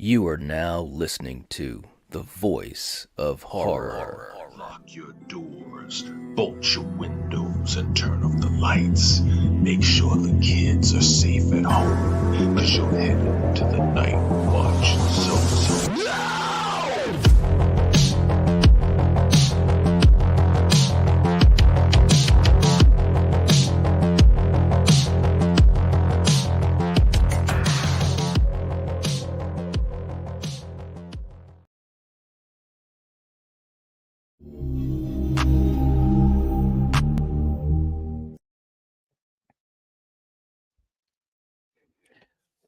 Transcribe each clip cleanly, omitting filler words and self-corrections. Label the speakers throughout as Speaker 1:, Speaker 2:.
Speaker 1: You are now listening to the voice of horror.
Speaker 2: Lock your doors, bolt your windows, and turn off the lights. Make sure the kids are safe at home, cause you're headed to the Nightwatch zone.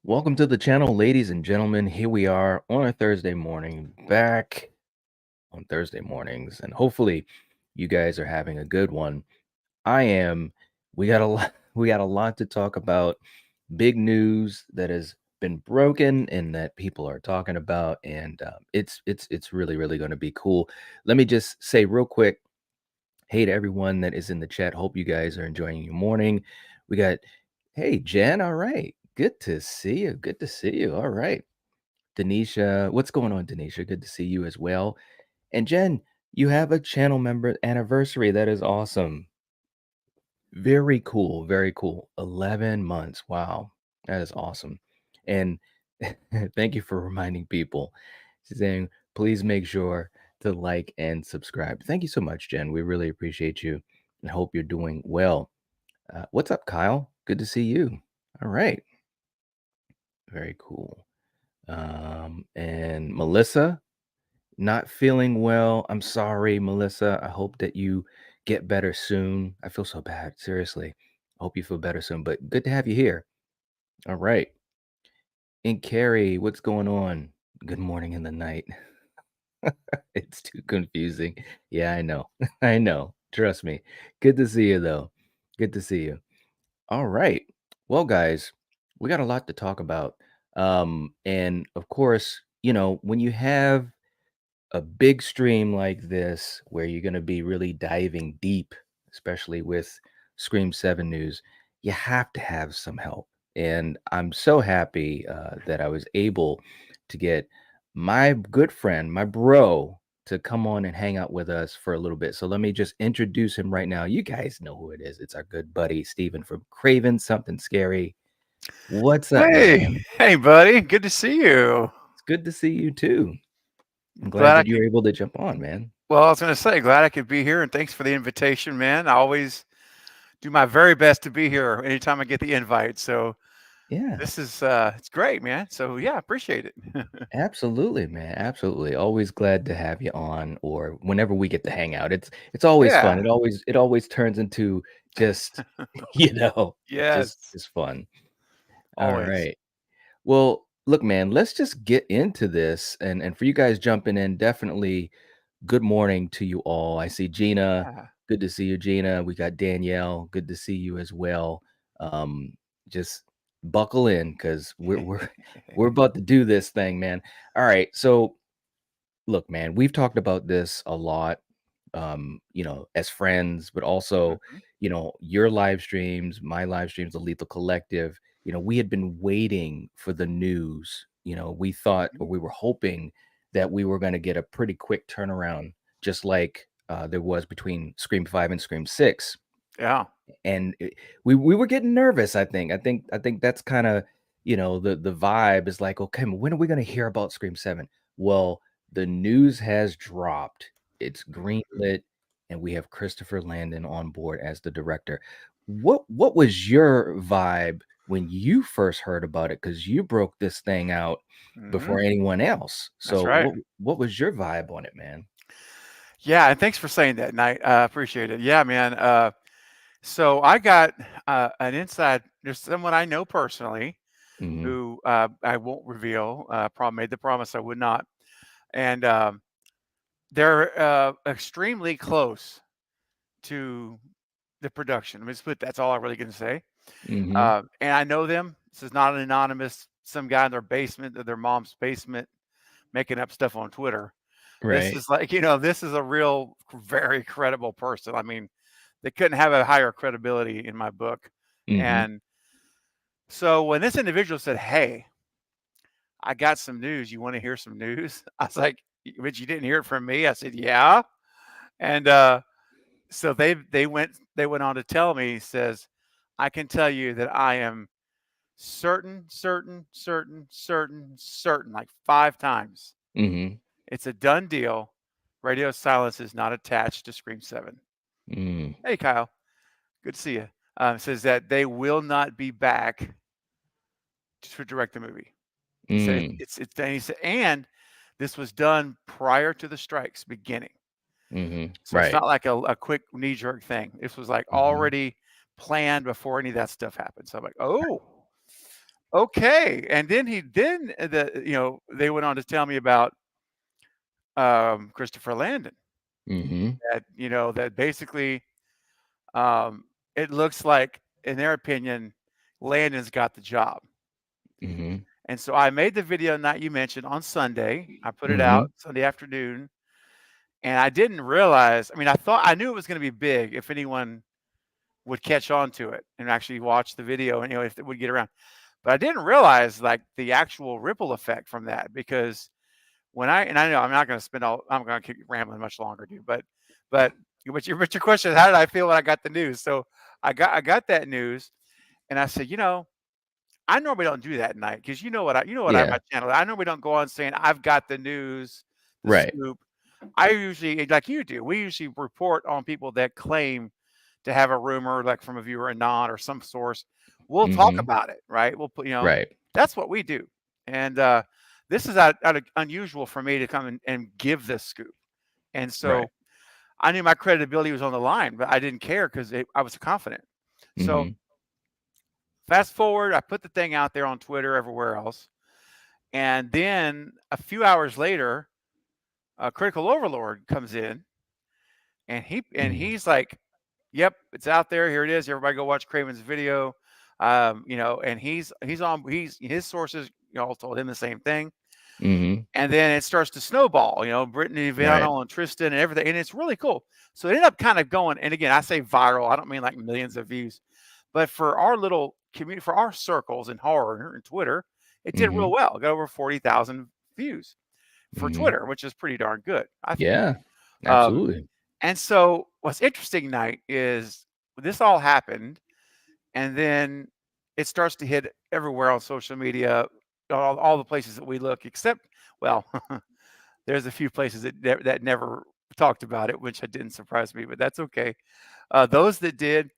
Speaker 1: Welcome to the channel, ladies and gentlemen. Here we are on a Thursday morning, back on Thursday mornings, and hopefully you guys are having a good one. I am. We got a lot. We got a lot to talk about. Big news that has been broken and that people are talking about, and it's really going to be cool. Let me just say real quick. Hey to everyone that is in the chat. Hope you guys are enjoying your morning. We got, hey, Jen. All right. Good to see you. Good to see you. All right. Denisha, what's going on, Denisha? Good to see you as well. And Jen, you have a channel member anniversary. That is awesome. Very cool. Very cool. 11 months. Wow. That is awesome. And thank you for reminding people. She's saying, please make sure to like and subscribe. Thank you so much, Jen. We really appreciate you and hope you're doing well. What's up, Kyle? Good to see you. All right. Very cool. And Melissa, not feeling well. I'm sorry, Melissa. I hope that you get better soon. I feel so bad. Seriously. I hope you feel better soon, but good to have you here. All right. And Carrie, what's going on? Good morning in the night. It's too confusing. Yeah, I know. I know. Trust me. Good to see you, though. Good to see you. All right. Well, guys, we got a lot to talk about. And of course, when you have a big stream like this, where you're going to be really diving deep, especially with Scream 7 news, you have to have some help. And I'm so happy that I was able to get my good friend, my bro, to come on and hang out with us for a little bit. So let me just introduce him right now. You guys know who it is. It's our good buddy, Steven from Craven Something Scary. What's up, man?
Speaker 3: Hey, buddy. Good to see you.
Speaker 1: It's good to see you too. I'm glad
Speaker 3: Glad I
Speaker 1: that you
Speaker 3: could.
Speaker 1: were able to jump on, man.
Speaker 3: Well, I was going to say, glad I could be here, and thanks for the invitation, man. I always do my very best to be here anytime I get the invite. So
Speaker 1: Yeah.
Speaker 3: this is it's great, man. So yeah, appreciate it.
Speaker 1: Absolutely, man. Absolutely. Always glad to have you on or whenever we get to hang out. It's always fun.
Speaker 3: Yeah.
Speaker 1: It always turns into just, you know,
Speaker 3: Yes.
Speaker 1: just fun. All
Speaker 3: Always.
Speaker 1: right. Well, look, man, let's just get into this and for you guys jumping in, definitely good morning to you all. I see Gina.
Speaker 3: Yeah.
Speaker 1: Good to see you, Gina. We got Danielle. Good to see you as well. Just buckle in because we're about to do this thing, man. All right. So look, man, we've talked about this a lot, as friends, but also,
Speaker 3: Mhm.
Speaker 1: your live streams, my live streams, the Lethal Collective. We had been waiting for the news. We thought or
Speaker 3: Mhm.
Speaker 1: we were hoping that we were going to get a pretty quick turnaround, just like there was between Scream 5 and Scream 6.
Speaker 3: Yeah.
Speaker 1: And we were getting nervous. I think that's kind of the vibe is like, okay, when are we going to hear about Scream 7? Well, the news has dropped. It's
Speaker 3: Mhm.
Speaker 1: greenlit, and we have Christopher Landon on board as the director. What was your vibe when you first heard about it? Because you broke this thing out before
Speaker 3: Mhm.
Speaker 1: anyone else.
Speaker 3: That's
Speaker 1: So
Speaker 3: right.
Speaker 1: what was your vibe on it, man?
Speaker 3: Yeah, and thanks for saying that, Knight. Appreciate it. Yeah, man. So I got an inside. There's someone I know personally
Speaker 1: Hmm.
Speaker 3: who I won't reveal. Made the promise I would not, and they're extremely close to the production. Let me just put that's all I'm really going to say.
Speaker 1: Hmm.
Speaker 3: And I know them. This is not an anonymous some guy in their basement, their mom's basement, making up stuff on Twitter. This
Speaker 1: Right.
Speaker 3: is like this is a real, very credible person. I mean, they couldn't have a higher credibility in my book.
Speaker 1: Hmm.
Speaker 3: And so when this individual said, "Hey, I got some news. You want to hear some news? I was like, but you didn't hear it from me. I said, yeah. And so they went on to tell me, says, I can tell you that I am certain, like 5 times.
Speaker 1: Mm-hmm.
Speaker 3: It's a done deal. Radio Silence is not attached to Scream 7.
Speaker 1: Mm.
Speaker 3: Hey, Kyle. Good to see you. Says that they will not be back to direct the movie. He said
Speaker 1: Mm.
Speaker 3: it's and he said, and this was done prior to the strikes beginning.
Speaker 1: Mm-hmm.
Speaker 3: So it's
Speaker 1: Right.
Speaker 3: not like a quick knee-jerk thing. This was like
Speaker 1: Mm-hmm.
Speaker 3: already planned before any of that stuff happened. So I'm like, oh, okay. And then they went on to tell me about Christopher Landon.
Speaker 1: Mm-hmm.
Speaker 3: That basically um, it looks like, in their opinion, Landon's got the job.
Speaker 1: Mm-hmm.
Speaker 3: And so I made the video that you mentioned on Sunday. I put it
Speaker 1: Mm-hmm.
Speaker 3: out Sunday afternoon, and I didn't realize. I mean, I knew it was going to be big if anyone would catch on to it and actually watch the video, and if it would get around. But I didn't realize like the actual ripple effect from that, because I know I'm not going to I'm going to keep rambling much longer, dude. But your question is, how did I feel when I got the news? So I got that news, and I said, I normally don't do that night, because my
Speaker 1: Yeah.
Speaker 3: channel. I normally don't go on saying I've got the news, the
Speaker 1: Right.
Speaker 3: scoop. I usually, like you do, we usually report on people that claim to have a rumor, like from a viewer and not, or some source. We'll talk
Speaker 1: Mm-hmm.
Speaker 3: about it, right? We'll put,
Speaker 1: Right.
Speaker 3: that's what we do. And this is unusual for me to come and give this scoop. And
Speaker 1: Right.
Speaker 3: so I knew my credibility was on the line, but I didn't care because I was confident. So
Speaker 1: Mm-hmm.
Speaker 3: fast forward, I put the thing out there on Twitter, everywhere else. And then a few hours later, Critical Overlord comes in, and
Speaker 1: Mm-hmm.
Speaker 3: he's like, "Yep, it's out there. Here it is. Everybody go watch Craven's video." And his sources, told him the same thing.
Speaker 1: Mm-hmm.
Speaker 3: And then it starts to snowball. Brittany
Speaker 1: Right.
Speaker 3: Viano and Tristan and everything, and it's really cool. So it ended up kind of going. And again, I say viral. I don't mean like millions of views, but for our little community, for our circles in horror and Twitter, it did real
Speaker 1: Mm-hmm.
Speaker 3: well. It got over 40,000 views for
Speaker 1: Mm-hmm.
Speaker 3: Twitter, which is pretty darn good, I think.
Speaker 1: Yeah.
Speaker 3: Um,
Speaker 1: Absolutely.
Speaker 3: and so what's interesting, Night, is this all happened, and then it starts to hit everywhere on social media, all the places that we look, except, well, there's a few places that never talked about it, which didn't surprise me, but that's okay. Those that did,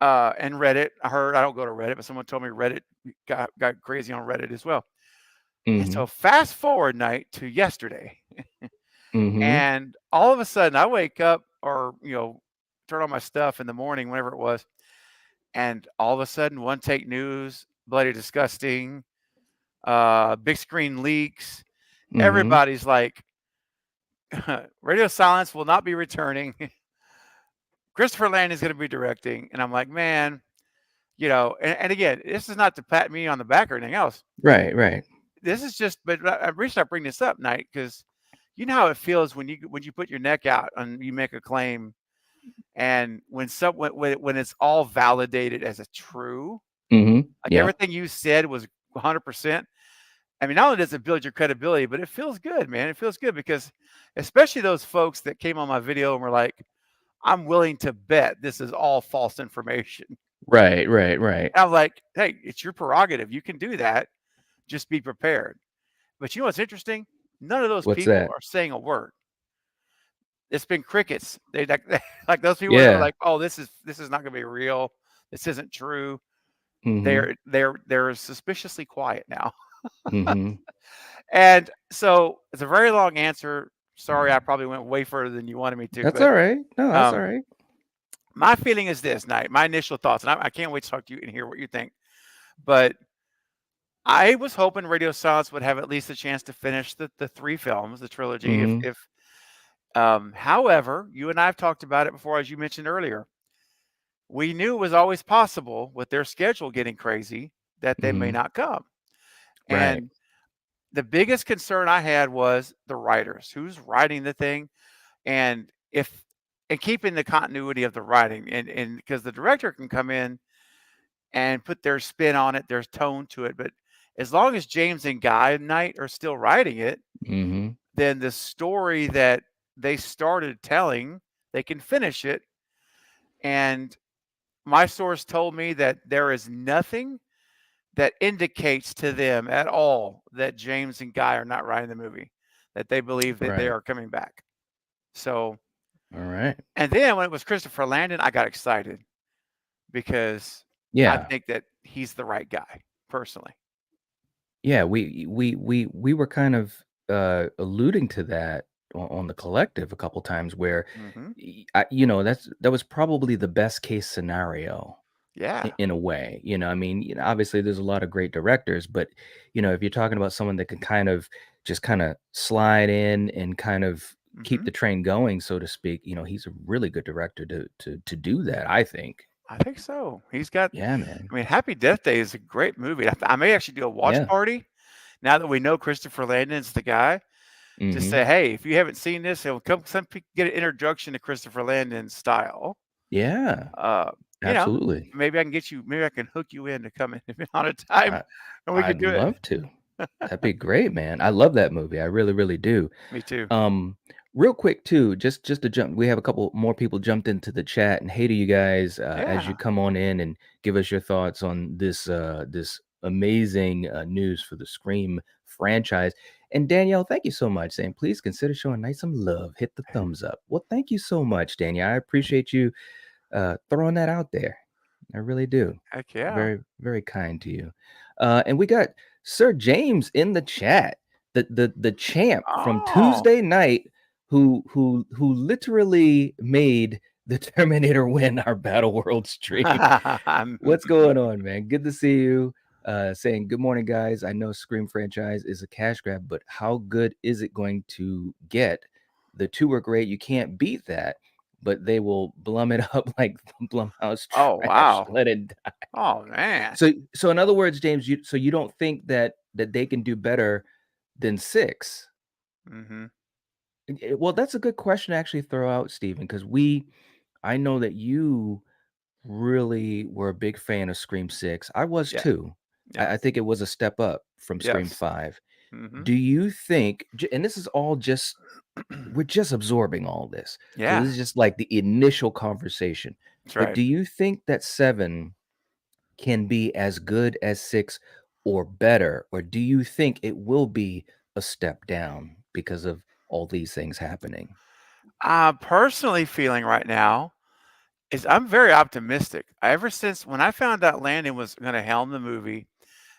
Speaker 3: and Reddit, I don't go to Reddit, but someone told me Reddit got crazy on Reddit as well. And
Speaker 1: Mm-hmm.
Speaker 3: so fast forward, Night, to yesterday.
Speaker 1: Mm-hmm.
Speaker 3: And all of a sudden I wake up, or, turn on my stuff in the morning, whenever it was. And all of a sudden, One Take News, Bloody Disgusting, Big Screen Leaks,
Speaker 1: Mm-hmm.
Speaker 3: everybody's like, Radio Silence will not be returning. Christopher Landon is going to be directing. And I'm like, man, and again, this is not to pat me on the back or anything else.
Speaker 1: Right. Right.
Speaker 3: This is just, but I reached out bring this up, Night, because you know how it feels when you put your neck out and you make a claim, and when it's all validated as a true,
Speaker 1: Mm-hmm.
Speaker 3: like
Speaker 1: Yeah.
Speaker 3: everything you said was 100%. I mean, not only does it build your credibility, but it feels good, man. It feels good because, especially those folks that came on my video and were like, I'm willing to bet this is all false information.
Speaker 1: Right. Right. Right.
Speaker 3: And I'm like, hey, it's your prerogative. You can do that. Just be prepared. But you know what's interesting? None of those
Speaker 1: What's
Speaker 3: people
Speaker 1: that?
Speaker 3: are saying a word. It's been crickets. They like those people that are
Speaker 1: Yeah.
Speaker 3: like, oh, this is not going to be real. This isn't true.
Speaker 1: Mm-hmm.
Speaker 3: They're suspiciously quiet now.
Speaker 1: Mm-hmm.
Speaker 3: And so it's a very long answer. Sorry, I probably went way further than you wanted me to,
Speaker 1: That's
Speaker 3: but
Speaker 1: all right. No, that's all
Speaker 3: um,
Speaker 1: right.
Speaker 3: my feeling is this, Night. My initial thoughts, and I can't wait to talk to you and hear what you think. But I was hoping Radio Silence would have at least a chance to finish the three films, the trilogy.
Speaker 1: Mm-hmm.
Speaker 3: However, you and I have talked about it before, as you mentioned earlier. We knew it was always possible with their schedule getting crazy that they may
Speaker 1: Mm-hmm.
Speaker 3: not come.
Speaker 1: Right.
Speaker 3: And the biggest concern I had was the writers, who's writing the thing, and keeping the continuity of the writing, and because the director can come in and put their spin on it, there's tone to it, but as long as James and Guy Knight are still writing it,
Speaker 1: Mm-hmm.
Speaker 3: then the story that they started telling, they can finish it. And my source told me that there is nothing that indicates to them at all that James and Guy are not writing the movie, that they believe that they
Speaker 1: Right.
Speaker 3: are coming back. So,
Speaker 1: All right.
Speaker 3: and then when it was Christopher Landon, I got excited because I
Speaker 1: Yeah.
Speaker 3: think that he's the right guy, personally.
Speaker 1: Yeah. We were kind of alluding to that on the collective a couple times where,
Speaker 3: Hmm.
Speaker 1: that was probably the best case scenario
Speaker 3: Yeah.
Speaker 1: in a way. I mean, obviously there's a lot of great directors, but if you're talking about someone that can kind of just kind of slide in and kind of keep
Speaker 3: Hmm.
Speaker 1: the train going, so to speak, he's a really good director to do that, I think.
Speaker 3: I think so. He's got,
Speaker 1: Yeah, man.
Speaker 3: I mean, Happy Death Day is a great movie. I may actually do a watch
Speaker 1: Yeah.
Speaker 3: party now that we know Christopher Landon's the guy. Just
Speaker 1: Hmm.
Speaker 3: say, hey, if you haven't seen this, it'll come some people get an introduction to Christopher Landon's style.
Speaker 1: Yeah,
Speaker 3: Uh, you know,
Speaker 1: absolutely.
Speaker 3: maybe I can get you, maybe I can hook you in to come in on a time
Speaker 1: I
Speaker 3: and we could
Speaker 1: I'd
Speaker 3: do it.
Speaker 1: love to. That'd be great, man. I love that movie. I really, really do.
Speaker 3: Me too.
Speaker 1: Um, Real quick too, just to jump, we have a couple more people jumped into the chat, and hey to you guys, as you
Speaker 3: Yeah.
Speaker 1: come on in and give us your thoughts on this amazing news for the Scream franchise. And Danielle, thank you so much, saying please consider showing Night some love. Hit the thumbs up. Well, thank you so much, Danielle. I appreciate you throwing that out there. I really do.
Speaker 3: Heck yeah.
Speaker 1: Very, very kind to you. And we got Sir James in the chat, the champ from
Speaker 3: Oh.
Speaker 1: Tuesday night, who literally made the Terminator win our Battle World stream. What's going on, man? Good to see you. Saying good morning, guys. I know Scream franchise is a cash grab, but how good is it going to get? The two are great. You can't beat that, but they will blum it up like Blumhouse
Speaker 3: Oh,
Speaker 1: trash.
Speaker 3: wow.
Speaker 1: Let it die.
Speaker 3: Oh, man.
Speaker 1: So in other words, James, you don't think that they can do better than 6?
Speaker 3: Hmm.
Speaker 1: Well, that's a good question to actually throw out, Stephen, because I know that you really were a big fan of Scream 6. I was
Speaker 3: Yeah.
Speaker 1: too. I
Speaker 3: Yes.
Speaker 1: think it was a step up from Scream
Speaker 3: Yes.
Speaker 1: 5.
Speaker 3: Hmm.
Speaker 1: Do you think, and this is all just, we're just absorbing all this. So
Speaker 3: Yeah.
Speaker 1: this is just like the initial conversation.
Speaker 3: That's
Speaker 1: But
Speaker 3: right.
Speaker 1: do you think that 7 can be as good as 6 or better? Or do you think it will be a step down because of all these things happening?
Speaker 3: I'm personally feeling right now is I'm very optimistic. Ever since when I found out Landon was going to helm the movie,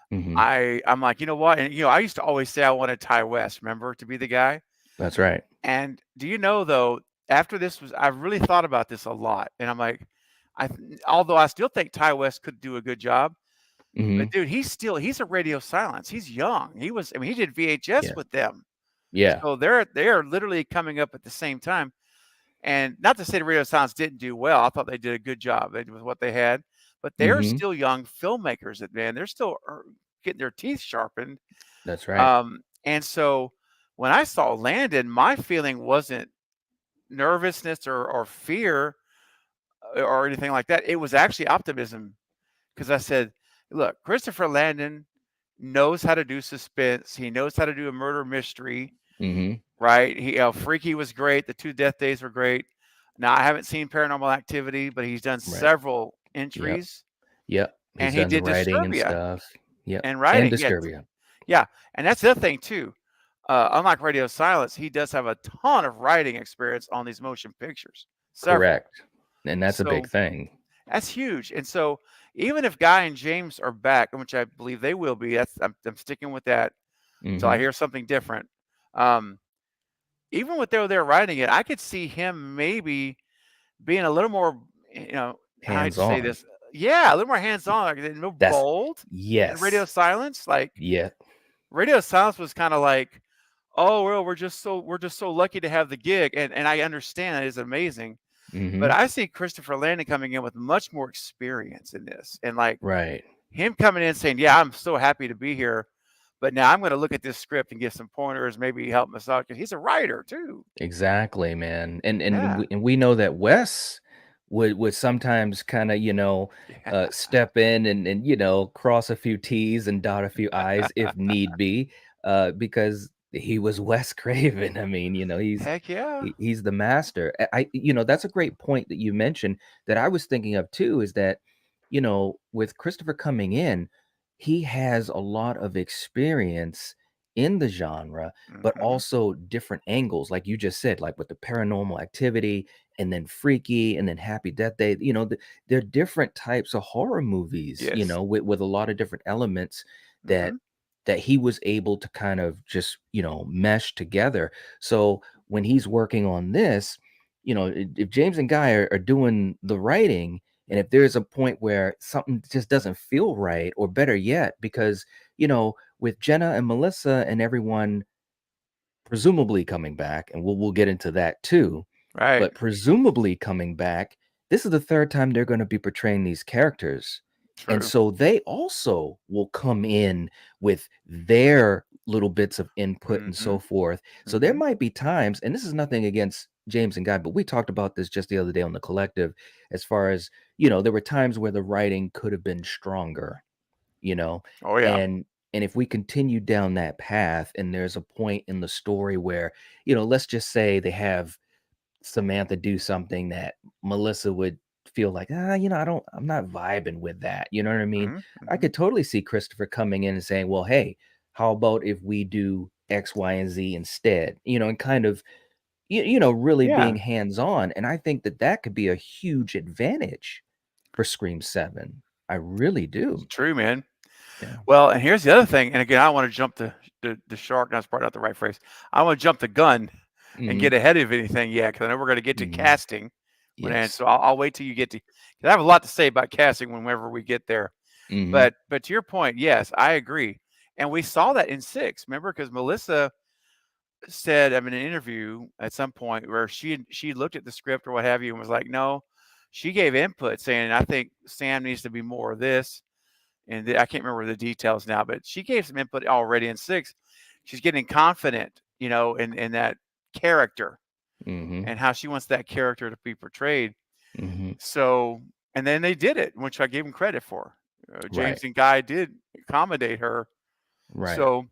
Speaker 1: Hmm.
Speaker 3: I'm like, you know what? And I used to always say I wanted Ty West, remember, to be the guy.
Speaker 1: That's right.
Speaker 3: And do you know though, after this was, I've really thought about this a lot, and I'm like, although I still think Ty West could do a good job, but
Speaker 1: Hmm.
Speaker 3: dude, he's a radio silence. He's young. I mean, he did VHS
Speaker 1: Yeah.
Speaker 3: with them,
Speaker 1: Yeah.
Speaker 3: so they're literally coming up at the same time. And not to say the radio silence didn't do well. I thought they did a good job. They did with what they had, but they're
Speaker 1: Hmm.
Speaker 3: still young filmmakers. That man, they're still getting their teeth sharpened.
Speaker 1: That's right.
Speaker 3: And so when I saw Landon, my feeling wasn't nervousness or fear or anything like that. It was actually optimism because I said, look, Christopher Landon knows how to do suspense. He knows how to do a murder mystery,
Speaker 1: Hmm.
Speaker 3: right? Freaky was great. The Two Death Days were great. Now I haven't seen Paranormal Activity, but he's done
Speaker 1: Right.
Speaker 3: several
Speaker 1: Yep.
Speaker 3: entries,
Speaker 1: Yep.
Speaker 3: and
Speaker 1: He's
Speaker 3: he
Speaker 1: done the
Speaker 3: did
Speaker 1: writing and
Speaker 3: Disturbia
Speaker 1: stuff. Yep.
Speaker 3: and
Speaker 1: And
Speaker 3: writing. Yes,
Speaker 1: Disturbia.
Speaker 3: yeah, and that's the other thing too. Unlike Radio Silence, he does have a ton of writing experience on these motion pictures, several.
Speaker 1: Correct. And that's a big
Speaker 3: So
Speaker 1: thing.
Speaker 3: that's huge. And so even if Guy and James are back, which I believe they will be, I'm sticking with that until I
Speaker 1: Hmm.
Speaker 3: hear something different. Um, Even with they're writing it, I could see him maybe being a little more, I hate
Speaker 1: Hands
Speaker 3: to say
Speaker 1: on.
Speaker 3: this, yeah, a little more hands-on, like, more
Speaker 1: That's
Speaker 3: bold than Radio
Speaker 1: yes.
Speaker 3: Silence. Like
Speaker 1: Yeah.
Speaker 3: Radio Silence was kind of like, oh well, we're just so lucky to have the gig, and I understand it is amazing, but
Speaker 1: Hmm.
Speaker 3: I see Christopher Landon coming in with much more experience in this, and like
Speaker 1: Right.
Speaker 3: him coming in saying, yeah, I'm so happy to be here, but now I'm going to look at this script and give some pointers, maybe help massage because he's a writer too.
Speaker 1: Exactly, man. And
Speaker 3: Yeah.
Speaker 1: we know that Wes would sometimes kind of,
Speaker 3: Yeah.
Speaker 1: step in and cross a few T's and dot a few I's if need be, because he was Wes Craven. I mean,
Speaker 3: Heck yeah.
Speaker 1: he's the master. That's a great point that you mentioned that I was thinking of too, is that, with Christopher coming in, he has a lot of experience in the genre, but
Speaker 3: Mhm.
Speaker 1: also different angles, like you just said, like with the paranormal activity, and then Freaky, and then Happy Death Day. They're different types of horror movies,
Speaker 3: Yes.
Speaker 1: with a lot of different elements that
Speaker 3: Mhm.
Speaker 1: he was able to kind of just, mesh together. So when he's working on this, if James and Guy are doing the writing, and if there's a point where something just doesn't feel right, or better yet, because, with Jenna and Melissa and everyone presumably coming back, and we'll get into that too.
Speaker 3: Right.
Speaker 1: But presumably coming back, this is the third time they're going to be portraying these characters. And
Speaker 3: True.
Speaker 1: so they also will come in with their little bits of input and so
Speaker 3: Mhm.
Speaker 1: forth. So there
Speaker 3: Mhm.
Speaker 1: might be times, and this is nothing against James and Guy, but we talked about this just the other day on the collective, as far as, there were times where the writing could have been stronger, you know
Speaker 3: Oh yeah.
Speaker 1: and if we continue down that path, and there's a point in the story where, let's just say they have Samantha do something that Melissa would feel like, I'm not vibing with that, you know what I mean?
Speaker 3: Mhm.
Speaker 1: I
Speaker 3: Mhm.
Speaker 1: could totally see Christopher coming in and saying, well, hey, how about if we do X, Y, and Z instead, and kind of, really being
Speaker 3: Yeah.
Speaker 1: hands on. And I think that that could be a huge advantage for Scream 7. I really
Speaker 3: It's
Speaker 1: do.
Speaker 3: true, man.
Speaker 1: Yeah.
Speaker 3: Well, and here's the other thing, and again, I want to jump the shark. That's probably not the right phrase. I want to jump the gun and
Speaker 1: Mhm.
Speaker 3: get ahead of anything yet, because I know we're going to get to
Speaker 1: Mhm.
Speaker 3: casting. And
Speaker 1: Yes.
Speaker 3: so I'll wait till you get to. 'Cause I have a lot to say about casting whenever we get there.
Speaker 1: Mhm.
Speaker 3: But to your point, yes, I agree. And we saw that in six. Remember, because Melissa said, I mean, in an interview at some point where she looked at the script or what have you and was like, no, she gave input saying, I think Sam needs to be more of this. And I can't remember the details now, but she gave some input already in six. She's getting confident, in that character
Speaker 1: Mhm.
Speaker 3: and how she wants that character to be portrayed.
Speaker 1: Mhm.
Speaker 3: So, and then they did it, which I gave them credit for.
Speaker 1: Right.
Speaker 3: James and Guy did accommodate her.
Speaker 1: Right.
Speaker 3: So,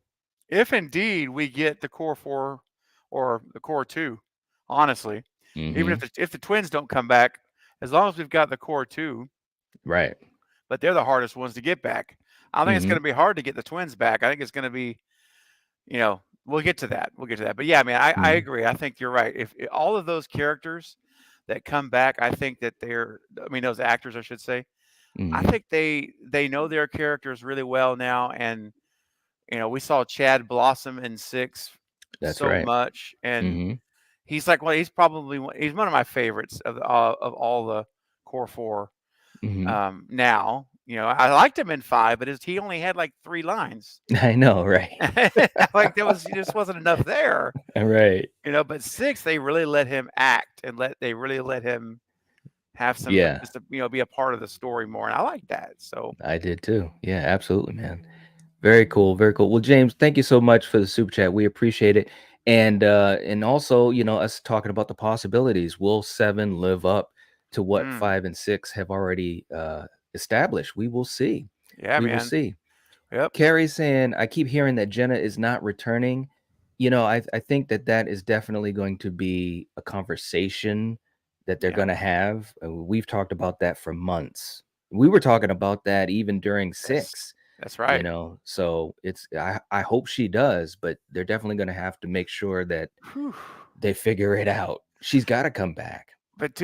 Speaker 3: if indeed we get the core four or the core two, honestly, even if
Speaker 1: Mhm.
Speaker 3: the twins don't come back, as long as we've got the core two,
Speaker 1: Right.
Speaker 3: but they're the hardest ones to get back. I don't think it's going
Speaker 1: Mhm.
Speaker 3: to be hard to get the twins back. I think it's going to be, we'll get to that. We'll get to that. But yeah, I mean, I
Speaker 1: Mhm.
Speaker 3: agree. I think you're right. If all of those characters that come back, I think that those actors, I should say, I
Speaker 1: Mhm.
Speaker 3: think they know their characters really well now. And we saw Chad blossom in six
Speaker 1: That's
Speaker 3: so
Speaker 1: right.
Speaker 3: much, and
Speaker 1: Mhm.
Speaker 3: he's like, well, he's one of my favorites of all the core four.
Speaker 1: Mhm.
Speaker 3: Now, I liked him in five, but he only had like 3 lines.
Speaker 1: I know, right.
Speaker 3: Like there just wasn't enough there,
Speaker 1: Right.
Speaker 3: but six, they really let him act and they really let him have some,
Speaker 1: Yeah,
Speaker 3: just to, be a part of the story more. And I like that. So,
Speaker 1: I did too. Yeah, absolutely, man. Very cool, very cool. Well, James, thank you so much for the super chat. We appreciate it. And also, us talking about the possibilities. Will 7 live up to what
Speaker 3: mm,
Speaker 1: 5 and 6 have already established? We will see.
Speaker 3: yeah,
Speaker 1: We will
Speaker 3: man.
Speaker 1: see.
Speaker 3: Yep.
Speaker 1: Carrie's saying, I keep hearing that Jenna is not returning. I think that that is definitely going to be a conversation that they're
Speaker 3: Yeah.
Speaker 1: going to have. We've talked about that for months. We were talking about that even during
Speaker 3: That's,
Speaker 1: 6,
Speaker 3: that's right.
Speaker 1: so I hope she does, but they're definitely going to have to make sure that
Speaker 3: Whew.
Speaker 1: they figure it out. She's got to come back.
Speaker 3: But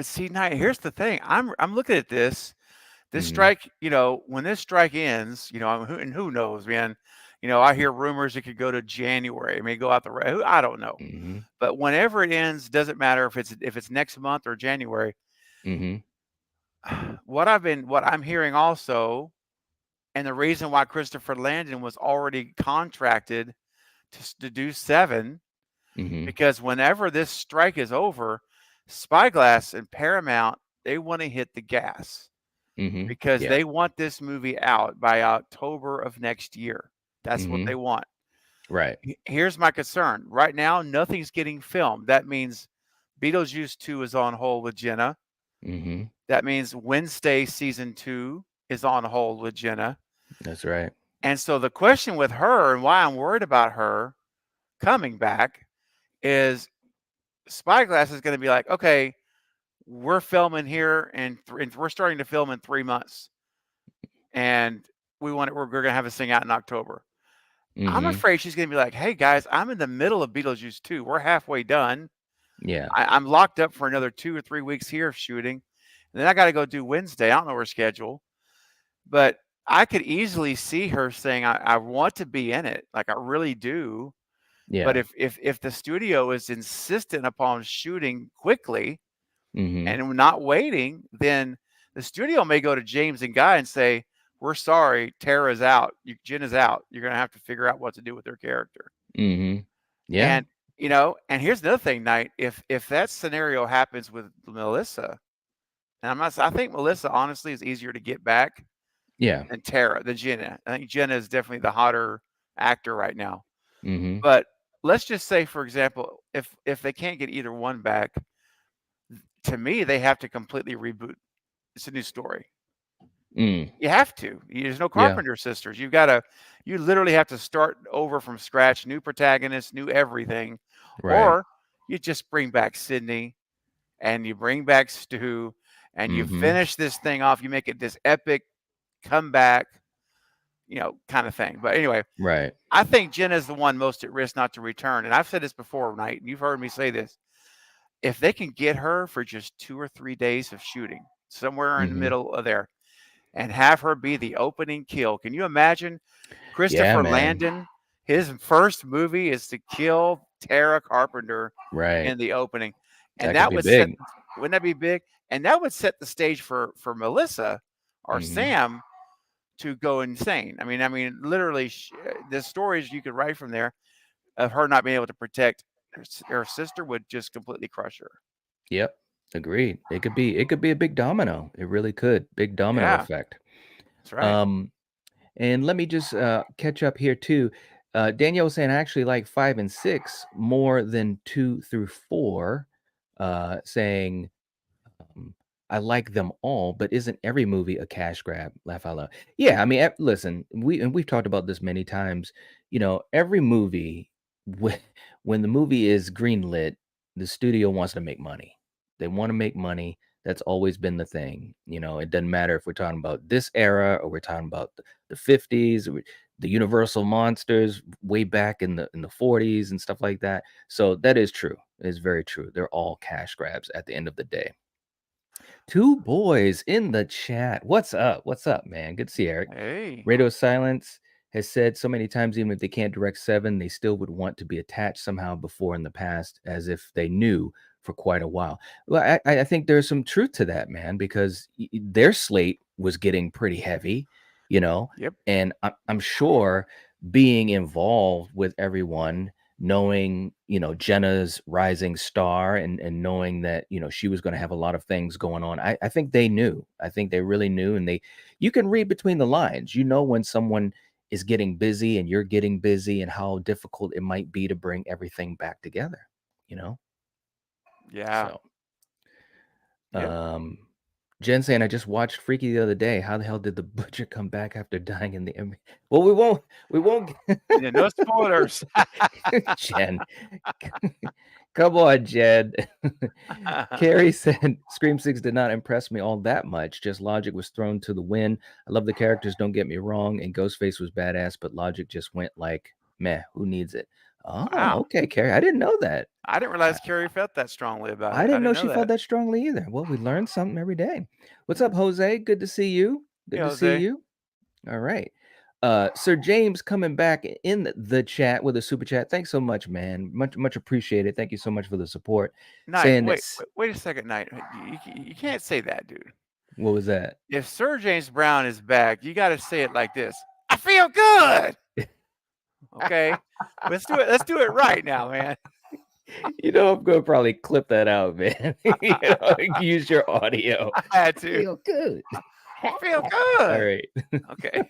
Speaker 3: see, now here's the thing. I'm looking at this
Speaker 1: Mhm.
Speaker 3: strike. When this strike ends, and who knows, man. I hear rumors it could go to January. It may go out I don't know.
Speaker 1: Mhm.
Speaker 3: But whenever it ends, doesn't matter if it's next month or January.
Speaker 1: Mhm.
Speaker 3: What I'm hearing also, and the reason why Christopher Landon was already contracted to do seven,
Speaker 1: Mhm.
Speaker 3: because whenever this strike is over, Spyglass and Paramount, they want to hit the gas
Speaker 1: Mhm.
Speaker 3: because
Speaker 1: Yeah.
Speaker 3: they want this movie out by October of next year. That's what they
Speaker 1: Mhm.
Speaker 3: want.
Speaker 1: Right.
Speaker 3: Here's my concern. Right now, nothing's getting filmed. That means Beetlejuice 2 is on hold with Jenna.
Speaker 1: Mm-hmm.
Speaker 3: That means Wednesday season 2 is on hold with Jenna.
Speaker 1: That's right.
Speaker 3: And so the question with her and why I'm worried about her coming back is Spyglass is going to be like, okay, we're filming here and we're starting to film in 3 months, and we're going to have this thing out in October. I'm
Speaker 1: Mm-hmm.
Speaker 3: afraid she's going to be like, hey guys, I'm in the middle of Beetlejuice 2. We're halfway done.
Speaker 1: Yeah.
Speaker 3: I'm locked up for another 2 or 3 weeks here of shooting, and then I got to go do Wednesday. I don't know her schedule, but I could easily see her saying, I want to be in it, like I really do. But
Speaker 1: Yeah.
Speaker 3: if the studio is insistent upon shooting quickly
Speaker 1: Mm-hmm.
Speaker 3: and not waiting, then the studio may go to James and Guy and say, "We're sorry, Tara's out. Jen is out. You're going to have to figure out what to do with her character."
Speaker 1: Mm-hmm. Yeah.
Speaker 3: And and here's another thing, Knight. If that scenario happens with Melissa, and I think Melissa honestly is easier to get back
Speaker 1: Yeah.
Speaker 3: than Tara, than Jenna. I think Jenna is definitely the hotter actor right now.
Speaker 1: Mm-hmm.
Speaker 3: But let's just say, for example, if they can't get either one back, to me, they have to completely reboot. It's a new story.
Speaker 1: Mm.
Speaker 3: You have to. There's no
Speaker 1: Yeah.
Speaker 3: Carpenter sisters. You literally have to start over from scratch, new protagonists, new everything.
Speaker 1: Right.
Speaker 3: Or you just bring back Sydney and you bring back Stu and you
Speaker 1: Mm-hmm.
Speaker 3: finish this thing off. You make it this epic comeback, kind of thing. But anyway,
Speaker 1: Right.
Speaker 3: I think Jen is the one most at risk not to return. And I've said this before, Knight, and you've heard me say this. If they can get her for just 2 or 3 days of shooting somewhere in the
Speaker 1: Mm-hmm.
Speaker 3: middle of there and have her be the opening kill, can you imagine
Speaker 1: Yeah,
Speaker 3: Christopher
Speaker 1: man.
Speaker 3: Landon? His first movie is to kill Tara Carpenter
Speaker 1: Right.
Speaker 3: in the opening, and
Speaker 1: That could
Speaker 3: that
Speaker 1: be
Speaker 3: would set.
Speaker 1: big.
Speaker 3: Wouldn't that be big? And that would set the stage for Melissa or
Speaker 1: Mm-hmm.
Speaker 3: Sam to go insane. I mean, literally, the stories you could write from there of her not being able to protect her sister would just completely crush her.
Speaker 1: Yep. Agreed. It could be a big domino. It really could. Big domino
Speaker 3: Yeah,
Speaker 1: effect.
Speaker 3: that's right.
Speaker 1: Um, and let me just catch up here too. Danielle was saying I actually like 5 and 6 more than 2 through 4. Saying um, I like them all, but isn't every movie a cash grab? Laugh out loud. Yeah, I mean, listen, we've talked about this many times. Every movie, when when the movie is greenlit, the studio wants to make money. They want to make money. That's always been the thing. It doesn't matter if we're talking about this era or we're talking about the 50s, or the Universal monsters way back in the 40s and stuff like that. So that is true. It is very true. They're all cash grabs at the end of the day. Two boys in the chat. What's up? What's up, man? Good to see you, Eric.
Speaker 3: Hey,
Speaker 1: Radio Silence has said so many times, even if they can't direct 7, they still would want to be attached somehow before in the past, as if they knew for quite a while. Well, I think there's some truth to that, man, because their slate was getting pretty heavy, you know,
Speaker 3: yep,
Speaker 1: and I'm sure being involved with everyone, knowing Jenna's rising star, and knowing that she was going to have a lot of things going on, I think they knew. I think they really knew, and you can read between the lines. When someone is getting busy and you're getting busy, and how difficult it might be to bring everything back together you know
Speaker 3: yeah,
Speaker 1: so
Speaker 3: yep.
Speaker 1: um Jen saying, I just watched Freaky the other day. How the hell did the butcher come back after dying in the well, we won't
Speaker 3: Yeah, no spoilers.
Speaker 1: Jen. Come on, Jen. Carrie said Scream 6 did not impress me all that much. Just Logic was thrown to the wind. I love the characters, don't get me wrong, and Ghostface was badass, but Logic just went like, meh, who needs it? Oh,
Speaker 3: Wow,
Speaker 1: okay, Carrie. I didn't know that.
Speaker 3: I didn't
Speaker 1: I,
Speaker 3: realize Carrie felt that strongly about
Speaker 1: I
Speaker 3: it. I
Speaker 1: didn't know
Speaker 3: didn't know
Speaker 1: she felt
Speaker 3: that.
Speaker 1: that strongly either. Well, we learn something every day. What's up, Jose? Good to see you.
Speaker 3: Hey,
Speaker 1: Good to see
Speaker 3: Jose.
Speaker 1: you. All right. Sir James coming back in the chat with a super chat. Thanks so much, man. Much appreciated. Thank you so much for the support.
Speaker 3: Knight,
Speaker 1: Saying
Speaker 3: wait,
Speaker 1: this,
Speaker 3: wait, wait a second, Knight. You can't say that, dude.
Speaker 1: what was that?
Speaker 3: If Sir James Brown is back, you got to say it like this. I feel good. Okay, let's do it. Let's do it right now, man.
Speaker 1: I'm gonna probably clip that out, man. Use your audio.
Speaker 3: I had to.
Speaker 1: Feel good.
Speaker 3: I feel
Speaker 1: All
Speaker 3: good.
Speaker 1: right.
Speaker 3: Okay.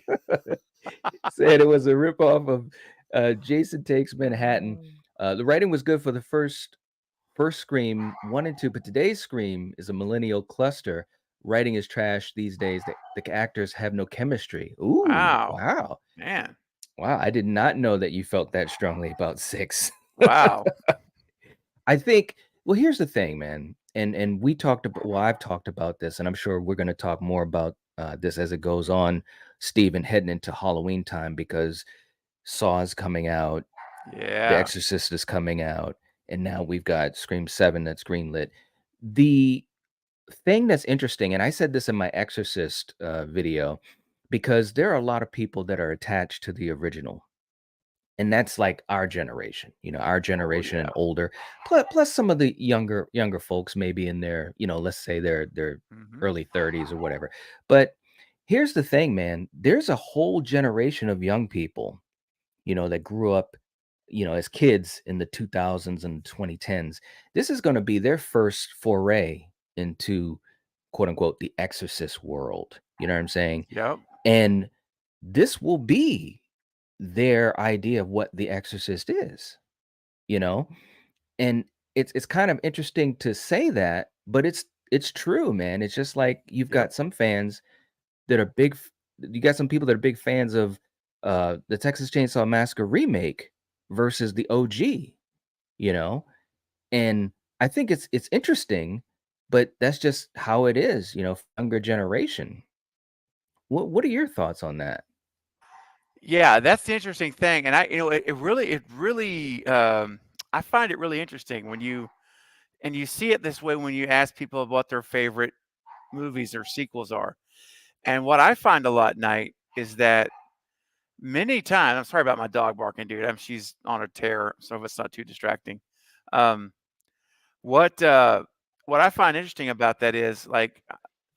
Speaker 1: Said it was a ripoff of Jason Takes Manhattan. The writing was good for the first first Scream 1 and 2, but today's Scream is a millennial cluster. Writing is trash these days. The actors have no chemistry. Ooh,
Speaker 3: Wow,
Speaker 1: wow.
Speaker 3: man,
Speaker 1: Wow, I did not know that you felt that strongly about 6.
Speaker 3: wow,
Speaker 1: I think well, here's the thing, man, and we talked about well, I've talked about this, and I'm sure we're gonna talk more about, this as it goes on, Stephen, heading into Halloween time because Saw is coming out, The
Speaker 3: yeah,
Speaker 1: Exorcist is coming out, and now we've got Scream 7 that's greenlit. The thing that's interesting, and I said this in my Exorcist, video, because there are a lot of people that are attached to the original. And that's like our generation, our
Speaker 3: oh
Speaker 1: generation and
Speaker 3: yeah,
Speaker 1: older, plus some of the younger folks maybe in their, let's say their
Speaker 3: hmm
Speaker 1: early 30s or whatever. But here's the thing, man, there's a whole generation of young people, that grew up, as kids in the 2000s and 2010s. This is going to be their first foray into quote unquote the exorcist world. You know what I'm saying?
Speaker 3: yep,
Speaker 1: And this will be their idea of what The Exorcist is, you know? And it's kind of interesting to say that, but it's true, man. It's just like you've
Speaker 3: yep,
Speaker 1: got some fans that are you got some people that are big fans of the Texas Chainsaw Massacre remake versus the OG, you know? And I think it's interesting, but that's just how it is, younger generation. What are your thoughts on that?
Speaker 3: yeah. That's the interesting thing, and it really, I find it really interesting when you see it this way when you ask people what their favorite movies or sequels are. And what I find a lot, Night, is that many times, I'm sorry about my dog barking, dude. She's on a tear, so if it's not too distracting. Um, what uh, what I find interesting about that is like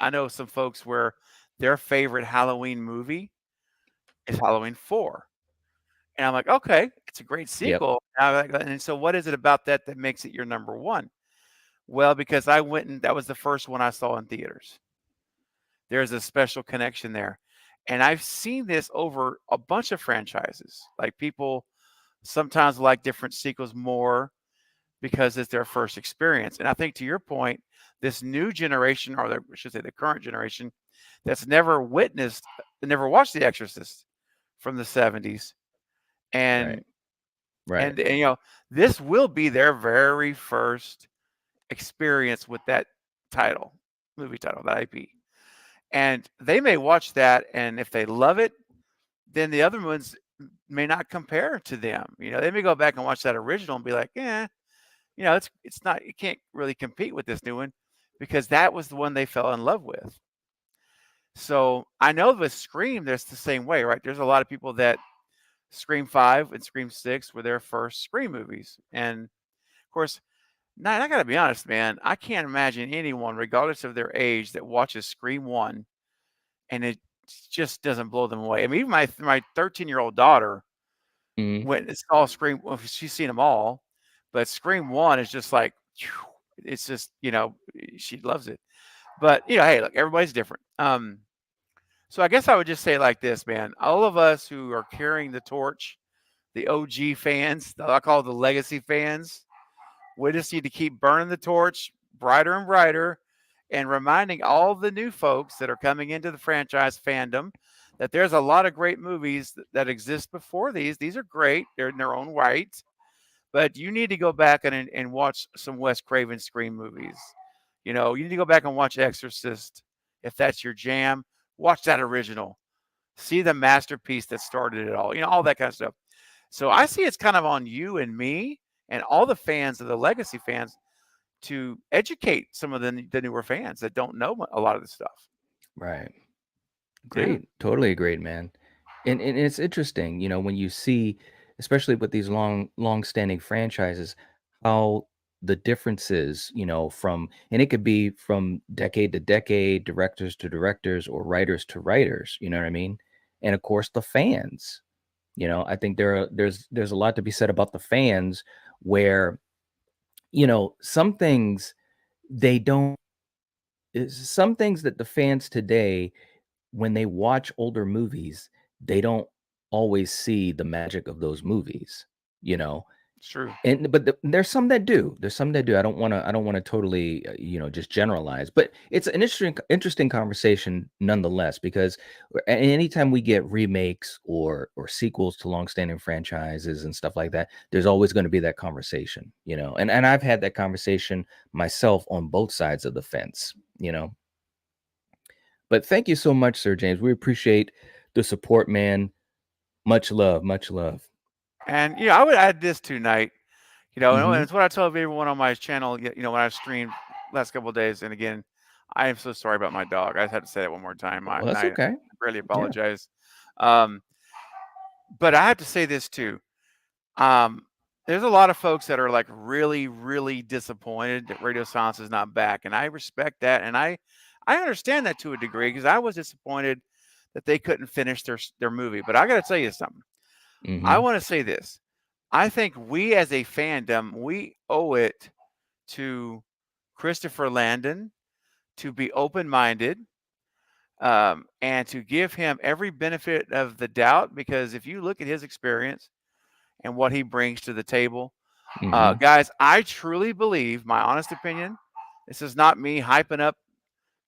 Speaker 3: I know some folks where their favorite Halloween movie is Halloween 4, and I'm like, okay, it's a great
Speaker 1: Yep.
Speaker 3: sequel. And so, what is it about that that makes it your number one? Well, because I went and that was the first one I saw in theaters. There's a special connection there. And I've seen this over a bunch of franchises. Like people sometimes like different sequels more because it's their first experience. And I think to your point, this new generation, or I should say the current generation, that's never watched The Exorcist from the 70s.
Speaker 1: Right.
Speaker 3: And
Speaker 1: Right.
Speaker 3: and this will be their very first experience with that title, movie title, that IP. And they may watch that, and if they love it, then the other ones may not compare to them. They may go back and watch that original and be like, "Yeah, it's not. It can't really compete with this new one," because that was the one they fell in love with. So I know with Scream, there's the same way, right? There's a lot of people that Scream 5 and Scream 6 were their first Scream movies, and of course, now I gotta be honest, man, I can't imagine anyone, regardless of their age, that watches Scream 1 and it just doesn't blow them away. I mean, even my 13-year-old daughter
Speaker 1: Mhm.
Speaker 3: went and saw Scream. Well, she's seen them all, but Scream 1 is just like, phew, it's just she loves it. But hey, look, everybody's different. So I guess I would just say it like this, man. All of us who are carrying the torch, the OG fans, I call the legacy fans, we just need to keep burning the torch brighter and brighter and reminding all the new folks that are coming into the franchise fandom that there's a lot of great movies that exist before these. These are great, they're in their own right, but you need to go back and watch some Wes Craven Scream movies. You need to go back and watch Exorcist if that's your jam. Watch that original. See the masterpiece that started it all. All that kind of stuff. So I see it's kind of on you and me and all the fans of the legacy fans to educate some of the newer fans that don't know a lot of this stuff.
Speaker 1: Right.
Speaker 3: Yeah.
Speaker 1: Great. Totally agreed, man. And it's interesting, when you see, especially with these long-standing franchises, how the differences, from and it could be from decade to decade, directors to directors, or writers to writers, you know what I mean? And of course the fans. I think there's a lot to be said about the fans where, some things they don't some things that the fans today when they watch older movies, they don't always see the magic of those movies, you know?
Speaker 3: It's true.
Speaker 1: And but there's some that do. There's some that do. I don't wanna totally, just generalize, but it's an interesting conversation nonetheless because anytime we get remakes or sequels to longstanding franchises and stuff like that, there's always gonna be that conversation, and I've had that conversation myself on both sides of the fence, you know? But thank you so much, Sir James. We appreciate the support, man. Much love, much love.
Speaker 3: And I would add this tonight. And
Speaker 1: Mhm.
Speaker 3: it's what I tell everyone on my channel. When I streamed last couple of days. And again, I am so sorry about my dog. I just had to say that one more time.
Speaker 1: Well,
Speaker 3: And
Speaker 1: that's
Speaker 3: I
Speaker 1: okay.
Speaker 3: really
Speaker 1: Yeah.
Speaker 3: apologize. Um, but I have to say this too. Um, there's a lot of folks that are like really, really disappointed that Radio Silence is not back, and I respect that, and I understand that to a degree because I was disappointed that they couldn't finish their movie. But I got to tell you something. I
Speaker 1: Mhm.
Speaker 3: want to say this. I think we as a fandom, we owe it to Christopher Landon to be open-minded, and to give him every benefit of the doubt. Because if you look at his experience and what he brings to the table,
Speaker 1: Mhm.
Speaker 3: guys, I truly believe, my honest opinion, this is not me hyping up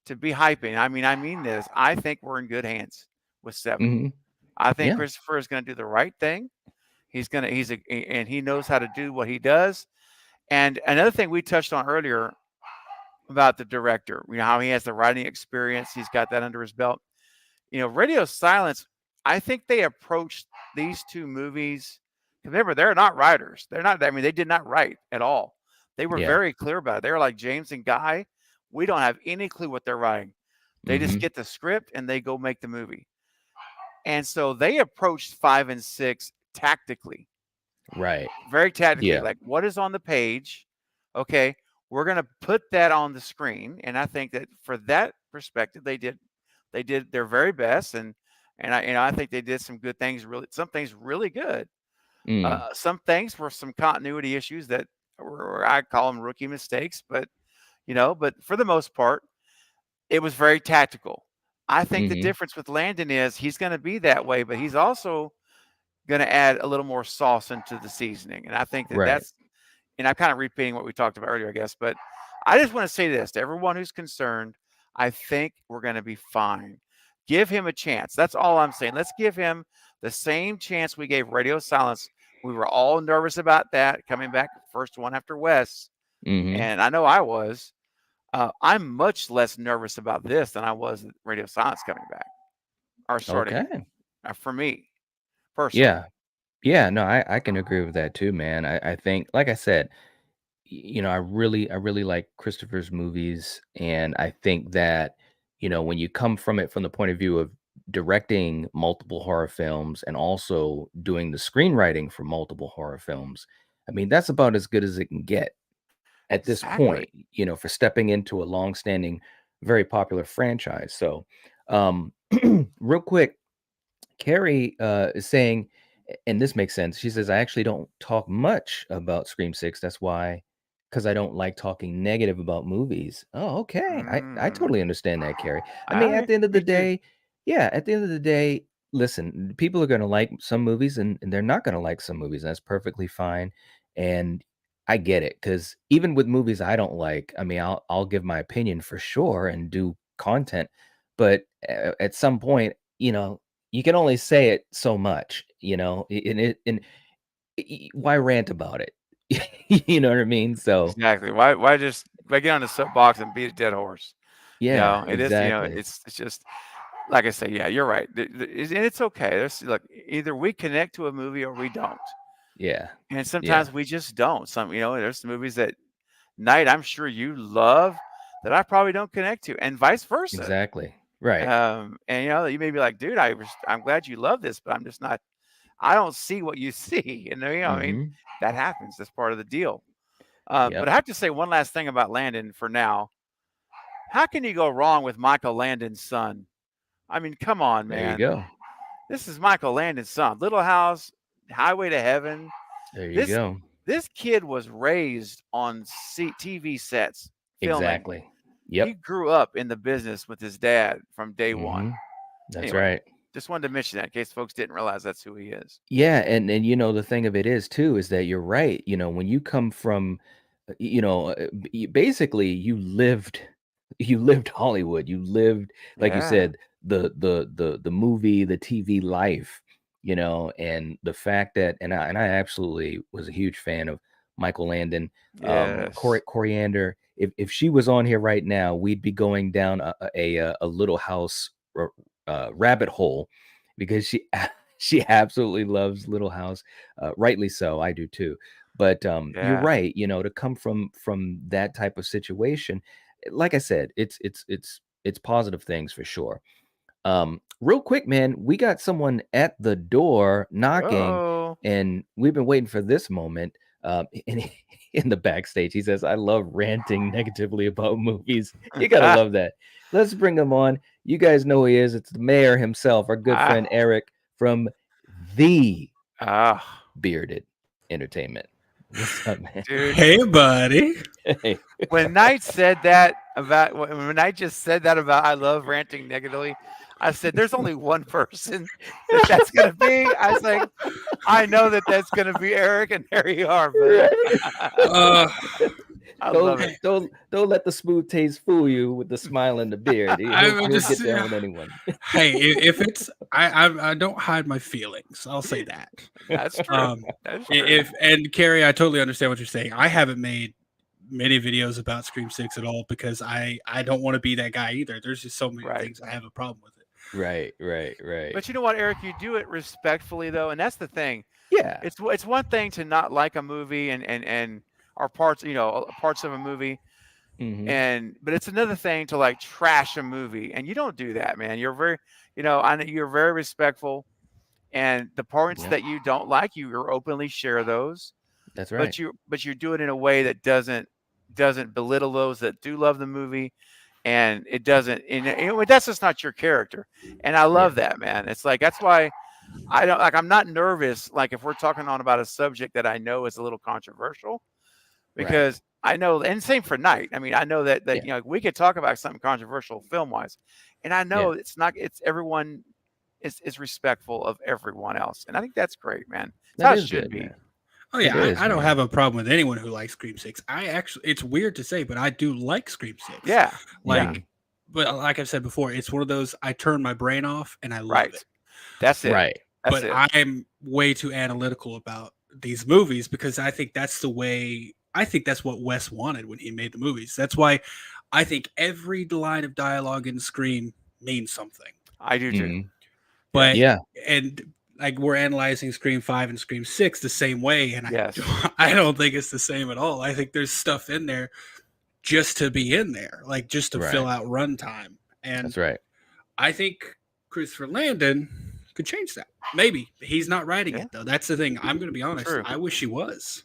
Speaker 3: to be hyping. I mean this. I think we're in good hands with seven.
Speaker 1: Mhm.
Speaker 3: I think
Speaker 1: Yeah.
Speaker 3: Christopher is going to do the right thing. And he knows how to do what he does. And another thing we touched on earlier about the director, how he has the writing experience, he's got that under his belt. Radio Silence, I think they approached these two movies. Remember, they're not writers. They're not, I mean, they did not write at all. They were
Speaker 1: Yeah.
Speaker 3: very clear about it. They were like James and Guy. We don't have any clue what they're writing. They just
Speaker 1: Mhm.
Speaker 3: get the script and they go make the movie. And so they approached 5 and 6 tactically,
Speaker 1: Right.
Speaker 3: very tactically.
Speaker 1: Yeah.
Speaker 3: Like, what is on the page? Okay, we're going to put that on the screen. And I think that for that perspective, they did their very best, and I think they did some good things. Really, some things really good.
Speaker 1: Mm.
Speaker 3: Some things were some continuity issues that were, I call them rookie mistakes, but for the most part, it was very tactical. I think the
Speaker 1: Mhm.
Speaker 3: difference with Landon is he's going to be that way, but he's also going to add a little more sauce into the seasoning, and I think that
Speaker 1: Right.
Speaker 3: that's. And I'm kind of repeating what we talked about earlier, I guess, but I just want to say this to everyone who's concerned. I think we're going to be fine. Give him a chance. That's all I'm saying. Let's give him the same chance we gave Radio Silence. We were all nervous about that coming back, first one after Wes,
Speaker 1: Mhm.
Speaker 3: and I know I was. I'm much less nervous about this than I was at Radio Silence coming back or starting
Speaker 1: Okay.
Speaker 3: for me personally.
Speaker 1: Yeah. Yeah, no, I can agree with that too, man. I think like I said, I really like Christopher's movies, and I think that, when you come from it from the point of view of directing multiple horror films and also doing the screenwriting for multiple horror films, I mean, that's about as good as it can get at this
Speaker 3: Exactly.
Speaker 1: point, for stepping into a long-standing, very popular franchise. So, real quick, Carrie is saying, and this makes sense. She says, I actually don't talk much about Scream 6. That's why, because I don't like talking negative about movies. Oh, okay. I
Speaker 3: Mm,
Speaker 1: totally understand that, Carrie. I
Speaker 3: all
Speaker 1: mean, at
Speaker 3: right.
Speaker 1: the end of the
Speaker 3: Me too.
Speaker 1: day, yeah, at the end of the day, listen, people are going to like some movies and they're not going to like some movies. And that's perfectly fine. And I get it because even with movies I don't like, I mean, I'll give my opinion for sure and do content, but at some point, you can only say it so much, and why rant about it? You know what I mean? So,
Speaker 3: Exactly. Why get on the soapbox and beat a dead horse?
Speaker 1: yeah,
Speaker 3: It is.
Speaker 1: exactly.
Speaker 3: It's just like I say. Yeah, you're right. And it's okay. Look, either we connect to a movie or we don't,
Speaker 1: Yeah.
Speaker 3: and
Speaker 1: Yeah.
Speaker 3: sometimes we just don't. There's some movies that Night I'm sure you love that I probably don't connect to, and vice versa.
Speaker 1: Exactly. Right.
Speaker 3: And you may be like, dude, I'm glad you love this, but I'm just not. I don't see what you see. I mean,
Speaker 1: Mhm.
Speaker 3: that happens. That's part of the deal. But
Speaker 1: Yep.
Speaker 3: I have to say one last thing about Landon for now. How can you go wrong with Michael Landon's son? I mean, come on,
Speaker 1: There you
Speaker 3: man.
Speaker 1: go.
Speaker 3: This is Michael Landon's son. Little House, Highway to Heaven.
Speaker 1: There you
Speaker 3: This
Speaker 1: go.
Speaker 3: this kid was raised on TV sets filming.
Speaker 1: Exactly.
Speaker 3: He
Speaker 1: Yep.
Speaker 3: grew up in the business with his dad from day one.
Speaker 1: Mhm. That's
Speaker 3: Anyway,
Speaker 1: right.
Speaker 3: Just wanted to mention that in case folks didn't realize that's who he is.
Speaker 1: Yeah, and the thing of it is too is that you're right. When you come from, basically you lived Hollywood. You lived, like you
Speaker 3: Yeah.
Speaker 1: said, the movie, the TV life. And the fact that, and I absolutely was a huge fan of Michael Landon,
Speaker 3: Yes.
Speaker 1: Coriander. If she was on here right now, we'd be going down a Little House rabbit hole because she she absolutely loves Little House, rightly so. I do too. But you're
Speaker 3: Yeah.
Speaker 1: right. To come from that type of situation, like I said, it's positive things for sure. Real quick, man, we got someone at the door knocking,
Speaker 3: Oh.
Speaker 1: and we've been waiting for this moment. In in the backstage, he says, "I love ranting negatively about movies." You gotta love that. Let's bring him on. You guys know who he is. It's the mayor himself, our good
Speaker 3: Ah.
Speaker 1: friend Eric from the
Speaker 3: Ah.
Speaker 1: Bearded Entertainment. What's up, man?
Speaker 3: Dude.
Speaker 4: Hey, buddy.
Speaker 1: Hey.
Speaker 3: When Knight said that about when Knight just said that about I love ranting negatively, I said there's only one person that's gonna be. I was like, I know that's gonna be Eric, and there you are, buddy.
Speaker 4: Uh,
Speaker 3: I love it.
Speaker 1: Don't let the smooth taste fool you with the smile and the beard. He'll
Speaker 4: I'm
Speaker 1: he'll
Speaker 4: just,
Speaker 1: get down with anyone.
Speaker 4: hey, if it's, I don't hide my feelings. I'll say that.
Speaker 3: That's true. That's true.
Speaker 4: And Carrie, I totally understand what you're saying. I haven't made many videos about Scream 6 at all because I don't want to be that guy either. There's just so many
Speaker 3: Right.
Speaker 4: things I have a problem with it.
Speaker 1: Right.
Speaker 3: But you know what, Eric? You do it respectfully, though, and that's the thing.
Speaker 1: Yeah.
Speaker 3: It's one thing to not like a movie and or parts parts of a movie,
Speaker 1: Mhm.
Speaker 3: but it's another thing to like trash a movie, and you don't do that, man. You're very I know you're very respectful, and the parts
Speaker 1: Yeah.
Speaker 3: that you don't like, you openly share those,
Speaker 1: That's right.
Speaker 3: but you do it in a way that doesn't belittle those that do love the movie, and it doesn't that's just not your character, and I love that, man. It's like that's why I don't like I'm not nervous like if we're talking on about a subject that I know is a little controversial
Speaker 1: Right.
Speaker 3: because I know, and same for Night. I mean, I know that
Speaker 1: Yeah.
Speaker 3: we could talk about something controversial film wise, and I know
Speaker 1: Yeah.
Speaker 3: it's everyone is respectful of everyone else, and I think that's great, man. It's
Speaker 1: That
Speaker 3: how it
Speaker 1: is
Speaker 3: should
Speaker 1: good,
Speaker 3: be.
Speaker 1: man.
Speaker 4: Oh
Speaker 1: It
Speaker 4: yeah,
Speaker 1: is,
Speaker 4: I don't
Speaker 1: man.
Speaker 4: have a problem with anyone who likes Scream 6. I actually, it's weird to say, but I do like Scream 6.
Speaker 3: Yeah,
Speaker 4: Like,
Speaker 1: Mhm.
Speaker 4: but like I've said before, it's one of those I turn my brain off and I love
Speaker 3: right.
Speaker 4: it.
Speaker 3: That's it.
Speaker 1: Right.
Speaker 3: That's
Speaker 4: But
Speaker 3: it.
Speaker 4: I'm way too analytical about these movies because I think that's the way. I think that's what Wes wanted when he made the movies. That's why I think every line of dialogue in Scream means something.
Speaker 3: I do too.
Speaker 1: Mhm.
Speaker 4: But
Speaker 1: Yeah.
Speaker 4: and like we're analyzing Scream 5 and Scream 6 the same way, and
Speaker 3: Yes.
Speaker 4: I don't think it's the same at all. I think there's stuff in there just to be in there, like just to fill
Speaker 1: Right.
Speaker 4: out runtime. And
Speaker 1: That's right.
Speaker 4: I think Christopher Landon could change that. Maybe he's not writing
Speaker 3: Yeah.
Speaker 4: it though. That's the thing. I'm going to be honest.
Speaker 3: True.
Speaker 4: I wish he was.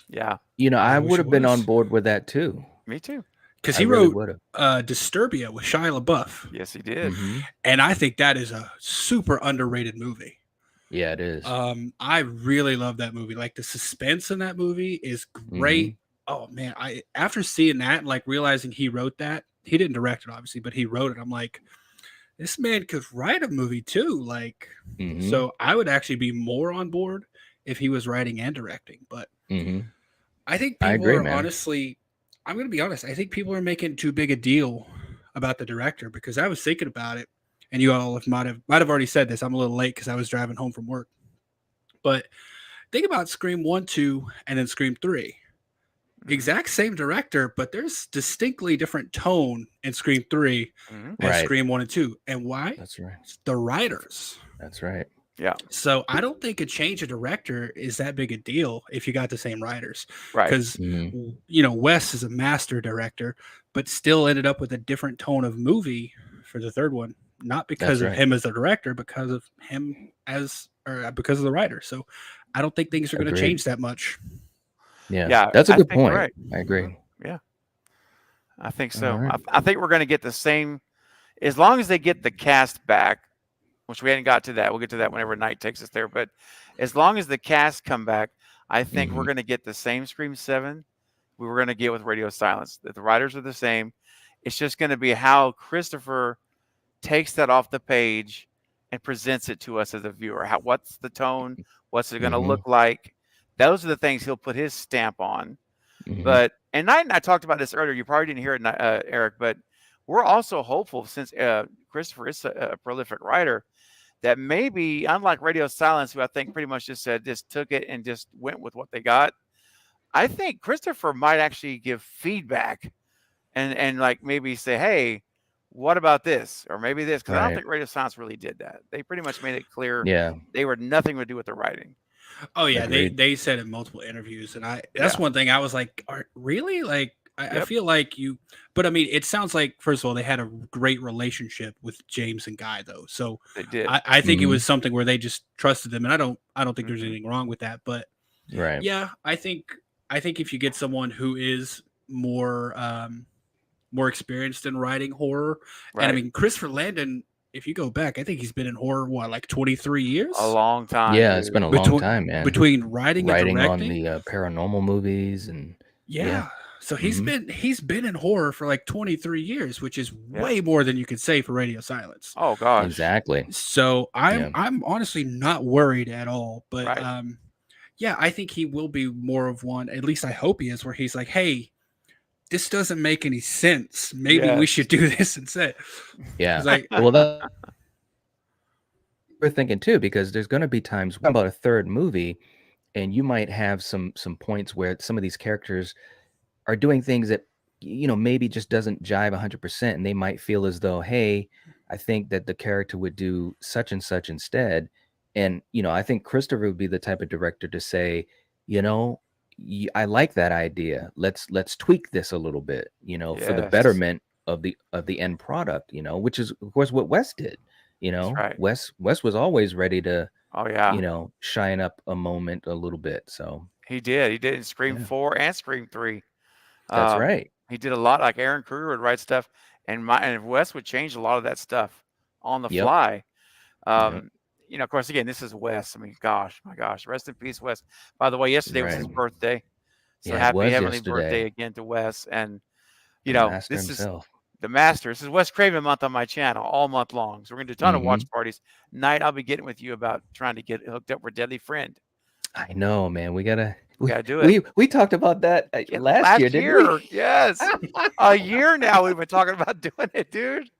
Speaker 3: Yeah,
Speaker 4: I
Speaker 1: I
Speaker 4: wish
Speaker 1: would
Speaker 4: it
Speaker 1: have been on
Speaker 4: was.
Speaker 1: board with that too.
Speaker 3: me too.
Speaker 4: Because
Speaker 1: I
Speaker 4: he
Speaker 1: really
Speaker 4: wrote
Speaker 1: would have.
Speaker 4: Disturbia with Shia LaBeouf,
Speaker 3: Yes, he did.
Speaker 1: Mhm.
Speaker 4: and I think that is a super underrated movie.
Speaker 1: Yeah, it is.
Speaker 4: I really love that movie. Like the suspense in that movie is great.
Speaker 1: Mhm.
Speaker 4: Oh man, I after seeing that and like realizing he wrote that, he didn't direct it obviously, but he wrote it. I'm like, this man could write a movie too. Like,
Speaker 1: Mhm.
Speaker 4: so I would actually be more on board if he was writing and directing. But
Speaker 1: Mhm.
Speaker 4: I think
Speaker 1: I
Speaker 4: people
Speaker 1: agree,
Speaker 4: are
Speaker 1: man.
Speaker 4: honestly, I'm going to be honest. I think people are making too big a deal about the director because I was thinking about it, and you all might have already said this. I'm a little late because I was driving home from work. But think about Scream 1, 2, and then Scream 3.
Speaker 3: Mhm.
Speaker 4: Exact same director, but there's distinctly different tone in Scream 3
Speaker 3: Mhm.
Speaker 4: and
Speaker 1: Right.
Speaker 4: Scream 1 and 2. And why?
Speaker 1: That's right.
Speaker 4: It's the writers.
Speaker 1: That's right.
Speaker 3: Yeah,
Speaker 4: So I don't think a change of director is that big a deal if you got the same writers.
Speaker 3: right.
Speaker 4: Because,
Speaker 1: Mhm.
Speaker 4: Wes is a master director, but still ended up with a different tone of movie for the third one. Not because
Speaker 1: That's
Speaker 4: of
Speaker 1: right.
Speaker 4: him as the director, because of him because of the writer. So I don't think things are going to
Speaker 1: Agreed.
Speaker 4: change that much.
Speaker 1: Yeah.
Speaker 3: Yeah,
Speaker 1: That's a
Speaker 3: I
Speaker 1: good
Speaker 3: think you're
Speaker 1: point.
Speaker 3: right.
Speaker 1: I agree.
Speaker 3: Yeah, I think
Speaker 1: All
Speaker 3: so.
Speaker 1: right.
Speaker 3: I think we're going to get the same as long as they get the cast back, which we hadn't got to that. We'll get to that whenever Night takes us there. But as long as the cast come back, I think we're
Speaker 1: Mhm.
Speaker 3: going to get the same Scream 7 we were going to get with Radio Silence. That the writers are the same. It's just going to be how Christopher takes that off the page and presents it to us as a viewer. What's the tone? What's it going to
Speaker 1: Mhm.
Speaker 3: look like? Those are the things he'll put his stamp on.
Speaker 1: Mhm.
Speaker 3: And Knight and I talked about this earlier. You probably didn't hear it, Eric, but we're also hopeful, since Christopher is a prolific writer, that maybe, unlike Radio Silence, who I think pretty much just took it and just went with what they got, I think Christopher might actually give feedback and like maybe say, hey, what about this? Or maybe this, because I don't
Speaker 1: Right.
Speaker 3: think Radio Silence really did that. They pretty much made it clear
Speaker 1: Yeah.
Speaker 3: they were nothing to do with the writing.
Speaker 4: Oh yeah,
Speaker 1: Agreed.
Speaker 4: they said in multiple interviews, and that's
Speaker 3: Yeah.
Speaker 4: one thing I was like, really? Like I
Speaker 3: Yep.
Speaker 4: feel like but I mean, it sounds like, first of all, they had a great relationship with James and Guy though, so
Speaker 3: They did.
Speaker 4: I think it
Speaker 1: Mhm.
Speaker 4: was something where they just trusted them, and I don't think there's
Speaker 3: Mhm.
Speaker 4: anything wrong with that, but
Speaker 1: Right.
Speaker 4: yeah, I think if you get someone who is more experienced in writing horror, and I
Speaker 3: Right.
Speaker 4: mean Christopher Landon, if you go back, I think he's been in horror like 23 years.
Speaker 3: A long time.
Speaker 1: Yeah,
Speaker 3: dude.
Speaker 1: it's been a long time, man.
Speaker 4: Between writing and
Speaker 1: Writing on
Speaker 4: directing.
Speaker 1: the paranormal movies and
Speaker 4: Yeah. So he's
Speaker 1: Mhm.
Speaker 4: been in horror for like 23 years, which is
Speaker 3: Yeah.
Speaker 4: way more than you could say for Radio Silence.
Speaker 3: Oh gosh.
Speaker 1: Exactly.
Speaker 4: So
Speaker 1: Yeah.
Speaker 4: I'm honestly not worried at all. But
Speaker 3: Right.
Speaker 4: yeah, I think he will be more of one, at least I hope he is, where he's like, hey, this doesn't make any sense. Maybe we
Speaker 3: Yes.
Speaker 4: should do this instead.
Speaker 1: Yeah.
Speaker 4: 'Cause like
Speaker 1: Well, we're thinking too, because there's gonna be times about a third movie, and you might have some points where some of these characters are doing things that maybe just doesn't jive 100%, and they might feel as though, hey, I think that the character would do such and such instead. And I think Christopher would be the type of director to say, you know I like that idea, let's tweak this a little bit, for the
Speaker 3: Yes.
Speaker 1: betterment of the end product, which is of course what Wes did.
Speaker 3: That's right.
Speaker 1: Wes was always ready to
Speaker 3: Oh yeah.
Speaker 1: shine up a moment a little bit. So
Speaker 3: He did. He did in Scream
Speaker 1: yeah,
Speaker 3: 4 and Scream 3.
Speaker 1: that's right.
Speaker 3: He did a lot. Like Aaron Kruger would write stuff, and Wes would change a lot of that stuff on the
Speaker 1: Yep.
Speaker 3: fly.
Speaker 1: Yep.
Speaker 3: Of course, again, this is Wes. I mean, my gosh, rest in peace, Wes. By the way, yesterday was his
Speaker 1: Right.
Speaker 3: birthday, so
Speaker 1: Yeah, it
Speaker 3: happy
Speaker 1: was
Speaker 3: heavenly birthday
Speaker 1: yesterday.
Speaker 3: again to Wes. And
Speaker 1: The master
Speaker 3: this is
Speaker 1: himself.
Speaker 3: the master. This is Wes Craven month on my channel, all month long. So we're gonna do a ton of watch
Speaker 1: Mhm.
Speaker 3: parties. Night, I'll be getting with you about trying to get hooked up with Deadly Friend.
Speaker 1: I know, man. We gotta
Speaker 3: do it.
Speaker 1: we talked about that
Speaker 3: Yeah,
Speaker 1: last year, didn't we?
Speaker 3: yes. A year now we've been talking about doing it, dude.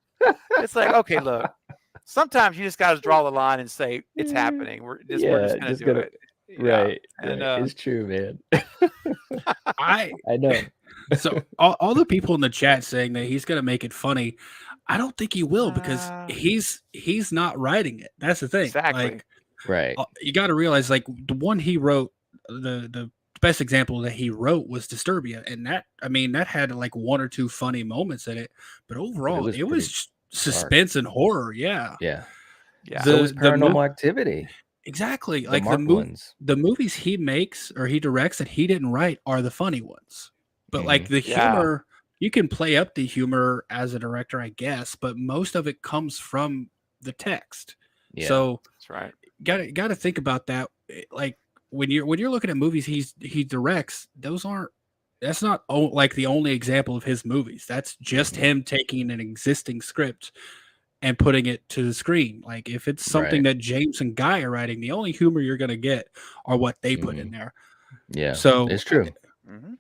Speaker 3: It's like, okay, look. Sometimes you just got to draw the line and say it's happening. We're just gonna do it.
Speaker 1: Right.
Speaker 3: And
Speaker 1: It's true, man.
Speaker 4: I
Speaker 1: I know.
Speaker 4: so all the people in the chat saying that he's gonna make it funny, I don't think he will, because he's not writing it. That's the thing.
Speaker 3: Exactly.
Speaker 4: Like,
Speaker 1: Right.
Speaker 4: you got to realize, like, the one he wrote, the best example that he wrote was Disturbia, and that had like one or two funny moments in it, but overall
Speaker 1: was
Speaker 4: it
Speaker 1: pretty
Speaker 4: was suspense and horror. Yeah.
Speaker 1: Yeah.
Speaker 3: Yeah.
Speaker 1: So was
Speaker 4: The
Speaker 1: Paranormal Activity.
Speaker 4: exactly,
Speaker 1: The
Speaker 4: like
Speaker 1: Mark ones.
Speaker 4: the movies he makes or he directs that he didn't write are the funny ones. But like the
Speaker 3: Yeah.
Speaker 4: humor, you can play up the humor as a director, I guess, but most of it comes from the text.
Speaker 1: Yeah.
Speaker 4: So
Speaker 3: That's right.
Speaker 4: got to think about that. Like when you're looking at movies he directs, that's not like the only example of his movies. That's just him taking an existing script and putting it to the screen. Like if it's something that James and Guy are writing, the only humor you're going to get are what they put in there.
Speaker 1: Yeah.
Speaker 4: So
Speaker 1: it's true.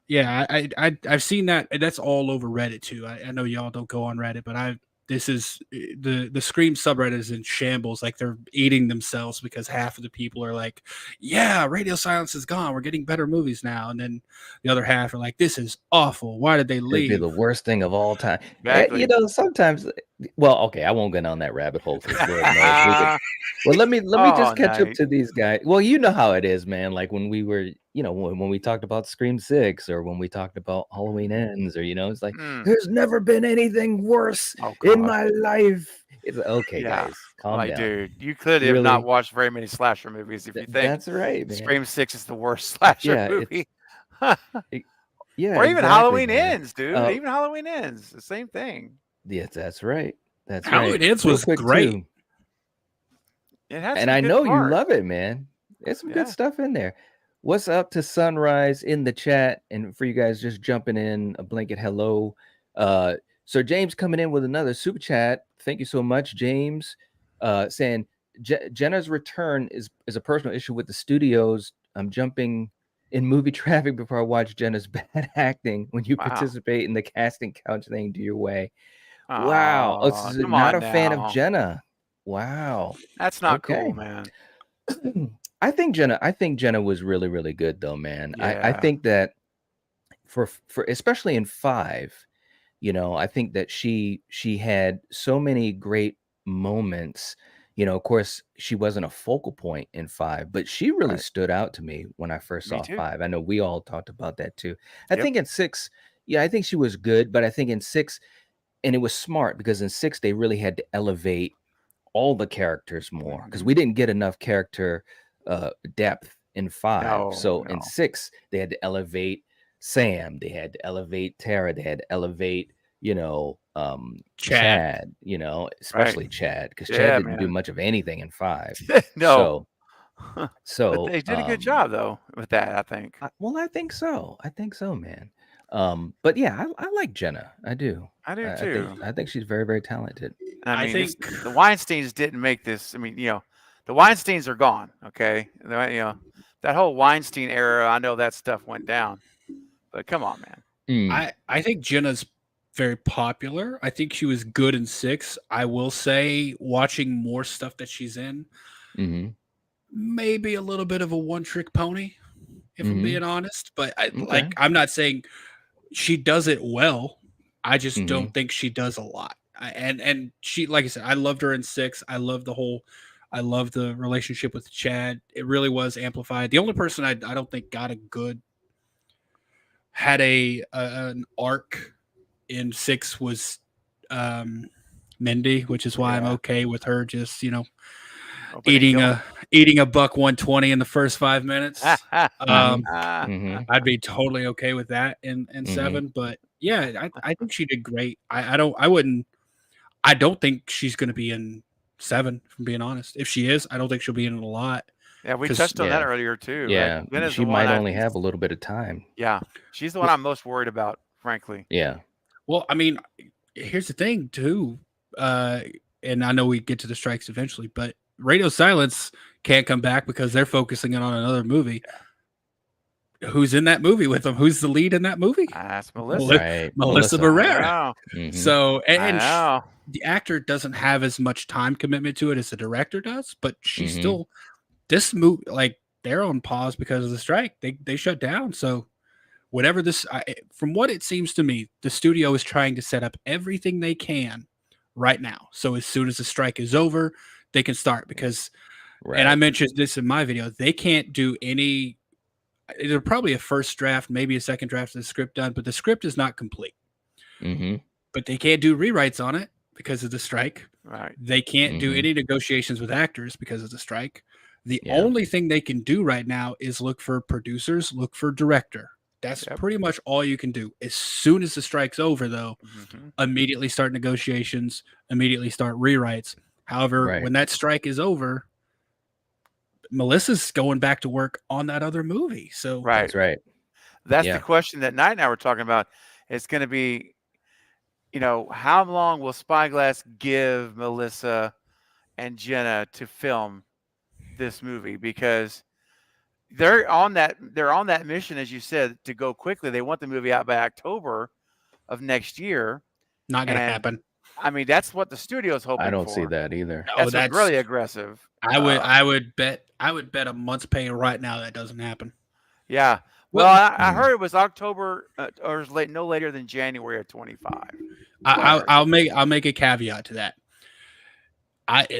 Speaker 4: Yeah, I've seen that. That's all over Reddit too. I know y'all don't go on Reddit, but this is the Scream subreddit is in shambles. Like they're eating themselves because half of the people are like, "Yeah, Radio Silence is gone. We're getting better movies now," and then the other half are like, "This is awful. Why did they
Speaker 1: It'd
Speaker 4: leave?"
Speaker 1: be the worst thing of all time.
Speaker 3: Exactly.
Speaker 1: Sometimes. Well, okay, I won't get on that rabbit hole. Well, let me just catch up to these guys. Well, you know how it is, man. Like when we were, when we talked about Scream 6 or when we talked about Halloween Ends, or it's like there's never been anything worse in my life. It's okay, guys, calm down.
Speaker 3: Dude, you could have not watched very many slasher movies if you think
Speaker 1: that's right, man.
Speaker 3: Scream 6 is the worst slasher movie.
Speaker 1: Yeah,
Speaker 3: or even
Speaker 1: exactly,
Speaker 3: Halloween
Speaker 1: man.
Speaker 3: Ends, dude. Even Halloween Ends, the same thing.
Speaker 1: Yes, that's right. That's
Speaker 4: Halloween
Speaker 1: right.
Speaker 4: Ends was great.
Speaker 1: Too.
Speaker 3: It has
Speaker 1: and I know you love it, man. There's some good stuff in there. What's up to Sunrise in the chat? And for you guys just jumping in, a blanket hello. So James coming in with another super chat. Thank you so much, James. Saying Jenna's return is a personal issue with the studios. I'm jumping in movie traffic before I watch Jenna's bad acting. When you
Speaker 3: Wow.
Speaker 1: participate in the casting couch thing, do your way. Wow.
Speaker 3: Oh,
Speaker 1: So
Speaker 3: come
Speaker 1: not
Speaker 3: on
Speaker 1: a fan of
Speaker 3: now.
Speaker 1: Jenna. Wow.
Speaker 3: That's not
Speaker 1: Okay.
Speaker 3: cool, man.
Speaker 1: I think Jenna was really, really good though, man. I
Speaker 3: Yeah.
Speaker 1: think that for especially in 5, you know, I think that she had so many great moments. You know, of course, she wasn't a focal point in 5, but she really
Speaker 3: Right.
Speaker 1: stood out to me when I first
Speaker 3: Me
Speaker 1: saw
Speaker 3: too.
Speaker 1: 5. I know we all talked about that too. I
Speaker 3: Yep.
Speaker 1: think in 6, yeah, I think she was good, but I think in 6, and it was smart because in 6 they really had to elevate all the characters more because
Speaker 3: Mhm.
Speaker 1: we didn't get enough character depth in 5.
Speaker 3: No,
Speaker 1: So in
Speaker 3: no.
Speaker 1: 6 they had to elevate Sam, they had to elevate Tara, they had to elevate, you know, Chad, you know,
Speaker 3: Right.
Speaker 1: especially Chad, because Chad
Speaker 3: Yeah,
Speaker 1: didn't do
Speaker 3: man.
Speaker 1: much of anything in 5.
Speaker 3: No.
Speaker 1: So
Speaker 3: But they did a good job though with that, I think.
Speaker 1: well, I think so. I think so, man. But yeah, I like Jenna. I do.
Speaker 3: I do
Speaker 1: I think
Speaker 3: too.
Speaker 1: she's very, very talented.
Speaker 3: I
Speaker 4: I
Speaker 3: mean,
Speaker 4: think
Speaker 3: the Weinsteins didn't make this. I mean, the Weinsteins are gone. Okay, that whole Weinstein era. I know that stuff went down, but come on, man.
Speaker 4: I think Jenna's very popular. I think she was good in 6. I will say, watching more stuff that she's in,
Speaker 1: Mm-hmm.
Speaker 4: maybe a little bit of a one-trick pony, if I'm
Speaker 1: Mm-hmm.
Speaker 4: being honest. But
Speaker 1: Okay.
Speaker 4: I'm not saying she does it well. I just
Speaker 1: Mm-hmm.
Speaker 4: don't think she does a lot. And she, like I said, I loved her in 6. I love the relationship with Chad. It really was amplified. The only person I don't think had an arc in 6 was Mindy, which is why I'm
Speaker 3: Yeah.
Speaker 4: okay with her just,
Speaker 3: Opening
Speaker 4: eating
Speaker 3: film.
Speaker 4: a buck 120 in the first 5 minutes.
Speaker 1: Mm-hmm.
Speaker 4: I'd be totally okay with that in 7. But yeah, I think she did great. I don't think she's going to be in 7, from being honest. If she is, I don't think she'll be in it a lot.
Speaker 3: Yeah, we
Speaker 4: 'Cause-
Speaker 3: touched on that
Speaker 1: Yeah.
Speaker 3: earlier too.
Speaker 1: Yeah.
Speaker 3: Jenna's
Speaker 1: She
Speaker 3: the one
Speaker 1: might
Speaker 3: I
Speaker 1: only
Speaker 3: think.
Speaker 1: have a little bit of time.
Speaker 3: Yeah, she's the one I'm most worried about, frankly.
Speaker 1: Yeah.
Speaker 4: Well, I mean, here's the thing too, and I know we get to the strikes eventually, but Radio Silence can't come back because they're focusing on another movie. Who's in that movie with them? Who's the lead in that movie?
Speaker 3: That's Melissa.
Speaker 1: Right.
Speaker 4: Melissa
Speaker 3: I
Speaker 4: Barrera.
Speaker 3: know.
Speaker 1: Mhm.
Speaker 4: So,
Speaker 3: I
Speaker 4: and
Speaker 3: know.
Speaker 4: the actor doesn't have as much time commitment to it as the director does, but she's
Speaker 1: Mhm.
Speaker 4: still this movie, like, they're on pause because of the strike. They shut down. So whatever from what it seems to me, the studio is trying to set up everything they can right now. So as soon as the strike is over, they can start because, and I
Speaker 1: Right.
Speaker 4: mentioned this in my video, they can't do any, there's probably a first draft, maybe a second draft of the script done, but the script is not complete.
Speaker 1: Mm-hmm.
Speaker 4: But they can't do rewrites on it because of the strike.
Speaker 3: Right.
Speaker 4: They can't do
Speaker 1: Mhm.
Speaker 4: any negotiations with actors because of the strike. The
Speaker 1: Yeah.
Speaker 4: only thing they can do right now is look for producers, look for director. That's
Speaker 3: Yep.
Speaker 4: pretty much all you can do. As soon as the strike's over, though,
Speaker 3: Mhm.
Speaker 4: immediately start negotiations, immediately start rewrites. However,
Speaker 1: Right.
Speaker 4: when that strike is over, Melissa's going back to work on that other movie. So
Speaker 3: Right.
Speaker 1: That's right.
Speaker 3: That's
Speaker 1: Yeah.
Speaker 3: the question that Knight and I were talking about. It's going to be, how long will Spyglass give Melissa and Jenna to film this movie? Because they're on that mission, as you said, to go quickly. They want the movie out by October of next year.
Speaker 4: not going to
Speaker 3: And
Speaker 4: happen.
Speaker 3: I mean, that's what the studio's hoping for.
Speaker 1: I don't see that either.
Speaker 4: No,
Speaker 3: That's really aggressive.
Speaker 4: I would bet a month's pay right now that doesn't happen.
Speaker 3: Yeah. Well, I heard it was October or no later than January of 25.
Speaker 4: I'll make a caveat to that.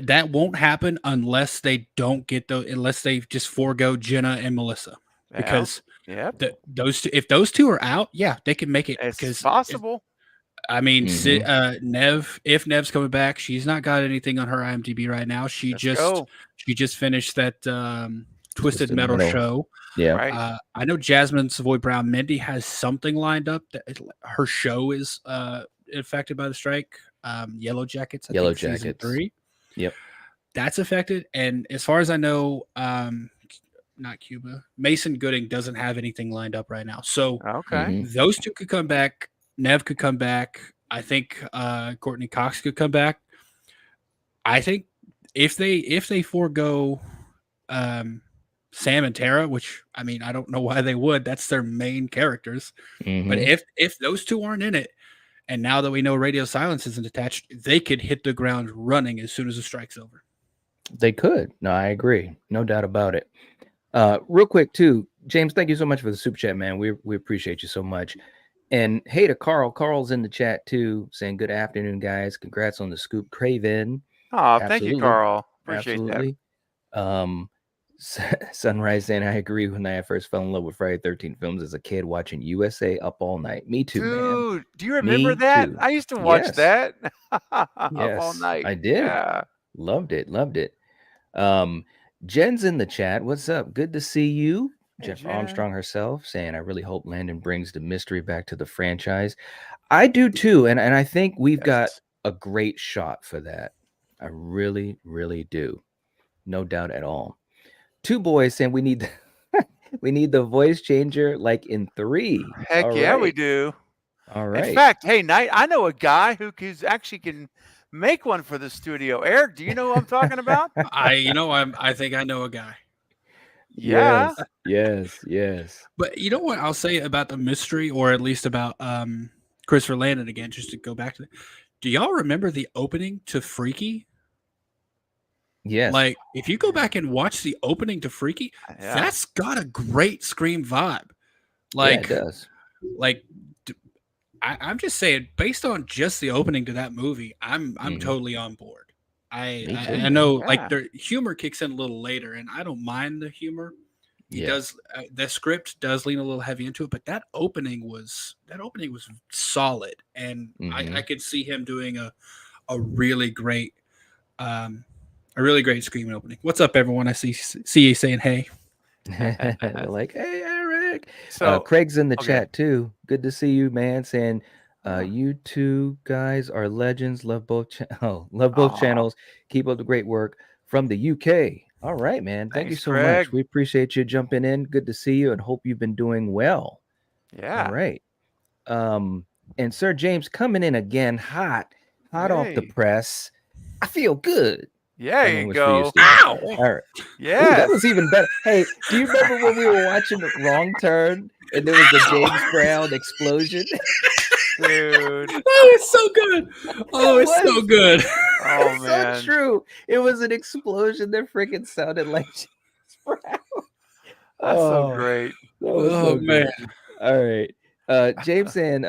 Speaker 4: That won't happen unless they just forego Jenna and Melissa, because if those two are out, yeah, they can make it.
Speaker 3: It's possible.
Speaker 4: I mean,
Speaker 1: Mhm.
Speaker 4: if Nev's coming back, she's not got anything on her IMDb right now. She just finished that Twisted Metal show.
Speaker 1: Yeah.
Speaker 3: Right.
Speaker 4: I know Jasmine Savoy Brown Mindy has something lined up. Her show is affected by the strike. Yellow Jackets. I think season 3.
Speaker 1: Yep.
Speaker 4: That's affected. And as far as I know, not Cuba, Mason Gooding doesn't have anything lined up right now. So
Speaker 3: Okay.
Speaker 4: those two could come back. Nev could come back. I think Courtney Cox could come back. I think if they forego Sam and Tara, which I mean, I don't know why they would. That's their main characters. But
Speaker 1: Mhm.
Speaker 4: if those two aren't in it, and now that we know Radio Silence isn't attached, they could hit the ground running as soon as the strike's over.
Speaker 1: They could. No, I agree. No doubt about it. Real quick too, James, thank you so much for the super chat, man. We appreciate you so much. And hey to Carl. Carl's in the chat too, saying good afternoon, guys. Congrats on the scoop. Craven.
Speaker 3: Oh, thank you,
Speaker 1: Absolutely.
Speaker 3: Carl. Appreciate that.
Speaker 1: Absolutely. Sunrise saying I agree when I first fell in love with Friday 13 films as a kid watching USA Up All Night. Me too, man.
Speaker 3: Dude, do you remember
Speaker 1: Me
Speaker 3: that?
Speaker 1: too.
Speaker 3: I used to watch
Speaker 1: Yes.
Speaker 3: that up all
Speaker 1: Yes,
Speaker 3: night.
Speaker 1: I did.
Speaker 3: Yeah.
Speaker 1: Loved it. Loved it. Jen's in the chat. What's up? Good to see you.
Speaker 3: Hey,
Speaker 1: Jeff
Speaker 3: Jen.
Speaker 1: Armstrong herself saying, I really hope Landon brings the mystery back to the franchise. I do too. And I think we've got
Speaker 3: Yes.
Speaker 1: a great shot for that. I really, really do. No doubt at all. Two boys saying we need we need the voice changer like in 3.
Speaker 3: Heck
Speaker 1: All
Speaker 3: yeah, we
Speaker 1: right.
Speaker 3: do.
Speaker 1: All
Speaker 3: In
Speaker 1: right.
Speaker 3: fact, hey, Knight, I know a guy who actually can make one for the studio. Eric, do you know who I'm talking about?
Speaker 4: I think I know a guy.
Speaker 3: Yeah.
Speaker 1: Yes.
Speaker 4: But you know what I'll say about the mystery, or at least about Christopher Landon again, just to go back to that. Do y'all remember the opening to Freaky?
Speaker 1: Yes.
Speaker 4: Like, if you go back and watch the opening to Freaky,
Speaker 3: Yeah.
Speaker 4: that's got a great Scream vibe.
Speaker 1: Yeah,
Speaker 4: Like,
Speaker 1: it does.
Speaker 4: like I'm just saying, based on just the opening to that movie, I'm
Speaker 1: Mhm.
Speaker 4: totally on board.
Speaker 1: Me too,
Speaker 4: I
Speaker 1: man.
Speaker 4: know,
Speaker 3: Yeah.
Speaker 4: like, the humor kicks in a little later, and I don't mind the humor. He
Speaker 1: Yeah.
Speaker 4: does. The script does lean a little heavy into it, but that opening was solid, and
Speaker 1: Mhm.
Speaker 4: I could see him doing a really great Scream opening. What's up, everyone? I see you saying hey.
Speaker 1: They're like, hey, Eric.
Speaker 3: So
Speaker 1: Craig's in the
Speaker 3: okay.
Speaker 1: chat too. Good to see you, man. Saying,
Speaker 3: Huh.
Speaker 1: you two guys are legends. Love both. Love both
Speaker 3: Aw.
Speaker 1: channels. Keep up the great work from the UK. All right, man. Thank you
Speaker 3: Thanks,
Speaker 1: so
Speaker 3: Craig.
Speaker 1: much. We appreciate you jumping in. Good to see you, and hope you've been doing well.
Speaker 3: Yeah.
Speaker 1: All right. And Sir James coming in again, hot off the
Speaker 3: Hey.
Speaker 1: press. I feel good.
Speaker 3: Yeah,
Speaker 1: That
Speaker 3: you
Speaker 1: one was for you,
Speaker 3: go.
Speaker 1: Steve.
Speaker 4: Ow!
Speaker 1: All right. Ooh,
Speaker 3: Yes.
Speaker 1: that was even better. Hey, do you remember when we were watching the Wrong Turn and there was the James Brown explosion?
Speaker 3: Dude.
Speaker 4: Oh, it's so good. Oh,
Speaker 1: It
Speaker 4: it's so
Speaker 1: was.
Speaker 4: good.
Speaker 3: Oh,
Speaker 1: It's
Speaker 3: man.
Speaker 1: so true. It was an explosion that freaking sounded like James Brown.
Speaker 3: That's so
Speaker 1: Oh,
Speaker 3: great.
Speaker 1: that was
Speaker 4: Oh,
Speaker 1: so
Speaker 4: man.
Speaker 1: good. All right. James saying,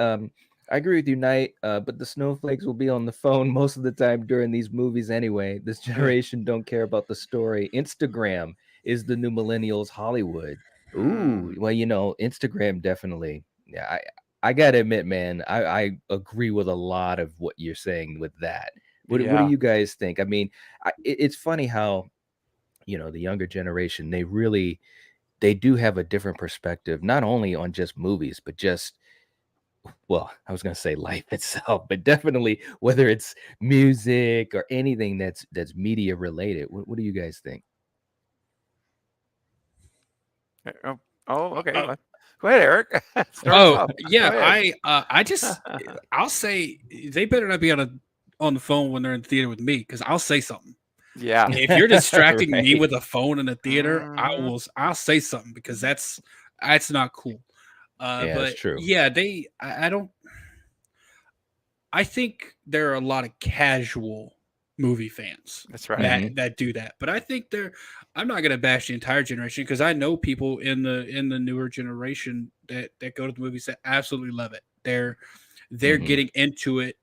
Speaker 1: I agree with you, Knight, but the snowflakes will be on the phone most of the time during these movies anyway. This generation don't care about the story. Instagram is the new millennials Hollywood. Ooh, well, Instagram definitely. Yeah, I gotta admit, man, I agree with a lot of what you're saying with that. What do
Speaker 3: Yeah.
Speaker 1: you guys think? I mean, it's funny how the younger generation, they do have a different perspective, not only on just movies, but just, well, I was going to say life itself, but definitely whether it's music or anything that's media related. What do you guys think?
Speaker 3: Oh, okay. Go ahead, Eric. Start us
Speaker 4: Oh,
Speaker 3: off.
Speaker 4: yeah.
Speaker 3: Go ahead.
Speaker 4: I'll say they better not be on the phone when they're in the theater with me, because I'll say something.
Speaker 3: Yeah.
Speaker 4: If you're distracting me
Speaker 1: Right.
Speaker 4: with a phone in the theater,
Speaker 3: Mhm.
Speaker 4: I'll say something, because that's not cool.
Speaker 1: Yeah, that's
Speaker 4: But
Speaker 1: true.
Speaker 4: yeah, I don't. I think there are a lot of casual movie fans
Speaker 3: That's right.
Speaker 1: Mhm.
Speaker 4: that do that, but I think I'm not going to bash the entire generation, because I know people in the newer generation that go to the movies that absolutely love it. They're
Speaker 1: Mhm.
Speaker 4: getting into it.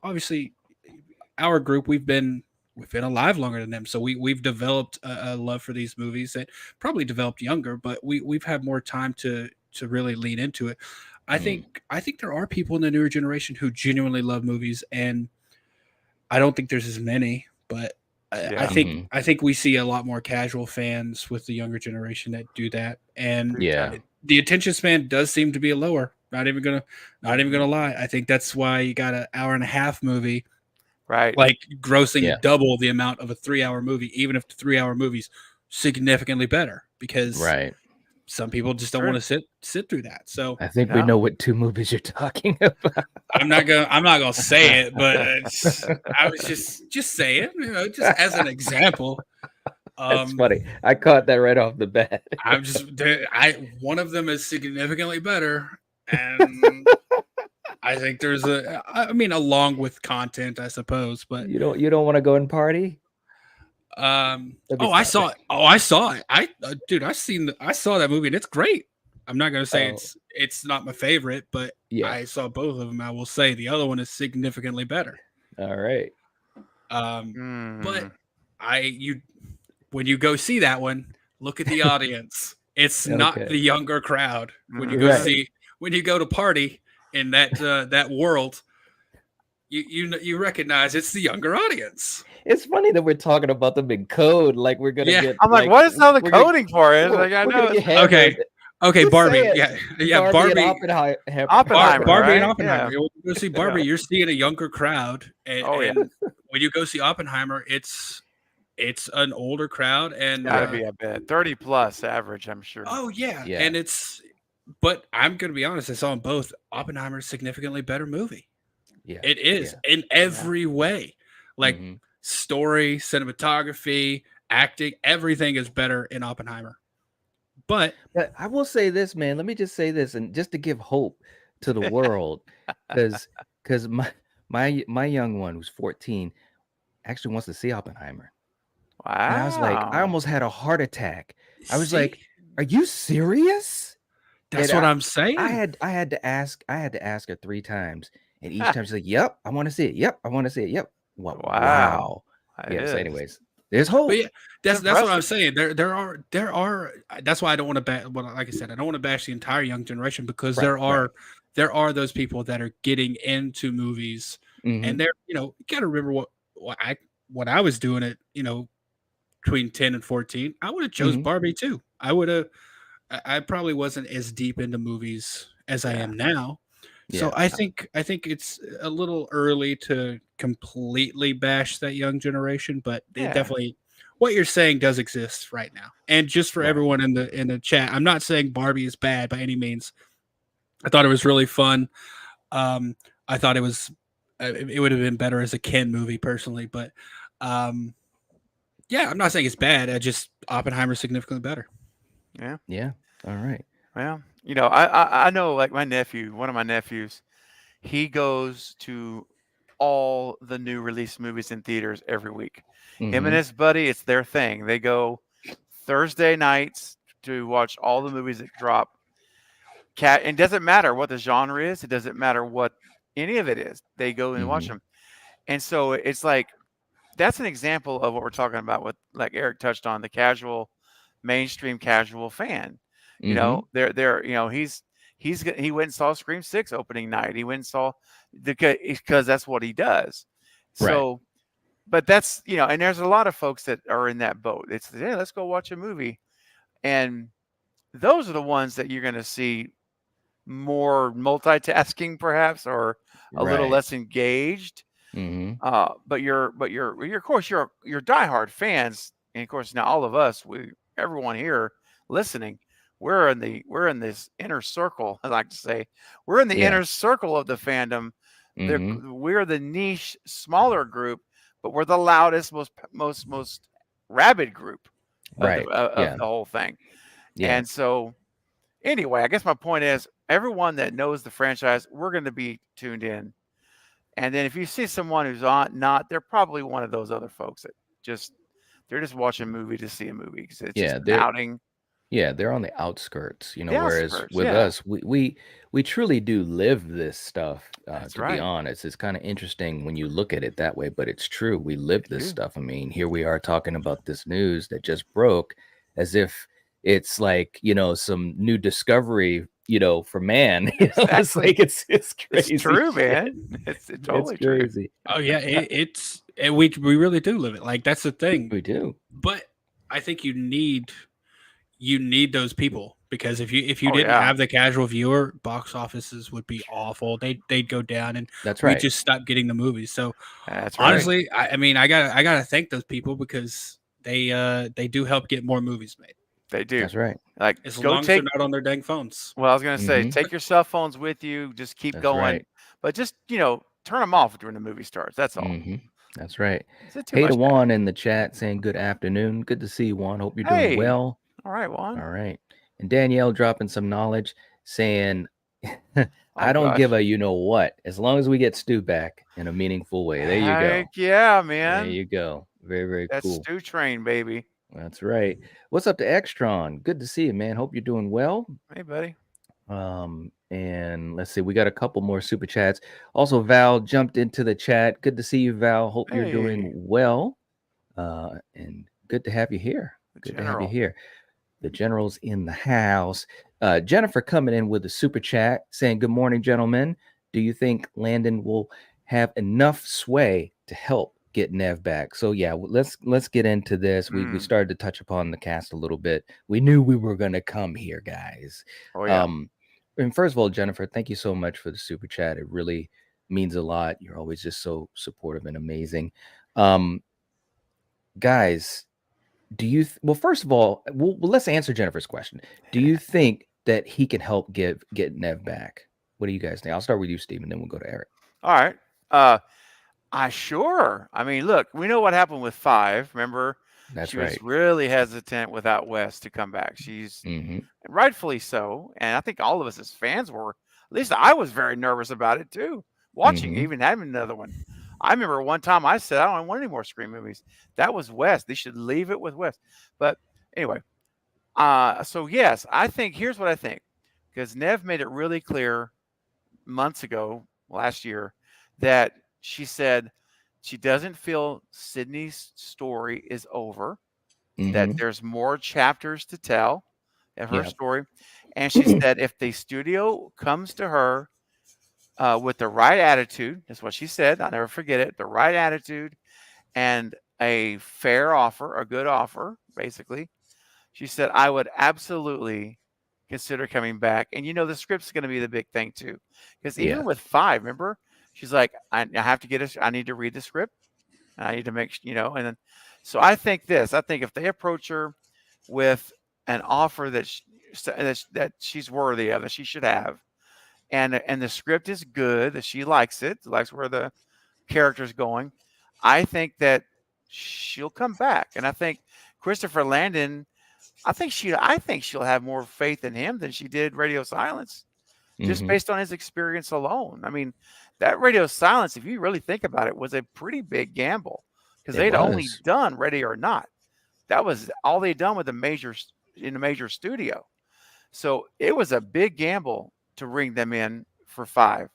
Speaker 4: Obviously, our group, we've been alive longer than them, so we've developed a love for these movies that probably developed younger, but we've had more time to really lean into it. I
Speaker 1: Mm.
Speaker 4: think there are people in the newer generation who genuinely love movies, and I don't think there's as many, but
Speaker 3: Yeah.
Speaker 1: Mhm.
Speaker 4: I think we see a lot more casual fans with the younger generation that do that, and
Speaker 3: Big
Speaker 1: Yeah.
Speaker 3: time.
Speaker 4: the attention span does seem to be lower. Not even gonna
Speaker 3: Mhm.
Speaker 4: lie. I think that's why you got an hour and a half movie
Speaker 3: Right.
Speaker 4: like grossing
Speaker 1: Yeah.
Speaker 4: double the amount of a 3-hour movie, even if the 3-hour movie's significantly better, because
Speaker 1: Right.
Speaker 4: some people just don't
Speaker 3: Sure.
Speaker 4: want to sit through that. So
Speaker 1: I think we
Speaker 3: Yeah.
Speaker 1: know what 2 movies you're talking about.
Speaker 4: I'm not gonna say it, but I was just saying, just as an example.
Speaker 1: That's funny. I caught that right off the bat.
Speaker 4: I'm just one of them is significantly better, and I think there's along with content, I suppose, but
Speaker 1: You don't want to go and party?
Speaker 4: I
Speaker 1: fun.
Speaker 4: saw it. I saw it. Dude, I saw that movie and it's great. I'm not gonna say it's not my favorite, but
Speaker 1: Yeah.
Speaker 4: I saw both of them. I will say the other one is significantly better.
Speaker 1: All right.
Speaker 4: But when you go see that one, look at the audience. It's not the younger crowd. When you go when you go to party in that world, you recognize it's the younger audience.
Speaker 1: It's funny that we're talking about them in code, like we're gonna get.
Speaker 3: I'm like, what is all the coding for? It's like I know.
Speaker 4: Okay,
Speaker 1: Just
Speaker 4: Barbie.
Speaker 1: say
Speaker 4: Yeah,
Speaker 1: Barbie.
Speaker 4: Barbie.
Speaker 1: And
Speaker 3: Oppenheimer,
Speaker 4: Barbie
Speaker 3: right?
Speaker 4: and Oppenheimer.
Speaker 3: Yeah.
Speaker 4: When you go see Barbie, you're seeing a younger crowd, and when you go see Oppenheimer, it's an older crowd, and
Speaker 3: Gotta be a bit 30 plus average, I'm sure.
Speaker 4: Oh yeah, and but I'm gonna be honest. I saw them both. Oppenheimer's significantly better movie.
Speaker 1: Yeah,
Speaker 4: it is in every way, like story, cinematography, acting, everything is better in Oppenheimer. But
Speaker 1: I will say this, man. Let me just say this, and just to give hope to the world, because my young one who's 14 actually wants to see Oppenheimer.
Speaker 3: Wow!
Speaker 1: And I was like, I almost had a heart attack. I was like, "Are you serious?"
Speaker 4: That's what I'm saying.
Speaker 1: I had to ask her 3 times, and each time she's like, "Yep, I want to see it. Yep, I want to see it. Yep." Wow. Yeah. So, anyways, there's hope.
Speaker 4: But yeah, that's what I'm saying. There are. That's why I don't want to bash. Well, like I said, I don't want to bash the entire young generation because there are those people that are getting into movies, and they're you got to remember what I was doing at between 10 and 14. I would have chose Barbie too. I probably wasn't as deep into movies as I am now. So I think it's a little early to completely bash that young generation, but it definitely what you're saying does exist right now. And just for everyone in the chat, I'm not saying Barbie is bad by any means. I thought it was really fun. I thought it was it would have been better as a Ken movie personally, but I'm not saying it's bad. Oppenheimer's significantly better.
Speaker 3: Yeah.
Speaker 1: Yeah. All right.
Speaker 3: Well, I know, like one of my nephews, he goes to all the new release movies in theaters every week. Him and his buddy, it's their thing. They go Thursday nights to watch all the movies that drop. And it doesn't matter what the genre is. It doesn't matter what any of it is. They go and watch them. And so it's like, that's an example of what we're talking about with, like Eric touched on, the mainstream casual fan. He went and saw Scream 6 opening night. He went and saw because that's what he does. So, but that's, and there's a lot of folks that are in that boat. It's, let's go watch a movie. And those are the ones that you're going to see more multitasking perhaps, or a little less engaged. But you're of course you're diehard fans. And of course, now all of us, everyone here listening, we're in this inner circle. I like to say we're in the inner circle of the fandom. We're the niche, smaller group, but we're the loudest, most rabid group of the whole thing. And so, anyway, I guess my point is, everyone that knows the franchise, we're going to be tuned in. And then if you see someone who's not, they're probably one of those other folks that they're just watching a movie to see a movie. Because it's just an outing.
Speaker 1: Yeah, they're on the outskirts, whereas with us, we truly do live this stuff, to be honest. It's kind of interesting when you look at it that way, but it's true. We live this stuff. I mean, here we are talking about this news that just broke as if it's like, some new discovery, for man. It's like, it's crazy.
Speaker 3: It's true, man. It's totally
Speaker 1: crazy.
Speaker 3: True.
Speaker 4: Oh yeah, we really do live it. Like, that's the thing.
Speaker 1: We do.
Speaker 4: But I think you need those people, because if you didn't have the casual viewer, box offices would be awful. They'd go down, and
Speaker 1: that's right.
Speaker 4: We just stopped getting the movies. So
Speaker 3: that's
Speaker 4: honestly, I mean, I gotta thank those people, because they do help get more movies made.
Speaker 3: They do.
Speaker 1: That's right.
Speaker 3: Like,
Speaker 4: As
Speaker 3: go
Speaker 4: long as they're
Speaker 3: take.
Speaker 4: not on their dang phones.
Speaker 3: Well, I was gonna say,
Speaker 1: Mhm.
Speaker 3: take your cell phones with you. Just keep
Speaker 1: That's
Speaker 3: going,
Speaker 1: right.
Speaker 3: but just turn them off during the movie starts. That's all.
Speaker 1: Mhm. That's right.
Speaker 3: Is it too
Speaker 1: Hey to
Speaker 3: much to ask?
Speaker 1: Juan in the chat saying good afternoon. Good to see you, Juan. Hope you're doing
Speaker 3: Hey,
Speaker 1: well.
Speaker 3: all right, Juan.
Speaker 1: All right. And Danielle dropping some knowledge saying, I
Speaker 3: Oh
Speaker 1: don't give
Speaker 3: gosh.
Speaker 1: a you know what, as long as we get Stu back in a meaningful way. There you go.
Speaker 3: Heck yeah,
Speaker 1: There
Speaker 3: man.
Speaker 1: you go. Very, very
Speaker 3: That's
Speaker 1: cool.
Speaker 3: Stew Train, baby.
Speaker 1: That's right. What's up to Extron? Good to see you, man. Hope you're doing well.
Speaker 3: Hey, buddy.
Speaker 1: And let's see, we got a couple more super chats. Also, Val jumped into the chat. Good to see you, Val. Hope you're doing
Speaker 3: Hey,
Speaker 1: well. And good to have you here.
Speaker 3: the
Speaker 1: Good to have you
Speaker 3: general.
Speaker 1: here. The general's in the house. Jennifer coming in with a super chat saying, "Good morning, gentlemen. Do you think Landon will have enough sway to help get Nev back?" So yeah, let's get into this. We
Speaker 3: Mm.
Speaker 1: started to touch upon the cast a little bit. We knew we were gonna come here, guys.
Speaker 3: Oh yeah.
Speaker 1: And first of all, Jennifer, thank you so much for the super chat. It really means a lot. You're always just so supportive and amazing. Guys, do you well, first of all, let's answer Jennifer's question. Do you think that he can help get Nev back? What do you guys think? I'll start with you, Steve, and then we'll go to Eric.
Speaker 3: All right. Sure. I mean, look, we know what happened with 5. Remember,
Speaker 1: That's
Speaker 3: she
Speaker 1: right.
Speaker 3: was really hesitant without West to come back. She's
Speaker 1: Mm-hmm.
Speaker 3: rightfully so, and I think all of us as fans were. At least I was very nervous about it too. Watching,
Speaker 1: Mm-hmm.
Speaker 3: even having another one. I remember one time I said, I don't want any more Scream movies. That was West. They should leave it with West. But anyway, so yes, I think here's what I think, because Nev made it really clear months ago, last year, that she said she doesn't feel Sydney's story is over, that
Speaker 1: Mm-hmm.
Speaker 3: there's more chapters to tell in her
Speaker 1: Yeah.
Speaker 3: story. And she said if the studio comes to her with the right attitude, that's what she said, I'll never forget it, the right attitude and a fair offer, a good offer, basically, she said, I would absolutely consider coming back. And the script's going to be the big thing too, because
Speaker 1: Yeah.
Speaker 3: even with 5, remember, she's like, I have to get I need to read the script. And I need to make, and then, so I think if they approach her with an offer that she's worthy of, that she should have, and the script is good, that she likes where the character's going, I think that she'll come back. And I think Christopher Landon, I think she'll have more faith in him than she did Radio Silence, just
Speaker 1: Mm-hmm.
Speaker 3: based on his experience alone. I mean, that Radio Silence, if you really think about it, was a pretty big gamble, because
Speaker 1: It
Speaker 3: they'd only
Speaker 1: was.
Speaker 3: done Ready or Not. That was all they'd done with in a major studio. So it was a big gamble to bring them in for 5.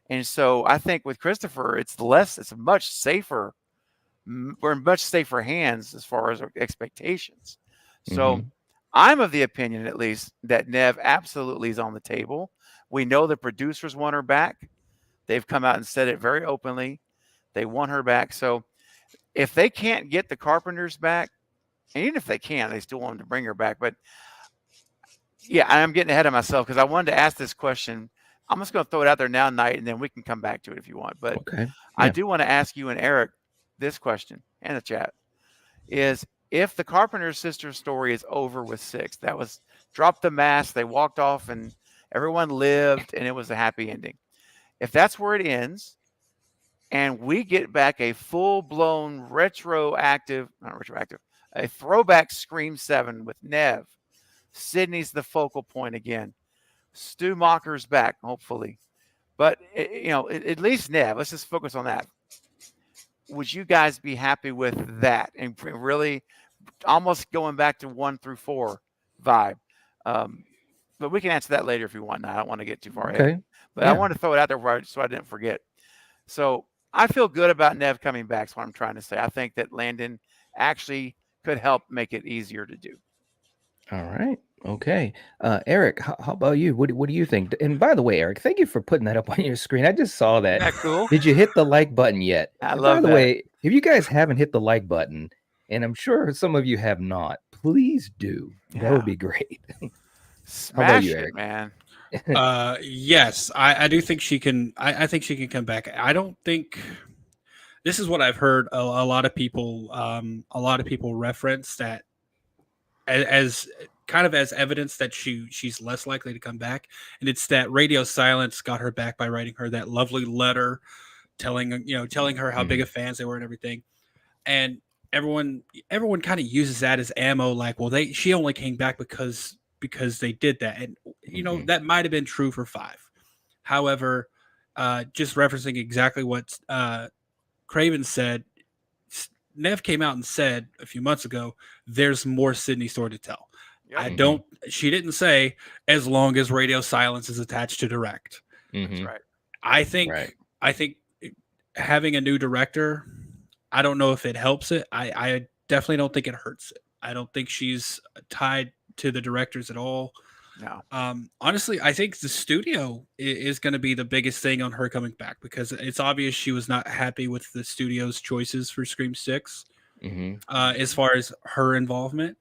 Speaker 3: And so I think with Christopher, it's much safer. We're in much safer hands as far as our expectations. So
Speaker 1: Mm-hmm.
Speaker 3: I'm of the opinion, at least, that Nev absolutely is on the table. We know the producers want her back. They've come out and said it very openly. They want her back. So if they can't get the Carpenters back, and even if they can, they still want them to bring her back. But yeah, I'm getting ahead of myself, because I wanted to ask this question. I'm just going to throw it out there now, Knight, and then we can come back to it if you want. But
Speaker 1: Okay.
Speaker 3: I
Speaker 1: Yeah.
Speaker 3: do want to ask you and Eric this question, and the chat, is if the Carpenter sisters story is over with 6, that was drop the mask, they walked off and everyone lived and it was a happy ending. If that's where it ends and we get back a full-blown a throwback Scream 7 with Nev, Sydney's the focal point again, Stu Macher's back, hopefully. But, at least Nev, let's just focus on that. Would you guys be happy with that and really almost going back to 1 through 4 vibe? But we can answer that later if you want. Now, I don't want to get too far ahead.
Speaker 1: Okay.
Speaker 3: But
Speaker 1: Yeah.
Speaker 3: I want to throw it out there so I didn't forget. So I feel good about Nev coming back, is what I'm trying to say. I think that Landon actually could help make it easier to do.
Speaker 1: All right. Okay. Eric, how about you? What do you think? And by the way, Eric, thank you for putting that up on your screen. I just saw that.
Speaker 3: Isn't that cool?
Speaker 1: Did you hit the like button yet?
Speaker 3: I
Speaker 1: And
Speaker 3: love
Speaker 1: by the
Speaker 3: that.
Speaker 1: way, if you guys haven't hit the like button, and I'm sure some of you have not, please do. That
Speaker 3: Yeah.
Speaker 1: would be great.
Speaker 3: Smash
Speaker 1: you,
Speaker 3: it,
Speaker 1: Eric?
Speaker 3: man.
Speaker 4: Yes, I do think she can. I think she can come back. I don't think. This is what I've heard a lot of people reference, that as kind of as evidence that she's less likely to come back, and it's that radio silence got her back by writing her that lovely letter, telling her how big
Speaker 1: Mhm.
Speaker 4: of fans they were and everything, and everyone kind of uses that as ammo, like, well, she only came back because they did that, and
Speaker 1: Mhm.
Speaker 4: that might have been true for 5. However, just referencing exactly what Craven said, Nev came out and said a few months ago, there's more Sydney story to tell.
Speaker 3: Yep.
Speaker 4: I
Speaker 1: Mhm.
Speaker 4: don't, she didn't say as long as radio silence is attached to direct.
Speaker 3: That's
Speaker 1: Mhm.
Speaker 3: right.
Speaker 4: I
Speaker 1: Right.
Speaker 4: think having a new director, I don't know if it helps it. I definitely don't think it hurts it. I don't think she's tied to the directors at all.
Speaker 3: No.
Speaker 4: Honestly, I think the studio is going to be the biggest thing on her coming back, because it's obvious she was not happy with the studio's choices for Scream 6,
Speaker 1: Mhm.
Speaker 4: as far as her involvement.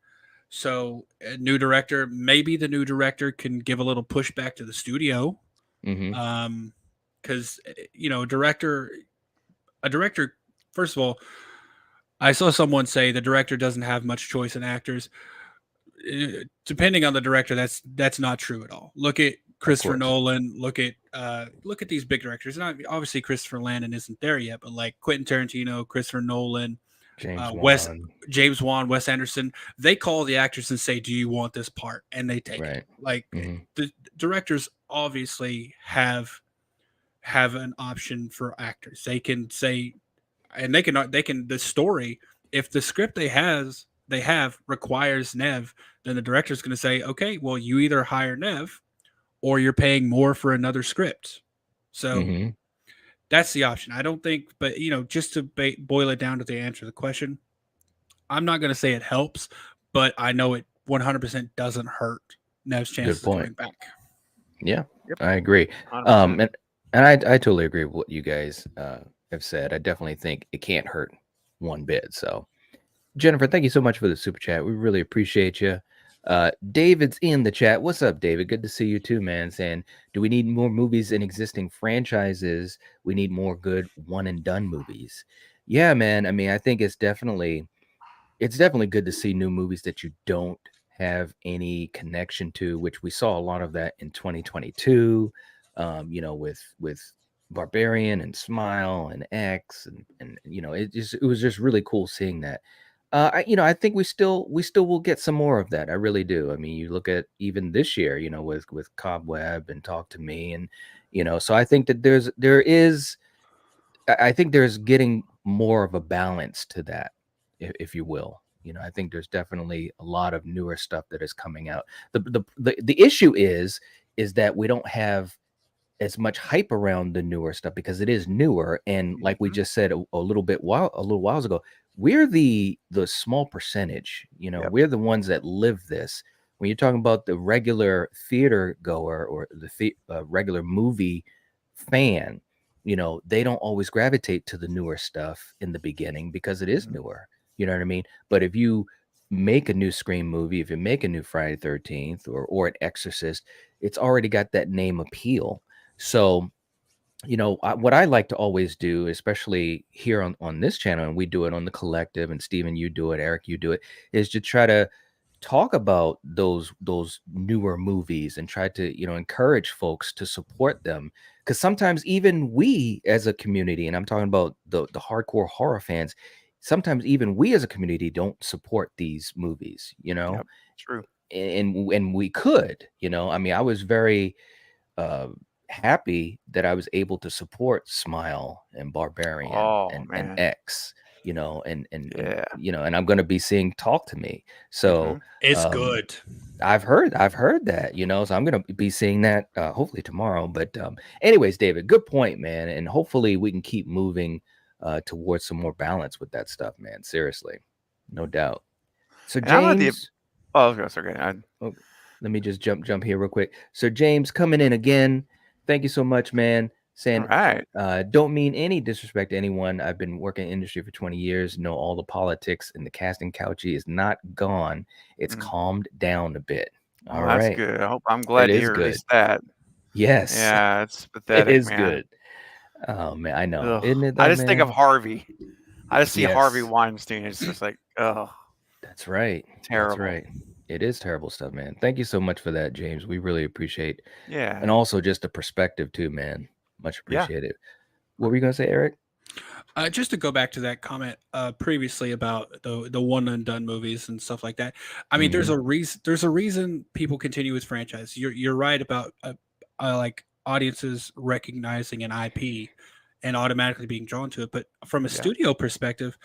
Speaker 4: So, a new director, maybe the new director can give a little pushback to the studio.
Speaker 1: Mhm.
Speaker 4: Because, a director, first of all, I saw someone say the director doesn't have much choice in actors. Depending on the director, that's not true at all. Look at
Speaker 1: Of
Speaker 4: Christopher
Speaker 1: course.
Speaker 4: Nolan. Look at these big directors. And obviously, Christopher Landon isn't there yet, but like Quentin Tarantino, Christopher Nolan,
Speaker 1: James
Speaker 4: Wes
Speaker 1: Wan.
Speaker 4: James Wan, Wes Anderson. They call the actors and say, "Do you want this part?" And they take it.
Speaker 1: Right.
Speaker 4: Like,
Speaker 1: Mhm.
Speaker 4: the directors obviously have an option for actors. They can say, and they can the story, if the script they have requires Nev, then the director's going to say, okay, well, you either hire Nev or you're paying more for another script. So
Speaker 1: Mhm.
Speaker 4: that's the option. I don't think, but just to boil it down to the answer to the question, I'm not going to say it helps, but I know it 100% doesn't hurt Nev's
Speaker 1: Good
Speaker 4: chances of
Speaker 1: point.
Speaker 4: coming back.
Speaker 1: Yeah,
Speaker 3: Yep.
Speaker 1: I agree.
Speaker 3: 100%.
Speaker 1: And I totally agree with what you guys have said. I definitely think it can't hurt one bit. So, Jennifer, thank you so much for the super chat. We really appreciate you. David's in the chat. What's up, David? Good to see you too, man. Saying, do we need more movies in existing franchises? We need more good one and done movies. Yeah, man. I mean, I think it's definitely good to see new movies that you don't have any connection to, which we saw a lot of that in 2022. With Barbarian and Smile and X, and it was just really cool seeing that. I think we still will get some more of that. I really do. I mean, you look at even this year, with Cobweb and Talk to Me, and so I think that I think there's getting more of a balance to that, if you will. I think there's definitely a lot of newer stuff that is coming out. The issue is that we don't have as much hype around the newer stuff because it is newer, and like we
Speaker 3: Mhm.
Speaker 1: just said a little whiles ago, we're the small percentage.
Speaker 3: Yep.
Speaker 1: We're the ones that live this. When you're talking about the regular theater goer or regular movie fan, they don't always gravitate to the newer stuff in the beginning because it is
Speaker 3: Mhm.
Speaker 1: newer. You know what I mean? But if you make a new Scream movie, if you make a new Friday 13th or an Exorcist, it's already got that name appeal. So, what I like to always do, especially here on this channel, and we do it on the collective, and Steven, you do it, Eric, you do it, is to try to talk about those newer movies and try to encourage folks to support them, because sometimes even we as a community, and I'm talking about the hardcore horror fans, sometimes even we as a community don't support these movies,
Speaker 3: Yep. True.
Speaker 1: and we could, I mean, I was very uh, happy that I was able to support Smile and Barbarian
Speaker 3: Oh
Speaker 1: and
Speaker 3: man.
Speaker 1: X, and
Speaker 3: Yeah.
Speaker 1: and I'm going to be seeing Talk to Me. So
Speaker 3: Mhm.
Speaker 4: It's
Speaker 1: um,
Speaker 4: good.
Speaker 1: I've heard that, so I'm going to be seeing that hopefully tomorrow. But anyways, David, good point, man, and hopefully we can keep moving towards some more balance with that stuff, man. Seriously, no doubt. So
Speaker 3: And I'm of the
Speaker 1: James,
Speaker 3: oh, that's okay.
Speaker 1: oh, let me just jump here real quick. So James coming in again. Thank you so much, man.
Speaker 3: All
Speaker 1: Saying
Speaker 3: right.
Speaker 1: don't mean any disrespect to anyone. I've been working in industry for 20 years. Know all the politics, and the casting couchy is not gone. It's
Speaker 3: Mm.
Speaker 1: calmed down a bit.
Speaker 3: Oh,
Speaker 1: All
Speaker 3: that's
Speaker 1: right.
Speaker 3: good. I'm
Speaker 1: It
Speaker 3: glad to
Speaker 1: is
Speaker 3: hear at
Speaker 1: good.
Speaker 3: least that.
Speaker 1: Yes,
Speaker 3: Yeah, it's
Speaker 1: it
Speaker 3: pathetic,
Speaker 1: is
Speaker 3: man.
Speaker 1: good. Oh man, I know.
Speaker 3: Ugh.
Speaker 1: Isn't it
Speaker 3: I
Speaker 1: though,
Speaker 3: just think of
Speaker 1: man?
Speaker 3: Harvey. I just see Harvey
Speaker 1: Yes.
Speaker 3: Weinstein. It's just like, oh,
Speaker 1: That's right. That's
Speaker 3: terrible.
Speaker 1: right. It is terrible stuff, man. Thank you so much for that, James. We really appreciate,
Speaker 3: Yeah.
Speaker 1: and also just the perspective too, man. Much
Speaker 3: Yeah.
Speaker 1: appreciated. What were you gonna say, Eric?
Speaker 4: Just to go back to that comment previously about the one and done movies and stuff like that. I mean, there's
Speaker 1: Mhm.
Speaker 4: a reason. There's a reason people continue with franchise. You're right about like audiences recognizing an IP and automatically being drawn to it. But from a
Speaker 3: Yeah.
Speaker 4: studio perspective,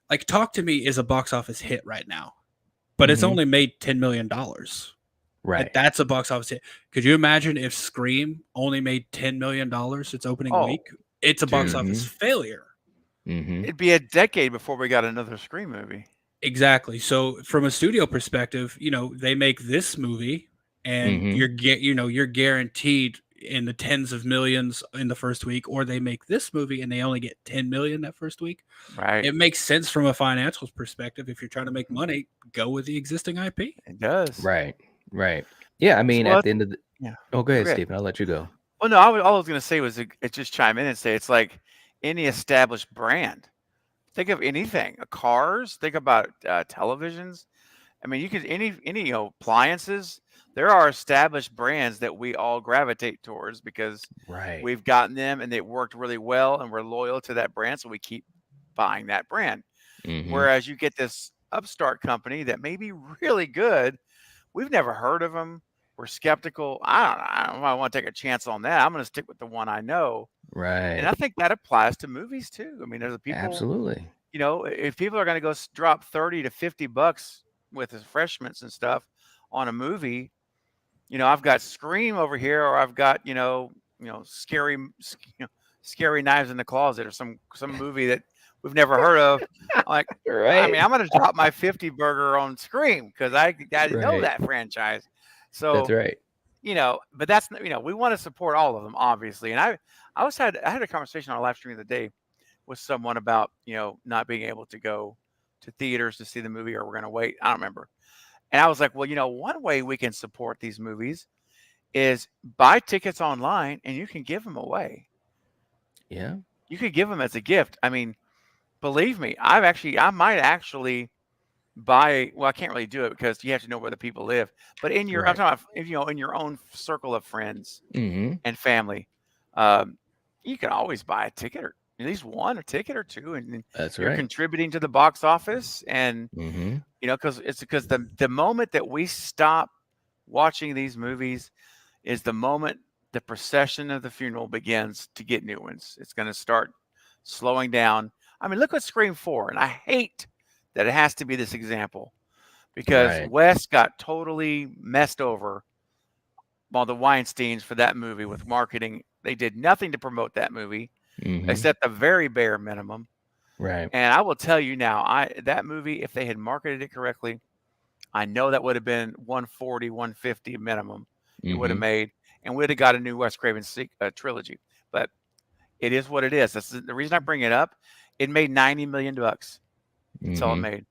Speaker 4: like Talk to Me is a box office hit right now, but it's
Speaker 1: Mhm.
Speaker 4: only made $10 million.
Speaker 1: Right.
Speaker 4: That's a box office hit. Could you imagine if Scream only made $10 million its opening
Speaker 3: Oh,
Speaker 4: week? It's a box
Speaker 3: dude,
Speaker 4: office
Speaker 1: Mhm.
Speaker 4: failure.
Speaker 1: Mhm.
Speaker 3: it'd be a decade before we got another Scream movie.
Speaker 4: Exactly. So from a studio perspective, they make this movie and
Speaker 1: Mhm.
Speaker 4: you're guaranteed in the tens of millions in the first week, or they make this movie and they only get 10 million that first week.
Speaker 3: Right.
Speaker 4: It makes sense from a financial perspective. If you're trying to make money, go with the existing IP.
Speaker 3: It does.
Speaker 1: Right. Right. Yeah, I mean,
Speaker 3: Well,
Speaker 1: at the end of the
Speaker 3: yeah.
Speaker 1: Oh, go
Speaker 3: No,
Speaker 1: ahead,
Speaker 3: go ahead.
Speaker 1: Stephen. I'll let you go.
Speaker 3: Well, no, all I was gonna say was it just chime in and say it's like any established brand. Think of anything, cars. Think about televisions. I mean, you could any appliances. There are established brands that we all gravitate towards because
Speaker 1: Right.
Speaker 3: we've gotten them and they worked really well, and we're loyal to that brand, so we keep buying that brand.
Speaker 1: Mhm.
Speaker 3: Whereas you get this upstart company that may be really good, we've never heard of them. We're skeptical. I don't know if I want to take a chance on that. I'm going to stick with the one I know. And
Speaker 1: Right.
Speaker 3: I think that applies to movies too. I mean, there's people,
Speaker 1: Absolutely.
Speaker 3: if people are going to go drop 30 to 50 bucks with refreshments and stuff on a movie, I've got Scream over here, or I've got, scary, scary knives in the closet, or some movie that we've never heard of. Like, I mean,
Speaker 1: Right.
Speaker 3: I'm going to drop my 50 burger on Scream because I know
Speaker 1: Right.
Speaker 3: that franchise.
Speaker 1: That's
Speaker 3: So,
Speaker 1: right.
Speaker 3: but that's, we want to support all of them, obviously. And I had a conversation on a live stream the other day with someone about, not being able to go to theaters to see the movie, or we're going to wait. I don't remember. And I was like, well, one way we can support these movies is buy tickets online and you can give them away.
Speaker 1: Yeah.
Speaker 3: You could give them as a gift. I mean, believe me, I might actually buy. Well, I can't really do it because you have to know where the people live. But I'm
Speaker 1: Right.
Speaker 3: talking about in your own circle of friends
Speaker 1: Mhm.
Speaker 3: and family, um, you can always buy a ticket, or at least one a ticket or two, and then
Speaker 1: That's
Speaker 3: you're
Speaker 1: right.
Speaker 3: contributing to the box office. And
Speaker 1: Mhm.
Speaker 3: because the moment that we stop watching these movies is the moment the procession of the funeral begins to get new ones. It's going to start slowing down. I mean, look at Scream 4, and I hate that it has to be this example because
Speaker 1: Right.
Speaker 3: Wes got totally messed over by the Weinsteins for that movie with marketing. They did nothing to promote that movie
Speaker 1: Mhm.
Speaker 3: except the very bare minimum.
Speaker 1: Right.
Speaker 3: And I will tell you now, that movie, if they had marketed it correctly, I know that would have been 140, 150 minimum. It would have
Speaker 1: Mhm.
Speaker 3: made, and we'd have got a new Wes Craven trilogy. But it is what it is. That's the reason I bring it up. It made $90 million bucks. That's all it
Speaker 1: Mhm.
Speaker 3: made.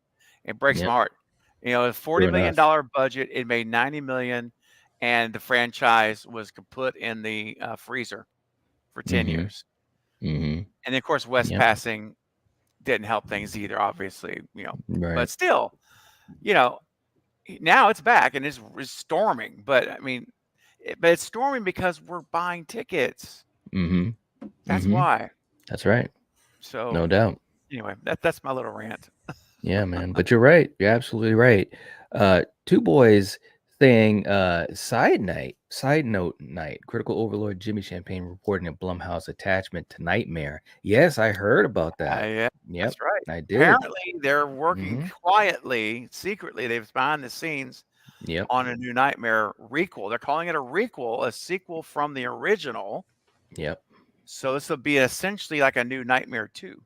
Speaker 3: It breaks my
Speaker 1: Yep.
Speaker 3: heart. A
Speaker 1: True enough.
Speaker 3: $40 million budget. It made 90 million, and the franchise was put in the freezer for 10
Speaker 1: Mhm.
Speaker 3: years.
Speaker 1: Mhm.
Speaker 3: And then, of course, Wes
Speaker 1: Yep.
Speaker 3: passing didn't help things either, obviously. But
Speaker 1: Right.
Speaker 3: still, you know, now it's back and it's storming. But I mean, but it's storming because we're buying tickets.
Speaker 1: Mhm.
Speaker 3: That's
Speaker 1: Mhm.
Speaker 3: why.
Speaker 1: That's right.
Speaker 3: So
Speaker 1: No doubt.
Speaker 3: anyway, that's my little rant.
Speaker 1: Yeah, man. But you're right. You're absolutely right. Two boys saying side note night. Critical Overlord Jimmy Champagne reporting a Blumhouse attachment to Nightmare. Yes, I heard about that.
Speaker 3: Yeah,
Speaker 1: Yep,
Speaker 3: that's right.
Speaker 1: I did.
Speaker 3: Apparently, they're working
Speaker 1: Mm-hmm.
Speaker 3: quietly, secretly. They've behind the scenes
Speaker 1: Yep.
Speaker 3: on a new Nightmare requel. They're calling it a requel, a sequel from the original.
Speaker 1: Yep.
Speaker 3: So this will be essentially like a new Nightmare 2.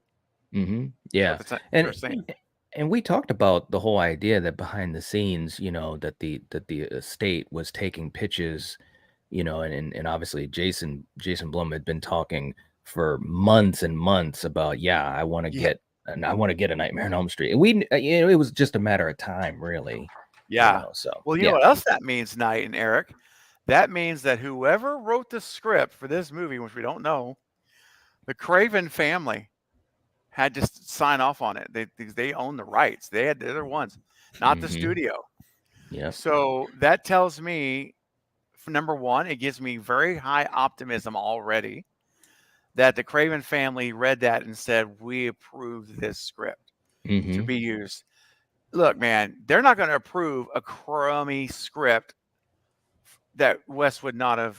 Speaker 1: Mm-hmm.
Speaker 3: Is what
Speaker 1: Yeah.
Speaker 3: they're
Speaker 1: And
Speaker 3: saying.
Speaker 1: and we talked about the whole idea that behind the scenes, that the estate was taking pitches, and obviously Jason Blum had been talking for months and months about, yeah,
Speaker 3: Yeah,
Speaker 1: I want to get a Nightmare on Elm Street. And it was just a matter of time, really,
Speaker 3: yeah.
Speaker 1: so
Speaker 3: Well, you know
Speaker 1: yeah.
Speaker 3: what else that means, Knight and Eric? That means that whoever wrote the script for this movie, which we don't know, the Craven family had to sign off on it. They own the rights. They're the ones, not the
Speaker 1: Hmm.
Speaker 3: studio.
Speaker 1: Yep.
Speaker 3: So that tells me, for number one, it gives me very high optimism already that the Craven family read that and said, we approve this script to
Speaker 1: Mm-hmm.
Speaker 3: be used. Look, man, they're not going to approve a crummy script that Wes would not have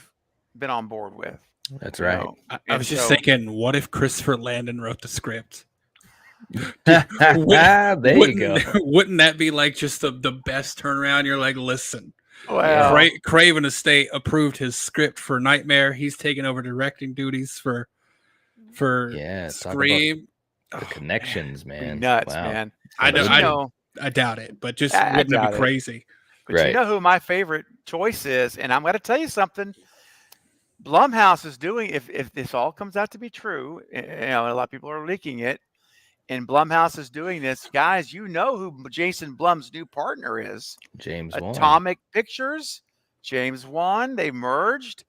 Speaker 3: been on board with.
Speaker 1: That's
Speaker 3: You
Speaker 1: right.
Speaker 3: know?
Speaker 4: I
Speaker 3: And
Speaker 4: was just
Speaker 3: so,
Speaker 4: thinking, what if Christopher Landon wrote the script?
Speaker 1: There you go.
Speaker 4: Wouldn't that be like just the best turnaround? You're like, listen,
Speaker 3: well,
Speaker 4: Craven Estate approved his script for Nightmare. He's taking over directing duties for
Speaker 1: Yeah. Talk about
Speaker 4: Scream.
Speaker 1: the
Speaker 4: Oh,
Speaker 1: connections,
Speaker 3: be
Speaker 1: man.
Speaker 3: nuts,
Speaker 1: Wow.
Speaker 3: man.
Speaker 4: I
Speaker 3: But
Speaker 4: don't-
Speaker 3: you know,
Speaker 4: I doubt it, but just
Speaker 3: I
Speaker 4: wouldn't it
Speaker 3: doubt
Speaker 4: be
Speaker 3: it.
Speaker 4: crazy?
Speaker 3: But you
Speaker 1: Right.
Speaker 3: know who my favorite choice is, and I'm going to tell you something. Blumhouse is doing, if this all comes out to be true, you know, a lot of people are leaking it, and Blumhouse is doing this, guys. You know who Jason Blum's new partner is?
Speaker 1: James Wan.
Speaker 3: Atomic Pictures, James Wan. They merged,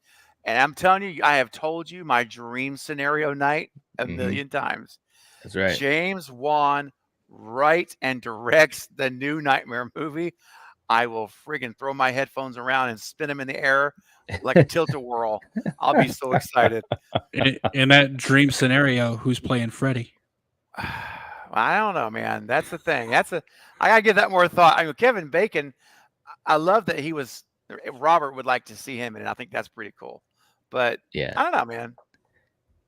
Speaker 3: and I'm telling you, I have told you my dream scenario night a
Speaker 1: Mhm.
Speaker 3: million times.
Speaker 1: That's right.
Speaker 3: James Wan writes and directs the new Nightmare movie. I will friggin' throw my headphones around and spin them in the air like a tilt-a-whirl. I'll be so excited.
Speaker 4: In that dream scenario, who's playing Freddy?
Speaker 3: I don't know, man. That's the thing. I gotta give that more thought. I mean, Kevin Bacon, I love that he was. Robert would like to see him in it. I think that's pretty cool. But
Speaker 1: Yeah.
Speaker 3: I don't know, man.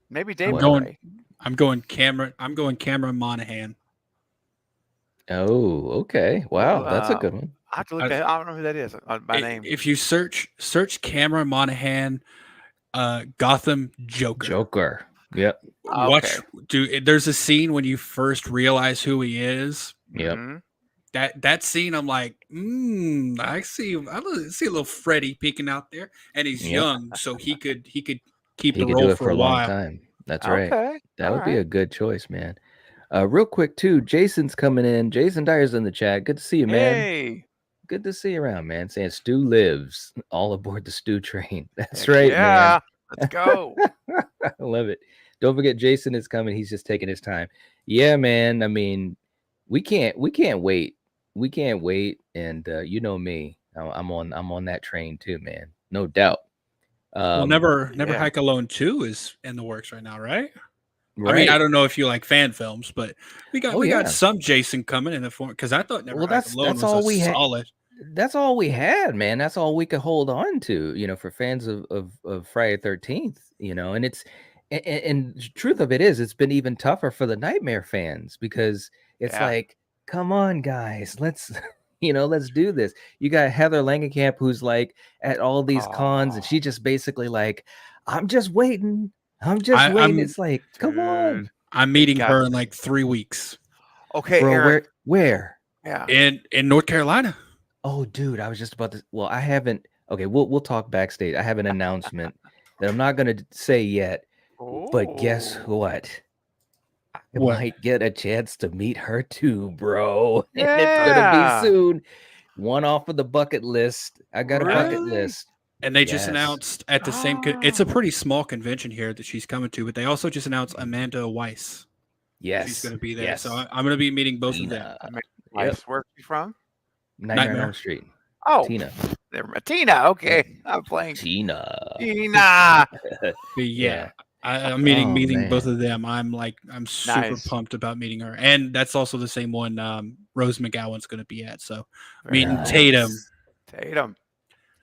Speaker 3: Maybe Dave
Speaker 1: Well-
Speaker 3: Ray.
Speaker 4: I'm going Cameron Monaghan.
Speaker 1: Oh, okay. Wow, that's a good one.
Speaker 3: I have to look at. I don't know who that is by name.
Speaker 4: If you search Cameron Monaghan, Gotham Joker.
Speaker 1: Joker. Yep.
Speaker 4: Watch, dude. There's a scene when you first realize who he is.
Speaker 1: Yep.
Speaker 3: Mhm.
Speaker 4: That scene, I'm like, I see a little Freddy peeking out there, and he's
Speaker 1: Yep.
Speaker 4: young, so he could keep
Speaker 1: He
Speaker 4: the
Speaker 1: could
Speaker 4: role
Speaker 1: do it
Speaker 4: for
Speaker 1: for
Speaker 4: a
Speaker 1: a long
Speaker 4: while.
Speaker 1: time. That's right.
Speaker 3: Okay.
Speaker 1: That would be a good choice, man. Real quick, too, Jason's coming in. Jason Dyer's in the chat. Good to see you, man.
Speaker 3: Hey.
Speaker 1: Good to see you around, man. Saying Stu lives. All aboard the Stu train. That's
Speaker 3: Heck
Speaker 1: right,
Speaker 3: yeah. Let's go.
Speaker 1: man. I love it. Don't forget, Jason is coming. He's just taking his time. Yeah, man. I mean, we can't wait. We can't wait. And you know me. I'm on that train too, man. No doubt.
Speaker 4: Well, Never
Speaker 3: yeah.
Speaker 4: Hike Alone 2 is in the works right now, right?
Speaker 1: Right.
Speaker 4: I mean, I don't know if you like fan films, but we got
Speaker 1: yeah.
Speaker 4: some Jason coming in the form, because I thought Never Hike
Speaker 1: that's
Speaker 4: Alone was
Speaker 1: all we had.
Speaker 4: solid.
Speaker 1: That's all we had, man. That's all we could hold on to, you know, for fans of Friday 13th, you know. And it's and the truth of it is, it's been even tougher for the Nightmare fans, because it's
Speaker 3: Yeah.
Speaker 1: like, come on, guys, let's let's do this. You got Heather Langenkamp, who's like at all these cons, and she just basically like, I'm just waiting. I'm just waiting. It's like, come on,
Speaker 3: Dude.
Speaker 4: I'm meeting
Speaker 3: got
Speaker 4: her in like 3 weeks
Speaker 3: Okay,
Speaker 1: bro.
Speaker 3: Eric.
Speaker 1: Where?
Speaker 3: Yeah.
Speaker 4: in North Carolina.
Speaker 1: Oh, dude, I was just about to. Well, I haven't. Okay, we'll talk backstage. I have an announcement that I'm not gonna say yet. But guess
Speaker 3: Oh.
Speaker 1: what? I
Speaker 4: What?
Speaker 1: might get a chance to meet her too, bro. And it's
Speaker 3: Yeah.
Speaker 1: gonna be soon. One off of the bucket list. I got a bucket
Speaker 3: Really?
Speaker 1: list.
Speaker 4: And they just
Speaker 1: Yes.
Speaker 4: announced at the same. It's a pretty small convention here that she's coming to, but they also just announced Amanda Weiss.
Speaker 1: Yes,
Speaker 4: She's going to be there.
Speaker 1: Yes.
Speaker 4: So I'm going to be meeting both of them.
Speaker 1: Tina.
Speaker 3: I mean,
Speaker 1: Yep.
Speaker 3: Where's she from?
Speaker 1: Nightmare on
Speaker 4: Nightmare.
Speaker 1: Elm Street.
Speaker 3: Oh,
Speaker 1: Tina.
Speaker 3: Tina. Okay, I'm playing
Speaker 1: Tina.
Speaker 3: Tina.
Speaker 4: But yeah, I'm
Speaker 1: Oh,
Speaker 4: meeting
Speaker 1: man.
Speaker 4: both of them. I'm super
Speaker 3: Nice.
Speaker 4: pumped about meeting her, and that's also the same one Rose McGowan's going to be at. So
Speaker 3: Very
Speaker 4: meeting
Speaker 1: nice.
Speaker 4: Tatum.
Speaker 3: Tatum.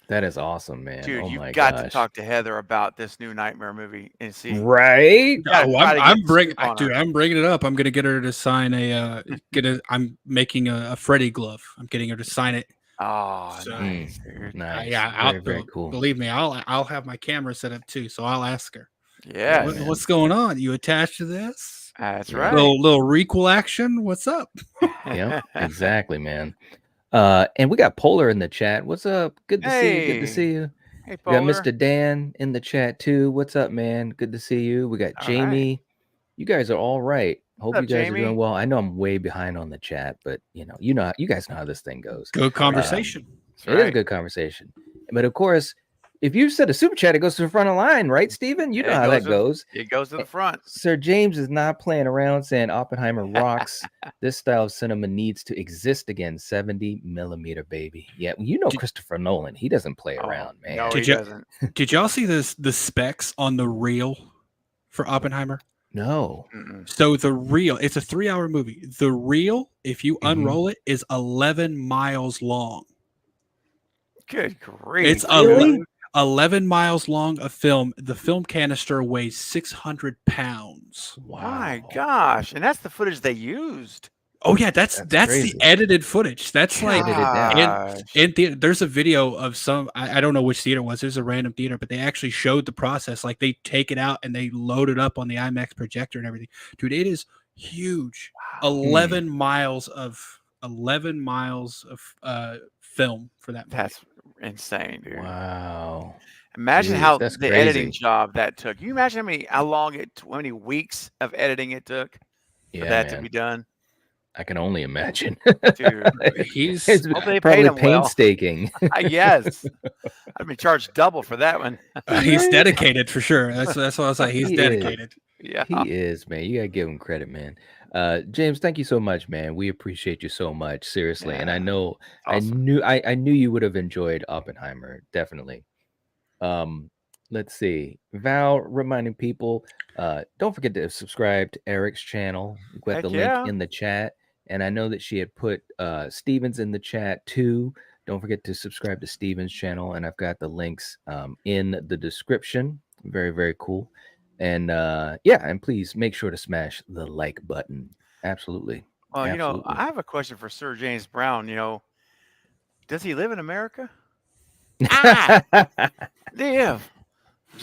Speaker 1: That is awesome, man.
Speaker 3: Dude,
Speaker 1: oh
Speaker 3: you've
Speaker 1: my
Speaker 3: got
Speaker 1: gosh.
Speaker 3: to talk to Heather about this new Nightmare movie and see.
Speaker 1: Right?
Speaker 3: gotta
Speaker 4: Oh,
Speaker 3: try to
Speaker 4: I'm
Speaker 3: get
Speaker 4: bringing,
Speaker 3: scoop on
Speaker 4: dude.
Speaker 3: her.
Speaker 4: I'm bringing it up. I'm going to get her to sign I'm making a Freddy glove. I'm getting her to sign it.
Speaker 3: Oh,
Speaker 4: So-
Speaker 3: nice, dude.
Speaker 1: Nice.
Speaker 4: Yeah,
Speaker 1: very cool.
Speaker 4: Believe me, I'll have my camera set up too, so I'll ask her.
Speaker 3: Yeah,
Speaker 1: What- man.
Speaker 4: What's going on? You attached to this?
Speaker 3: that's
Speaker 1: Yeah.
Speaker 3: right.
Speaker 4: Little requel action. What's up?
Speaker 1: Yep, exactly, man. And we got Polar in the chat. What's up? Good to see you. Good to
Speaker 3: Hey.
Speaker 1: see you.
Speaker 3: Hey,
Speaker 1: We got
Speaker 3: Polar.
Speaker 1: Mr. Dan in the chat too. What's up, man? Good to see you. We got
Speaker 3: All
Speaker 1: Jamie. You guys are all right. Hope
Speaker 3: up,
Speaker 1: you guys are
Speaker 3: Jamie?
Speaker 1: doing well. I know I'm way behind on the chat, but you guys know how this thing goes.
Speaker 4: Good conversation.
Speaker 3: That's
Speaker 1: It is a
Speaker 3: right.
Speaker 1: good conversation. But of course, if you said a super chat, it goes to the front of the line, right, Steven? You know how that goes.
Speaker 3: It goes to the front.
Speaker 1: Sir James is not playing around, saying Oppenheimer rocks. This style of cinema needs to exist again. 70mm, baby. Yeah, you know Christopher Nolan. He doesn't play around, man.
Speaker 3: No, he doesn't.
Speaker 4: Did y'all see the specs on the reel for Oppenheimer?
Speaker 1: No.
Speaker 4: So the reel, it's a 3-hour movie. The reel, if you unroll it, is 11 miles long.
Speaker 3: Good grief.
Speaker 4: It's 11 miles long of film. The film canister weighs 600 pounds.
Speaker 1: Wow.
Speaker 3: My gosh. And that's the footage they used.
Speaker 4: Oh yeah, that's the edited footage. That's like there's a video of some, I don't know which theater it was. There's a random theater, but they actually showed the process. Like they take it out and they load it up on the IMAX projector and everything. Dude, it is huge. Wow. 11 miles of film for that movie.
Speaker 3: That's insane, dude.
Speaker 1: Wow.
Speaker 3: Imagine how the editing job that took. Can you imagine how many weeks of editing it took for that to be done?
Speaker 1: I can only imagine.
Speaker 3: Dude,
Speaker 4: he's
Speaker 1: probably painstaking.
Speaker 3: Yes. I've been charged double for that one.
Speaker 4: He's dedicated for sure. That's what I was like. He's dedicated.
Speaker 3: Yeah.
Speaker 1: He is, man. You gotta give him credit, man. James, thank you so much, man. We appreciate you so much. Seriously. Yeah. And I know awesome. I knew you would have enjoyed Oppenheimer, definitely. Let's see. Val reminding people, don't forget to subscribe to Eric's channel. We've got the link in the chat. And I know that she had put Steven's in the chat too. Don't forget to subscribe to Steven's channel. And I've got the links in the description. Very, very cool. And and please make sure to smash the like button. Absolutely.
Speaker 3: Well,
Speaker 1: Absolutely.
Speaker 3: I have a question for Sir James Brown. Does he live in America? Live.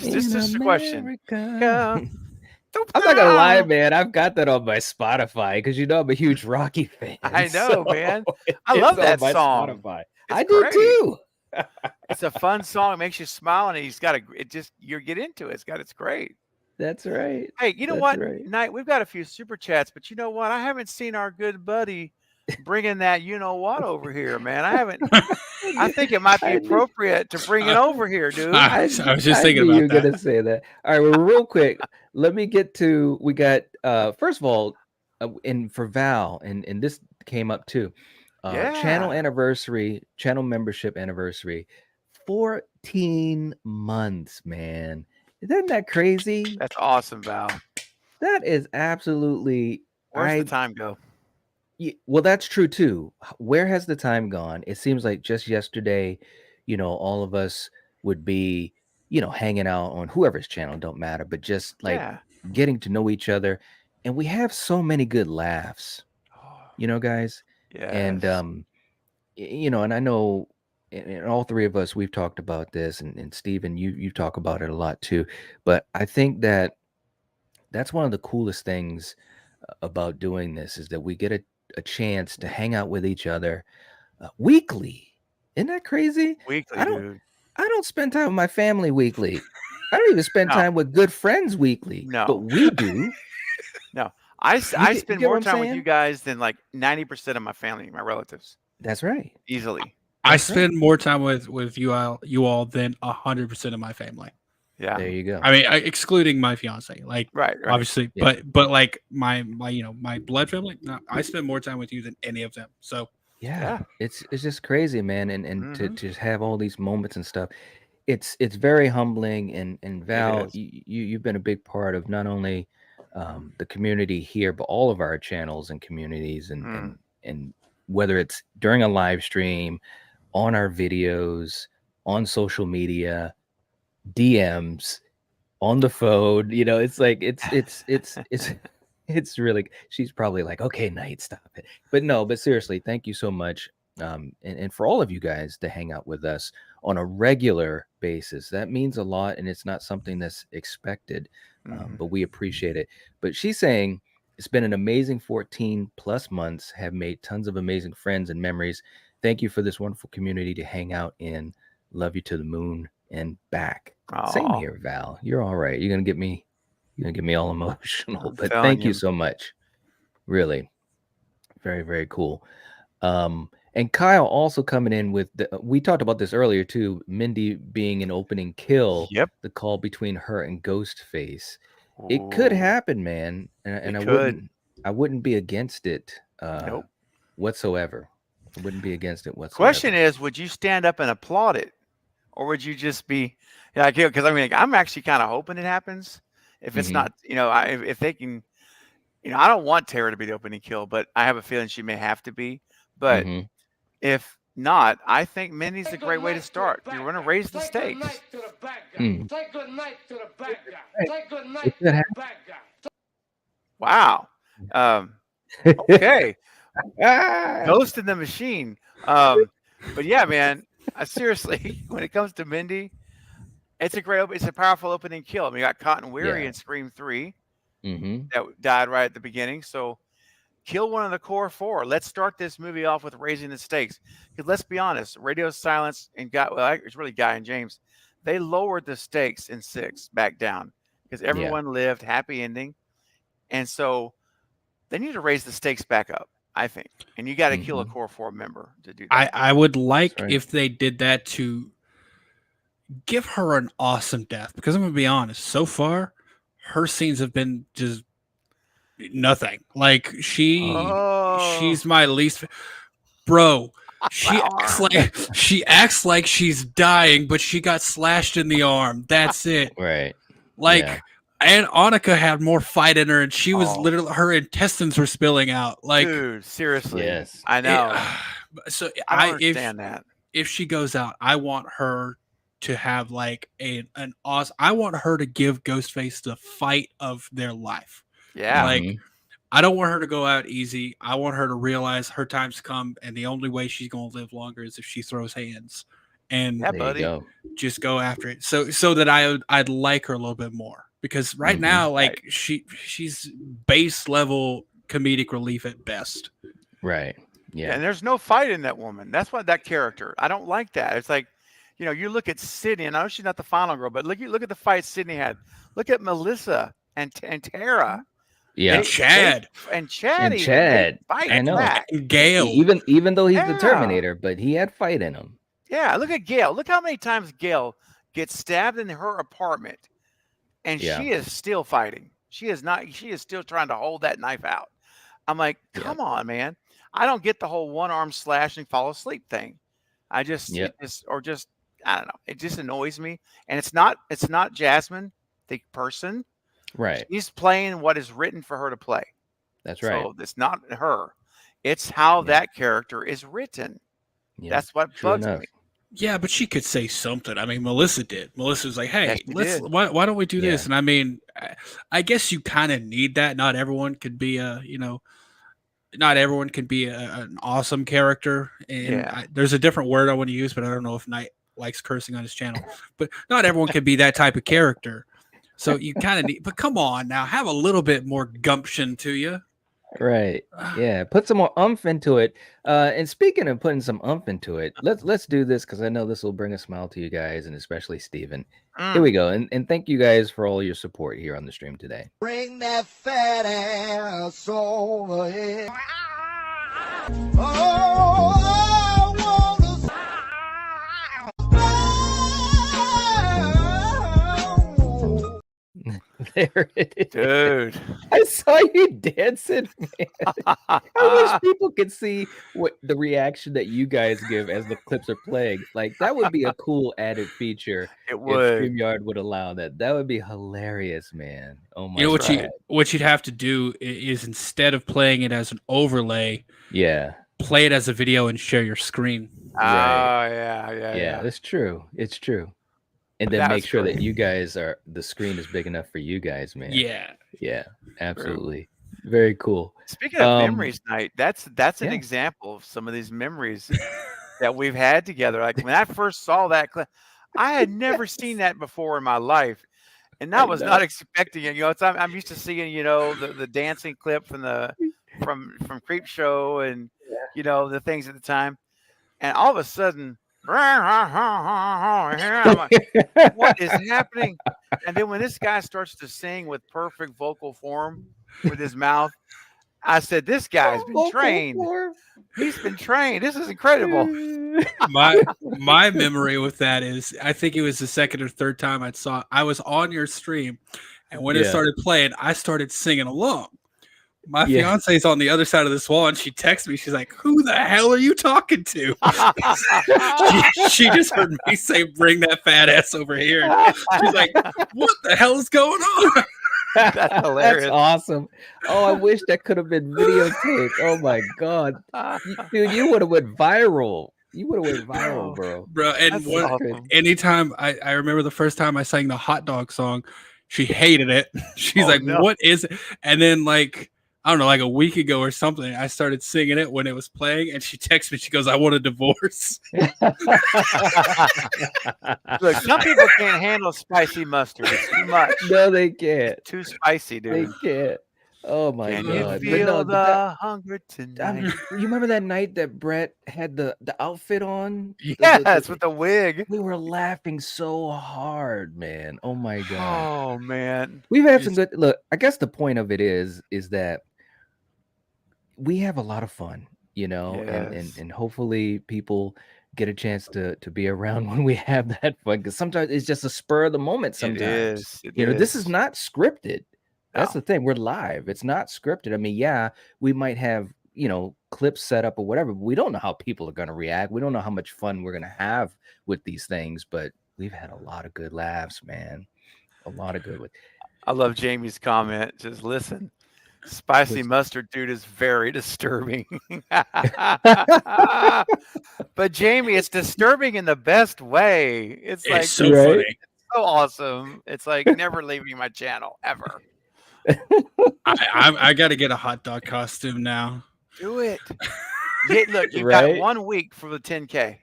Speaker 3: This is the question.
Speaker 1: I'm not gonna lie, man. I've got that on my Spotify because I'm a huge Rocky fan.
Speaker 3: I know, man. I love that song.
Speaker 1: Spotify. I do too.
Speaker 3: It's a fun song. It makes you smile, and you get into it. It's great.
Speaker 1: That's right.
Speaker 3: Hey, you know what? Knight, we've got a few super chats, but you know what? I haven't seen our good buddy bringing that what over here, man. I haven't. I think it might be appropriate to bring it over here, dude.
Speaker 4: I was just thinking about
Speaker 1: that. You're gonna say that. All right, well, real quick, let me get to. We got first of all, and for Val, and this came up too. Channel membership anniversary, 14 months, man. Isn't that crazy?
Speaker 3: That's awesome, Val.
Speaker 1: That is absolutely.
Speaker 3: Where's the time go?
Speaker 1: Well, that's true too. Where has the time gone? It seems like just yesterday, all of us would be, hanging out on whoever's channel, don't matter, but just like getting to know each other. And we have so many good laughs, guys.
Speaker 3: Yeah.
Speaker 1: And, and I know and all three of us, we've talked about this, and Steven, you talk about it a lot too. But I think that's one of the coolest things about doing this is that we get a chance to hang out with each other weekly. Isn't that crazy?
Speaker 3: Weekly,
Speaker 1: dude. I don't spend time with my family weekly. I don't even spend time with good friends weekly.
Speaker 3: No,
Speaker 1: but we do.
Speaker 3: No, I spend more time with you guys than like 90% of my family, my relatives.
Speaker 1: That's right.
Speaker 3: Easily.
Speaker 4: I spend more time with you all than 100% of my family.
Speaker 3: Yeah,
Speaker 1: there you go.
Speaker 4: I mean, excluding my fiance, like
Speaker 3: right.
Speaker 4: obviously, yeah. but like my my blood family, no, I spend more time with you than any of them. So
Speaker 1: yeah. it's just crazy, man, and to just have all these moments and stuff. It's very humbling, and Val, you've been a big part of not only the community here, but all of our channels and communities, and whether it's during a live stream, on our videos, on social media, DMs, on the phone, it's like it's really, she's probably like, okay, Knight, stop it. But seriously, thank you so much. And for all of you guys to hang out with us on a regular basis, that means a lot, and it's not something that's expected, but we appreciate it. But she's saying it's been an amazing 14 plus months, have made tons of amazing friends and memories. Thank you for this wonderful community to hang out in. Love you to the moon and back.
Speaker 3: Aww.
Speaker 1: Same here, Val. You're all right. You're gonna get me all emotional. But thank you so much. Really. Very, very cool. And Kyle also coming in with we talked about this earlier too. Mindy being an opening kill,
Speaker 3: Yep.
Speaker 1: the call between her and Ghostface. It could
Speaker 3: Ooh,
Speaker 1: happen, man, and
Speaker 3: it could.
Speaker 1: I wouldn't be against it
Speaker 3: Nope.
Speaker 1: whatsoever. I wouldn't be against it whatsoever.
Speaker 3: Question is, would you stand up and applaud it, or would you just be, yeah? Because I mean, I'm actually kind of hoping it happens. If it's not, if they can, I don't want Tara to be the opening kill, but I have a feeling she may have to be. But
Speaker 1: Mhm.
Speaker 3: if not, I think Minnie's a great way to start. You're going to raise the stakes.
Speaker 1: Mm.
Speaker 5: Say good night to the bad guy.
Speaker 1: Right.
Speaker 5: Say good
Speaker 1: It
Speaker 5: night
Speaker 1: could
Speaker 5: to the
Speaker 1: happen.
Speaker 5: bad guy.
Speaker 3: Wow. Okay.
Speaker 1: Ah!
Speaker 3: Ghost in the Machine. But yeah, man, seriously, when it comes to Mindy, it's a powerful opening kill. I mean, you got Cotton Weary
Speaker 1: Yeah.
Speaker 3: in Scream 3
Speaker 1: Mhm.
Speaker 3: that died right at the beginning. So kill one of the core four. Let's start this movie off with raising the stakes. Because let's be honest, Radio Silence and it's really Guy and James. They lowered the stakes in 6 back down because everyone lived, happy ending. And so they need to raise the stakes back up, I think. And you got to kill a core 4 member to do that.
Speaker 4: I would like
Speaker 1: right.
Speaker 4: if they did that to give her an awesome death, because I'm gonna be honest, so far her scenes have been just nothing. Like she's my least bro. She acts like she's dying, but she got slashed in the arm. That's it.
Speaker 1: Right.
Speaker 4: Like,
Speaker 1: Yeah.
Speaker 4: and Annika had more fight in her, and she was literally, her intestines were spilling out. Like,
Speaker 3: dude, seriously.
Speaker 1: Yes.
Speaker 3: I know.
Speaker 4: So
Speaker 3: I don't understand that.
Speaker 4: If she goes out, I want her to have like an awesome. I want her to give Ghostface the fight of their life.
Speaker 3: Yeah.
Speaker 4: Like,
Speaker 1: Mhm.
Speaker 4: I don't want her to go out easy. I want her to realize her time's come, and the only way she's going to live longer is if she throws hands and
Speaker 3: Yeah,
Speaker 1: There
Speaker 3: buddy.
Speaker 1: you go.
Speaker 4: just go after it. So that I'd like her a little bit more, because right
Speaker 1: Mhm.
Speaker 4: now, like, she's base level comedic relief at best.
Speaker 1: Right. Yeah.
Speaker 3: And there's no fight in that woman. That's why that character. I don't like that. It's like, you look at Sydney, and I know she's not the final girl, but look at the fight Sydney had. Look at Melissa and Tara.
Speaker 1: Yeah.
Speaker 4: And Chad.
Speaker 3: And Chad.
Speaker 1: And
Speaker 3: even,
Speaker 1: Chad.
Speaker 3: they fight
Speaker 1: I know.
Speaker 3: back.
Speaker 4: And Gail.
Speaker 1: Even though he's the
Speaker 3: Yeah.
Speaker 1: Terminator, but he had fight in him.
Speaker 3: Yeah, look at Gail. Look how many times Gail gets stabbed in her apartment, and
Speaker 1: Yeah.
Speaker 3: she is still fighting. She is not. She is still trying to hold that knife out. I'm like, come on, man. I don't get the whole one arm slash and fall asleep thing. I just, I don't know. It just annoys me. And it's not Jasmine, the person.
Speaker 1: Right.
Speaker 3: She's playing what is written for her to play.
Speaker 1: That's right.
Speaker 3: So it's not her. It's how that character is written.
Speaker 1: Yeah.
Speaker 3: That's what
Speaker 1: True
Speaker 3: bugs
Speaker 1: enough.
Speaker 3: me.
Speaker 4: Yeah, but she could say something. I mean, Melissa did. Melissa was like, "Hey,
Speaker 3: Yes, she did.
Speaker 4: why don't we do this?"
Speaker 1: Yeah.
Speaker 4: And I mean, I guess you kind of need that. Not everyone could be not everyone can be an awesome character. And there's a different word I want to use, but I don't know if Knight likes cursing on his channel. But not everyone can be that type of character. So you kind of need. But come on now, have a little bit more gumption to you.
Speaker 1: Right. Yeah. Put some more umph into it. And speaking of putting some umph into it, let's do this, because I know this will bring a smile to you guys, and especially Steven. Here we go. And thank you guys for all your support here on the stream today.
Speaker 5: Bring that fat ass over here. Oh, I wanna.
Speaker 1: There it is.
Speaker 3: Dude.
Speaker 1: I saw you dancing, man. I wish people could see what the reaction that you guys give as the clips are playing. Like, that would be a cool added feature.
Speaker 3: It
Speaker 1: If
Speaker 3: would.
Speaker 1: StreamYard would allow that. That would be hilarious, man. Oh my
Speaker 4: You know
Speaker 1: god.
Speaker 4: what you'd have to do is, instead of playing it as an overlay, play it as a video and share your screen.
Speaker 3: Right.
Speaker 1: Yeah, that's true. It's true. And then make sure that you guys the screen is big enough for you guys, man. Yeah, absolutely. Very cool.
Speaker 3: Speaking of memories night, that's an example of some of these memories that we've had together. Like, when I first saw that clip, I had never seen that before in my life, and I was not expecting it. I'm used to seeing the dancing clip from Creep Show and the things at the time, and all of a sudden. I'm like, what is happening? And then when this guy starts to sing with perfect vocal form with his mouth, I said, this guy's been
Speaker 1: Vocal
Speaker 3: trained.
Speaker 1: form.
Speaker 3: He's been trained. This is incredible.
Speaker 4: My memory with that is I think it was the second or third time I was on your stream, and when it started playing, I started singing along. My fiance's on the other side of this wall, and she texts me. She's like, "Who the hell are you talking to?" she just heard me say, "Bring that fat ass over here." And she's like, "What the hell is going on?"
Speaker 3: That's hilarious.
Speaker 1: That's awesome. Oh, I wish that could have been videotaped. Oh my god, dude, you would have went viral. You would have went viral, bro.
Speaker 4: And
Speaker 3: awesome.
Speaker 4: anytime I remember the first time I sang the hot dog song, she hated it. She's like,
Speaker 3: no.
Speaker 4: "What is it?" And then like, I don't know, like a week ago or something, I started singing it when it was playing, and she texts me. She goes, "I want a divorce."
Speaker 3: Look, some people can't handle spicy mustard. It's too much.
Speaker 1: No, they can't.
Speaker 3: It's too spicy,
Speaker 1: They
Speaker 3: dude.
Speaker 1: can't. Oh my
Speaker 3: Can
Speaker 1: god.
Speaker 3: you
Speaker 1: But
Speaker 3: feel
Speaker 1: no,
Speaker 3: the hunger
Speaker 1: I
Speaker 3: tonight?
Speaker 1: mean, you remember that night that Brett had the outfit on?
Speaker 3: Yes, with the wig.
Speaker 1: We were laughing so hard, man. Oh my god.
Speaker 3: Oh man.
Speaker 1: We've had some good look. I guess the point of it is that we have a lot of fun, you know,
Speaker 3: Yes.
Speaker 1: and hopefully people get a chance to be around when we have that fun, because sometimes it's just a spur of the moment. Sometimes
Speaker 3: It is.
Speaker 1: this is not scripted. That's
Speaker 3: No.
Speaker 1: the thing. We're live. It's not scripted. I mean, yeah, we might have clips set up or whatever, but we don't know how people are going to react. We don't know how much fun we're going to have with these things, but we've had a lot of good laughs, man. A lot of good with.
Speaker 3: I love Jamie's comment. Just listen. Spicy mustard, dude, is very disturbing. But Jamie, it's disturbing in the best way. It's like
Speaker 4: so funny.
Speaker 3: It's so awesome. It's like never leaving my channel ever.
Speaker 4: I got to get a hot dog costume now.
Speaker 3: Do it. Look, you've got 1 week for the 10K.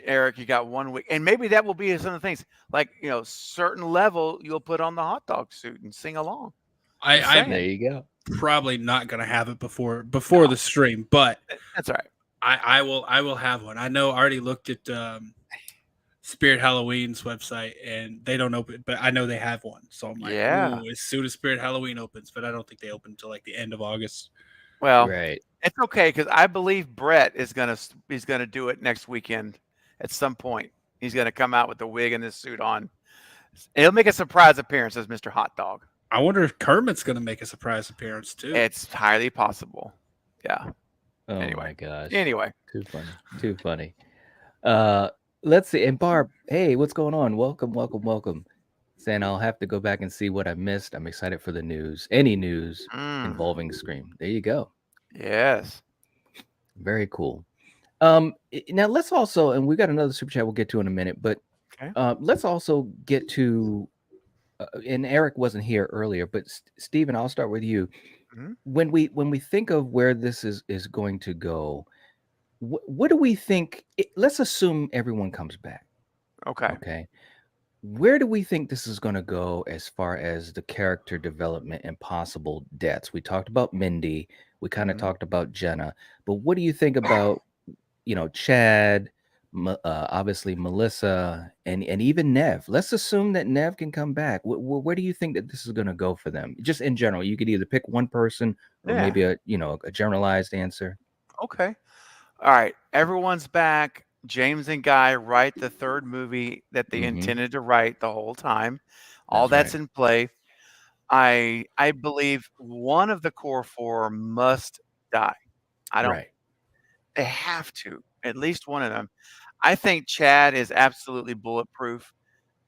Speaker 3: Eric, you got 1 week, and maybe that will be some of the things, like certain level you'll put on the hot dog suit and sing along.
Speaker 1: There you go.
Speaker 4: Probably not gonna have it before the stream, but
Speaker 3: that's all right.
Speaker 4: I will have one. I know. I already looked at Spirit Halloween's website, and they don't open, but I know they have one. So I'm like, ooh, as soon as Spirit Halloween opens, but I don't think they open until like the end of August.
Speaker 3: Well, it's okay, because I believe Brett is gonna do it next weekend at some point. He's gonna come out with the wig and this suit on. He'll make a surprise appearance as Mr. Hot Dog.
Speaker 4: I wonder if Kermit's going to make a surprise appearance too.
Speaker 3: It's highly possible. Yeah.
Speaker 1: Oh
Speaker 3: anyway.
Speaker 1: my gosh.
Speaker 3: Anyway.
Speaker 1: Too funny. Too funny. Let's see. And Barb, hey, what's going on? Welcome. Saying I'll have to go back and see what I missed. I'm excited for the news. Any news involving Scream. There you go.
Speaker 3: Yes.
Speaker 1: Very cool. Now let's also, and we got another super chat we'll get to in a minute, but let's also get to and Eric wasn't here earlier, but Steven, I'll start with you.
Speaker 3: Mm-hmm.
Speaker 1: When we think of where this is going to go, what do we think? Let's assume everyone comes back. Okay. Where do we think this is going to go as far as the character development and possible deaths? We talked about Mindy. We kind of talked about Jenna. But what do you think about, Chad, obviously Melissa, and even Nev? Let's assume that Nev can come back. Where do you think that this is going to go for them? Just in general, you could either pick one person or maybe a generalized answer.
Speaker 3: Okay. All right. Everyone's back. James and Guy write the third movie that they intended to write the whole time. All that's in play. I believe one of the core four must die. They have to. At least one of them. I think Chad is absolutely bulletproof.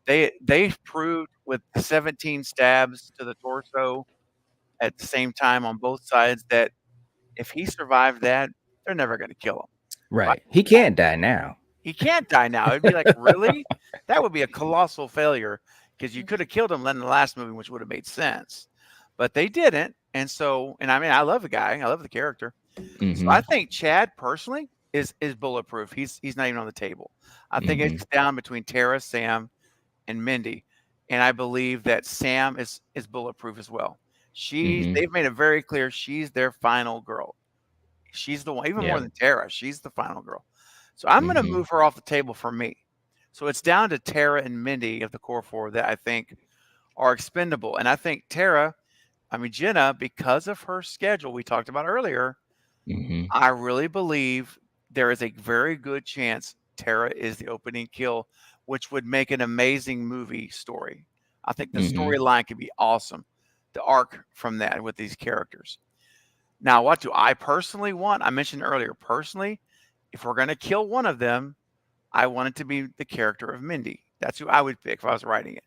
Speaker 3: They've proved with 17 stabs to the torso at the same time on both sides that if he survived that, they're never going to kill him.
Speaker 1: Right. He can't die now.
Speaker 3: He can't die now. It'd be like, really? That would be a colossal failure, because you could have killed him in the last movie, which would have made sense. But they didn't. And I mean, I love the guy. I love the character. So I think Chad personally is bulletproof. He's not even on the table. I think it's down between Tara, Sam, and Mindy. And I believe that Sam is bulletproof as well. They've made it very clear she's their final girl. She's the one, even more than Tara. She's the final girl. So I'm going to move her off the table for me. So it's down to Tara and Mindy of the core four that I think are expendable. And I think Tara, I mean, Jenna, because of her schedule we talked about earlier,
Speaker 1: Mm-hmm.
Speaker 3: I really believe there is a very good chance Tara is the opening kill, which would make an amazing movie story. I think the
Speaker 1: Mm-hmm.
Speaker 3: storyline could be awesome. The arc from that with these characters. Now, what do I personally want? I mentioned earlier, personally, if we're going to kill one of them, I want it to be the character of Mindy. That's who I would pick if I was writing it.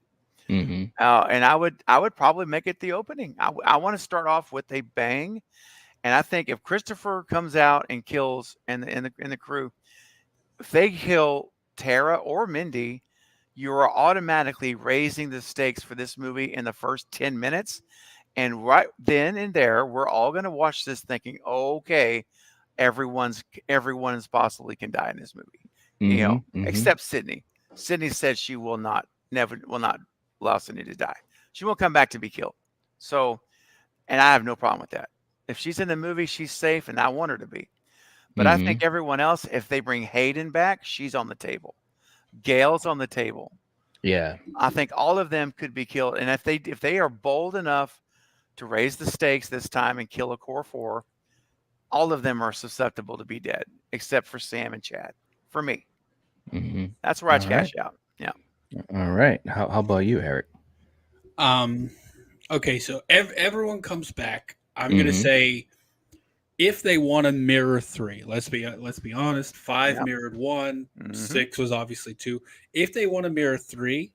Speaker 1: Mm-hmm.
Speaker 3: And I would probably make it the opening. I want to start off with a bang, and I think if Christopher comes out and kills in the crew, if they kill Tara or Mindy, you are automatically raising the stakes for this movie in the first 10 minutes. And right then and there, we're all going to watch this thinking, okay, everyone possibly can die in this movie,
Speaker 1: Mm-hmm. Mm-hmm.
Speaker 3: except Sydney. Sydney said she will not allow Sydney to die. She won't come back to be killed. So, and I have no problem with that. If she's in the movie, she's safe, and I want her to be. But I think everyone else, if they bring Hayden back, she's on the table. Gail's on the table.
Speaker 1: Yeah.
Speaker 3: I think all of them could be killed. And if they are bold enough to raise the stakes this time and kill a core 4, all of them are susceptible to be dead, except for Sam and Chad. For me,
Speaker 1: Mm-hmm.
Speaker 3: that's where I
Speaker 1: All
Speaker 3: cash out. Yeah.
Speaker 1: All right. How about you, Eric?
Speaker 4: Okay, so everyone comes back. I'm gonna say if they want to mirror 3, let's be honest. 5 mirrored 1, 6 was obviously 2. If they want to mirror 3,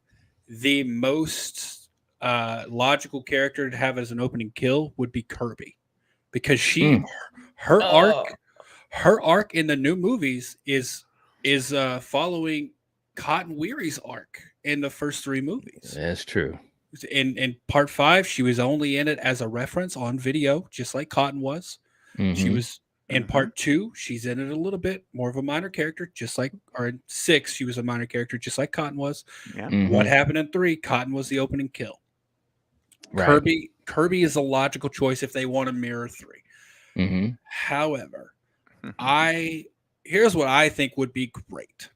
Speaker 4: the most logical character to have as an opening kill would be Kirby, because her arc in the new movies is following Cotton Weary's arc in the first 3 movies.
Speaker 1: That's true.
Speaker 4: In part 5, she was only in it as a reference on video, just like Cotton was. She was in part 2. She's in it a little bit more of a minor character, just like, or in 6, she was a minor character, just like Cotton was.
Speaker 3: Yeah.
Speaker 4: What happened in 3? Cotton was the opening kill.
Speaker 1: Right.
Speaker 4: Kirby is a logical choice if they want to mirror 3. However, here's what I think would be great.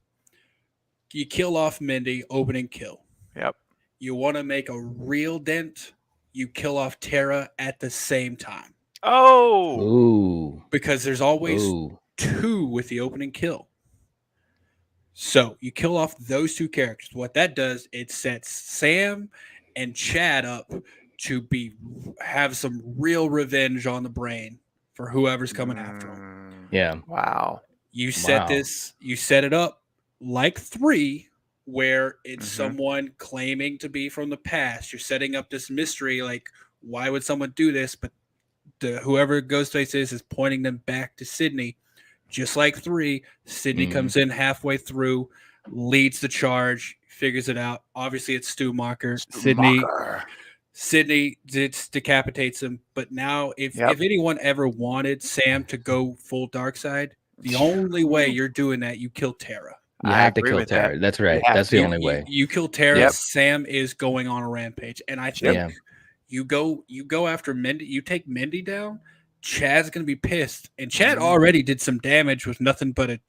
Speaker 4: You kill off Mindy, opening kill.
Speaker 3: Yep.
Speaker 4: You want to make a real dent, you kill off Tara at the same time.
Speaker 3: Oh.
Speaker 1: Ooh.
Speaker 4: Because there's always 2 with the opening kill. So you kill off those 2 characters. What that does, it sets Sam and Chad up to have some real revenge on the brain for whoever's coming after them.
Speaker 1: Yeah.
Speaker 3: Wow.
Speaker 4: You set it up like 3, where it's someone claiming to be from the past. You're setting up this mystery, like, why would someone do this? But whoever Ghostface is pointing them back to Sydney. Just like 3, Sydney comes in halfway through, leads the charge, figures it out. Obviously, it's Stu Macher. Sydney decapitates him. But now, if anyone ever wanted Sam to go full dark side, the only way you're doing that, you kill Tara.
Speaker 1: You have to kill Tara. That's right. That's the only way.
Speaker 4: You kill Tara. Sam is going on a rampage, and I think you go after Mindy. You take Mindy down. Chad's gonna be pissed, and Chad already did some damage with nothing but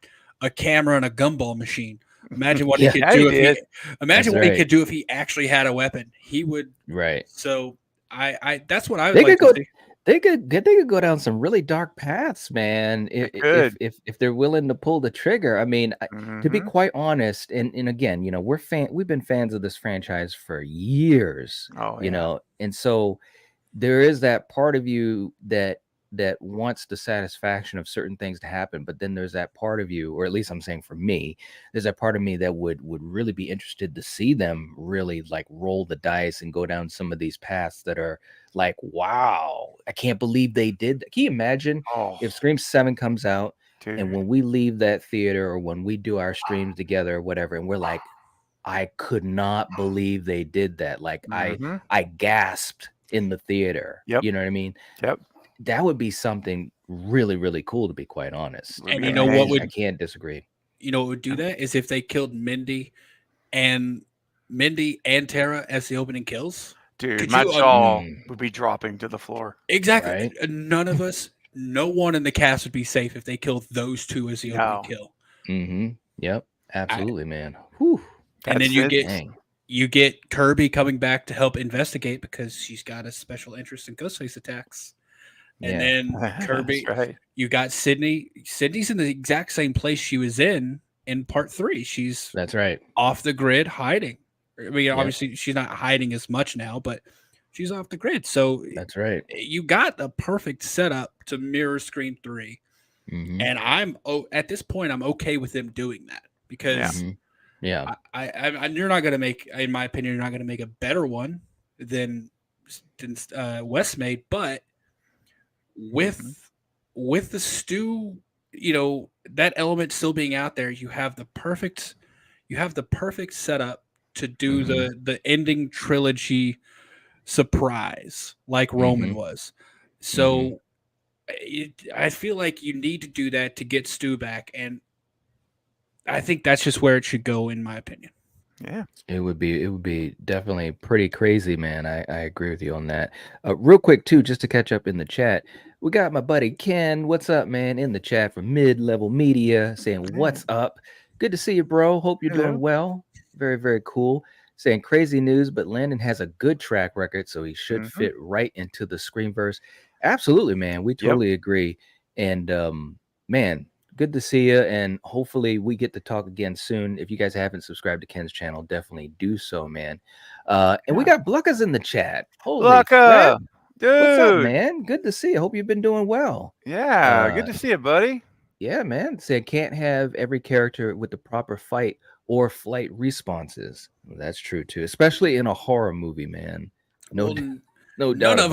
Speaker 4: a camera and a gumball machine. Imagine what he could do could do if he actually had a weapon. He would.
Speaker 1: Right.
Speaker 4: So I that's what I would like to see.
Speaker 1: They could go down some really dark paths, man. If they're willing to pull the trigger. I mean, to be quite honest, and again, we've been fans of this franchise for years. And so there is that part of you that wants the satisfaction of certain things to happen, but then there's that part of you, or at least I'm saying for me, there's that part of me that would really be interested to see them really like roll the dice and go down some of these paths that are like, wow, I can't believe they did that. Can you imagine if Scream 7 comes out and when we leave that theater or when we do our streams together or whatever, and we're like, I could not believe they did that. Like I gasped in the theater. You know what I mean? That would be something really, really cool, to be quite honest.
Speaker 4: And I
Speaker 1: can't disagree.
Speaker 4: You know what would do that is if they killed Mindy and Tara as the opening kills.
Speaker 3: Dude, my jaw would be dropping to the floor.
Speaker 4: Exactly. Right? None of us, no one in the cast would be safe if they killed those 2 as the opening kill.
Speaker 1: Yep. Absolutely, man. Whew.
Speaker 4: And then you get you get Kirby coming back to help investigate because she's got a special interest in Ghostface attacks. And
Speaker 1: Yeah.
Speaker 4: then
Speaker 3: That's
Speaker 4: Kirby,
Speaker 3: right.
Speaker 4: you got Sydney. Sydney's in the exact same place she was in part 3. She's
Speaker 1: That's right.
Speaker 4: off the grid hiding. I mean,
Speaker 1: Yep.
Speaker 4: obviously she's not hiding as much now, but she's off the grid. So
Speaker 1: That's right.
Speaker 4: you got the perfect setup to mirror Scream 3.
Speaker 1: Mm-hmm.
Speaker 4: And at this point, I'm okay with them doing that because
Speaker 1: Mm-hmm. Yeah.
Speaker 4: you're not going to make, in my opinion, you're not going to make a better one than Wes made, but with the Stu, that element still being out there, you have the perfect setup to do the ending trilogy surprise like Roman was. So I feel like you need to do that to get Stu back, and I think that's just where it should go, in my opinion.
Speaker 3: Yeah.
Speaker 1: It would be definitely pretty crazy, man. I agree with you on that. Real quick too, just to catch up in the chat, we got my buddy Ken. What's up, man? In the chat from Mid Level Media, saying what's up. Good to see you, bro. Hope you're
Speaker 3: Hello.
Speaker 1: doing well. Very, very cool. Saying crazy news, but Landon has a good track record, so he should fit right into the Screamverse. Absolutely, man. We totally agree. And man, good to see you, and hopefully we get to talk again soon. If you guys haven't subscribed to Ken's channel, definitely do so, man. And we got Blucka's in the chat. Holy
Speaker 3: Blucka,
Speaker 1: crap.
Speaker 3: dude.
Speaker 1: What's up, man? Good to see you. Hope you've been doing well.
Speaker 3: Yeah, good to see you, buddy.
Speaker 1: Yeah, man. Said can't have every character with the proper fight or flight responses. Well, that's true too, especially in a horror movie, man. No doubt.
Speaker 4: None of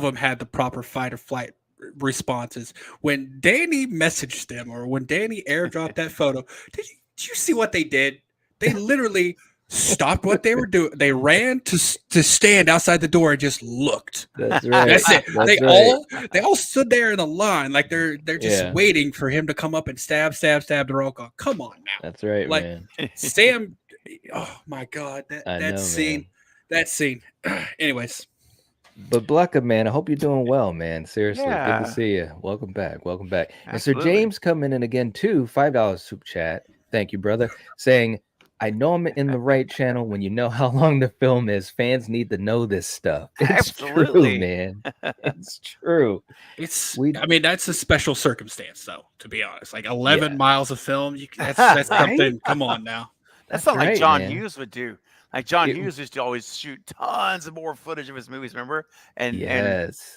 Speaker 4: them had the proper fight or flight responses. When Danny messaged them, or when Danny airdropped that photo, did you see what they did? They literally stopped what they were doing. They ran to stand outside the door and just looked.
Speaker 1: That's right.
Speaker 4: That's it. They all stood there in a line, like they're just
Speaker 1: Yeah.
Speaker 4: waiting for him to come up and stab. They're all going, come on now.
Speaker 1: That's right,
Speaker 4: Like,
Speaker 1: man.
Speaker 4: Sam, oh my God,
Speaker 1: I know,
Speaker 4: scene. That scene. Anyways.
Speaker 1: But Blucka, man, I hope you're doing well, man. Seriously, good
Speaker 3: Yeah.
Speaker 1: to see you. Welcome back. Welcome back. And Sir
Speaker 3: Absolutely.
Speaker 1: James coming in again too, $5 super chat. Thank you, brother. Saying, I know I'm in the right channel when you know how long the film is. Fans need to know this stuff. It's
Speaker 3: Absolutely.
Speaker 1: true, man. It's true.
Speaker 4: I mean, that's a special circumstance, though, to be honest. Like 11 miles of film, that's something. Come on now.
Speaker 3: That's something like
Speaker 1: right,
Speaker 3: John
Speaker 1: man.
Speaker 3: Hughes would do. Like John Hughes used to always shoot tons of more footage of his movies, remember? And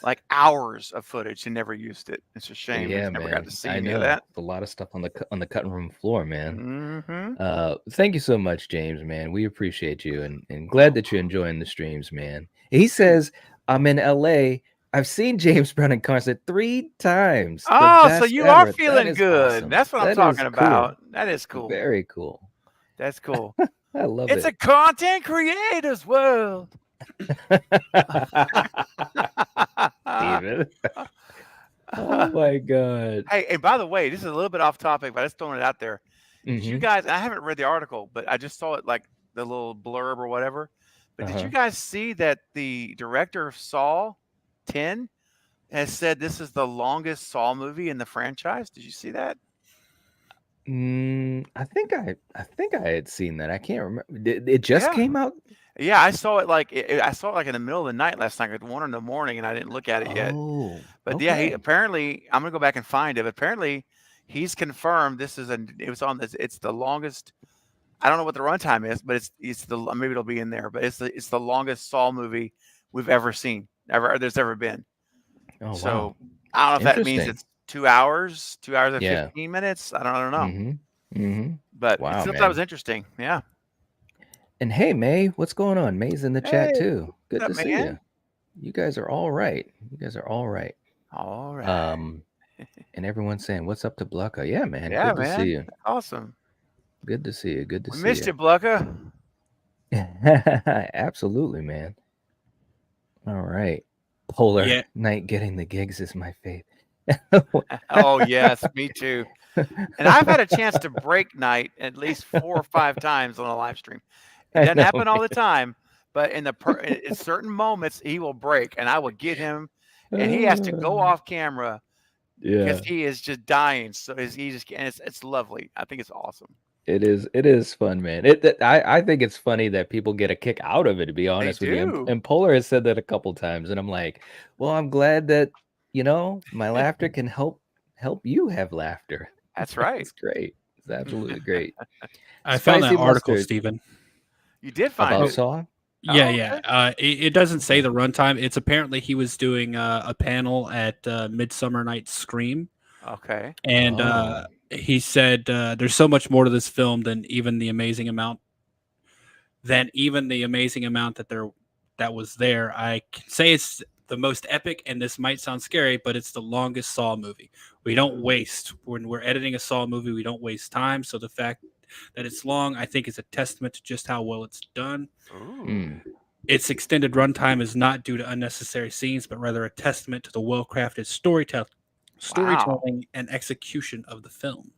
Speaker 3: like hours of footage, and never used it. It's a shame.
Speaker 1: Yeah,
Speaker 3: we never
Speaker 1: man.
Speaker 3: got to see
Speaker 1: I
Speaker 3: any
Speaker 1: know.
Speaker 3: of that.
Speaker 1: A lot of stuff on the cutting room floor, man.
Speaker 3: Mm-hmm.
Speaker 1: Thank you so much, James, man. We appreciate you, and glad that you're enjoying the streams, man. He says, I'm in LA. I've seen James Brown in concert 3 times. The
Speaker 3: Oh, so
Speaker 1: best
Speaker 3: you
Speaker 1: ever.
Speaker 3: are
Speaker 1: That
Speaker 3: feeling
Speaker 1: is
Speaker 3: good.
Speaker 1: awesome.
Speaker 3: That's what I'm
Speaker 1: That is
Speaker 3: talking
Speaker 1: cool.
Speaker 3: about. That is cool.
Speaker 1: Very cool.
Speaker 3: That's cool.
Speaker 1: I love
Speaker 3: It's
Speaker 1: it.
Speaker 3: a content creator's world.
Speaker 1: Steven. Oh my God.
Speaker 3: Hey, and by the way, this is a little bit off topic, but I just throwing it out there. Did you
Speaker 1: Mhm.
Speaker 3: guys? I haven't read the article, but I just saw it, like the little blurb or whatever. But did you guys see that the director of Saw 10 has said this is the longest Saw movie in the franchise? Did you see that?
Speaker 1: I think I had seen that. I can't remember. It just came out.
Speaker 3: Yeah, I saw it like I saw it like in the middle of the night last night at 1 in the morning, and I didn't look at it yet.
Speaker 1: Oh,
Speaker 3: But yeah, he
Speaker 1: okay.
Speaker 3: apparently, I'm gonna go back and find it. But apparently, he's confirmed this is it's the longest. I don't know what the runtime is, but it's the maybe it'll be in there. But it's the longest Saw movie we've ever seen, there's ever been.
Speaker 1: Oh,
Speaker 3: So
Speaker 1: wow.
Speaker 3: I don't know if that means
Speaker 1: Interesting.
Speaker 3: it's 2 hours, 2 hours and
Speaker 1: Yeah.
Speaker 3: 15 minutes. I don't know.
Speaker 1: Mm-hmm.
Speaker 3: But
Speaker 1: Wow,
Speaker 3: I thought that
Speaker 1: man.
Speaker 3: was interesting. Yeah.
Speaker 1: And hey, May, what's going on? May's in the chat
Speaker 3: Hey,
Speaker 1: too. Good
Speaker 3: what's
Speaker 1: to
Speaker 3: up,
Speaker 1: see
Speaker 3: man?
Speaker 1: you. You guys are all right. You guys are all right.
Speaker 3: All right.
Speaker 1: And everyone's saying, "What's up to Blucka?" Yeah, man.
Speaker 3: Yeah,
Speaker 1: Good to
Speaker 3: man.
Speaker 1: see you.
Speaker 3: Awesome.
Speaker 1: Good to see you. Good to
Speaker 3: We
Speaker 1: see
Speaker 3: missed you,
Speaker 1: you.
Speaker 3: Blucka.
Speaker 1: Absolutely, man. All right. Polar
Speaker 4: Yeah.
Speaker 1: Night getting the gigs is my fave.
Speaker 3: Oh yes, me too. And I've had a chance to break Night at least 4 or 5 times on a live stream. It
Speaker 1: I
Speaker 3: doesn't
Speaker 1: know,
Speaker 3: happen all
Speaker 1: man.
Speaker 3: the time, but in in certain moments he will break, and I will get him, and he has to go off camera
Speaker 1: Yeah.
Speaker 3: because he is just dying. So he just and it's lovely. I think it's awesome.
Speaker 1: It is fun, man. I think it's funny that people get a kick out of it, to be
Speaker 3: They
Speaker 1: honest with you.
Speaker 3: do.
Speaker 1: And Polar has said that a couple times, and I'm like, well, I'm glad that my laughter can help you have laughter.
Speaker 3: That's right.
Speaker 1: It's great. It's absolutely great.
Speaker 4: I found that
Speaker 1: Spicy
Speaker 4: article,
Speaker 1: mustard
Speaker 4: Stephen.
Speaker 3: You did find
Speaker 1: about
Speaker 3: it.
Speaker 1: Saw.
Speaker 4: Yeah,
Speaker 3: Oh,
Speaker 4: yeah.
Speaker 3: okay.
Speaker 4: It doesn't say the runtime. It's apparently he was doing a panel at Midsummer Night's Scream,
Speaker 3: Okay.
Speaker 4: and
Speaker 1: Oh.
Speaker 4: he said there's so much more to this film than even the amazing amount that was there. I can say it's the most epic, and this might sound scary, but it's the longest Saw movie. We don't waste when we're editing a Saw movie. We don't waste time. So the fact that it's long, I think, is a testament to just how well it's done.
Speaker 3: Ooh.
Speaker 1: Mm.
Speaker 4: Its extended runtime is not due to unnecessary scenes, but rather a testament to the well-crafted storytelling and execution of the film.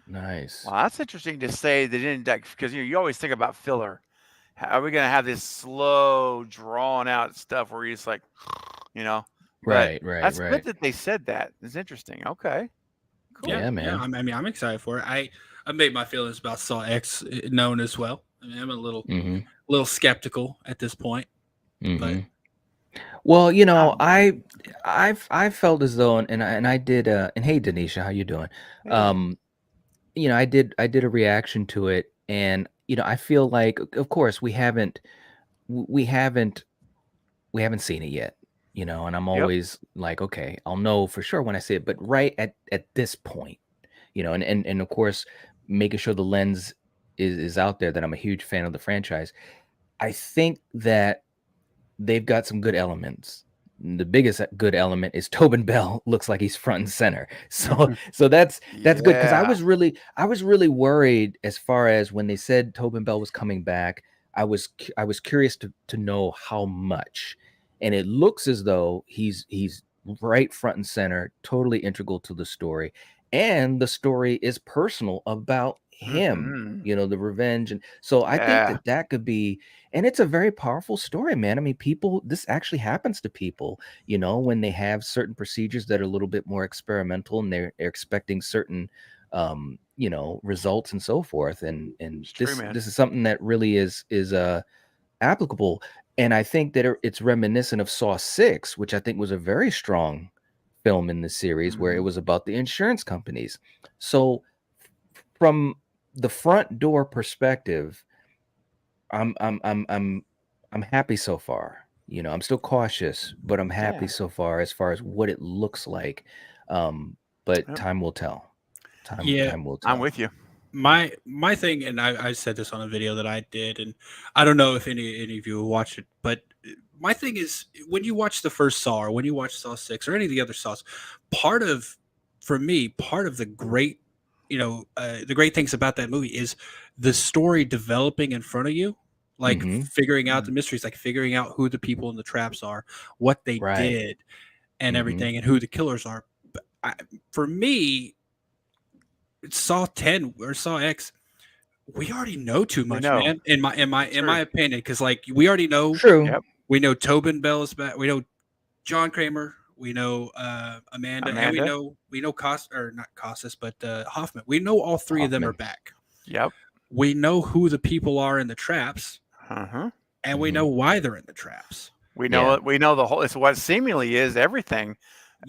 Speaker 1: Nice.
Speaker 3: Well, that's interesting to say they didn't, because you always think about filler. Are we going to have this slow, drawn out stuff where you're just like, but
Speaker 1: Right.
Speaker 3: that's good that they said that. It's interesting. Okay. Cool.
Speaker 1: Yeah, man.
Speaker 4: Yeah, I mean, I'm excited for it. I made my feelings about Saw X known as well. I mean, I'm a little skeptical at this point. But
Speaker 1: Well,
Speaker 3: Wow.
Speaker 1: I felt as though, and I did. And hey, Denisha, how you doing?
Speaker 3: Hey.
Speaker 1: I did a reaction to it, and I feel like, of course, we haven't seen it yet, and I'm
Speaker 3: Yep.
Speaker 1: always like, okay, I'll know for sure when I see it, but right at this point, and of course, making sure the lens is out there that I'm a huge fan of the franchise. I think that they've got some good elements. The biggest good element is Tobin Bell looks like he's front and center. So that's good, because I was really worried as far as when they said Tobin Bell was coming back. I was curious to know how much, and it looks as though he's right front and center, totally integral to the story, and the story is personal about him.
Speaker 3: Mhm.
Speaker 1: The revenge, and so I think that could be. And it's a very powerful story, man. I mean, this actually happens to people, when they have certain procedures that are a little bit more experimental, and they're expecting certain, results and so forth. And
Speaker 3: It's true,
Speaker 1: this
Speaker 3: man.
Speaker 1: this is something that really is applicable. And I think that it's reminiscent of Saw 6, which I think was a very strong film in the series, where it
Speaker 3: Mhm.
Speaker 1: was about the insurance companies. So from the front door perspective, I'm happy so far. I'm still cautious, but I'm happy
Speaker 3: Yeah.
Speaker 1: so far as what it looks like. But
Speaker 3: Yep.
Speaker 1: time will tell.
Speaker 4: Yeah,
Speaker 1: Time will
Speaker 3: I'm
Speaker 1: tell.
Speaker 3: with you.
Speaker 4: my thing, and I said this on a video that I did, and I don't know if any of you watched it, but my thing is, when you watch the first Saw, or when you watch Saw 6 or any of the other Saws, for me, part of the great things about that movie is the story developing in front of you, like
Speaker 1: Mhm.
Speaker 4: figuring out the mysteries, like figuring out who the people in the traps are, what they
Speaker 1: Right.
Speaker 4: did, and
Speaker 1: Mhm.
Speaker 4: everything, and who the killers are. But for me, Saw 10 or Saw X, we already know too
Speaker 3: We
Speaker 4: much,
Speaker 3: know.
Speaker 4: man. In my
Speaker 3: True.
Speaker 4: opinion, because like we already know,
Speaker 1: True.
Speaker 3: Yep.
Speaker 4: we know Tobin Bell is back. We know John Kramer. We know Amanda, and we know not Costas, but Hoffman. We know all three of them are
Speaker 1: Hoffman.
Speaker 4: back.
Speaker 3: Yep.
Speaker 4: We know who the people are in the traps,
Speaker 3: Uh-huh.
Speaker 4: and we
Speaker 1: Mhm.
Speaker 4: know why they're in the traps.
Speaker 3: We know
Speaker 1: Yeah.
Speaker 3: it. We know the whole. It's what seemingly is everything,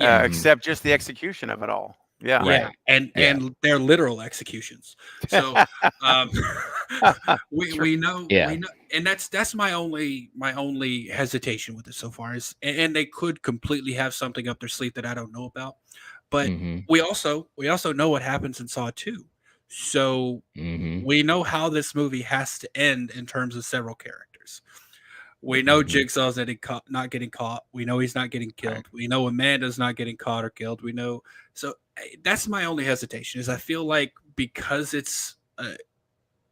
Speaker 4: Yeah.
Speaker 1: Mhm.
Speaker 3: except just the execution of it all. Yeah.
Speaker 4: Yeah,
Speaker 1: Right.
Speaker 4: and
Speaker 1: Yeah.
Speaker 4: they're literal executions. So um, we know,
Speaker 1: Yeah.
Speaker 4: and that's my only hesitation with it so far is, and they could completely have something up their sleeve that I don't know about, but
Speaker 1: Mhm.
Speaker 4: we also know what happens in Saw 2, so
Speaker 1: Mhm.
Speaker 4: we know how this movie has to end in terms of several characters. We know
Speaker 1: Mhm.
Speaker 4: Jigsaw's not getting caught. We know he's not getting killed. We know Amanda's not getting caught or killed. We know. So that's my only hesitation is I feel like because it's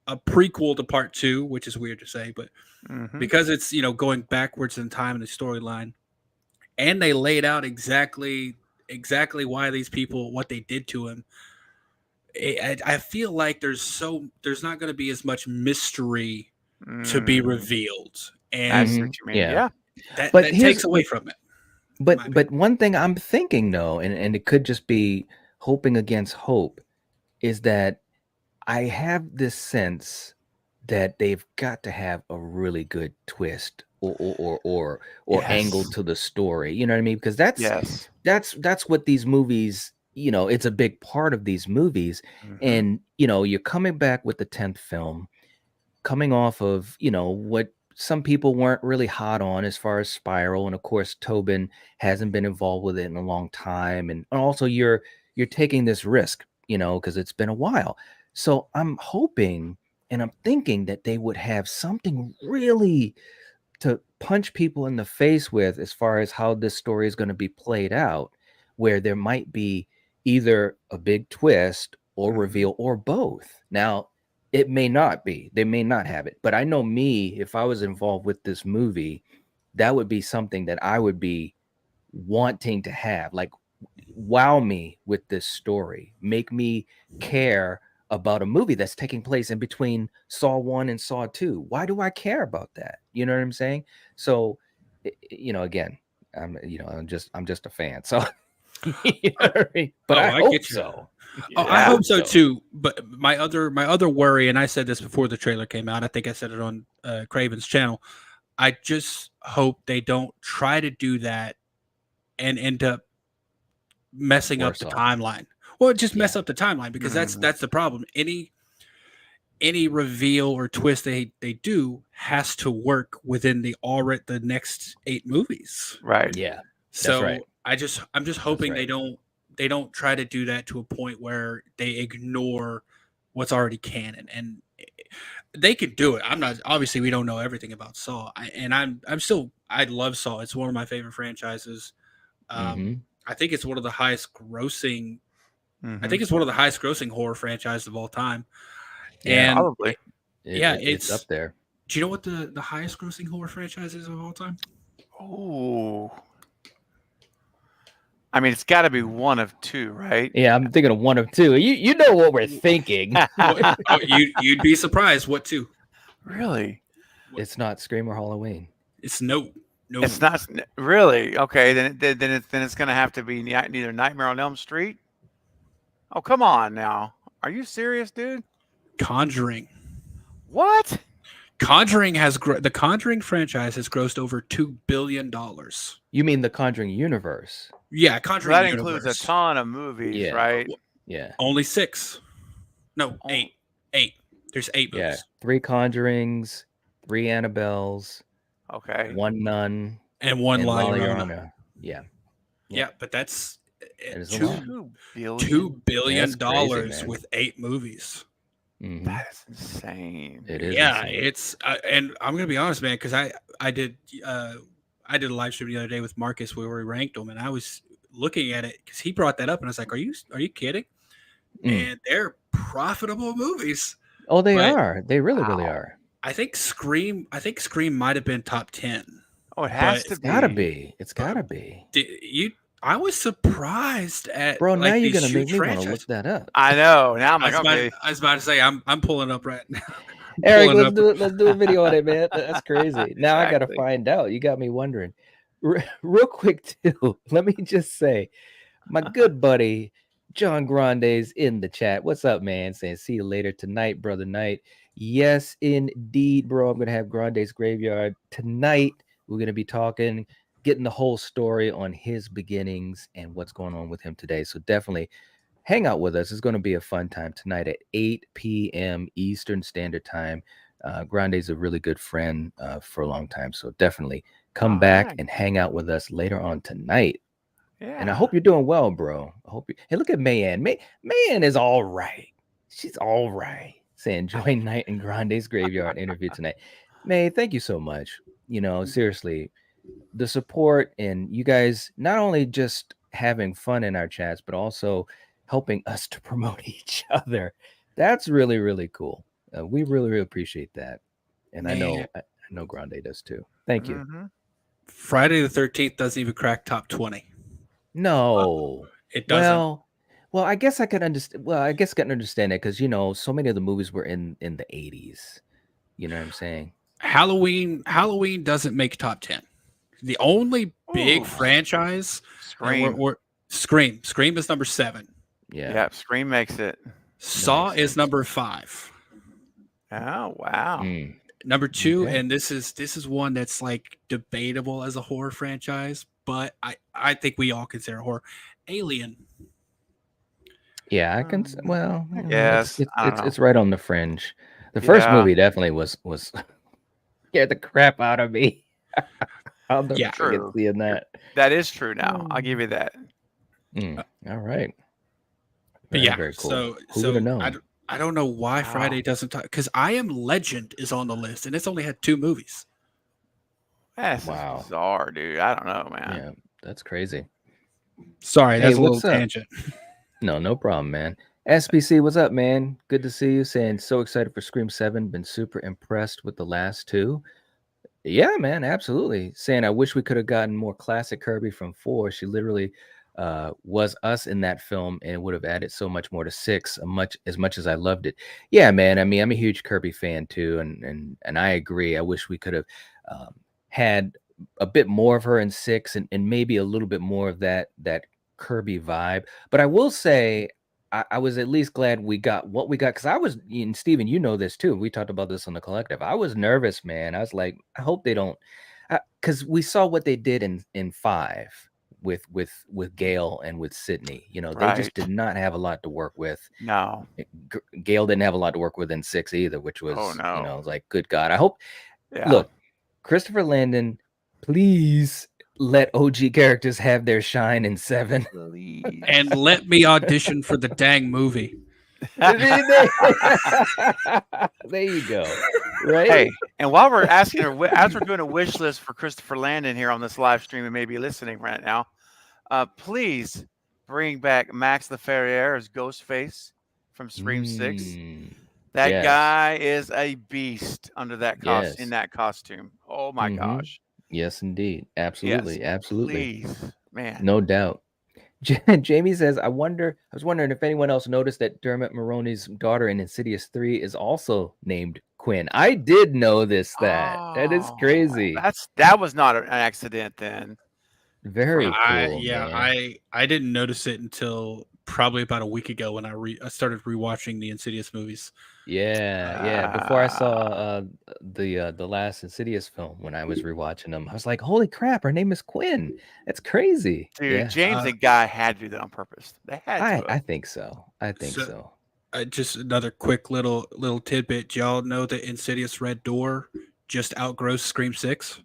Speaker 4: a prequel to part 2, which is weird to say, but
Speaker 3: Mhm.
Speaker 4: because it's going backwards in time in the storyline, and they laid out exactly why these people, what they did to him. I feel like there's not going to be as much mystery to be revealed,
Speaker 3: I
Speaker 4: and
Speaker 3: see
Speaker 1: Mhm.
Speaker 3: what you mean.
Speaker 1: Yeah.
Speaker 3: Yeah.
Speaker 4: that
Speaker 1: But
Speaker 4: takes away from it. in my opinion.
Speaker 1: but one thing I'm thinking, though, and it could just be hoping against hope, is that I have this sense that they've got to have a really good twist or angle
Speaker 3: Yes.
Speaker 1: to the story. You know what I mean? Because that's what these movies, it's a big part of these movies.
Speaker 3: Mhm.
Speaker 1: And you're coming back with the 10th film, coming off of, what some people weren't really hot on as far as Spiral. And of course, Tobin hasn't been involved with it in a long time. And also you're taking this risk, because it's been a while. So I'm hoping and I'm thinking that they would have something really to punch people in the face with as far as how this story is going to be played out, where there might be either a big twist or reveal or both. Now, it may not be, they may not have it, but I know me, if I was involved with this movie, that would be something that I would be wanting to have. Like, wow me with this story, make me care about a movie that's taking place in between Saw 1 and Saw 2. Why do I care about that? You know what I'm saying? So, again, I'm just a fan. So, you know what I mean? But I hope
Speaker 4: get you.
Speaker 1: so.
Speaker 4: Oh, I hope so too. But my other worry, and I said this before the trailer came out. I think I said it on Craven's channel. I just hope they don't try to do that and end up messing up the timeline. Well, just mess up the timeline, because that's the problem. Any reveal or twist they do has to work within the next 8 movies.
Speaker 3: Right.
Speaker 1: Yeah.
Speaker 4: So
Speaker 1: right.
Speaker 4: I'm just hoping
Speaker 1: right.
Speaker 4: they don't try to do that to a point where they ignore what's already canon. And they could do it. I'm not, obviously we don't know everything about Saw. I love Saw. It's one of my favorite franchises. I think it's one of the highest grossing. I think it's one of the highest grossing horror franchises of all time.
Speaker 1: Yeah,
Speaker 4: and
Speaker 3: probably.
Speaker 1: It's up there.
Speaker 4: Do you know what the highest grossing horror franchise is of all time?
Speaker 3: Oh, I mean, it's got to be one of two, right?
Speaker 1: Yeah, I'm thinking of one of two. You know what we're thinking.
Speaker 4: You'd be surprised. What two?
Speaker 3: Really?
Speaker 1: It's not Scream or Halloween.
Speaker 4: It's no.
Speaker 3: It's not really. Okay, then it's going to have to be neither Nightmare on Elm Street. Oh, come on now. Are you serious, dude?
Speaker 4: Conjuring.
Speaker 3: What?
Speaker 4: Conjuring the Conjuring franchise has grossed over $2 billion.
Speaker 1: You mean the Conjuring universe?
Speaker 4: Yeah, Conjuring.
Speaker 3: That includes a ton of movies, right?
Speaker 1: Yeah.
Speaker 4: Only 6. No, 8. 8. There's 8 movies.
Speaker 1: Yeah, 3 Conjurings, 3 Annabelles.
Speaker 3: Okay.
Speaker 1: 1 Nun
Speaker 4: and 1 La Llorona.
Speaker 1: Yeah,
Speaker 4: but that's
Speaker 3: $2
Speaker 4: billion
Speaker 1: crazy,
Speaker 4: with 8 movies.
Speaker 3: That's insane.
Speaker 1: It is.
Speaker 4: Yeah,
Speaker 1: insane.
Speaker 4: it's and I'm gonna be honest, man, because I did a live stream the other day with Marcus where we ranked them, and I was looking at it because he brought that up, and I was like, "Are you kidding?" And they're profitable movies.
Speaker 1: Oh, they are. They really are.
Speaker 4: I think Scream might have been top 10.
Speaker 3: Oh, it has to be.
Speaker 1: It's gotta be.
Speaker 4: I was surprised at.
Speaker 1: Bro, now you're gonna make me want to look that up.
Speaker 3: I know. Now I'm like, okay.
Speaker 4: I was about to say, I'm pulling up right now.
Speaker 1: Eric, let's do a video on it, man. That's crazy. Now I gotta find out. You got me wondering. Real quick too. Let me just say, my good buddy John Grande's in the chat. What's up, man? Saying see you later tonight, brother Knight. Yes, indeed, bro. I'm gonna have Grande's Graveyard tonight. We're gonna be talking, getting the whole story on his beginnings and what's going on with him today. So definitely hang out with us. It's going to be a fun time tonight at 8 p.m. Eastern Standard Time. Grande's a really good friend for a long time. So definitely come back and hang out with us later on tonight. Yeah. And I hope you're doing well, bro. I hope you. Hey, look at Mayan. Mayan is all right. She's all right. Saying join Night and Grande's Graveyard interview tonight. May, thank you so much. Seriously, the support and you guys not only just having fun in our chats, but also helping us to promote each other. That's really, really cool. We really, really appreciate that. And man. I know Grande does too. Thank you.
Speaker 4: Friday the 13th doesn't even crack top 20.
Speaker 1: No,
Speaker 4: it doesn't.
Speaker 1: Well, I guess I could understand. Well, I guess I can understand it because so many of the movies were in the 80s. You know what I'm saying?
Speaker 4: Halloween doesn't make top 10. The only big franchise, Scream. Scream is number 7.
Speaker 1: Yeah.
Speaker 3: Yeah, Scream makes it.
Speaker 4: Saw
Speaker 1: Nice.
Speaker 4: is number 5.
Speaker 3: Oh wow.
Speaker 1: Mm.
Speaker 4: Number 2,
Speaker 1: Okay.
Speaker 4: and this is one that's like debatable as a horror franchise, but I think we all consider horror. Alien.
Speaker 1: Yeah, I can.
Speaker 3: Um,
Speaker 1: Well,
Speaker 3: I guess. I don't know.
Speaker 1: it's right on the fringe. The first
Speaker 3: Yeah.
Speaker 1: movie definitely was scared the crap out of me. I'll never
Speaker 4: Yeah.
Speaker 1: forget
Speaker 3: True.
Speaker 1: seeing that.
Speaker 3: That is true now. I'll give you that.
Speaker 1: All right.
Speaker 4: But
Speaker 1: Very,
Speaker 4: yeah,
Speaker 1: very cool.
Speaker 4: so
Speaker 1: Who would have
Speaker 4: so
Speaker 1: known?
Speaker 4: I don't know why
Speaker 3: Wow.
Speaker 4: Friday doesn't talk, because I Am Legend is on the list and it's only had 2 movies.
Speaker 3: That's
Speaker 1: Wow.
Speaker 3: just bizarre, dude. I don't know, man.
Speaker 1: Yeah, that's crazy.
Speaker 4: Sorry,
Speaker 1: Hey,
Speaker 4: that's a little
Speaker 1: what's up?
Speaker 4: tangent.
Speaker 1: No problem, man. SBC, what's up, man? Good to see you. Saying so excited for Scream 7. Been super impressed with the last 2. Yeah, man, absolutely. Saying I wish we could have gotten more classic Kirby from 4. She literally was us in that film and would have added so much more to 6, as much as I loved it. Yeah, man. I mean, I'm a huge Kirby fan too, and I agree. I wish we could have had a bit more of her in 6, and maybe a little bit more of that Kirby vibe. But I will say I was at least glad we got what we got, because I was, and Steven, you know this too. We talked about this on the collective. I was nervous, man. I was like, I hope they don't, because we saw what they did in 5 with Gail and with Sydney. You know, they just
Speaker 3: Right.
Speaker 1: did not have a lot to work with.
Speaker 3: No.
Speaker 1: Gail didn't have a lot to work with in 6 either, which was,
Speaker 3: Oh
Speaker 1: you know,
Speaker 3: no.
Speaker 1: it's like, good God. I hope.
Speaker 3: Yeah.
Speaker 1: Look, Christopher Landon, please let OG characters have their shine in 7.
Speaker 3: Please.
Speaker 4: And let me audition for the dang movie.
Speaker 1: There you go. Right?
Speaker 3: Hey, and while we're asking her, as we're doing a wish list for Christopher Landon here on this live stream and maybe listening right now, please bring back Max LaFerriere as Ghostface from Scream 6.
Speaker 1: Mm,
Speaker 3: That
Speaker 1: yes.
Speaker 3: guy is a beast under that
Speaker 1: Yes.
Speaker 3: in that costume. Oh my
Speaker 1: Mhm.
Speaker 3: gosh.
Speaker 1: Yes, indeed.
Speaker 3: Yes.
Speaker 1: Absolutely. Absolutely.
Speaker 3: Please, man.
Speaker 1: No doubt. Jamie says, I was wondering if anyone else noticed that Dermot Mulroney's daughter in Insidious 3 is also named Quinn. I did know that. That is
Speaker 3: Oh,
Speaker 1: crazy.
Speaker 3: that was not an accident then.
Speaker 1: Very cool,
Speaker 4: I
Speaker 1: man.
Speaker 4: didn't notice it until probably about a week ago when I started rewatching the Insidious movies.
Speaker 1: Yeah. Before I saw the last Insidious film, when I was rewatching them, I was like, "Holy crap, her name is Quinn! That's crazy."
Speaker 3: Dude,
Speaker 1: Yeah,
Speaker 3: James and Guy had to do that on purpose. They had to.
Speaker 1: I think so. I think so.
Speaker 4: Just another quick little tidbit. Do y'all know that Insidious Red Door just outgrows Scream 6?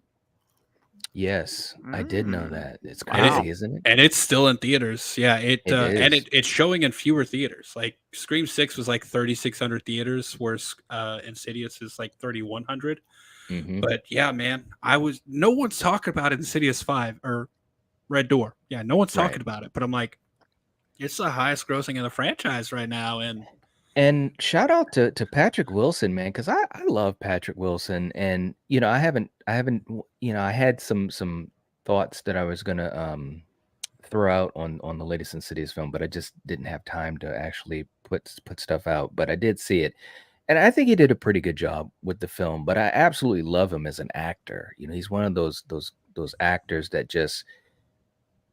Speaker 1: Yes, I did know
Speaker 3: Mm.
Speaker 1: that. It's
Speaker 3: Wow.
Speaker 1: crazy, isn't it?
Speaker 4: And it's still in theaters. Yeah,
Speaker 1: It
Speaker 4: and
Speaker 1: is.
Speaker 4: it's showing in fewer theaters. Like Scream 6 was like 3,600 theaters, whereas Insidious is like 3,100.
Speaker 1: Mhm.
Speaker 4: But yeah, man, no one's talking about Insidious 5 or Red Door. Yeah, no one's talking
Speaker 1: Right.
Speaker 4: about it. But I'm like, it's the highest grossing in the franchise right now.
Speaker 1: And shout out to Patrick Wilson, man, because I love Patrick Wilson, and you know I haven't you know I had some thoughts that I was gonna throw out on the latest Insidious film, but I just didn't have time to actually put stuff out. But I did see it, and I think he did a pretty good job with the film. But I absolutely love him as an actor. You know, he's one of those actors that just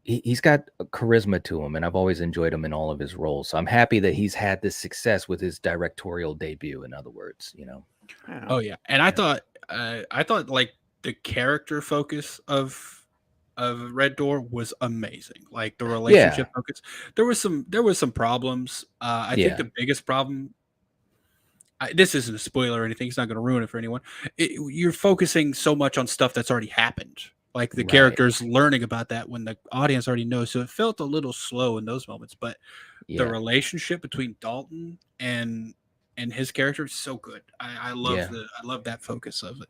Speaker 1: he's got a charisma to him, and I've always enjoyed him in all of his roles. So I'm happy that he's had this success with his directorial debut. In other words, you know.
Speaker 3: Yeah.
Speaker 4: Oh yeah, and I thought like the character focus of Red Door was amazing. Like the relationship focus. There was some problems. I think the biggest problem. This isn't a spoiler or anything. It's not going to ruin it for anyone. You're focusing so much on stuff that's already happened. Like the
Speaker 1: Right.
Speaker 4: characters learning about that when the audience already knows. So it felt a little slow in those moments. But the relationship between Dalton and his character is so good. I love that focus of it.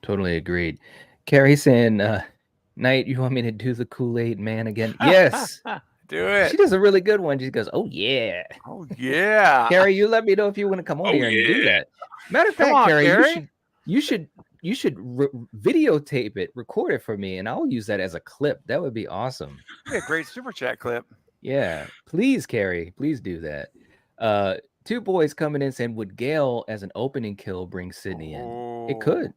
Speaker 1: Totally agreed. Carrie saying, Knight, you want me to do the Kool-Aid man again? Yes.
Speaker 3: Do it.
Speaker 1: She does a really good one. She goes, "Oh yeah."
Speaker 3: Oh yeah.
Speaker 1: Carrie, you let me know if you want to come on here and do that. Matter of
Speaker 3: Come
Speaker 1: fact,
Speaker 3: on,
Speaker 1: Carrie,
Speaker 3: Carrie.
Speaker 1: you should videotape it, record it for me, and I'll use that as a clip. That would be awesome.
Speaker 3: Yeah, great super chat clip.
Speaker 1: Yeah, please, Carrie, please do that. Two boys coming in saying, would Gail as an opening kill bring Sydney in? It could.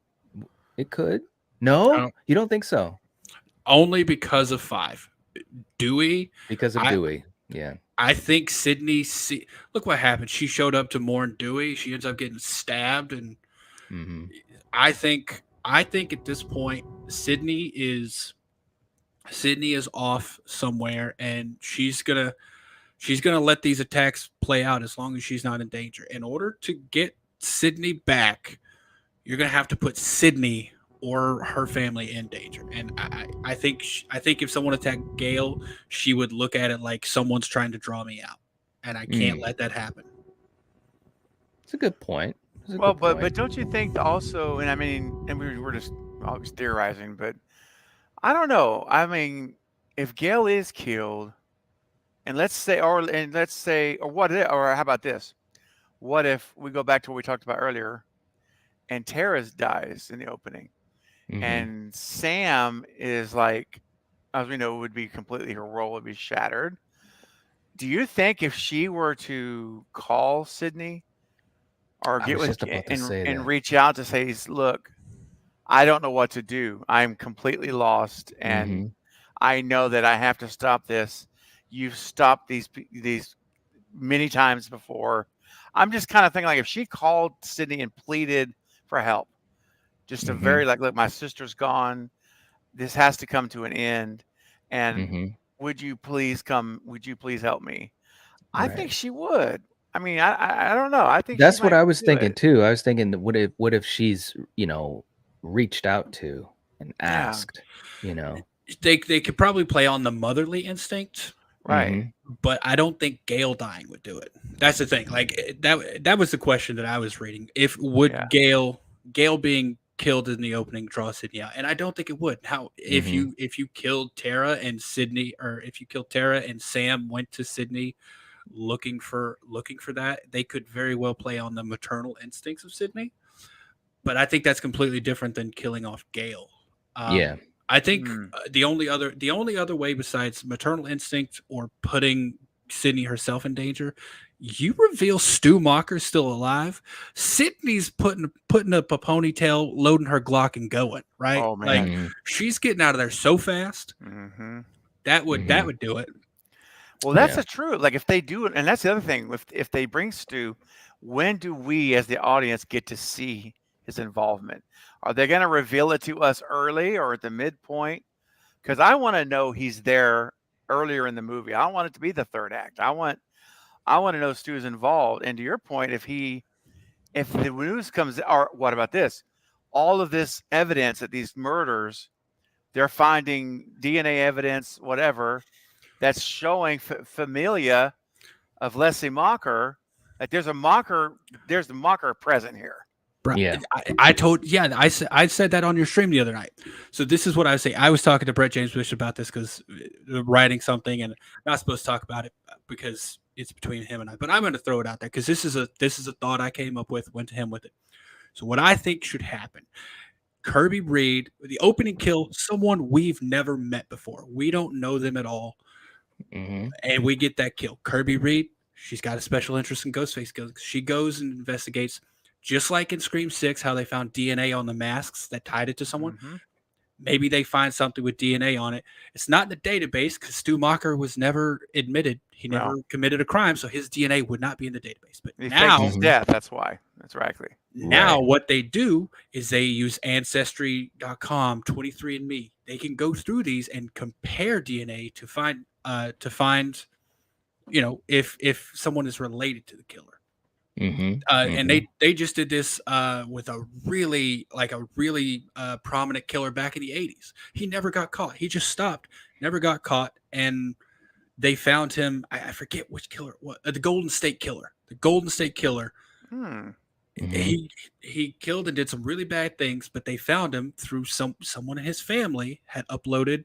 Speaker 1: It could. No, you don't think so?
Speaker 4: Only because of 5. Dewey.
Speaker 1: Because of Dewey. Yeah.
Speaker 4: I think Sydney. Look what happened. She showed up to Morn Dewey. She ends up getting stabbed, and
Speaker 1: Mm-hmm.
Speaker 4: I think at this point, Sydney is off somewhere, and she's gonna let these attacks play out as long as she's not in danger. In order to get Sydney back, you're gonna have to put Sydney or her family in danger. And I think if someone attacked Gail, she would look at it like someone's trying to draw me out, and I can't let that happen.
Speaker 1: It's a good point. It's a
Speaker 3: Well,
Speaker 1: good point.
Speaker 3: but don't you think also? And I mean, and we're just always theorizing, but I don't know. I mean, if Gail is killed, and let's say, or or how about this? What if we go back to what we talked about earlier, and Tara dies in the opening,
Speaker 1: Mm-hmm.
Speaker 3: and Sam is like, as we know, would be completely, her role would be shattered. Do you think if she were to call Sydney or
Speaker 1: I
Speaker 3: get
Speaker 1: was
Speaker 3: with
Speaker 1: just about to say
Speaker 3: and
Speaker 1: that.
Speaker 3: reach out to say, look, I don't know what to do. I'm completely lost, and
Speaker 1: Mm-hmm.
Speaker 3: I know that I have to stop this. You've stopped these many times before. I'm just kind of thinking like if she called Sydney and pleaded for help, just a
Speaker 1: Mm-hmm.
Speaker 3: very like, look, my sister's gone. This has to come to an end, and
Speaker 1: Mm-hmm.
Speaker 3: would you please come? Would you please help me? I
Speaker 1: Right.
Speaker 3: think she would. I mean, I don't know. I think she
Speaker 1: That's what
Speaker 3: might
Speaker 1: I was
Speaker 3: do
Speaker 1: thinking
Speaker 3: it.
Speaker 1: too. I was thinking, that what if she's, reached out to and
Speaker 3: Yeah.
Speaker 1: asked, you know?
Speaker 4: They could probably play on the motherly instinct,
Speaker 3: Right.
Speaker 1: Mm-hmm.
Speaker 4: but I don't think Gail dying would do it. That's the thing. Like that was the question that I was reading. If would
Speaker 3: Yeah.
Speaker 4: Gail being killed in the opening draw Sydney out, and I don't think it would. How
Speaker 1: Mm-hmm.
Speaker 4: if you killed Tara and Sydney, or if you killed Tara and Sam went to Sydney looking for that, they could very well play on the maternal instincts of Sydney. But I think that's completely different than killing off Gail.
Speaker 1: Yeah.
Speaker 4: I think
Speaker 3: Mm.
Speaker 4: the only other way besides maternal instinct or putting Sydney herself in danger, you reveal Stu Mocker's still alive. Sydney's putting up a ponytail, loading her Glock, and going right.
Speaker 3: Oh
Speaker 4: Like
Speaker 3: man.
Speaker 1: Mm-hmm.
Speaker 4: she's getting out of there so fast
Speaker 3: Mm-hmm.
Speaker 4: that would
Speaker 1: Mm-hmm.
Speaker 4: do it.
Speaker 3: Well, that's
Speaker 1: Yeah.
Speaker 3: the truth. Like if they do it, and that's the other thing. If they bring Stu, when do we as the audience get to see his involvement? Are they going to reveal it to us early or at the midpoint? Because I want to know he's there earlier in the movie. I don't want it to be the third act. I want to know Stu's involved. And to your point, if the news comes, or what about this? All of this evidence that these murders, they're finding DNA evidence, whatever, that's showing familia of Leslie Mocker. Like there's the Mocker present here.
Speaker 1: Yeah.
Speaker 4: I said that on your stream the other night. So this is what I say. I was talking to Brett James Bush about this because writing something, and I'm not supposed to talk about it because it's between him and I. But I'm going to throw it out there because this is a thought I came up with. Went to him with it. So what I think should happen: Kirby Reed, the opening kill, someone we've never met before. We don't know them at all,
Speaker 1: Mm-hmm.
Speaker 4: and we get that kill. Kirby Reed, she's got a special interest in Ghostface. She goes and investigates. Just like in Scream 6, how they found DNA on the masks that tied it to someone.
Speaker 3: Mm-hmm.
Speaker 4: Maybe they find something with DNA on it. It's not in the database because Stu Mocker was never admitted. He never committed a crime, so his DNA would not be in the database. But
Speaker 3: He faked
Speaker 4: now,
Speaker 3: his death. That's why. That's exactly.
Speaker 4: now
Speaker 1: Right.
Speaker 4: what they do is they use Ancestry.com, 23andMe. They can go through these and compare DNA to find, if someone is related to the killer.
Speaker 1: Mm-hmm.
Speaker 4: And they just did this with a really prominent killer back in the 80s. He never got caught. He just stopped, never got caught, and they found him. I forget which killer. The Golden State Killer. The Golden State Killer.
Speaker 3: Hmm.
Speaker 1: Mhm.
Speaker 4: He killed and did some really bad things, but they found him through someone in his family had uploaded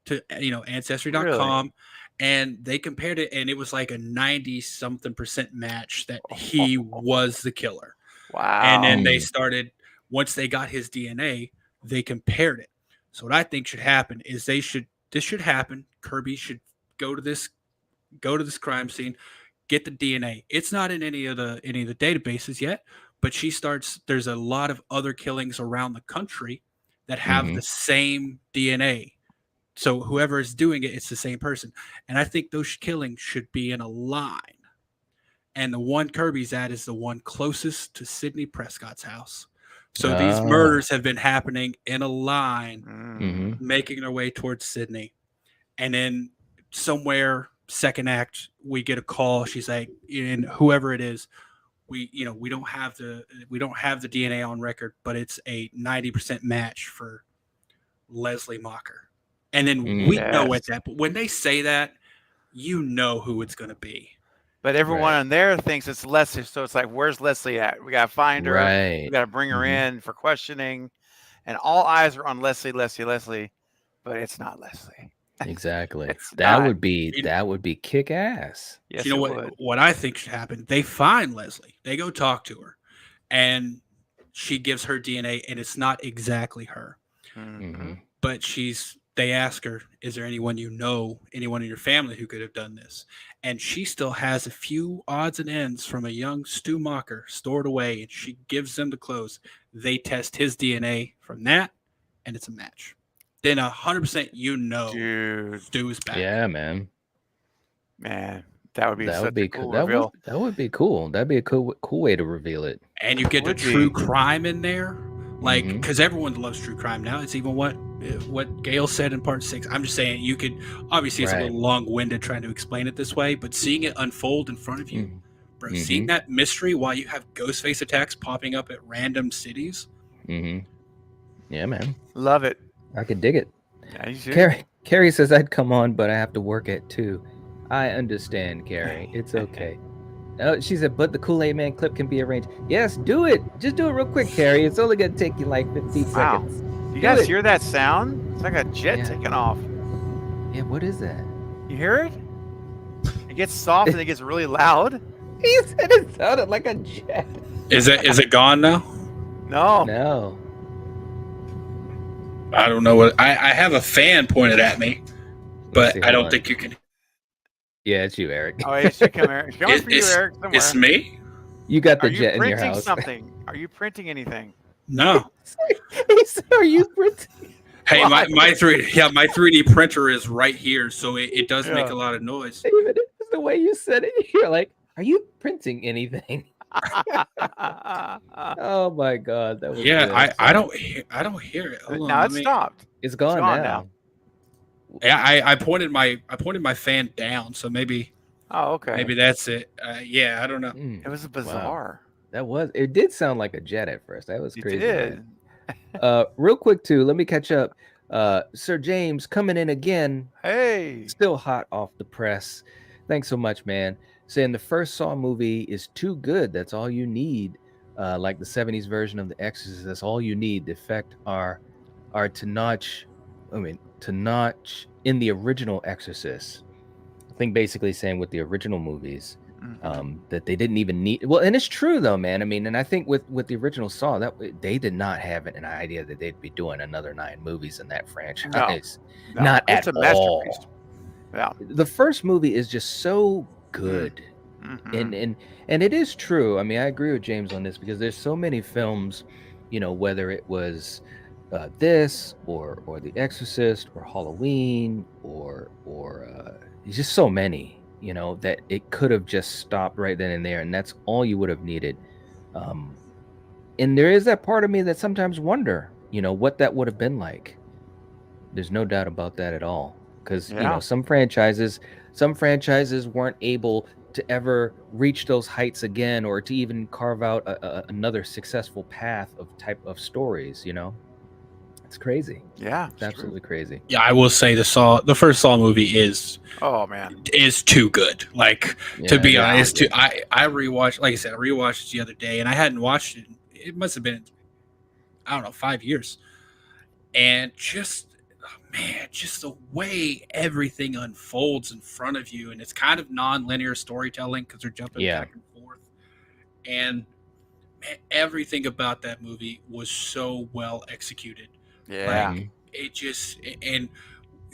Speaker 4: to Ancestry.com. And they compared it, and it was like a 90-something% match that he was the killer.
Speaker 3: Wow.
Speaker 4: And then they started, once they got his DNA, they compared it. So what I think should happen is this should happen. Kirby should go to this crime scene, get the DNA. It's not in any of the databases yet, but there's a lot of other killings around the country that have the same DNA. So whoever is doing it, it's the same person. And I think those killings should be in a line. And the one Kirby's at is the one closest to Sidney Prescott's house. So these
Speaker 1: Oh.
Speaker 4: murders have been happening in a line,
Speaker 1: Mhm.
Speaker 4: making their way towards Sydney. And then somewhere, second act, we get a call. She's like, and whoever it is, we don't have the DNA on record, but it's a 90% match for Leslie Mocker. And then we know at that, but when they say that, you know who it's going to be.
Speaker 3: But everyone on there thinks it's Leslie, so it's like, where's Leslie at? We got to find her.
Speaker 1: Right.
Speaker 3: We got to bring her in for questioning. And all eyes are on Leslie, but it's not Leslie.
Speaker 1: Exactly.
Speaker 3: It's
Speaker 1: that
Speaker 3: not.
Speaker 1: would be kick ass.
Speaker 3: Yes,
Speaker 4: you know what I think should happen? They find Leslie. They go talk to her, and she gives her DNA, and it's not exactly her. But they ask her, is there anyone anyone in your family who could have done this? And she still has a few odds and ends from a young Stu Mocker stored away, and she gives them the clothes. They test his DNA from that, and it's a match. Then 100%
Speaker 3: Dude.
Speaker 4: Stu is back.
Speaker 1: Yeah, man.
Speaker 3: Man, that would be
Speaker 1: That
Speaker 3: such
Speaker 1: would be
Speaker 3: a cool
Speaker 1: cool.
Speaker 3: reveal.
Speaker 1: That would be cool. That'd be a cool way to reveal it.
Speaker 4: And you get the true crime in there. Like, because everyone loves true crime now. It's even what Gail said in part 6. I'm just saying, you could, obviously it's a little long-winded trying to explain it this way, but seeing it unfold in front of you, bro, seeing that mystery while you have Ghostface attacks popping up at random cities.
Speaker 1: Yeah, man.
Speaker 3: Love it.
Speaker 1: I could dig it.
Speaker 3: Yeah, you should.
Speaker 1: Carrie says I'd come on, but I have to work at 2. I understand, Carrie. It's okay. She said, but the Kool-Aid Man clip can be arranged. Yes, do it. Just do it real quick, Carrie. It's only going to take you like 15 seconds.
Speaker 3: You guys hear that sound? It's like a jet taking off.
Speaker 1: Yeah, what is that?
Speaker 3: You hear it? It gets soft and it gets really loud.
Speaker 1: He said it sounded like a jet.
Speaker 4: Is it gone now?
Speaker 3: No.
Speaker 4: I don't know what I have a fan pointed at me, but I don't think you can.
Speaker 1: Yeah, it's you, Eric.
Speaker 3: Oh, it should come, Eric. Come for you, Eric. Somewhere.
Speaker 4: It's me.
Speaker 1: You got the jet in your house.
Speaker 3: Are you printing something? Are you printing anything?
Speaker 4: No.
Speaker 1: He said, "Are you printing?"
Speaker 4: Hey, my 3D printer is right here, so it does make a lot of noise.
Speaker 1: David, the way you said it, you're like, "Are you printing anything?" Oh my god, that was
Speaker 4: I don't hear it. Hold on,
Speaker 3: now it stopped.
Speaker 1: It's gone now.
Speaker 4: Yeah, I pointed my fan down, so maybe.
Speaker 3: Oh, okay.
Speaker 4: Maybe that's it. Yeah, I don't know.
Speaker 3: It was bizarre.
Speaker 1: Wow. It did sound like a jet at first. That was crazy.
Speaker 3: It did.
Speaker 1: Real quick too, let me catch up. Sir James coming in again.
Speaker 3: Hey.
Speaker 1: Still hot off the press. Thanks so much, man. Saying the first Saw movie is too good. That's all you need. Like the 70s version of The Exorcist. That's all you need. The effect are to notch in the original Exorcist. I think basically saying with the original movies, that they didn't even need. Well, and it's true though, man. I mean, and I think with the original Saw, that they did not have an idea that they'd be doing another 9 movies in that franchise.
Speaker 3: No,
Speaker 1: not
Speaker 3: it's
Speaker 1: at
Speaker 3: a masterpiece.
Speaker 1: all.
Speaker 3: Yeah.
Speaker 1: The first movie is just so good. And it is true. I mean, I agree with James on this because there's so many films, whether it was this or The Exorcist or Halloween or just so many, that it could have just stopped right then and there, and that's all you would have needed. And there is that part of me that sometimes wonder, what that would have been like. There's no doubt about that at all, because some franchises weren't able to ever reach those heights again, or to even carve out another successful path of stories. It's crazy.
Speaker 3: Yeah,
Speaker 1: it's absolutely crazy.
Speaker 4: Yeah, I will say the first Saw movie is too good. Like, to be honest, I rewatched, like I said, I rewatched it the other day, and I hadn't watched it. It must have been, I don't know, 5 years, and just the way everything unfolds in front of you, and it's kind of non-linear storytelling because they're jumping back and forth, and everything about that movie was so well executed.
Speaker 3: Yeah.
Speaker 4: Like, it just, and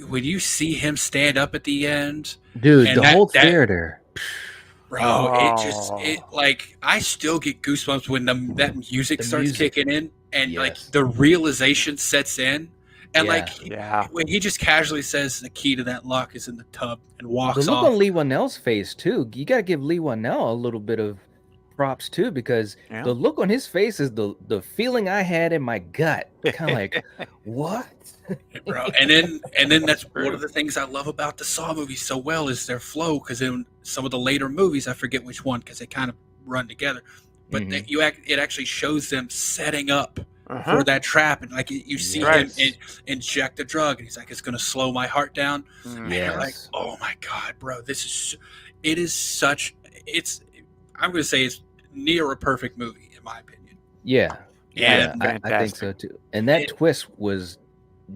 Speaker 4: when you see him stand up at the end,
Speaker 1: dude, the whole theater,
Speaker 4: bro, it like, I still get goosebumps when that music starts kicking in, and like the realization sets in, And
Speaker 1: Yeah.
Speaker 4: like
Speaker 3: Yeah.
Speaker 4: when he just casually says the key to that lock is in the tub and
Speaker 1: The
Speaker 4: walks
Speaker 1: look
Speaker 4: off.
Speaker 1: on Lee Winnell's face too. You got to give Lee Winnell a little bit of props too, because
Speaker 3: Yeah.
Speaker 1: the look on his face is the feeling I had in my gut. Kind of like, what?
Speaker 4: Bro, and then that's one
Speaker 3: True.
Speaker 4: of the things I love about the Saw movies so well is their flow. Because in some of the later movies, I forget which one because they kind of run together, but
Speaker 1: Mhm.
Speaker 4: it actually shows them setting up
Speaker 3: Uh-huh.
Speaker 4: for that trap, and like you see
Speaker 3: Right.
Speaker 4: him inject a drug, and he's like, "It's gonna slow my heart down." And you're like,
Speaker 1: Yes.
Speaker 4: "Oh my god, bro, it is such it's I'm gonna say it's near a perfect movie in my opinion."
Speaker 1: Yeah.
Speaker 3: Yeah,
Speaker 1: Yeah, I think
Speaker 3: fantastic.
Speaker 1: so too. And that
Speaker 4: It-
Speaker 1: twist was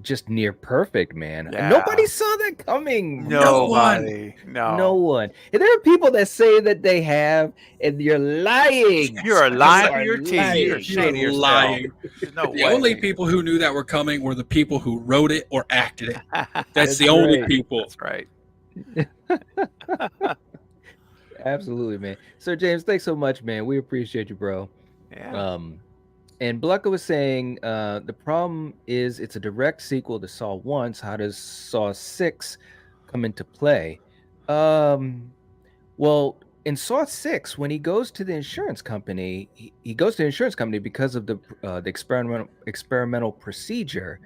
Speaker 1: just near perfect, man.
Speaker 3: Yeah.
Speaker 1: Nobody saw that coming.
Speaker 4: No one.
Speaker 3: Nobody.
Speaker 1: No
Speaker 3: No.
Speaker 1: one. And there are people that say that they have, and you're lying.
Speaker 3: You are
Speaker 4: You
Speaker 3: lying
Speaker 1: are
Speaker 3: through your teeth.
Speaker 1: lying.
Speaker 3: You're
Speaker 4: You're
Speaker 3: ashamed of yourself.
Speaker 4: lying.
Speaker 3: There's no
Speaker 4: The
Speaker 3: way.
Speaker 4: only people who knew that were coming were the people who wrote it or acted it. That's
Speaker 1: That's
Speaker 4: the only
Speaker 1: right.
Speaker 4: people.
Speaker 3: That's right.
Speaker 1: Absolutely, man. So James, thanks so much, man. We appreciate you, bro.
Speaker 3: Yeah.
Speaker 1: And Blucka was saying the problem is it's a direct sequel to Saw 1. How does Saw 6 come into play? Well, in Saw 6, when he goes to the insurance company, he goes to the insurance company because of the experimental procedure,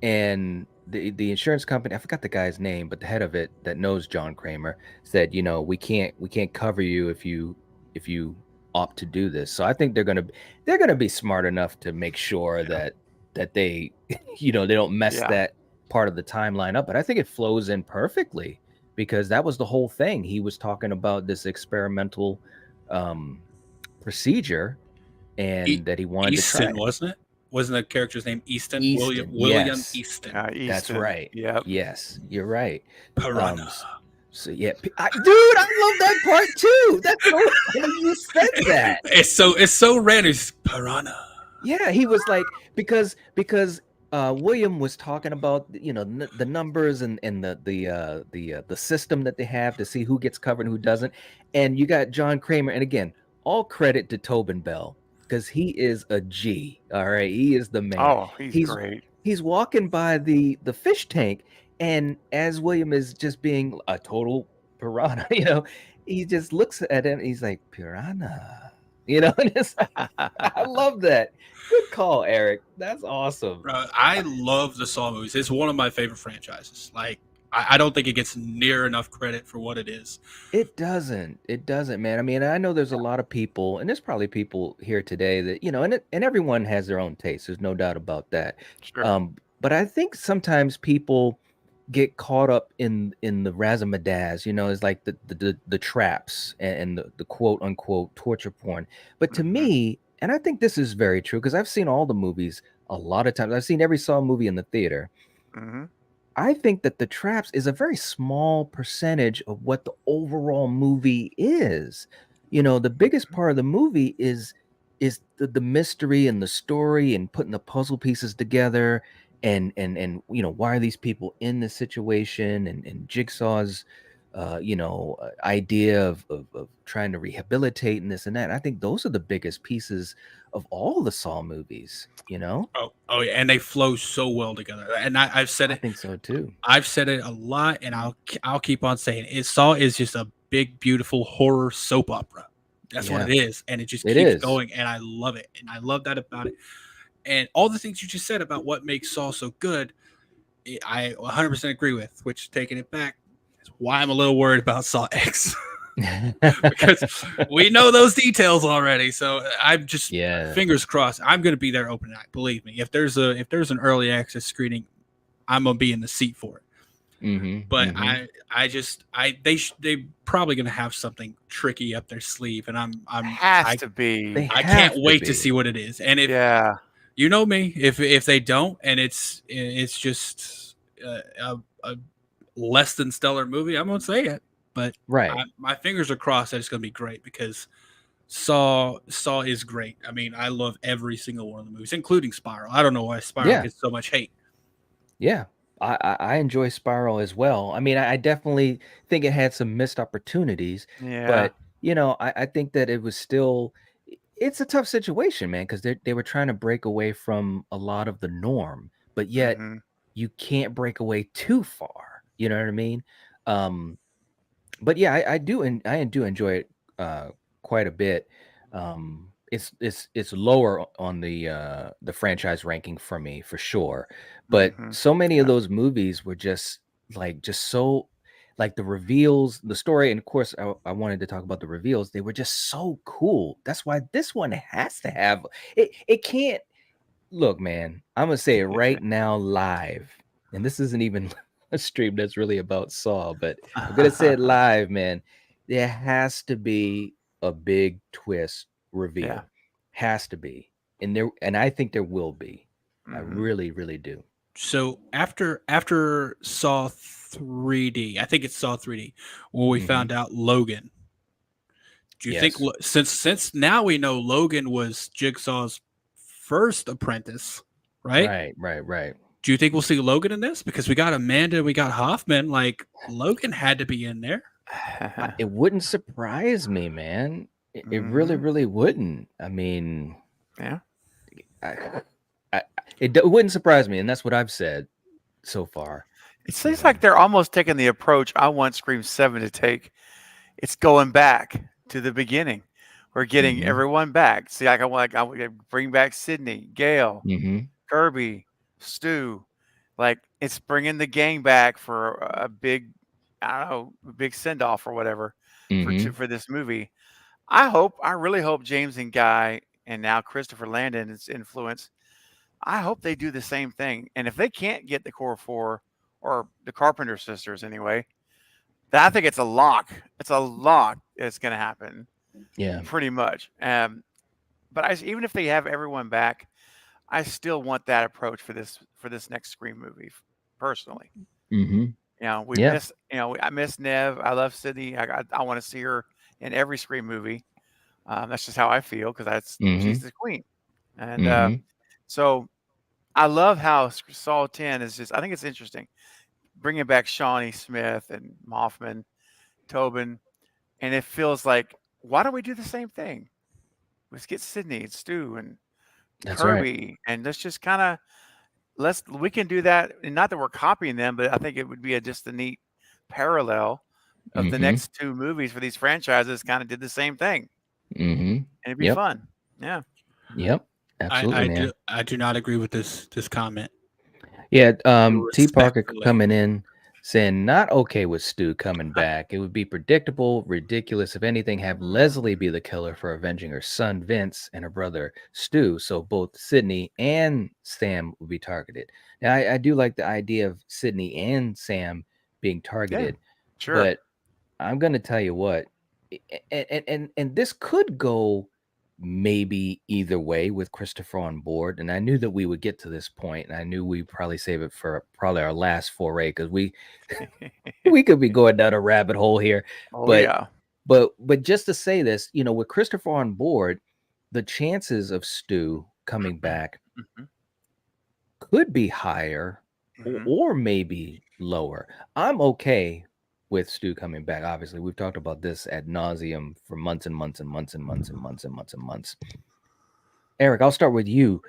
Speaker 1: and the insurance company, I forgot the guy's name, but the head of it that knows John Kramer said, we can't cover you if you opt to do this. So I think they're gonna be smart enough to make sure that they they don't mess
Speaker 3: Yeah.
Speaker 1: that part of the timeline up. But I think it flows in perfectly, because that was the whole thing. He was talking about this experimental procedure, and that he wanted to try
Speaker 4: Easton,
Speaker 1: it.
Speaker 4: wasn't it? Wasn't the character's name Easton?
Speaker 1: Easton,
Speaker 4: William
Speaker 1: yes.
Speaker 4: Easton.
Speaker 1: That's
Speaker 3: Easton.
Speaker 1: right.
Speaker 3: Yep.
Speaker 1: Yes, you're right.
Speaker 4: Piranha.
Speaker 1: So yeah, dude, I love that part too. That's so funny you said that.
Speaker 4: It's so random. It's Piranha.
Speaker 1: Yeah, he was like, because William was talking about the numbers and the system that they have to see who gets covered and who doesn't, and you got John Kramer, and again, all credit to Tobin Bell, because he is a G. All right, he is the man.
Speaker 3: Oh, he's great.
Speaker 1: He's walking by the fish tank, and as William is just being a total piranha, he just looks at him. He's like, piranha, and it's like, I love that. Good call, Eric. That's awesome.
Speaker 4: Bro, I love the Saw movies. It's one of my favorite franchises. Like, I don't think it gets near enough credit for what it is.
Speaker 1: It doesn't, man. I mean, I know there's a lot of people, and there's probably people here today that and everyone has their own taste. There's no doubt about that.
Speaker 3: Sure.
Speaker 1: But I think sometimes people get caught up in the razzmatazz. It's like the traps and the quote unquote torture porn. But to me, and I think this is very true, because I've seen all the movies a lot of times. I've seen every Saw movie in the theater.
Speaker 3: Mm-hmm.
Speaker 1: I think that the traps is a very small percentage of what the overall movie is. The biggest part of the movie is the mystery and the story and putting the puzzle pieces together, and why are these people in this situation, and Jigsaw's idea of trying to rehabilitate and this and that. I think those are the biggest pieces of all the Saw movies.
Speaker 4: Oh yeah, and they flow so well together. And I've said
Speaker 1: I
Speaker 4: it.
Speaker 1: think so too.
Speaker 4: I've said it a lot, and I'll keep on saying it. Saw is just a big, beautiful horror soap opera. That's what it is, and it just keeps going, and I love it, and I love that about it. And all the things you just said about what makes Saw so good, I 100% agree with. Which, taking it back, is why I'm a little worried about Saw X. Because we know those details already. So I'm just fingers crossed. I'm going to be there open night. Believe me, if there's an early access screening, I'm gonna be in the seat for it. But they probably gonna have something tricky up their sleeve, and I can't wait to see what it is. And if you know me, if they don't, and it's just a less than stellar movie, I'm gonna say it. But my fingers are crossed that it's gonna be great, because Saw is great. I mean, I love every single one of the movies, including Spiral. I don't know why Spiral gets so much hate.
Speaker 1: Yeah, I enjoy Spiral as well. I mean, I definitely think it had some missed opportunities, but I think that it was still. It's a tough situation, man, because they were trying to break away from a lot of the norm, but yet you can't break away too far. You know what I mean? Um, but yeah, I do enjoy it quite a bit. It's lower on the franchise ranking for me for sure. But
Speaker 3: Hmm.
Speaker 1: so many of
Speaker 3: Yeah.
Speaker 1: those movies were just so like the reveals, the story, and of course I wanted to talk about the reveals. They were just so cool. That's why this one has to have it. It can't look, man. I'm gonna say it right now live, and this isn't even a stream that's really about Saw, but I'm gonna say it live, man. There has to be a big twist
Speaker 3: Yeah.
Speaker 1: reveal. Has to be. And I think there will be. I
Speaker 3: Hmm.
Speaker 1: really, really do.
Speaker 4: So after Saw 3D, I think it's Saw 3D, when we
Speaker 1: Hmm.
Speaker 4: found out Logan. Do you think
Speaker 1: Yes.
Speaker 4: since now we know Logan was Jigsaw's first apprentice, right?
Speaker 1: Right, right, right.
Speaker 4: Do you think we'll see Logan in this? Because we got Amanda, we got Hoffman. Like Logan had to be in there.
Speaker 1: It wouldn't surprise me, man. It really,
Speaker 3: Hmm.
Speaker 1: really wouldn't. I mean,
Speaker 3: Yeah.
Speaker 1: I, it wouldn't surprise me, and that's what I've said so far.
Speaker 3: It
Speaker 1: You
Speaker 3: seems
Speaker 1: know.
Speaker 3: like they're almost taking the approach I want Scream 7 to take. It's going back to the beginning. We're getting
Speaker 1: Mhm.
Speaker 3: everyone back. See, I want to bring back Sydney, Gail,
Speaker 1: Mhm.
Speaker 3: Kirby, Stu. Like it's bringing the gang back for a big, I don't know, big send off or whatever
Speaker 1: Mhm.
Speaker 3: for this movie. I really hope James and Guy and now Christopher Landon's influence. I hope they do the same thing. And if they can't get the core four or the Carpenter sisters anyway, then I think it's a lock. It's a lock. It's going to happen
Speaker 1: Yeah.
Speaker 3: pretty much. But even if they have everyone back, I still want that approach for this next Scream movie. Personally,
Speaker 1: Mhm.
Speaker 3: you know, we
Speaker 1: Yeah.
Speaker 3: miss. You know, I miss Nev. I love Sydney. I want to see her in every Scream movie. That's just how I feel because she's
Speaker 1: Mhm.
Speaker 3: the queen. And
Speaker 1: Mhm.
Speaker 3: so I love how Saw 10 is just. I think it's interesting bringing back Shawnee Smith and Hoffman, Tobin, and it feels like why don't we do the same thing? Let's get Sydney and Stu and
Speaker 1: That's right.
Speaker 3: Kirby, and let's just kind of we can do that. And not that we're copying them, but I think it would be just a neat parallel of the
Speaker 1: Mhm.
Speaker 3: next two movies for these franchises. Kind of did the same thing,
Speaker 1: Mhm.
Speaker 3: and it'd be
Speaker 1: Yep.
Speaker 3: fun. Yeah.
Speaker 1: Yep. Absolutely, man.
Speaker 4: I do not agree with this comment.
Speaker 1: Yeah, T Parker
Speaker 4: Respectfully.
Speaker 1: coming in saying not okay with Stu coming back. It would be predictable, ridiculous. If anything, have Leslie be the killer for avenging her son Vince and her brother Stu. So both Sydney and Sam would be targeted. Now, I do like the idea of Sydney and Sam being
Speaker 3: Yeah.
Speaker 1: targeted,
Speaker 3: Sure.
Speaker 1: but I'm gonna tell you what, and this could go maybe either way with Christopher on board. And I knew that we would get to this point, and I knew we'd probably save it for probably our last foray because we could be going down a rabbit hole here.
Speaker 3: Oh
Speaker 1: But
Speaker 3: yeah.
Speaker 1: but just to say this, with Christopher on board, the chances of Stu coming back
Speaker 3: Mhm.
Speaker 1: could be higher
Speaker 3: Mhm.
Speaker 1: or maybe lower. I'm okay with Stu coming back. Obviously, we've talked about this ad nauseum for months and months and months and months and months and months and months. Eric, I'll start with you.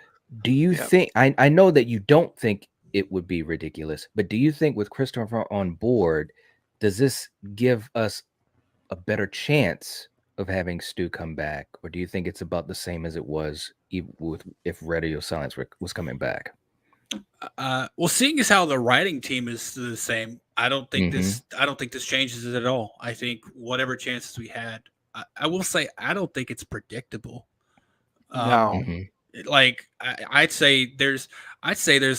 Speaker 1: Do you
Speaker 3: Yep.
Speaker 1: think I know that you don't think it would be ridiculous, but do you think with Christopher on board, does this give us a better chance of having Stu come back, or do you think it's about the same as it was if Radio Silence was coming back?
Speaker 4: Well, seeing as how the writing team is the same,
Speaker 1: Mm-hmm.
Speaker 4: I don't think this changes it at all. I think whatever chances we had, I will say I don't think it's predictable. Um,
Speaker 3: No.
Speaker 1: Mm-hmm.
Speaker 4: like I'd say there's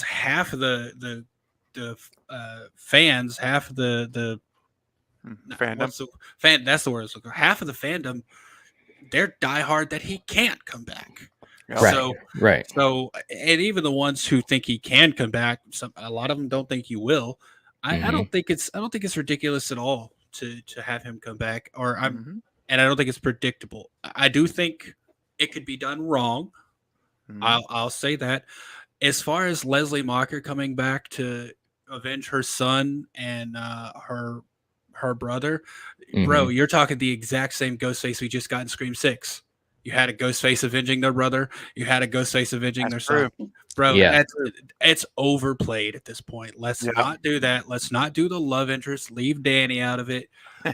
Speaker 4: half of the fans, half of the
Speaker 3: Fandom.
Speaker 4: what's the fan? That's the word. I was looking for. Half of the fandom, they're diehard that he can't come back.
Speaker 3: Yep.
Speaker 1: Right,
Speaker 4: So
Speaker 1: right.
Speaker 4: and even the ones who think he can come back, a lot of them don't think he will.
Speaker 1: Mm-hmm.
Speaker 4: I don't think it's ridiculous at all to have him come back.
Speaker 3: Mhm.
Speaker 4: And I don't think it's predictable. I do think it could be done wrong.
Speaker 3: Mhm.
Speaker 4: I'll say that. As far as Leslie Mocker coming back to avenge her son and her brother, bro,
Speaker 1: Mm-hmm.
Speaker 4: you're talking the exact same Ghostface we just got in Scream 6. You had a Ghostface avenging their brother. You had a Ghostface avenging their son. Bro,
Speaker 1: Yeah.
Speaker 4: it's overplayed at this point. Let's
Speaker 3: Yeah.
Speaker 4: not do that. Let's not do the love interest. Leave Danny out of it.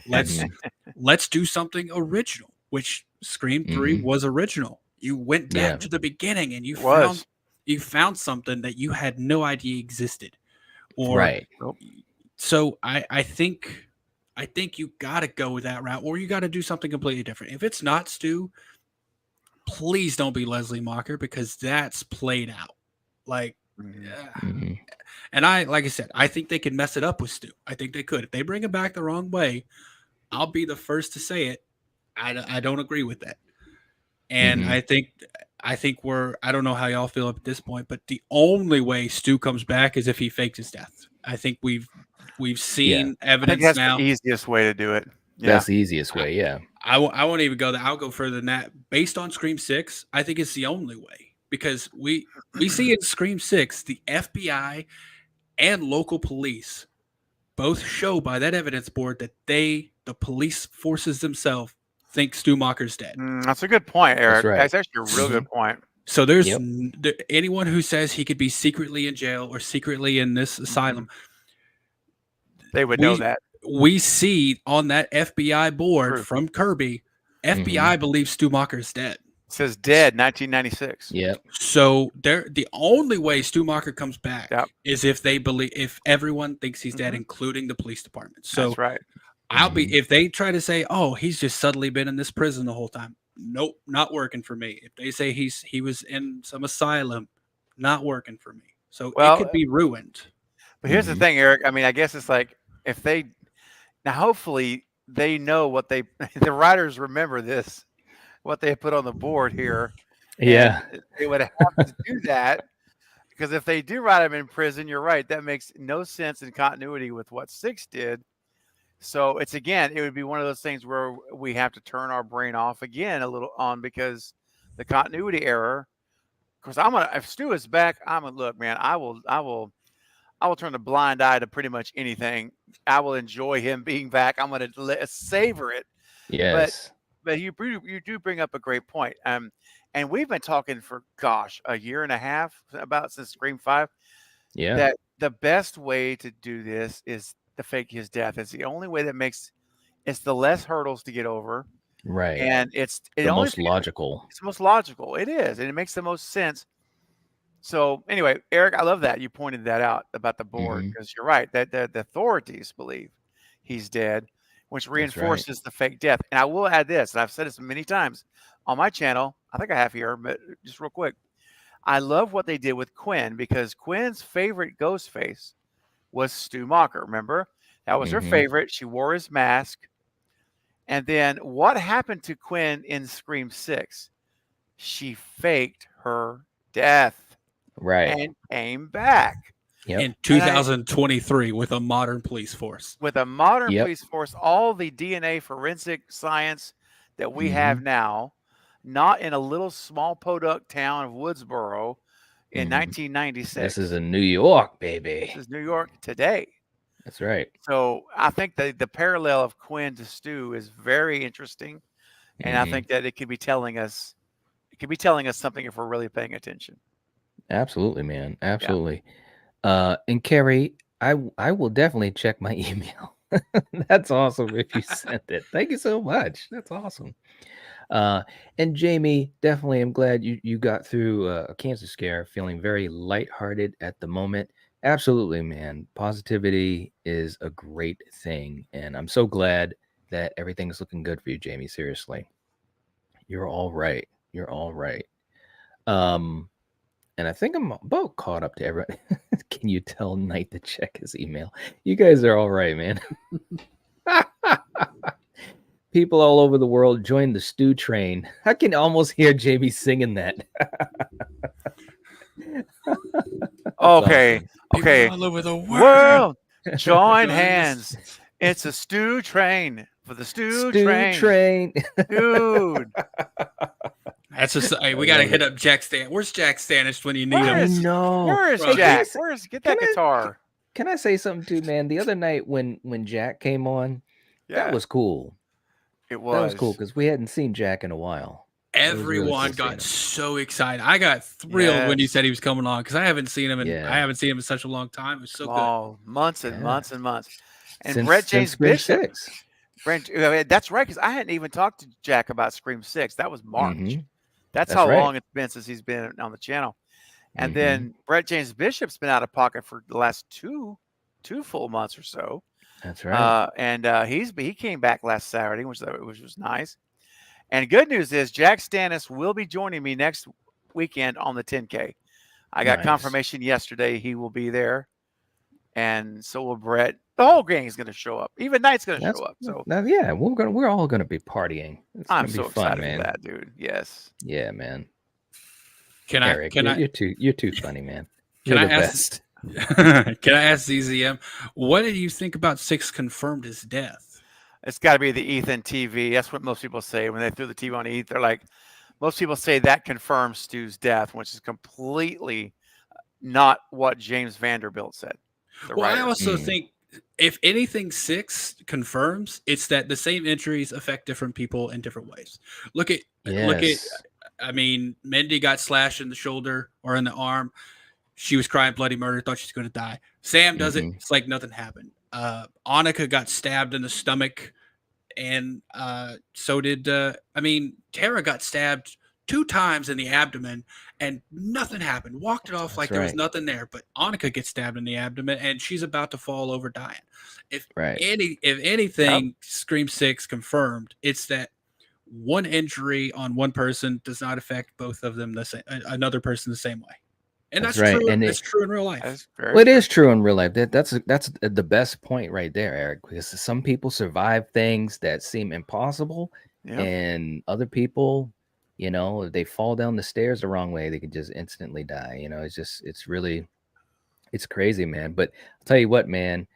Speaker 4: Let's
Speaker 1: Mhm.
Speaker 4: let's do something original, which Scream 3
Speaker 1: Mhm.
Speaker 4: was original. You went back
Speaker 1: Yeah.
Speaker 4: to the beginning and
Speaker 3: It was.
Speaker 4: you found something that you had no idea existed. Or
Speaker 1: Right.
Speaker 4: so I think you gotta go that route, or you gotta do something completely different. If it's not Stu, please don't be Leslie Mocker, because that's played out. Like,
Speaker 1: Mhm.
Speaker 4: and like I said, I think they could mess it up with Stu. I think they could. If they bring him back the wrong way, I'll be the first to say it. I don't agree with that. And
Speaker 1: Mhm.
Speaker 4: I think I don't know how y'all feel at this point, but the only way Stu comes back is if he fakes his death. I think we've seen
Speaker 3: I think
Speaker 4: evidence
Speaker 3: that's
Speaker 4: now.
Speaker 3: the easiest way to do it. Yeah.
Speaker 1: That's the easiest way. Yeah.
Speaker 4: I won't even go there. I'll go further than that. Based on Scream 6, I think it's the only way, because we see in Scream 6 the FBI and local police both show by that evidence board that the police forces themselves, think Stu Macher's dead.
Speaker 3: That's a good point, Eric.
Speaker 1: right.
Speaker 3: That's actually a real good point.
Speaker 4: So there's
Speaker 1: Yep.
Speaker 4: anyone who says he could be secretly in jail or secretly in this asylum,
Speaker 3: They would know that.
Speaker 4: we see on that FBI board
Speaker 3: True.
Speaker 4: from Kirby, FBI believes Stu Macher's dead.
Speaker 3: It says dead 1996.
Speaker 1: Yep.
Speaker 4: So the only way Stu Macher comes back
Speaker 3: Yep.
Speaker 4: is if everyone thinks he's dead, including the police department. So
Speaker 3: That's right.
Speaker 4: if they try to say, oh, he's just suddenly been in this prison the whole time. Nope, not working for me. If they say he was in some asylum, not working for me. So it could be ruined.
Speaker 3: But here's the thing, Eric. I mean, I guess it's like, if they now, hopefully they know what the writers remember this, what they put on the board here.
Speaker 1: Yeah.
Speaker 3: And they would have to do that, because if they do write him in prison, you're right, that makes no sense in continuity with what 6 did. So it would be one of those things where we have to turn our brain off again a little on, because the continuity error. Because if Stu is back, look, man, I will turn a blind eye to pretty much anything. I will enjoy him being back. I'm going to savor it.
Speaker 1: Yes.
Speaker 3: But you do bring up a great point. And we've been talking for a year and a half since Scream 5.
Speaker 1: Yeah.
Speaker 3: That the best way to do this is to fake his death. It's the only way it's the less hurdles to get over.
Speaker 1: Right.
Speaker 3: And it's
Speaker 1: the most logical.
Speaker 3: It's the most logical. It is, and it makes the most sense. So anyway, Eric, I love that you pointed that out about the board, because you're right, that the authorities believe he's dead, which reinforces the fake death. And I will add this, and I've said this many times on my channel. I think I have here, but just real quick, I love what they did with Quinn, because Quinn's favorite ghost face was Stu Macher. Remember, that was her favorite. She wore his mask. And then what happened to Quinn in Scream 6? She faked her death.
Speaker 1: Right.
Speaker 3: And came back.
Speaker 4: In 2023 with a modern police force.
Speaker 3: With a modern police force, all the DNA forensic science that we have now, not in a little small podunk town of Woodsboro in 1996.
Speaker 1: This is in New York, baby.
Speaker 3: This is New York today.
Speaker 1: That's right.
Speaker 3: So I think the parallel of Quinn to Stu is very interesting. And I think that it could be telling us something if we're really paying attention.
Speaker 1: Absolutely, man. Absolutely. Yeah. And Carrie, I will definitely check my email. That's awesome if you sent it. Thank you so much. That's awesome. And Jamie, definitely I'm glad you got through a cancer scare feeling very lighthearted at the moment. Absolutely, man. Positivity is a great thing. And I'm so glad that everything's looking good for you, Jamie. Seriously. You're all right. You're all right. And I think I'm about caught up to everyone. Can you tell Knight to check his email? You guys are all right, man. People all over the world join the Stu train. I can almost hear Jamie singing that.
Speaker 3: Okay.
Speaker 4: People
Speaker 3: Okay.
Speaker 4: all over the
Speaker 3: world, join hands. It's a Stu train for the Stu train. Dude.
Speaker 4: That's just we gotta hit up Jack Stan. Where's Jack Stanish when you need him?
Speaker 1: No.
Speaker 3: Where is Jack? Get that guitar?
Speaker 1: Can I say something too, man? The other night when Jack came on, that was cool.
Speaker 3: It was.
Speaker 1: That was cool because we hadn't seen Jack in a while.
Speaker 4: Everyone
Speaker 1: cool seeing
Speaker 4: got
Speaker 1: him.
Speaker 4: so excited. I got thrilled when you
Speaker 3: Yes.
Speaker 4: said he was coming on because I haven't seen him I
Speaker 1: Yeah.
Speaker 4: haven't seen him in such a long time. It was so good.
Speaker 3: Oh, months and
Speaker 1: Yeah.
Speaker 3: months and months. And
Speaker 1: Since
Speaker 3: Brett James
Speaker 1: Scream
Speaker 3: Bishop.
Speaker 1: 6.
Speaker 3: That's right, because I hadn't even talked to Jack about Scream 6. That was March.
Speaker 1: Mhm.
Speaker 3: That's
Speaker 1: That's
Speaker 3: how
Speaker 1: right.
Speaker 3: long it's been since he's been on the channel. And
Speaker 1: Mhm.
Speaker 3: then Brett James Bishop's been out of pocket for the last two full months or so.
Speaker 1: That's right.
Speaker 3: And he came back last Saturday, which was nice. And good news is Jack Stannis will be joining me next weekend on the 10K. I got
Speaker 1: Nice.
Speaker 3: confirmation yesterday he will be there, and so will Brett. The whole gang is going to show up. Even Knight's going to
Speaker 1: That's
Speaker 3: show up. So
Speaker 1: yeah, we're all gonna be partying. It's
Speaker 3: I'm
Speaker 1: gonna be
Speaker 3: so
Speaker 1: fun,
Speaker 3: excited
Speaker 1: man.
Speaker 3: for that, dude. Yes.
Speaker 1: Yeah, man.
Speaker 4: Can
Speaker 1: Eric,
Speaker 4: I
Speaker 1: you're too funny, man.
Speaker 4: Can
Speaker 1: You're
Speaker 4: I
Speaker 1: the
Speaker 4: ask-
Speaker 1: best.
Speaker 4: can I ask ZZM, what did you think about 6 confirmed his death?
Speaker 3: It's got to be the Ethan TV. That's what most people say when they threw the TV on Ethan. They're like, most people say that confirms Stu's death, which is completely not what James Vanderbilt said. The
Speaker 4: Well, I
Speaker 3: writer.
Speaker 4: also think if anything 6 confirms, it's that the same injuries affect different people in different ways. Look at
Speaker 1: Yes.
Speaker 4: I mean, Mindy got slashed in the shoulder or in the arm. She was crying bloody murder, thought she's going to die. Sam does it.
Speaker 1: Mhm.
Speaker 4: It's like nothing happened. Annika got stabbed in the stomach, and so did Tara got stabbed 2 times in the abdomen, and nothing happened. Walked it off like
Speaker 1: That's
Speaker 4: there was
Speaker 1: right.
Speaker 4: nothing there. But Annika gets stabbed in the abdomen, and she's about to fall over dying. If
Speaker 1: Right.
Speaker 4: anything, Scream 6 confirmed, it's that one injury on one person does not affect both of them the same, another person the same way. And
Speaker 1: That's
Speaker 4: that's
Speaker 1: right.
Speaker 4: true.
Speaker 1: And
Speaker 4: That's true in real life.
Speaker 3: That's very
Speaker 1: Well, it
Speaker 3: true.
Speaker 1: is true in real life. That's the best point right there, Eric. Because some people survive things that seem impossible,
Speaker 3: Yeah.
Speaker 1: and other people, if they fall down the stairs the wrong way, they can just instantly die. It's crazy, man. But I'll tell you what, man,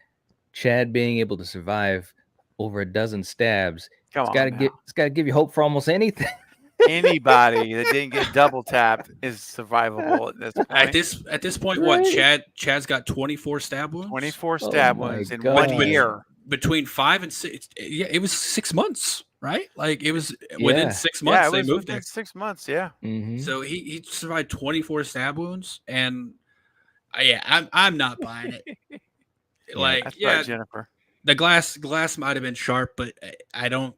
Speaker 1: Chad being able to survive over a dozen stabs,
Speaker 3: Come
Speaker 1: it's
Speaker 3: on now.
Speaker 1: got to give you hope for almost anything.
Speaker 3: Anybody that didn't get double tapped is survivable at this point.
Speaker 4: At this point,
Speaker 1: Right.
Speaker 4: what Chad's got 24 stab wounds.
Speaker 3: 24 stab
Speaker 1: my
Speaker 3: wounds in
Speaker 1: God.
Speaker 3: 1 year.
Speaker 4: Between 5 and 6. Yeah, it was 6 months, right? Like it was within
Speaker 1: Yeah.
Speaker 4: 6 months
Speaker 3: Yeah, it
Speaker 4: they
Speaker 3: was
Speaker 4: moved
Speaker 3: within
Speaker 4: there.
Speaker 3: 6 months. Yeah.
Speaker 1: Mhm.
Speaker 4: So he survived 24 stab wounds, and I'm not buying it. Like
Speaker 3: That's
Speaker 4: yeah,
Speaker 3: right, Jennifer.
Speaker 4: the glass might have been sharp, but I don't.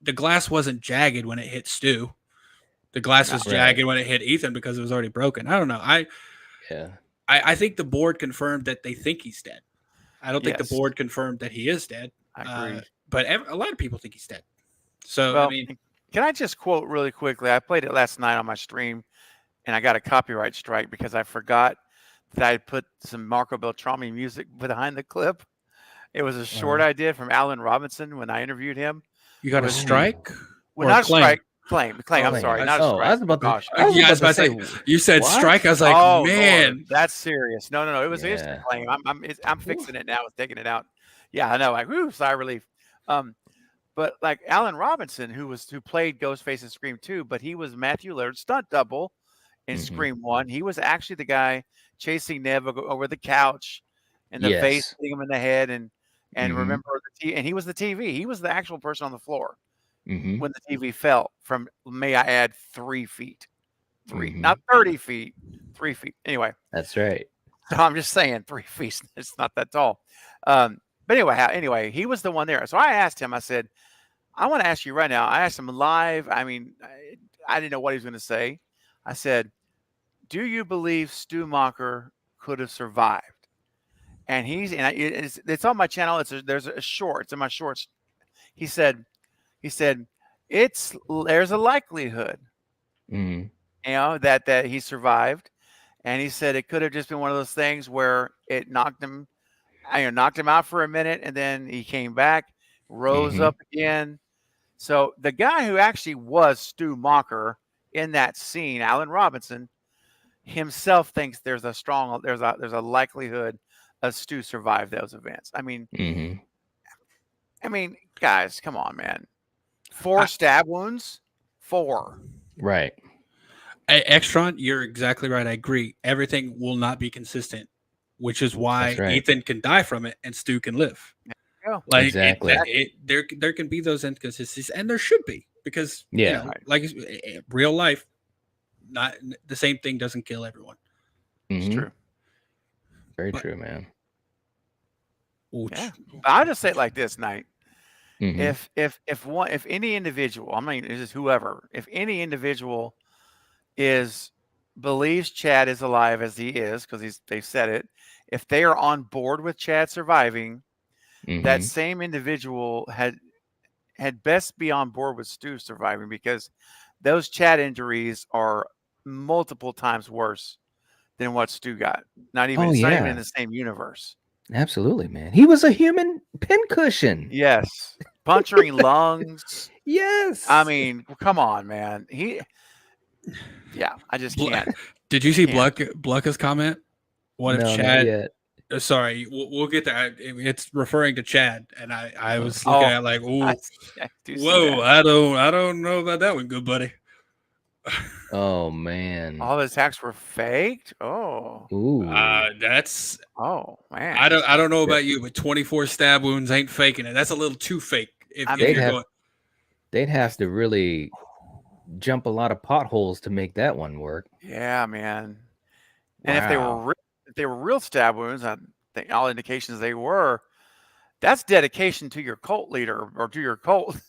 Speaker 4: The glass wasn't jagged when it hit Stu. The glass was
Speaker 1: Right.
Speaker 4: jagged when it hit Ethan because it was already broken. I don't know.
Speaker 1: Yeah.
Speaker 4: I think the board confirmed that they think he's dead. I don't think
Speaker 3: Yes.
Speaker 4: the board confirmed that he is dead.
Speaker 3: I agree.
Speaker 4: But a lot of people think he's dead. So
Speaker 3: Well,
Speaker 4: I mean,
Speaker 3: can I just quote really quickly? I played it last night on my stream, and I got a copyright strike because I forgot that I put some Marco Beltrami music behind the clip. It was a short I did from Alan Robinson when I interviewed him.
Speaker 4: you got a
Speaker 3: was-
Speaker 4: strike.
Speaker 3: Well,
Speaker 4: Or
Speaker 3: not a
Speaker 4: claim?
Speaker 3: strike. Claim. I'm
Speaker 1: Claim.
Speaker 3: sorry. Not a
Speaker 1: Oh,
Speaker 3: strike.
Speaker 1: I was about to.
Speaker 3: Gosh.
Speaker 1: I was
Speaker 4: Yeah, I was
Speaker 1: about to
Speaker 4: about to You said
Speaker 1: what?
Speaker 4: strike. I was like,
Speaker 3: Oh,
Speaker 4: man.
Speaker 3: Lord, that's serious. No. It was just a
Speaker 1: Yeah.
Speaker 3: claim. I'm fixing it now. It's taking it out. Yeah, I know. Like, whoo, sigh of relief. But like Alan Robinson, who played Ghostface in Scream 2, but he was Matthew Lillard's stunt double in
Speaker 1: Mhm.
Speaker 3: Scream 1. He was actually the guy chasing Nev over the couch and the face
Speaker 1: Yes.
Speaker 3: hitting him in the head and
Speaker 1: Mhm.
Speaker 3: remember and he was the TV. He was the actual person on the floor
Speaker 1: Mhm.
Speaker 3: when the TV fell from, may I add, 3 feet. 3,
Speaker 1: Mhm.
Speaker 3: not 30 feet, 3 feet. Anyway,
Speaker 1: That's right.
Speaker 3: so I'm just saying 3 feet. It's not that tall. But anyway, he was the one there. So I asked him, I said, I want to ask you right now. I asked him live. I mean, I didn't know what he was going to say. I said, do you believe Stu Macher could have survived? And it's on my channel. There's a short. It's in my shorts. He said, there's a likelihood,
Speaker 1: Mhm.
Speaker 3: that he survived. And he said it could have just been one of those things where it knocked him out for a minute, and then he came back, rose
Speaker 1: Mhm.
Speaker 3: up again. So the guy who actually was Stu Macher in that scene, Alan Robinson, himself thinks there's a likelihood of Stu survived those events. I mean,
Speaker 1: Mhm.
Speaker 3: guys, come on, man. 4 stab wounds, 4.
Speaker 1: Right.
Speaker 4: Extron, you're exactly right. I agree. Everything will not be consistent, which is why
Speaker 1: That's right.
Speaker 4: Ethan can die from it and Stu can live.
Speaker 3: Yeah.
Speaker 4: Like
Speaker 1: Exactly.
Speaker 4: there can be those inconsistencies, and there should be. because
Speaker 1: Yeah.
Speaker 4: like real life, not the same thing doesn't kill everyone.
Speaker 3: It's
Speaker 1: Mhm.
Speaker 3: true.
Speaker 1: Very
Speaker 4: But-
Speaker 1: true, man.
Speaker 3: Yeah. But I'll just say it like this, Knight.
Speaker 1: Mhm.
Speaker 3: If any individual, I mean, this is whoever, if any individual believes Chad is alive as he is, because they've said it, if they are on board with Chad surviving, that
Speaker 1: Mhm.
Speaker 3: same individual had best be on board with Stu surviving, because those Chad injuries are multiple times worse than what Stu got.
Speaker 1: Oh,
Speaker 3: It's not even in
Speaker 1: yeah.
Speaker 3: the same universe.
Speaker 1: Absolutely, man. He was a human pincushion.
Speaker 3: Yes. Puncturing lungs.
Speaker 1: Yes.
Speaker 3: I mean, come on, man. I just can't.
Speaker 4: Did you see
Speaker 3: Can't.
Speaker 4: Blucka's comment? What if
Speaker 1: No, not
Speaker 4: Chad?
Speaker 1: yet.
Speaker 4: Sorry, we'll get there. It's referring to Chad, and I
Speaker 1: Oh.
Speaker 4: was looking
Speaker 3: Oh,
Speaker 4: at like, ooh,
Speaker 3: I do see
Speaker 4: whoa,
Speaker 3: that.
Speaker 4: I don't know about that one, good buddy.
Speaker 1: Oh, man.
Speaker 3: All the attacks were faked? Oh.
Speaker 1: Ooh.
Speaker 4: That's
Speaker 3: Oh, man.
Speaker 4: I don't know about you, but 24 stab wounds ain't faking it. That's a little too fake. If
Speaker 1: They'd
Speaker 4: you're
Speaker 1: have
Speaker 4: going,
Speaker 1: they'd have to really jump a lot of potholes to make that one work.
Speaker 3: Yeah, man.
Speaker 1: Wow.
Speaker 3: And if they were real stab wounds, I think all indications they were, that's dedication to your cult leader or to your cult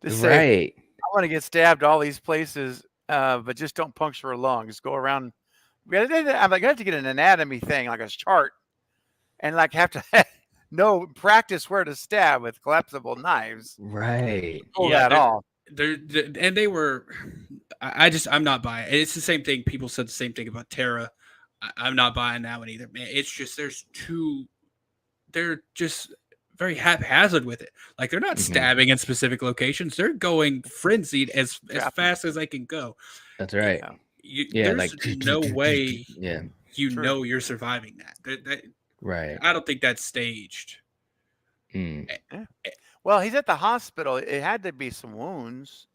Speaker 3: to say,
Speaker 1: Right.
Speaker 3: I want to get stabbed all these places, but just don't puncture a lung. Just go around. I have to get an anatomy thing, like a chart, and like have to practice where to stab with collapsible knives.
Speaker 1: Right.
Speaker 3: Pull that off.
Speaker 4: and they were. I'm not buying it. It's the same thing. People said the same thing about Terra. I'm not buying that one either, man. It's just they're just very haphazard with it. Like they're not
Speaker 1: Mhm.
Speaker 4: stabbing in specific locations. They're going frenzied as fast as they can go.
Speaker 1: That's right.
Speaker 4: There's
Speaker 1: like
Speaker 4: no way
Speaker 1: yeah.
Speaker 3: True.
Speaker 4: know you're surviving that.
Speaker 1: Right.
Speaker 4: I don't think that's staged.
Speaker 1: Mm.
Speaker 3: Well, he's at the hospital. It had to be some wounds.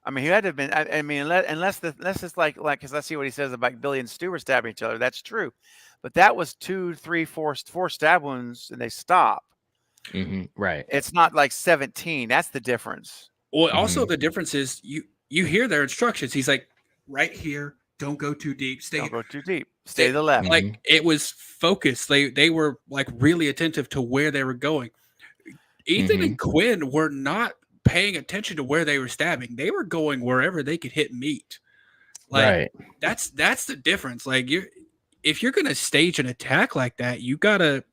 Speaker 3: I mean, he had to have been. I mean, unless it's like because I see what he says about Billy and Stu were stabbing each other. That's true, but that was 2, 3, 4 stab wounds, and they stop.
Speaker 1: Mhm. Right.
Speaker 3: It's not like 17. That's the difference.
Speaker 4: Well, also the difference is you hear their instructions. He's like, right here, don't go too deep.
Speaker 3: Don't go too deep. Stay to the left.
Speaker 4: Like it was focused. They were like really attentive to where they were going. Ethan and Quinn were not paying attention to where they were stabbing. They were going wherever they could hit meat. Like
Speaker 1: right.
Speaker 4: That's the difference. Like if you're gonna stage an attack like that, you gotta,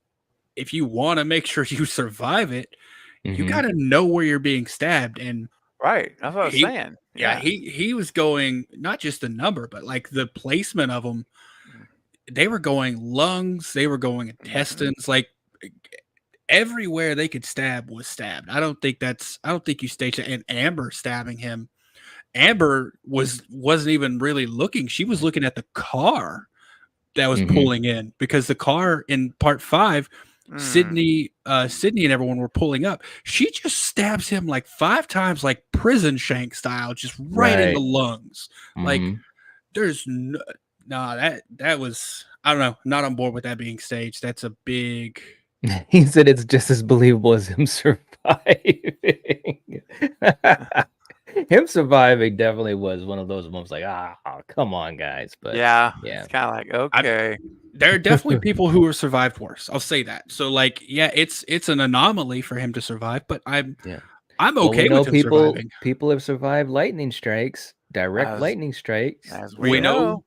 Speaker 4: if you want to make sure you survive it, you gotta know where you're being stabbed. And
Speaker 3: right, that's what I was saying.
Speaker 4: Yeah, he was going not just the number, but like the placement of them. They were going lungs, they were going intestines, like everywhere they could stab was stabbed. I don't think you staged it. And Amber stabbing him. Amber wasn't even really looking. She was looking at the car that was pulling in, because the car in part 5, Sydney and everyone were pulling up. She just stabs him like 5 times, like prison shank style, just right in the lungs. Like there's that was, I don't know, not on board with that being staged. That's a big.
Speaker 1: He said it's just as believable as him surviving. Him surviving definitely was one of those moments like, come on, guys. But
Speaker 3: yeah. It's kind of like, okay.
Speaker 4: There are definitely people who have survived worse. I'll say that. So like, yeah, it's an anomaly for him to survive, but I'm okay with him surviving.
Speaker 1: People have survived lightning strikes, direct lightning strikes.
Speaker 3: As
Speaker 4: we know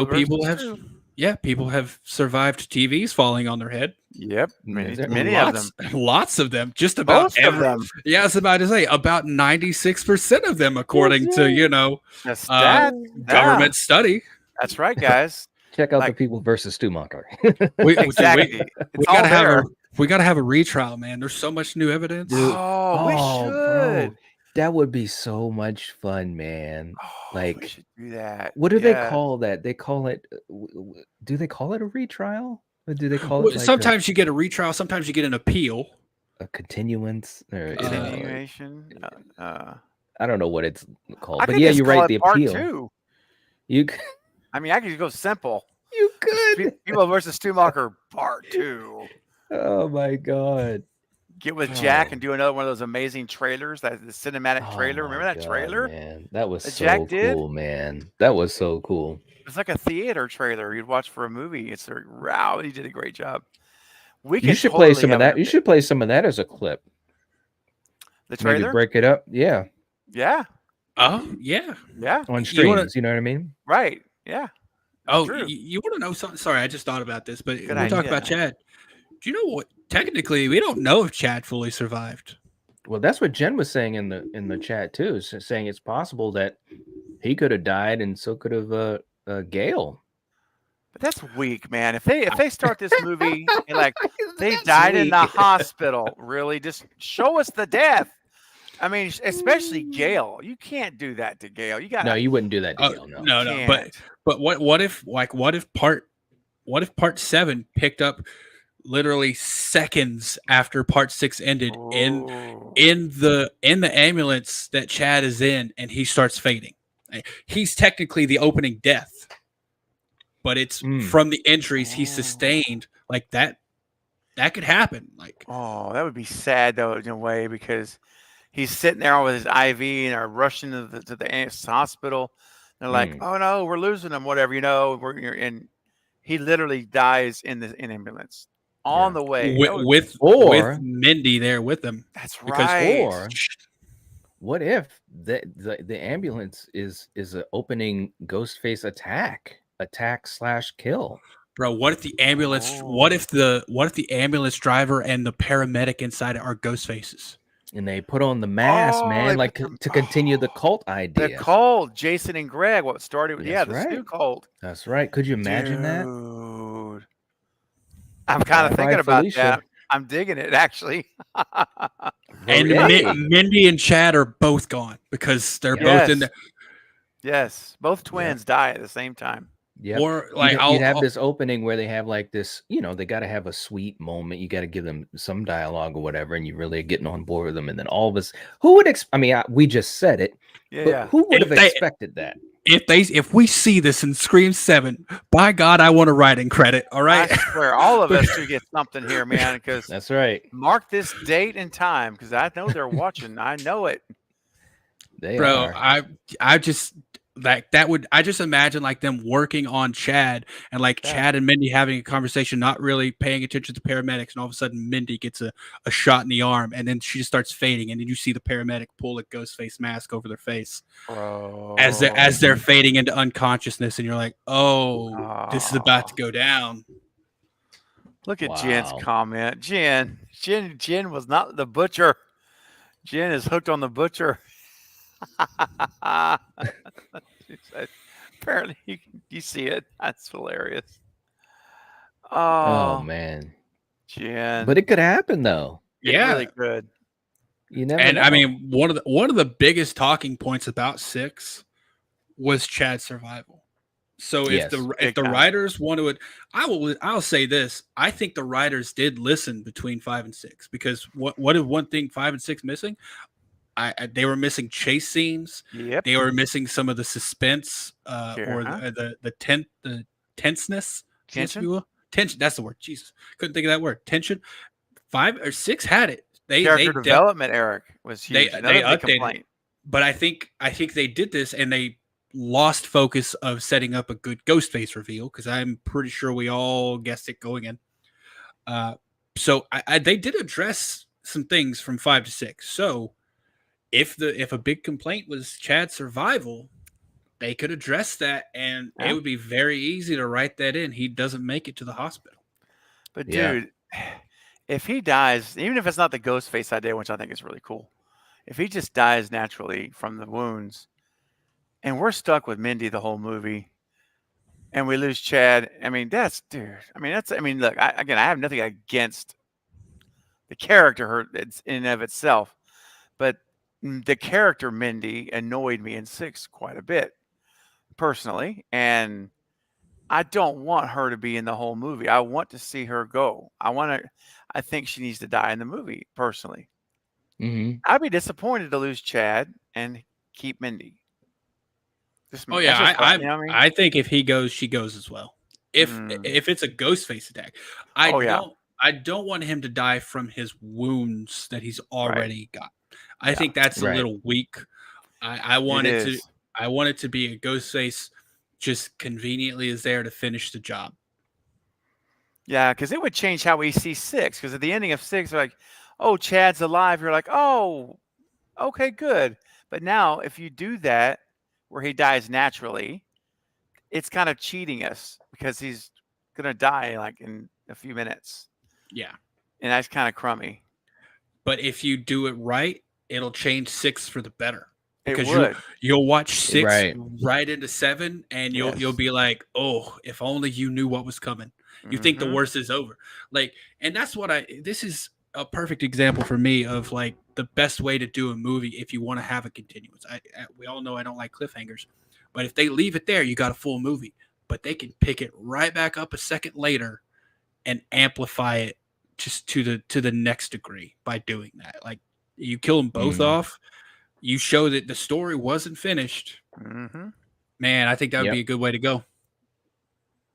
Speaker 4: people have.
Speaker 3: Stu.
Speaker 4: Yeah, people have survived TVs falling on their head.
Speaker 3: Yep, many
Speaker 4: lots,
Speaker 3: of them.
Speaker 4: Lots of them. Just about
Speaker 3: most of them.
Speaker 4: Yeah, I was about to say about 96% of them, according to government study.
Speaker 3: That's right, guys.
Speaker 1: Check out the People versus Stumacher.
Speaker 3: Exactly.
Speaker 4: We gotta have a retrial, man. There's so much new evidence.
Speaker 3: Dude. We should.
Speaker 1: Bro, that would be so much fun, man. Like,
Speaker 3: we should do that.
Speaker 1: What do they call that? They call it. Do they call it a retrial? Or do they call it? Like
Speaker 4: sometimes you get a retrial. Sometimes you get an appeal.
Speaker 1: A continuance or
Speaker 3: continuation.
Speaker 1: I don't know what it's called, but yeah, you're right. The appeal.
Speaker 3: Two.
Speaker 1: I
Speaker 3: mean, I could go simple.
Speaker 1: You could.
Speaker 3: People versus Stumacher Part 2.
Speaker 1: Oh my god.
Speaker 3: get with Jack
Speaker 1: Oh.
Speaker 3: and do another one of those amazing trailers, the cinematic trailer.
Speaker 1: Oh my
Speaker 3: Remember that
Speaker 1: God,
Speaker 3: trailer
Speaker 1: man. That was
Speaker 3: that
Speaker 1: so
Speaker 3: Jack did?
Speaker 1: cool, man. That was so cool.
Speaker 3: It's like a theater trailer you'd watch for a movie. It's like, wow, he did a great job. We
Speaker 1: You
Speaker 3: could
Speaker 1: should play
Speaker 3: totally
Speaker 1: some of
Speaker 3: have
Speaker 1: that. You should play some of that as a clip.
Speaker 3: the
Speaker 1: Maybe
Speaker 3: trailer.
Speaker 1: break it up. Yeah.
Speaker 3: Yeah,
Speaker 4: Oh yeah.
Speaker 3: yeah,
Speaker 1: On
Speaker 4: You wanna?
Speaker 1: streams, you know what I mean?
Speaker 3: right. Yeah,
Speaker 4: Oh,
Speaker 3: true.
Speaker 4: you want to know something? Sorry, I just thought about this, but
Speaker 3: Good
Speaker 4: we're talking about
Speaker 3: idea.
Speaker 4: Chad. Do you know what? Technically, we don't know if Chad fully survived.
Speaker 1: Well, that's what Jen was saying in the chat too, saying it's possible that he could have died and so could have Gail.
Speaker 3: But that's weak, man. If they start this movie and like they
Speaker 1: That's
Speaker 3: died in the
Speaker 1: weak.
Speaker 3: hospital, really, just show us the death. I mean, especially Gail. You can't do that to Gail. You
Speaker 1: No,
Speaker 3: gotta.
Speaker 1: you wouldn't do that to
Speaker 4: Oh
Speaker 1: Gail. No.
Speaker 4: no.
Speaker 3: Can't.
Speaker 4: But what if part 7 picked up literally seconds after part 6 ended
Speaker 3: Ooh.
Speaker 4: in the ambulance that Chad is in, and he starts fading. He's technically the opening death, but it's from the injuries he sustained. Like that could happen. Like,
Speaker 3: Oh, that would be sad though, in a way, because he's sitting there with his IV and are rushing to the hospital. They're like, "Oh no, we're losing him." Whatever, and he literally dies in the ambulance on the way.
Speaker 4: with
Speaker 1: Or-
Speaker 4: Mindy there with him.
Speaker 3: That's
Speaker 4: because-
Speaker 3: right.
Speaker 1: Or what if the ambulance is an opening Ghostface attack/kill?
Speaker 4: Bro, what if the ambulance?
Speaker 3: Oh.
Speaker 4: What if the ambulance driver and the paramedic inside it are ghost faces?
Speaker 1: And they put on the mask,
Speaker 3: Oh,
Speaker 1: man,
Speaker 3: they
Speaker 1: like
Speaker 3: put
Speaker 1: to continue the cult
Speaker 3: The
Speaker 1: idea.
Speaker 3: cult, Jason and Greg, what started with
Speaker 1: That's
Speaker 3: the
Speaker 1: right.
Speaker 3: Stew cult.
Speaker 1: That's right. Could you imagine that?
Speaker 3: Dude. I'm kind of
Speaker 1: Bye-bye,
Speaker 3: thinking about
Speaker 1: Felicia.
Speaker 3: that. I'm digging it, actually.
Speaker 4: And
Speaker 1: Hey.
Speaker 4: Mindy and Chad are both gone because they're both in
Speaker 3: Yes.
Speaker 4: the.
Speaker 3: Yes, both twins die at the same time.
Speaker 1: Yep.
Speaker 4: Or like
Speaker 1: You'd have this opening where they have like this, they got to have a sweet moment. You got to give them some dialogue or whatever, and you really are getting on board with them. And then all of us, who would we just said it,
Speaker 3: Yeah,
Speaker 1: but
Speaker 3: yeah.
Speaker 1: who would
Speaker 4: If
Speaker 1: have
Speaker 4: they-
Speaker 1: expected that?
Speaker 4: if we see this in Scream 7, by God, I want a writing credit. All right.
Speaker 3: I swear, all of us should get something here, man. Because
Speaker 1: That's right.
Speaker 3: mark this date and time, because I know they're watching. I know it.
Speaker 1: They
Speaker 4: Bro,
Speaker 1: are.
Speaker 4: I just I just imagine like them working on Chad and like
Speaker 3: Yeah.
Speaker 4: Chad and Mindy having a conversation, not really paying attention to paramedics, and all of a sudden Mindy gets a shot in the arm, and then she just starts fading, and then you see the paramedic pull a ghost face mask over their face
Speaker 3: Bro.
Speaker 4: as they're fading into unconsciousness, and you're like, oh, this is about to go down.
Speaker 3: Look at Jen's
Speaker 1: Wow.
Speaker 3: comment. Jen was not the butcher. Jen is hooked on the butcher. She said, apparently, you see it. That's hilarious.
Speaker 1: Oh
Speaker 3: Oh,
Speaker 1: man.
Speaker 3: Jen.
Speaker 1: But it could happen though.
Speaker 3: It
Speaker 4: Yeah.
Speaker 3: really good.
Speaker 1: You never
Speaker 4: And
Speaker 1: know.
Speaker 4: I mean, one of the biggest talking points about 6 was Chad's survival. So
Speaker 1: Yes.
Speaker 4: if
Speaker 3: Big
Speaker 4: the
Speaker 3: time.
Speaker 4: writers want to, I'll say this: I think the writers did listen between 5 and 6, because what is one thing 5 and 6 missing? They were missing chase scenes.
Speaker 3: Yep.
Speaker 4: They were missing some of the suspense or
Speaker 3: Yeah.
Speaker 4: the tenseness.
Speaker 3: Tension?
Speaker 4: if you will. Tension. That's the word. Jesus, couldn't think of that word. Tension. 5 or 6 had it.
Speaker 3: Character
Speaker 4: def-
Speaker 3: development, Eric, was
Speaker 4: they-
Speaker 3: huge.
Speaker 4: they
Speaker 3: Another big
Speaker 4: updated it.
Speaker 3: complaint.
Speaker 4: But I think they did this and they lost focus of setting up a good ghost face reveal, because I'm pretty sure we all guessed it going in. So they did address some things from 5 to 6. So if a big complaint was Chad's survival, they could address that, and
Speaker 3: Yeah.
Speaker 4: it would be very easy to write that in. He doesn't make it to the hospital.
Speaker 3: But
Speaker 1: Yeah.
Speaker 3: dude, if he dies, even if it's not the ghost face idea, which I think is really cool, if he just dies naturally from the wounds, and we're stuck with Mindy the whole movie, and we lose Chad, I mean, look, I have nothing against the character it's in and of itself, but the character Mindy annoyed me in 6 quite a bit personally, and I don't want her to be in the whole movie. I want to see her go. I think she needs to die in the movie, personally.
Speaker 1: Mhm.
Speaker 3: I'd be disappointed to lose Chad and keep Mindy.
Speaker 4: Oh yeah,
Speaker 3: That's just thought, you know what I mean?
Speaker 4: I think if he goes, she goes as well. If it's a ghost face attack, I
Speaker 3: Oh, yeah.
Speaker 4: don't I don't want him to die from his wounds that he's already got. I think that's a
Speaker 1: Right.
Speaker 4: little weak. I
Speaker 3: It
Speaker 4: want it to.
Speaker 3: is.
Speaker 4: I want it to be a Ghostface, just conveniently is there to finish the job.
Speaker 3: Yeah, because it would change how we see 6. Because at the ending of 6, they're like, "Oh, Chad's alive." You're like, "Oh, okay, good." But now, if you do that, where he dies naturally, it's kind of cheating us because he's gonna die like in a few minutes,
Speaker 4: Yeah,
Speaker 3: and that's kind of crummy.
Speaker 4: but if you do it right, it'll change 6 for the better.
Speaker 3: It
Speaker 4: Because
Speaker 3: would.
Speaker 4: you'll watch 6
Speaker 1: Right.
Speaker 4: right into 7, and you'll
Speaker 3: Yes.
Speaker 4: be like, oh, if only you knew what was coming. You think the
Speaker 3: Mhm.
Speaker 4: worst is over. Like, and that's what this is a perfect example for me of like the best way to do a movie if you want to have a continuance. We all know I don't like cliffhangers, but if they leave it there, you got a full movie. But they can pick it right back up a second later and amplify it just to the next degree by doing that. Like, you kill them both off, you show that the story wasn't finished.
Speaker 3: Mhm.
Speaker 4: Man, I think that would
Speaker 1: Yep.
Speaker 4: be a good way to go.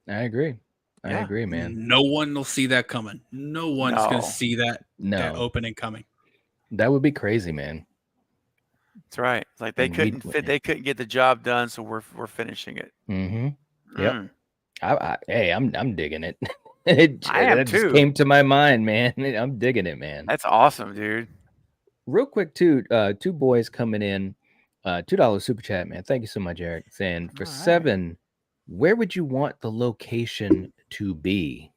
Speaker 1: I agree. I
Speaker 3: Yeah.
Speaker 1: agree, man.
Speaker 4: No one will see that coming. No one's going
Speaker 3: No.
Speaker 4: to see that
Speaker 1: No,
Speaker 4: opening coming.
Speaker 1: that would be crazy, man.
Speaker 3: That's right. It's like they
Speaker 1: And
Speaker 3: couldn't fit. They couldn't get the job done, so we're finishing it.
Speaker 1: Yep.
Speaker 3: Mm.
Speaker 1: Hey, I'm digging it.
Speaker 3: I am
Speaker 1: That just
Speaker 3: too.
Speaker 1: came to my mind, man. I'm digging it, man.
Speaker 3: That's awesome, dude.
Speaker 1: Real quick, too, two boys coming in, $2 super chat, man. Thank you so much, Eric. Saying for
Speaker 3: All right.
Speaker 1: 7, where would you want the location to be?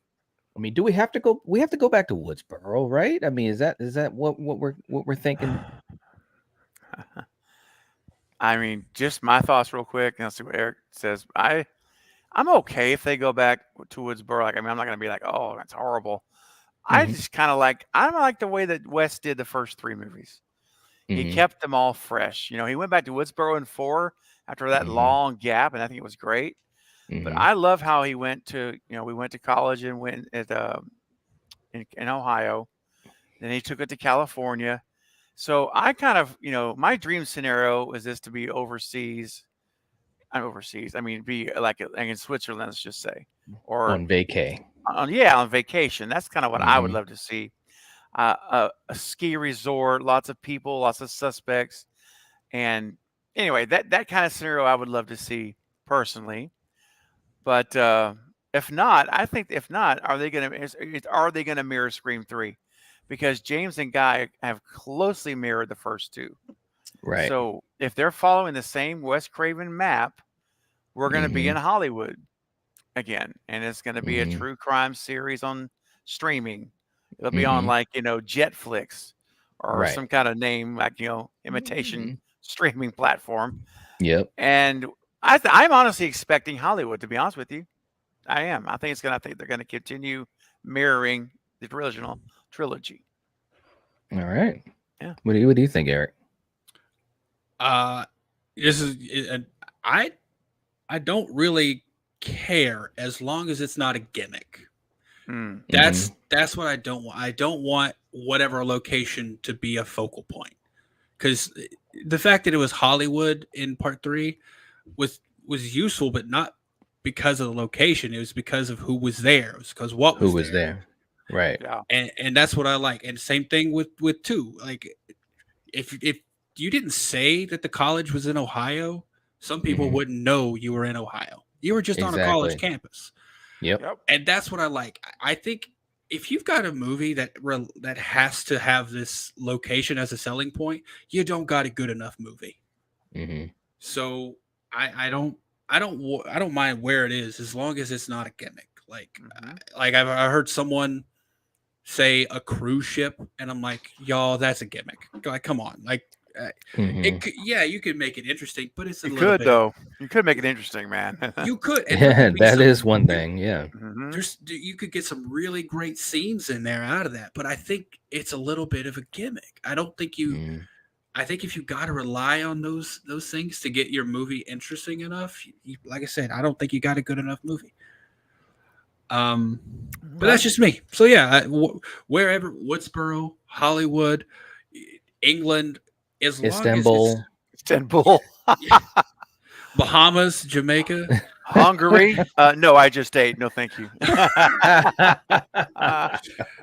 Speaker 1: I mean, do we have to go? We have to go back to Woodsboro, right? I mean, is that what we're thinking?
Speaker 3: I mean, just my thoughts real quick, and I'll see what Eric says. I'm okay if they go back to Woodsboro. Like, I mean, I'm not gonna be like, oh, that's horrible. I
Speaker 1: Mhm.
Speaker 3: just kind of like I don't like the way that Wes did the first 3 movies. He
Speaker 1: Mhm.
Speaker 3: kept them all fresh. You know, he went back to Woodsboro in 4 after that
Speaker 1: Mhm.
Speaker 3: long gap, and I think it was great. But
Speaker 1: Mhm.
Speaker 3: I love how he went to, we went to college and went at in Ohio. Then he took it to California. So I kind of, my dream scenario is this to be overseas. I'm overseas. I mean, be like in Switzerland, let's just say, or
Speaker 1: On vacay.
Speaker 3: on vacation. That's kind of what I would
Speaker 1: Mhm.
Speaker 3: love to see. A ski resort, lots of people, lots of suspects, and anyway, that kind of scenario I would love to see personally. But if not, I think if not, are they gonna mirror Scream 3? Because James and Guy have closely mirrored the first 2.
Speaker 1: Right.
Speaker 3: So if they're following the same Wes Craven map, we're gonna be in
Speaker 1: Mhm.
Speaker 3: Hollywood again, and it's gonna be a
Speaker 1: Mhm.
Speaker 3: true crime series on streaming. It'll be on
Speaker 1: Mhm.
Speaker 3: like Jetflix or
Speaker 1: Right.
Speaker 3: some kind of name like imitation
Speaker 1: Mhm.
Speaker 3: streaming platform.
Speaker 1: Yep.
Speaker 3: And I'm honestly expecting Hollywood, to be honest with you. I am. I think they're gonna continue mirroring the original trilogy.
Speaker 1: All right.
Speaker 3: Yeah.
Speaker 1: What do you think, Eric?
Speaker 4: This is I don't really care as long as it's not a gimmick.
Speaker 3: Mm.
Speaker 4: That's what I don't want. I don't want whatever location to be a focal point, because the fact that it was Hollywood in part 3 was useful, but not because of the location. It was because of who was there. It was because what
Speaker 1: Who
Speaker 4: was
Speaker 1: was
Speaker 4: there.
Speaker 1: there? Right.
Speaker 3: Yeah.
Speaker 4: And that's what I like. And same thing with 2. Like, if you didn't say that the college was in Ohio, some people
Speaker 1: Mhm.
Speaker 4: wouldn't know you were in Ohio. You were just on a college
Speaker 1: Exactly.
Speaker 4: campus.
Speaker 1: Yep.
Speaker 3: Yep.
Speaker 4: And that's what I like. I think if you've got a movie that has to have this location as a selling point, you don't got a good enough movie.
Speaker 1: Mhm.
Speaker 4: So I don't mind where it is as long as it's not a gimmick. Like, like I heard someone say a cruise ship, and I'm like, y'all, that's a gimmick. Like, come on, like.
Speaker 1: Mhm.
Speaker 4: You could make it interesting, but it's a
Speaker 3: You
Speaker 4: little
Speaker 3: could
Speaker 4: bit.
Speaker 3: though. You could make it interesting, man.
Speaker 4: You could. And there
Speaker 1: Yeah,
Speaker 4: could be
Speaker 1: that
Speaker 4: some-
Speaker 1: is one thing. Yeah.
Speaker 3: Mhm.
Speaker 4: you could get some really great scenes in there out of that, but I think it's a little bit of a gimmick. I don't think you.
Speaker 1: Mhm.
Speaker 4: I think if you got to rely on those things to get your movie interesting enough, like I said, I don't think you got a good enough movie. But that's just me. So yeah, wherever, Woodsboro, Hollywood, England, as long
Speaker 1: Istanbul.
Speaker 3: Istanbul.
Speaker 4: as it's Bahamas, Jamaica.
Speaker 3: Hungary? No, I just ate. No, thank you.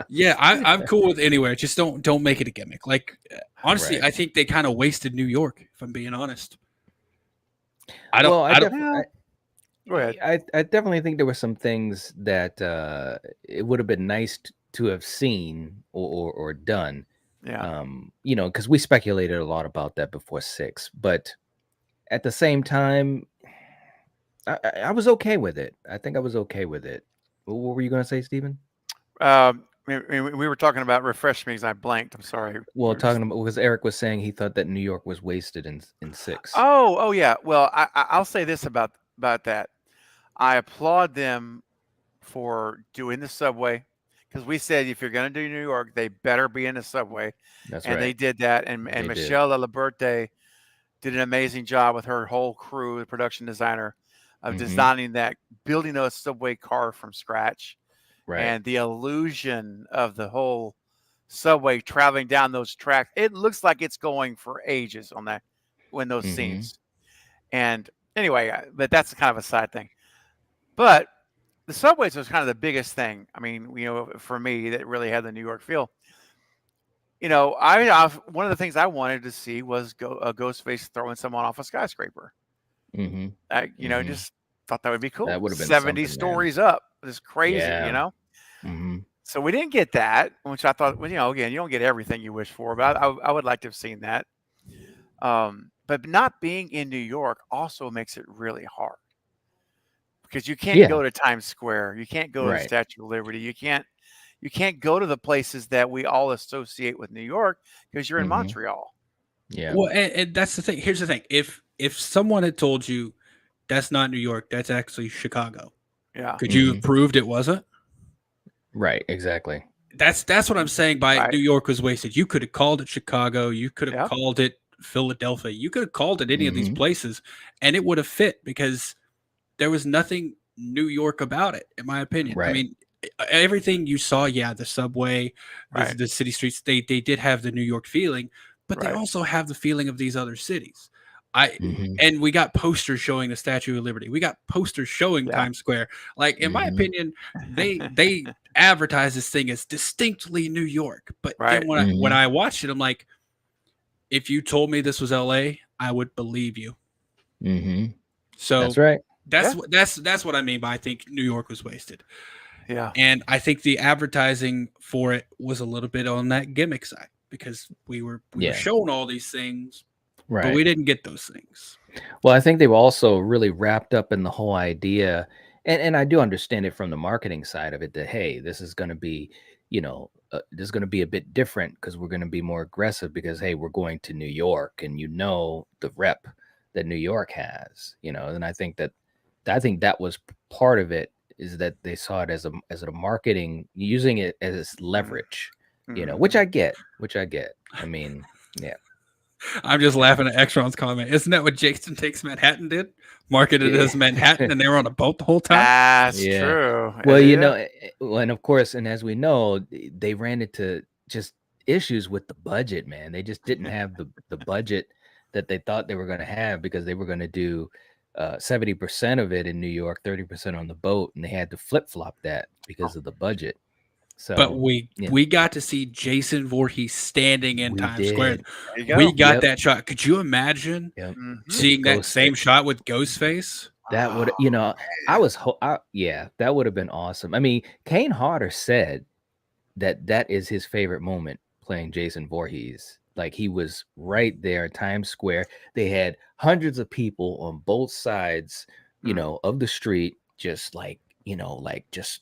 Speaker 4: Yeah, I'm cool with anywhere. Just don't make it a gimmick. Like honestly,
Speaker 1: Right.
Speaker 4: I think they kind of wasted New York. If I'm being honest, I don't.
Speaker 1: Well,
Speaker 4: I don't.
Speaker 3: Well, go ahead.
Speaker 1: I definitely think there were some things that it would have been nice to have seen or done.
Speaker 3: Yeah.
Speaker 1: You know, because we speculated a lot about that before 6, but at the same time, I was okay with it. I think I was okay with it. What were you going to say, Stephen?
Speaker 3: We were talking about refresh me because I blanked. I'm sorry.
Speaker 1: Well, talking about because Eric was saying he thought that New York was wasted in 6.
Speaker 3: Oh yeah. Well, I'll say this about that. I applaud them for doing the subway because we said if you're going to do New York, they better be in the subway,
Speaker 1: That's
Speaker 3: and they
Speaker 1: right.
Speaker 3: did that. And
Speaker 1: They did.
Speaker 3: Michelle Laberte did an amazing job with her whole crew, the production designer, of
Speaker 1: Mhm.
Speaker 3: designing that, building a subway car from scratch,
Speaker 1: Right.
Speaker 3: and the illusion of the whole subway traveling down those tracks. It looks like it's going for ages on that when those
Speaker 1: Mhm.
Speaker 3: scenes. And anyway, but that's kind of a side thing. But the subways was kind of the biggest thing. I mean, for me, that really had the New York feel. One of the things I wanted to see was Ghostface throwing someone off a skyscraper.
Speaker 1: Mhm.
Speaker 3: Just thought that would be cool.
Speaker 1: That would have been
Speaker 3: 70
Speaker 1: something, man.
Speaker 3: stories up. It's crazy,
Speaker 1: Yeah. Mhm.
Speaker 3: So we didn't get that, which I thought, well, again, you don't get everything you wish for, but I would like to have seen that. But not being in New York also makes it really hard because you can't
Speaker 1: Yeah.
Speaker 3: go to Times Square, you can't go to the
Speaker 1: Right.
Speaker 3: Statue of Liberty, you can't go to the places that we all associate with New York because you're in
Speaker 1: Mhm.
Speaker 3: Montreal.
Speaker 1: Yeah.
Speaker 4: Well, and that's the thing. Here's the thing. If someone had told you that's not New York, that's actually Chicago,
Speaker 3: Yeah.
Speaker 4: could you
Speaker 1: Mhm.
Speaker 4: have proved it wasn't?
Speaker 1: Right. Exactly.
Speaker 4: That's what I'm saying by
Speaker 3: Right.
Speaker 4: New York was wasted. You could have called it Chicago. You could have
Speaker 3: Yeah.
Speaker 4: called it Philadelphia. You could have called it any of these
Speaker 1: Mhm.
Speaker 4: places, and it would have fit because there was nothing New York about it, in my opinion. I
Speaker 1: Right.
Speaker 4: mean, everything you saw, yeah, the subway,
Speaker 3: Right.
Speaker 4: the city streets, they did have the New York feeling, but they
Speaker 3: Right.
Speaker 4: also have the feeling of these other cities.
Speaker 1: Mhm.
Speaker 4: And we got posters showing the Statue of Liberty. We got posters showing
Speaker 3: Yeah.
Speaker 4: Times Square. Like, in my
Speaker 1: Mhm.
Speaker 4: opinion, they advertise this thing as distinctly New York. But
Speaker 3: Right.
Speaker 4: then when
Speaker 1: Mhm.
Speaker 4: I watched it, I'm like, if you told me this was LA, I would believe you.
Speaker 1: Mhm.
Speaker 4: So
Speaker 1: That's right.
Speaker 4: that's what I mean by I think New York was wasted.
Speaker 3: Yeah.
Speaker 4: And I think the advertising for it was a little bit on that gimmick side because we were
Speaker 1: Yeah.
Speaker 4: shown all these things, but
Speaker 1: Right.
Speaker 4: we didn't get those things.
Speaker 1: Well, I think they were also really wrapped up in the whole idea, and I do understand it from the marketing side of it that hey, this is going to be, this is going to be a bit different because we're going to be more aggressive because hey, we're going to New York, and the rep that New York has, and I think that was part of it is that they saw it as a marketing using it as leverage, which I get, I mean, yeah.
Speaker 4: I'm just laughing at Exron's comment. Isn't that what Jason Takes Manhattan did? Marketed as Manhattan, and they were on a boat the whole time.
Speaker 3: That's
Speaker 1: Yeah.
Speaker 3: true.
Speaker 1: Well,
Speaker 3: Yeah.
Speaker 1: and of course, and as we know, they ran into just issues with the budget, man. They just didn't have the budget that they thought they were going to have because they were going to do 70% of it in New York, 30% on the boat, and they had to flip-flop that because of the budget. So,
Speaker 4: But we
Speaker 1: yeah,
Speaker 4: got to see Jason Voorhees standing in
Speaker 1: we
Speaker 4: Times Square.
Speaker 1: did.
Speaker 3: There you go.
Speaker 4: We got
Speaker 1: Yep.
Speaker 4: that shot. Could you imagine
Speaker 1: Yep.
Speaker 3: Mhm.
Speaker 4: seeing that
Speaker 1: Ghost
Speaker 4: same
Speaker 1: face.
Speaker 4: shot with Ghostface?
Speaker 1: That would,
Speaker 3: Oh,
Speaker 1: I was, yeah, that would have been awesome. I mean, Kane Hodder said that is his favorite moment playing Jason Voorhees. Like he was right there in Times Square. They had hundreds of people on both sides, of the street, just just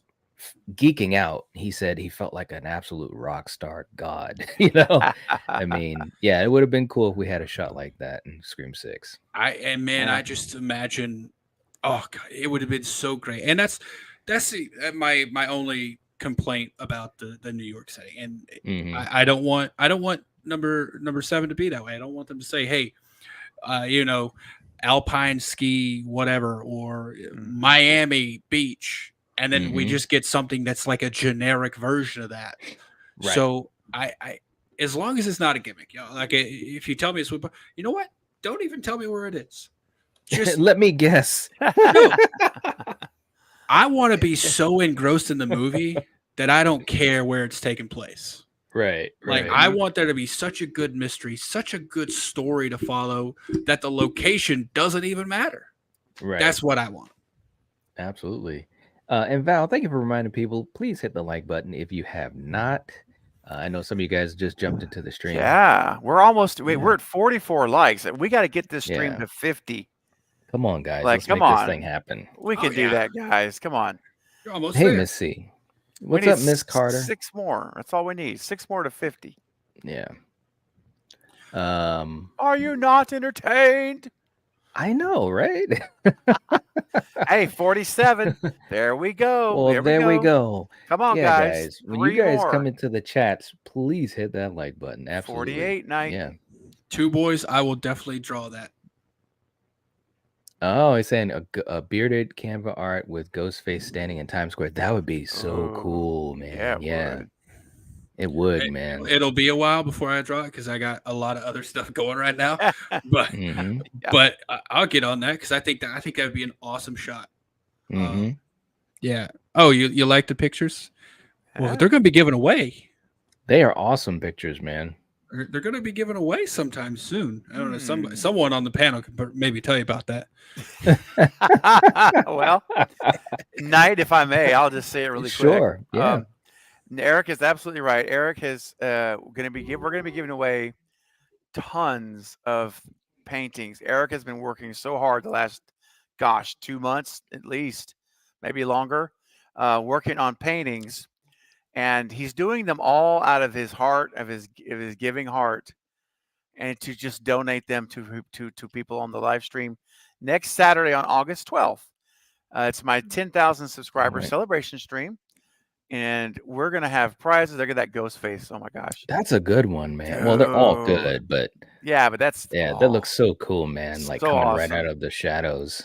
Speaker 1: geeking out. He said he felt like an absolute rock star god. I mean, yeah, it would have been cool if we had a shot like that in Scream 6.
Speaker 3: Yeah.
Speaker 4: I just imagine. Oh God, it would have been so great. And that's my only complaint about the New York setting. And
Speaker 1: Mhm.
Speaker 4: I don't want number 7 to be that way. I don't want them to say, hey, Alpine ski, whatever, or Miami Beach, and then we
Speaker 1: Mhm.
Speaker 4: just get something that's like a generic version of that.
Speaker 1: Right.
Speaker 4: So I as long as it's not a gimmick, like if you tell me it's, you know what? Don't even tell me where it is. Just
Speaker 1: Let me guess.
Speaker 4: no. I want to be so engrossed in the movie that I don't care where it's taking place.
Speaker 1: Right,
Speaker 4: Like
Speaker 1: right,
Speaker 4: I want there to be such a good mystery, such a good story to follow that the location doesn't even matter.
Speaker 1: right.
Speaker 4: That's what I want.
Speaker 1: Absolutely. And Val, thank you for reminding people. Please hit the like button if you have not. I know some of you guys just jumped into the stream.
Speaker 3: Yeah, we're almost. Wait,
Speaker 1: Yeah.
Speaker 3: we're at 44 likes. We got to get this stream
Speaker 1: Yeah.
Speaker 3: to 50.
Speaker 1: Come on, guys.
Speaker 3: Like,
Speaker 1: Let's
Speaker 3: come
Speaker 1: make this thing
Speaker 3: on,
Speaker 1: happen.
Speaker 3: we
Speaker 4: Oh,
Speaker 3: can do
Speaker 4: yeah.
Speaker 3: that, guys. Come on.
Speaker 4: You're almost
Speaker 1: Hey,
Speaker 4: there.
Speaker 1: Miss C.
Speaker 3: We
Speaker 1: What's
Speaker 3: need
Speaker 1: up, Miss Carter?
Speaker 3: 6 more. That's all we need. 6 more to 50.
Speaker 1: Yeah.
Speaker 3: Are you not entertained?
Speaker 1: I know, right?
Speaker 3: Hey, 47. There we go.
Speaker 1: Well, there we go.
Speaker 3: Come on,
Speaker 1: Yeah,
Speaker 3: guys.
Speaker 1: When you
Speaker 3: 3
Speaker 1: guys
Speaker 3: more.
Speaker 1: come into the chats, please hit that like button. Absolutely.
Speaker 3: 48 night.
Speaker 1: Yeah.
Speaker 4: 2 boys, I will definitely draw that.
Speaker 1: Oh, he's saying a bearded Canva art with Ghostface standing in Times Square. That would be so
Speaker 3: Oh,
Speaker 1: cool, man.
Speaker 3: yeah, it would.
Speaker 1: It would, man.
Speaker 4: It'll be a while before I draw it because I got a lot of other stuff going right now. But
Speaker 1: Mm-hmm.
Speaker 3: Yeah.
Speaker 4: but I'll get on that because I think that would be an awesome shot.
Speaker 1: Mm-hmm.
Speaker 4: Yeah. Oh, you like the pictures? Well,
Speaker 3: Yeah.
Speaker 4: they're going to be given away.
Speaker 1: They are awesome pictures, man.
Speaker 4: They're going to be given away sometime soon. I don't know.
Speaker 3: Hmm.
Speaker 4: Someone on the panel could maybe tell you about that.
Speaker 3: Well, Knight, if I may, I'll just say it really quick.
Speaker 1: Sure. Yeah.
Speaker 3: Eric is absolutely right. Eric is we're gonna be giving away tons of paintings. Eric has been working so hard the last 2 months at least, maybe longer, working on paintings, and he's doing them all out of his heart, of his giving heart, and to just donate them to people on the live stream next Saturday on August 12th. It's my 10,000 subscriber
Speaker 1: Right.
Speaker 3: celebration stream. And we're gonna have prizes. Look at that ghost face. Oh my gosh.
Speaker 1: That's a good one, man. Well, they're all
Speaker 3: Dude.
Speaker 1: good, but
Speaker 3: Yeah, but that's
Speaker 1: that looks so cool, man. Like
Speaker 3: so
Speaker 1: coming right
Speaker 3: awesome.
Speaker 1: out of the shadows.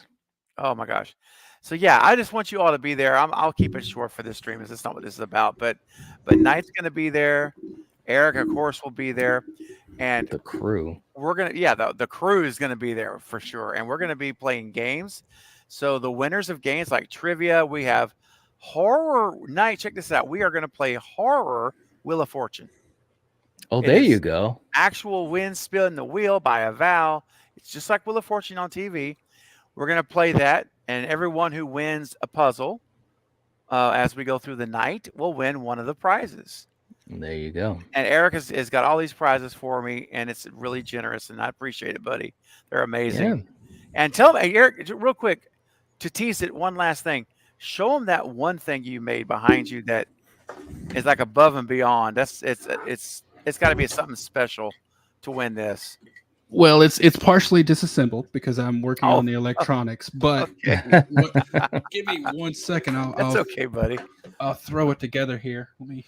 Speaker 3: Oh my gosh. So yeah, I just want you all to be there. I'll keep it short for this stream, as it's not what this is about. But Knight's gonna be there. Eric, of course, will be there, and
Speaker 1: The crew.
Speaker 3: we're gonna the crew is gonna be there for sure, and we're gonna be playing games. So the winners of games like trivia, we have horror night. Check this out. We are gonna play horror Wheel of Fortune.
Speaker 1: Oh,
Speaker 3: It
Speaker 1: there you
Speaker 3: is
Speaker 1: go.
Speaker 3: Actual win spin the wheel by a Val. It's just like Wheel of Fortune on TV. We're gonna play that, and everyone who wins a puzzle as we go through the night will win one of the prizes.
Speaker 1: There you go.
Speaker 3: And Eric has got all these prizes for me, and it's really generous, and I appreciate it, buddy. They're amazing.
Speaker 1: Yeah.
Speaker 3: And tell me, Eric, real quick, to tease it, one last thing. Show them that one thing you made behind you that is like above and beyond. It's got to be something special to win this.
Speaker 4: Well, it's partially disassembled because I'm working on the electronics. But give me 1 second.
Speaker 3: That's okay, buddy.
Speaker 4: I'll throw it together here. Let me.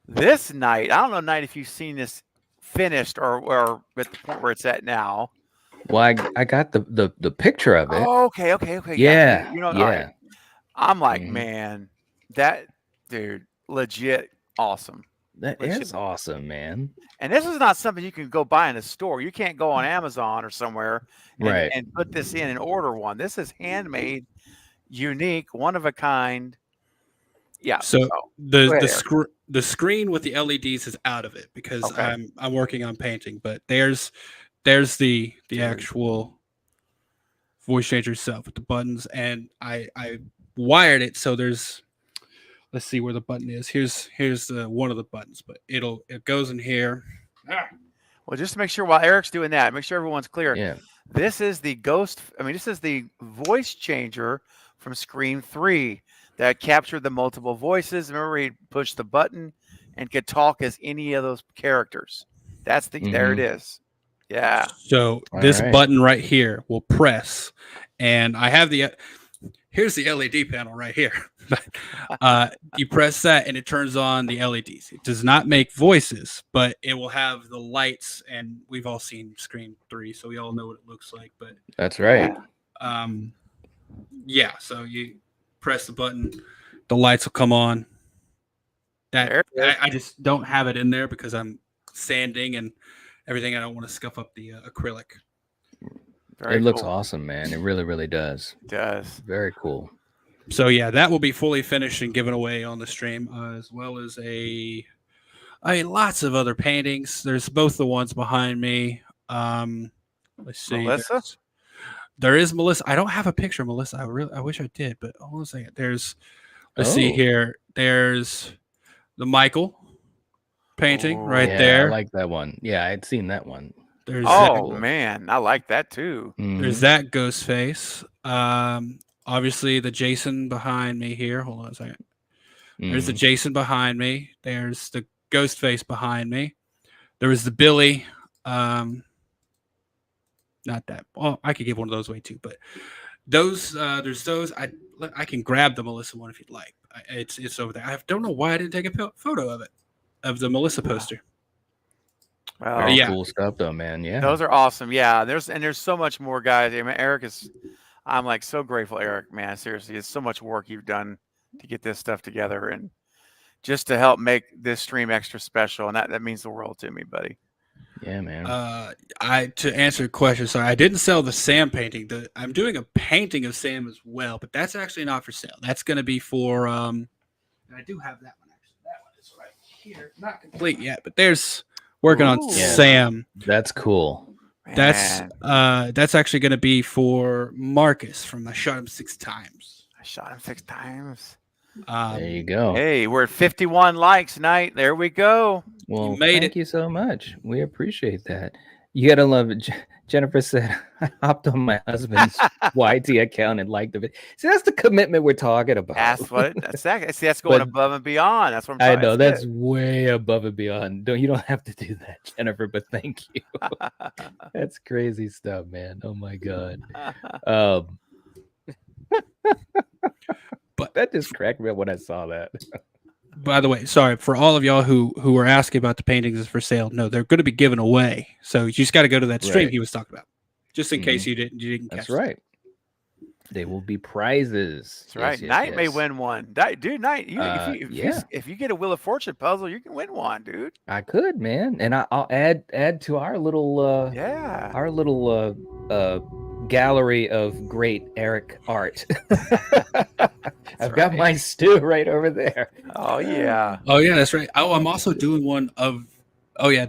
Speaker 3: This night, I don't know, Night, if you've seen this finished or at the point where it's at now.
Speaker 1: Well, I got the picture of it.
Speaker 3: Oh, okay.
Speaker 1: Yeah.
Speaker 3: You know, all
Speaker 1: Yeah.
Speaker 3: right. I'm like,
Speaker 1: Mhm.
Speaker 3: man, that dude, legit awesome.
Speaker 1: That is awesome, man.
Speaker 3: And this is not something you can go buy in a store. You can't go on Amazon or somewhere
Speaker 1: Right.
Speaker 3: and put this in and order one. This is handmade, unique, one of a kind. Yeah.
Speaker 4: So
Speaker 3: Go
Speaker 4: the
Speaker 3: ahead,
Speaker 4: the screen with the LEDs is out of it because
Speaker 3: Okay.
Speaker 4: I'm working on painting. But there's the
Speaker 3: Dude.
Speaker 4: actual voice changer itself with the buttons, and I wired it so there's. Let's see where the button is. Here's the one of the buttons, but it goes in here.
Speaker 3: Well, just to make sure while Eric's doing that, make sure everyone's clear.
Speaker 1: Yeah.
Speaker 3: This is the this is the voice changer from Scream 3 that captured the multiple voices. Remember, he pushed the button and could talk as any of those characters. That's there it is. Yeah.
Speaker 4: So this button right here will press, and I have here's the LED panel right here. You press that and it turns on the LEDs. It does not make voices, but it will have the lights, and we've all seen Scream 3, so we all know what it looks like. But
Speaker 1: that's right.
Speaker 4: Yeah, so you press the button, the lights will come on. That I just don't have it in there because I'm sanding and everything. I don't want to scuff up the acrylic.
Speaker 3: Very
Speaker 1: It looks
Speaker 3: cool.
Speaker 1: awesome, man. It really, really does.
Speaker 3: It does.
Speaker 1: Very cool.
Speaker 4: So yeah, that will be fully finished and given away on the stream, as well as lots of other paintings. There's both the ones behind me. Let's see.
Speaker 3: Melissa?
Speaker 4: There is Melissa. I don't have a picture of Melissa. I wish I did, but hold on a second. Let's see
Speaker 1: Oh.
Speaker 4: here. There's the Michael painting right
Speaker 1: Yeah, I
Speaker 4: there.
Speaker 1: like that one. Yeah, I'd seen that one.
Speaker 4: There's
Speaker 3: Oh
Speaker 4: that,
Speaker 3: man, I like that too.
Speaker 4: there's
Speaker 1: Mhm.
Speaker 4: that ghost face. Obviously the Jason behind me here. Hold on a second. There's the
Speaker 1: Mhm.
Speaker 4: Jason behind me. There's the ghost face behind me. There was the Billy. Not that. Well, I could give one of those away too, but those there's those. I can grab the Melissa one if you'd like. It's over there. I don't know why I didn't take a photo of it, of the Melissa poster.
Speaker 3: Well,
Speaker 1: Very
Speaker 4: yeah.
Speaker 1: cool stuff, though, man. Yeah.
Speaker 3: those are awesome. Yeah, there's so much more, guys. I mean, I'm like so grateful, Eric. Man, seriously, it's so much work you've done to get this stuff together and just to help make this stream extra special, and that means the world to me, buddy.
Speaker 1: Yeah, man.
Speaker 4: To answer your question, sorry, I didn't sell the Sam painting. I'm doing a painting of Sam as well, but that's actually not for sale. That's going to be for and I do have that one actually. That one is right here, not complete yet, but there's working on
Speaker 3: Ooh.
Speaker 1: Yeah.
Speaker 4: Sam.
Speaker 1: That's cool.
Speaker 3: Man,
Speaker 4: That's actually going to be for Marcus from I Shot Him 6 Times.
Speaker 3: I shot him 6 times.
Speaker 1: There you go.
Speaker 3: Hey, we're at 51 likes tonight. There we go.
Speaker 1: Well,
Speaker 4: made
Speaker 1: thank
Speaker 4: it.
Speaker 1: you so much. We appreciate that. You gotta love it. Jennifer said, "I hopped on my husband's YT account and liked it." See, that's the commitment we're talking about.
Speaker 3: That's going
Speaker 1: But-
Speaker 3: above and beyond. That's what I'm
Speaker 1: I
Speaker 3: trying
Speaker 1: know
Speaker 3: to
Speaker 1: that's way above and beyond. You don't have to do that, Jennifer. But thank you. That's crazy stuff, man. Oh my god. But that just cracked me up when I saw that.
Speaker 4: By the way, sorry for all of y'all who were asking about the paintings is for sale. No, they're going to be given away. So you just got to go to that stream
Speaker 1: Right.
Speaker 4: he was talking about, just in case you didn't.
Speaker 1: That's
Speaker 4: catch that.
Speaker 1: right. They will be prizes.
Speaker 3: That's right.
Speaker 1: Yes, yes,
Speaker 3: Knight may
Speaker 1: yes.
Speaker 3: win one. Dude, Knight, if you get a Wheel of Fortune puzzle, you can win one, dude.
Speaker 1: I could, man, and I'll add to our little
Speaker 3: Yeah.
Speaker 1: gallery of great Eric art. I've got
Speaker 3: right.
Speaker 1: my stew right over there.
Speaker 3: Oh yeah.
Speaker 4: Oh yeah, that's right. Oh, I'm also doing one of. Oh yeah,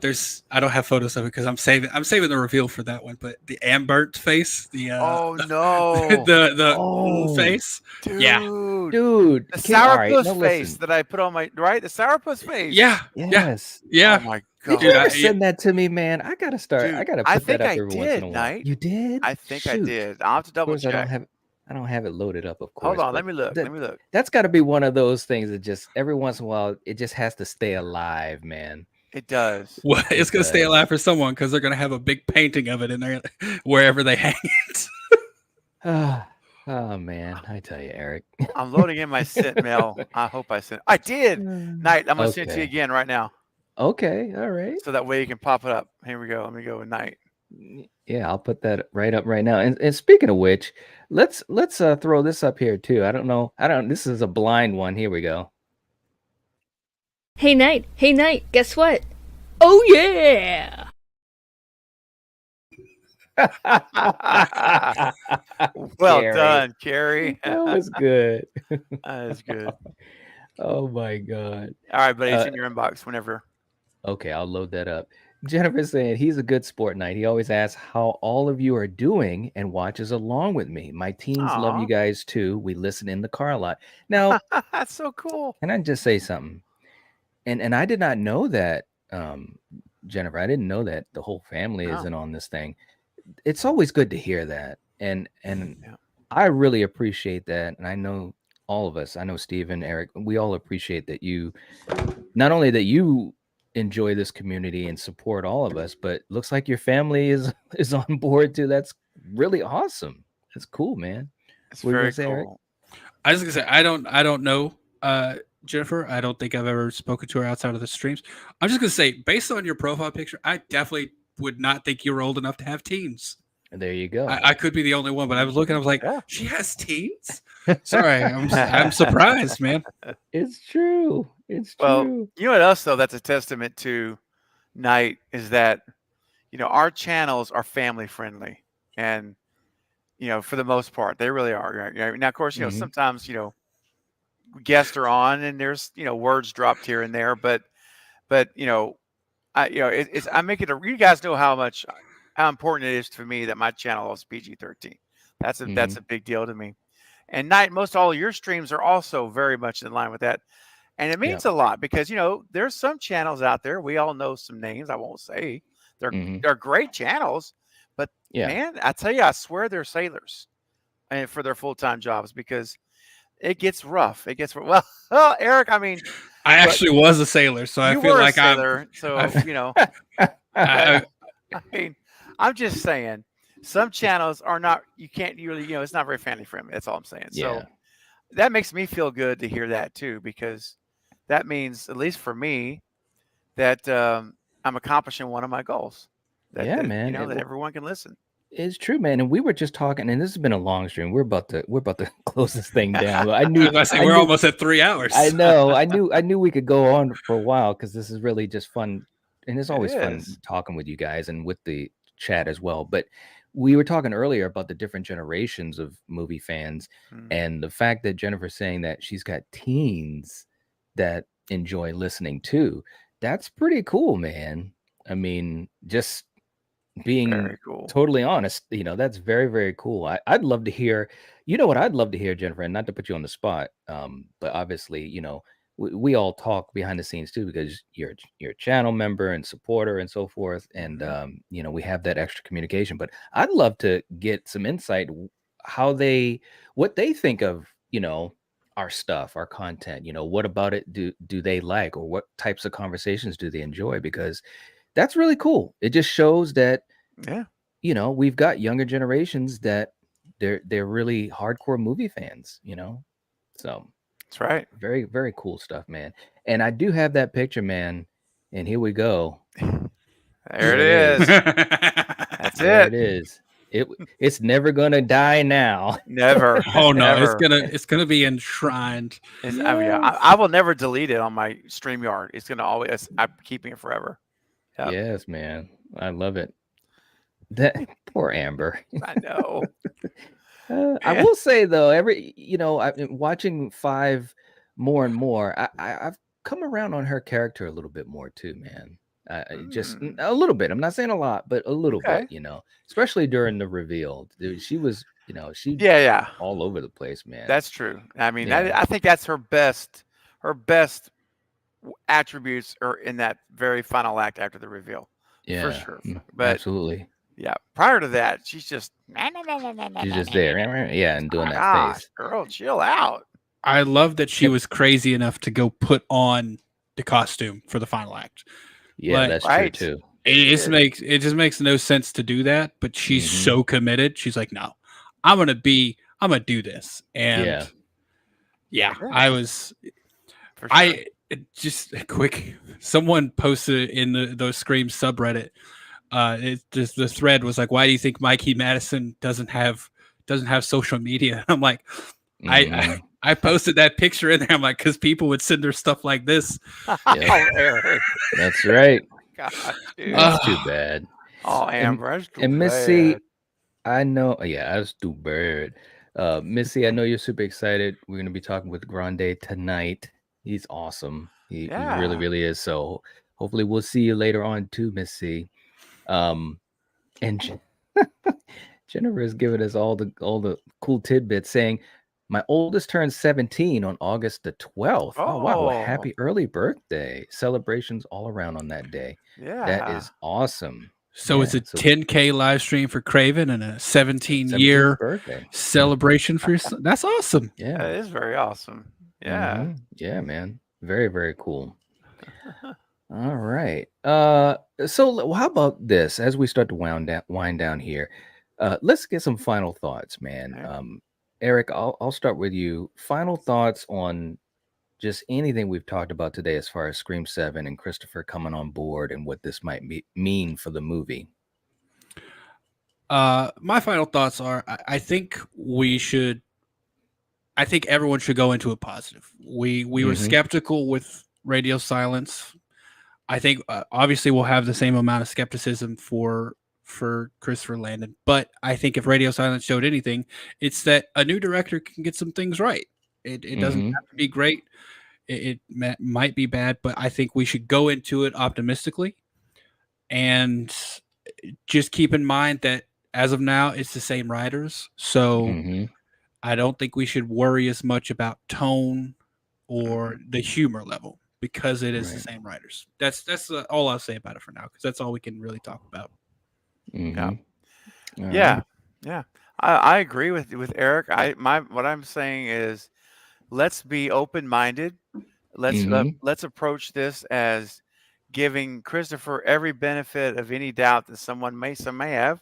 Speaker 4: I don't have photos of it because I'm saving the reveal for that one. But the Ambert face, the
Speaker 3: Oh no.
Speaker 4: the
Speaker 1: Oh.
Speaker 4: face.
Speaker 3: Dude.
Speaker 4: Yeah.
Speaker 1: Dude,
Speaker 3: The
Speaker 1: all right,
Speaker 3: sourpuss
Speaker 1: now
Speaker 3: face
Speaker 1: listen.
Speaker 3: that I put on my the sourpuss face.
Speaker 4: Yeah.
Speaker 1: Yes.
Speaker 4: Yeah.
Speaker 3: Oh my
Speaker 1: Did
Speaker 3: god.
Speaker 1: you
Speaker 4: Dude,
Speaker 1: ever
Speaker 4: I-
Speaker 1: send that to me, man? I gotta start.
Speaker 3: Dude,
Speaker 1: I gotta
Speaker 3: I
Speaker 1: put that
Speaker 3: think
Speaker 1: up
Speaker 3: I
Speaker 1: every once in
Speaker 3: did,
Speaker 1: a while.
Speaker 3: Knight.
Speaker 1: You did?
Speaker 3: I think I
Speaker 1: Shoot.
Speaker 3: did. I'll have to
Speaker 1: Of
Speaker 3: double
Speaker 1: course, I
Speaker 3: check.
Speaker 1: don't have it loaded up. Of course.
Speaker 3: Hold on,
Speaker 1: but
Speaker 3: let me look.
Speaker 1: that-
Speaker 3: Let me look.
Speaker 1: That's got to be one of those things that just every once in a while it just has to stay alive, man.
Speaker 3: It does.
Speaker 4: Well, it's gonna stay
Speaker 1: does.
Speaker 4: alive for someone because they're gonna have a big painting of it in there wherever they hang it.
Speaker 1: Oh man, I tell you, Eric.
Speaker 3: I'm loading in my sent mail. I hope I sent. I did. Knight, I'm gonna send it to you
Speaker 1: Okay.
Speaker 3: again right now,
Speaker 1: Okay, all right.
Speaker 3: so that way you can pop it up. Here we go. Let me go with Knight.
Speaker 1: Yeah, I'll put that right up right now. And speaking of which, let's throw this up here too. I don't know. This is a blind one. Here we go.
Speaker 6: Hey Knight, guess what? Oh yeah!
Speaker 3: Well
Speaker 1: Carrie.
Speaker 3: done, Carrie.
Speaker 1: That was good.
Speaker 3: That is good.
Speaker 1: Oh my god.
Speaker 3: All right, buddy, it's in your inbox whenever.
Speaker 1: Okay, I'll load that up. Jennifer saying he's a good sport, Knight. He always asks how all of you are doing and watches along with me. My teens love
Speaker 3: Aw.
Speaker 1: you guys too. We listen in the car a lot. Now,
Speaker 3: That's so cool.
Speaker 1: can I just say something? And I did not know that, Jennifer. I didn't know that the whole family
Speaker 3: No.
Speaker 1: isn't on this thing. It's always good to hear that, and
Speaker 3: Yeah.
Speaker 1: I really appreciate that. And I know all of us. I know Steven, Eric. We all appreciate that you, not only that you enjoy this community and support all of us, but looks like your family is on board too. That's really awesome. That's cool, man.
Speaker 3: It's
Speaker 1: What were you
Speaker 3: very
Speaker 1: gonna say, Eric?
Speaker 3: cool.
Speaker 4: I was gonna say I don't know Jennifer. I don't think I've ever spoken to her outside of the streams. I'm just gonna say, based on your profile picture, I definitely would not think you were old enough to have teens.
Speaker 1: There you go.
Speaker 4: I could be the only one, but I was looking. I was like,
Speaker 3: Yeah.
Speaker 4: she has teens. Sorry, I'm surprised, man.
Speaker 1: It's true. It's
Speaker 3: Well,
Speaker 1: true.
Speaker 3: you know what else though? That's a testament to Knight is that our channels are family friendly. and for the most part, they really are. Right? Now, of course,
Speaker 1: Mhm.
Speaker 3: sometimes guests are on, and there's words dropped here and there, but I make it you guys know how important it is to me that my channel is PG-13. That's
Speaker 1: Mhm.
Speaker 3: a big deal to me. And most all of your streams are also very much in line with that. And it
Speaker 1: Yep.
Speaker 3: means a lot because there's some channels out there. We all know some names. I won't say
Speaker 1: Mhm.
Speaker 3: they're great channels, but
Speaker 1: Yeah.
Speaker 3: man, I tell you, I swear they're sailors and for their full-time jobs because it gets rough. It gets well, Eric. I mean,
Speaker 4: I
Speaker 3: but
Speaker 4: actually was a sailor, so I
Speaker 3: you
Speaker 4: feel
Speaker 3: were a
Speaker 4: like
Speaker 3: sailor,
Speaker 4: I,
Speaker 3: so But I mean, I'm just saying, some channels are not. You can't really, it's not very family friendly. That's all I'm saying. So
Speaker 1: Yeah.
Speaker 3: that makes me feel good to hear that too, because that means, at least for me, that I'm accomplishing one of my goals.
Speaker 1: Yeah, man.
Speaker 3: That everyone can listen.
Speaker 1: It's true, man. And we were just talking, and this has been a long stream. We're about to close this thing down. But I
Speaker 4: I was
Speaker 1: knew
Speaker 4: about to say
Speaker 1: I
Speaker 4: we're
Speaker 1: knew
Speaker 4: almost at 3 hours.
Speaker 1: I know. I knew we could go on for a while because this is really just fun. And it's
Speaker 3: It
Speaker 1: always fun
Speaker 3: is.
Speaker 1: talking with you guys and with the chat as well. But we were talking earlier about the different generations of movie fans
Speaker 3: Mhm.
Speaker 1: and the fact that Jennifer's saying that she's got teens that enjoy listening too. That's pretty cool, man. I mean, just being
Speaker 3: Very cool.
Speaker 1: totally honest, that's very, very cool. I'd love to hear, what I'd love to hear, Jennifer, and not to put you on the spot, but obviously, we all talk behind the scenes too because you're a channel member and supporter and so forth, and
Speaker 3: Mhm.
Speaker 1: we have that extra communication. But I'd love to get some insight how what they think of, our stuff, our content. What about it do they like, or what types of conversations do they enjoy? Because that's really cool. It just shows that
Speaker 3: Yeah,
Speaker 1: we've got younger generations that they're really hardcore movie fans, So
Speaker 3: that's right.
Speaker 1: very, very cool stuff, man. And I do have that picture, man. And here we go.
Speaker 3: There it
Speaker 1: it is.
Speaker 3: is. That's
Speaker 1: There
Speaker 3: it.
Speaker 1: it is. It's never gonna die now.
Speaker 3: Never.
Speaker 4: Oh no,
Speaker 3: Never.
Speaker 4: it's gonna be enshrined.
Speaker 3: I mean,
Speaker 1: Yes.
Speaker 3: I will never delete it on my StreamYard. It's gonna always. I'm keeping it forever. Yep.
Speaker 1: Yes, man. I love it. That poor Amber.
Speaker 3: I know.
Speaker 1: I
Speaker 3: Man.
Speaker 1: will say though, I've been watching Five more and more. I've come around on her character a little bit more too, man. Just
Speaker 3: Mm,
Speaker 1: a little bit. I'm not saying a lot, but a little
Speaker 3: okay.
Speaker 1: bit. Especially during the reveal. Dude, she was, she
Speaker 3: Yeah.
Speaker 1: all over the place, man.
Speaker 3: That's true. I mean,
Speaker 1: Yeah,
Speaker 3: I think that's her best. Her best attributes are in that very final act after the reveal, for
Speaker 1: yeah,
Speaker 3: sure. But
Speaker 1: absolutely.
Speaker 3: yeah, prior to that, she's just
Speaker 1: She's just there, yeah, and doing that
Speaker 3: gosh,
Speaker 1: face.
Speaker 3: girl, chill out.
Speaker 4: I love that she
Speaker 1: Yep.
Speaker 4: was crazy enough to go put on the costume for the final act.
Speaker 1: Yeah,
Speaker 4: Like,
Speaker 1: that's
Speaker 3: Right.
Speaker 1: true too.
Speaker 4: it just makes no sense to do that, but she's
Speaker 1: Mhm.
Speaker 4: so committed. She's like, no, I'm gonna do this. And
Speaker 1: Yeah.
Speaker 4: yeah,
Speaker 3: Yeah.
Speaker 4: I was
Speaker 3: For sure.
Speaker 4: just a quick someone posted in those Scream subreddit. Just the thread was like, why do you think Mikey Madison doesn't have social media? I'm like,
Speaker 1: Mhm.
Speaker 4: I posted that picture in there. I'm like, because people would send her stuff like this.
Speaker 3: Oh, Eric.
Speaker 1: That's right.
Speaker 3: Gosh, dude.
Speaker 1: That's too bad.
Speaker 3: Oh, Amber, that's too
Speaker 1: And Missy,
Speaker 3: bad.
Speaker 1: I know, yeah, that's too bad. Missy, I know you're super excited. We're gonna be talking with Grande tonight. He's awesome. He really,
Speaker 3: Yeah.
Speaker 1: really is. So hopefully we'll see you later on too, Missy. And Jennifer is giving us all the cool tidbits, saying my oldest turns 17 on August the 12th. Oh wow,
Speaker 3: Oh,
Speaker 1: happy early birthday. Celebrations all around on that day. That
Speaker 3: yeah.
Speaker 1: is awesome.
Speaker 4: So it's a 10K live stream for Craven and a 17-year
Speaker 1: 17th birthday.
Speaker 4: celebration for your son. That's awesome.
Speaker 1: Yeah.
Speaker 3: That is very awesome. Yeah.
Speaker 1: Mhm. Yeah, man. Very, very cool. All right. So how about this? As we start to wind down here, let's get some final thoughts, man.
Speaker 3: Okay.
Speaker 1: Eric, I'll start with you. Final thoughts on just anything we've talked about today as far as Scream 7 and Christopher coming on board and what this might mean for the movie.
Speaker 4: My final thoughts are I think everyone should go into it positive. We were
Speaker 1: Mhm.
Speaker 4: skeptical with Radio Silence. I think obviously we'll have the same amount of skepticism for for Christopher Landon. But I think if Radio Silence showed anything, it's that a new director can get some things right. It doesn't
Speaker 1: Mhm.
Speaker 4: have to be great. Might be bad, but I think we should go into it optimistically and just keep in mind that as of now, it's the same writers. So
Speaker 1: Mhm.
Speaker 4: I don't think we should worry as much about tone or the humor level because it is the
Speaker 1: Right.
Speaker 4: same writers. That's all I'll say about it for now because that's all we can really talk about.
Speaker 1: Mhm. All
Speaker 3: Yeah,
Speaker 1: right.
Speaker 3: yeah. I agree with Eric. What I'm saying is let's be open-minded.
Speaker 1: Mhm.
Speaker 3: Let's approach this as giving Christopher every benefit of any doubt that some may have,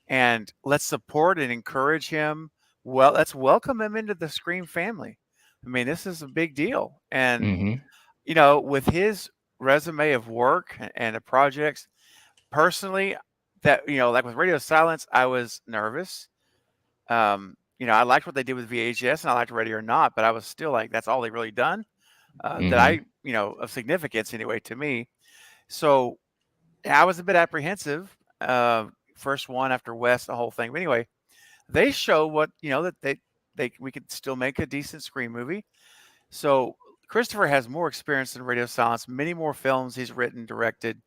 Speaker 3: and let's support and encourage him. Well, let's welcome him into the Scream family. I mean, this is a big deal, and
Speaker 1: Mhm.
Speaker 3: with his resume of work and the projects, personally, that like with Radio Silence, I was nervous. I liked what they did with VHS, and I liked Ready or Not, but I was still like, that's all they really done that
Speaker 1: Mhm.
Speaker 3: of significance anyway to me. So I was a bit apprehensive. First one after West, the whole thing. But anyway, they show what that we could still make a decent Scream movie. So Christopher has more experience than Radio Silence, many more films he's written, directed,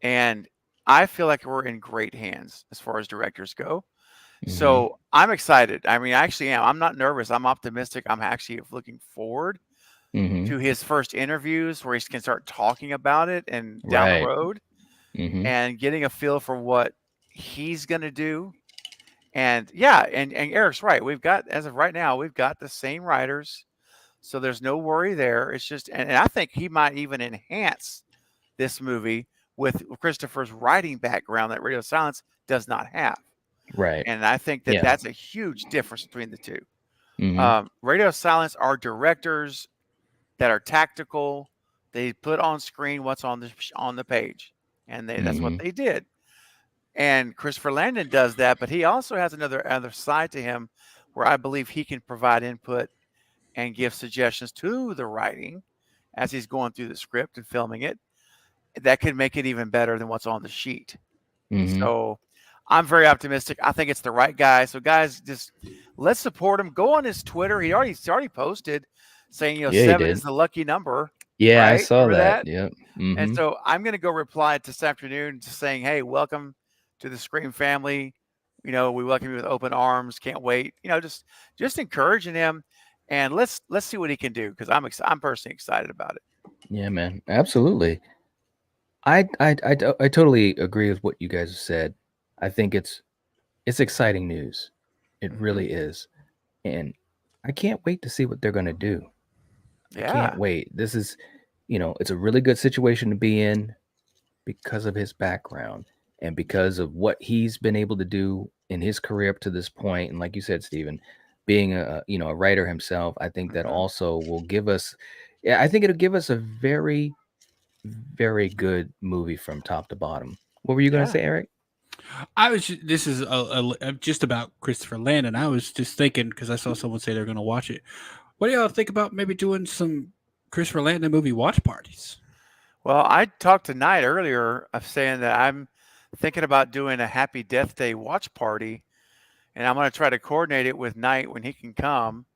Speaker 3: and I feel like we're in great hands as far as directors go.
Speaker 1: Mhm.
Speaker 3: So I'm excited. I mean, I actually am. I'm not nervous. I'm optimistic. I'm actually looking forward
Speaker 1: Mhm.
Speaker 3: to his first interviews where he can start talking about it and down the
Speaker 1: Right.
Speaker 3: road
Speaker 1: Mhm.
Speaker 3: and getting a feel for what he's going to do. And yeah, and Eric's right. We've got, as of right now, we've got the same writers. So there's no worry there. It's just, and I think he might even enhance this movie with Christopher's writing background that Radio Silence does not have.
Speaker 1: Right.
Speaker 3: And I think that
Speaker 1: Yeah.
Speaker 3: that's a huge difference between the two.
Speaker 1: Mhm.
Speaker 3: Radio Silence are directors that are tactical. They put on screen what's on the page, and that's what
Speaker 1: Mhm.
Speaker 3: they did. And Christopher Landon does that, but he also has another side to him where I believe he can provide input and give suggestions to the writing as he's going through the script and filming it that could make it even better than what's on the sheet.
Speaker 1: Mhm.
Speaker 3: So I'm very optimistic. I think it's the right guy. So guys, just let's support him. Go on his Twitter. He's already posted saying,
Speaker 1: Yeah, he
Speaker 3: 7
Speaker 1: did.
Speaker 3: is the lucky number,
Speaker 1: Yeah, I
Speaker 3: right?
Speaker 1: saw
Speaker 3: Remember
Speaker 1: that.
Speaker 3: that?
Speaker 1: Yep.
Speaker 3: And
Speaker 1: Mhm.
Speaker 3: so I'm going to go reply this afternoon just saying, hey, welcome to the Scream family. We welcome you with open arms. Can't wait. Just encouraging him, and let's see what he can do because I'm personally excited about it.
Speaker 1: Yeah, man. Absolutely. I totally agree with what you guys have said. I think it's exciting news. It
Speaker 3: Hmm.
Speaker 1: really is. And I can't wait to see what they're going to do. I can't
Speaker 3: Yeah.
Speaker 1: wait. This is, it's a really good situation to be in because of his background and because of what he's been able to do in his career up to this point. And like you said, Stephen, being a writer himself, I think that
Speaker 3: Hmm.
Speaker 1: also will give us, yeah, I think it'll give us a very, very good movie from top to bottom. What were you going to
Speaker 3: Yeah.
Speaker 1: say, Eric?
Speaker 4: This is just about Christopher Landon. I was just thinking because I saw someone say they're going to watch it. What do y'all think about maybe doing some Christopher Landon movie watch parties?
Speaker 3: Well, I talked to Knight earlier of saying that I'm thinking about doing a Happy Death Day watch party, and I'm going to try to coordinate it with Knight when he can come.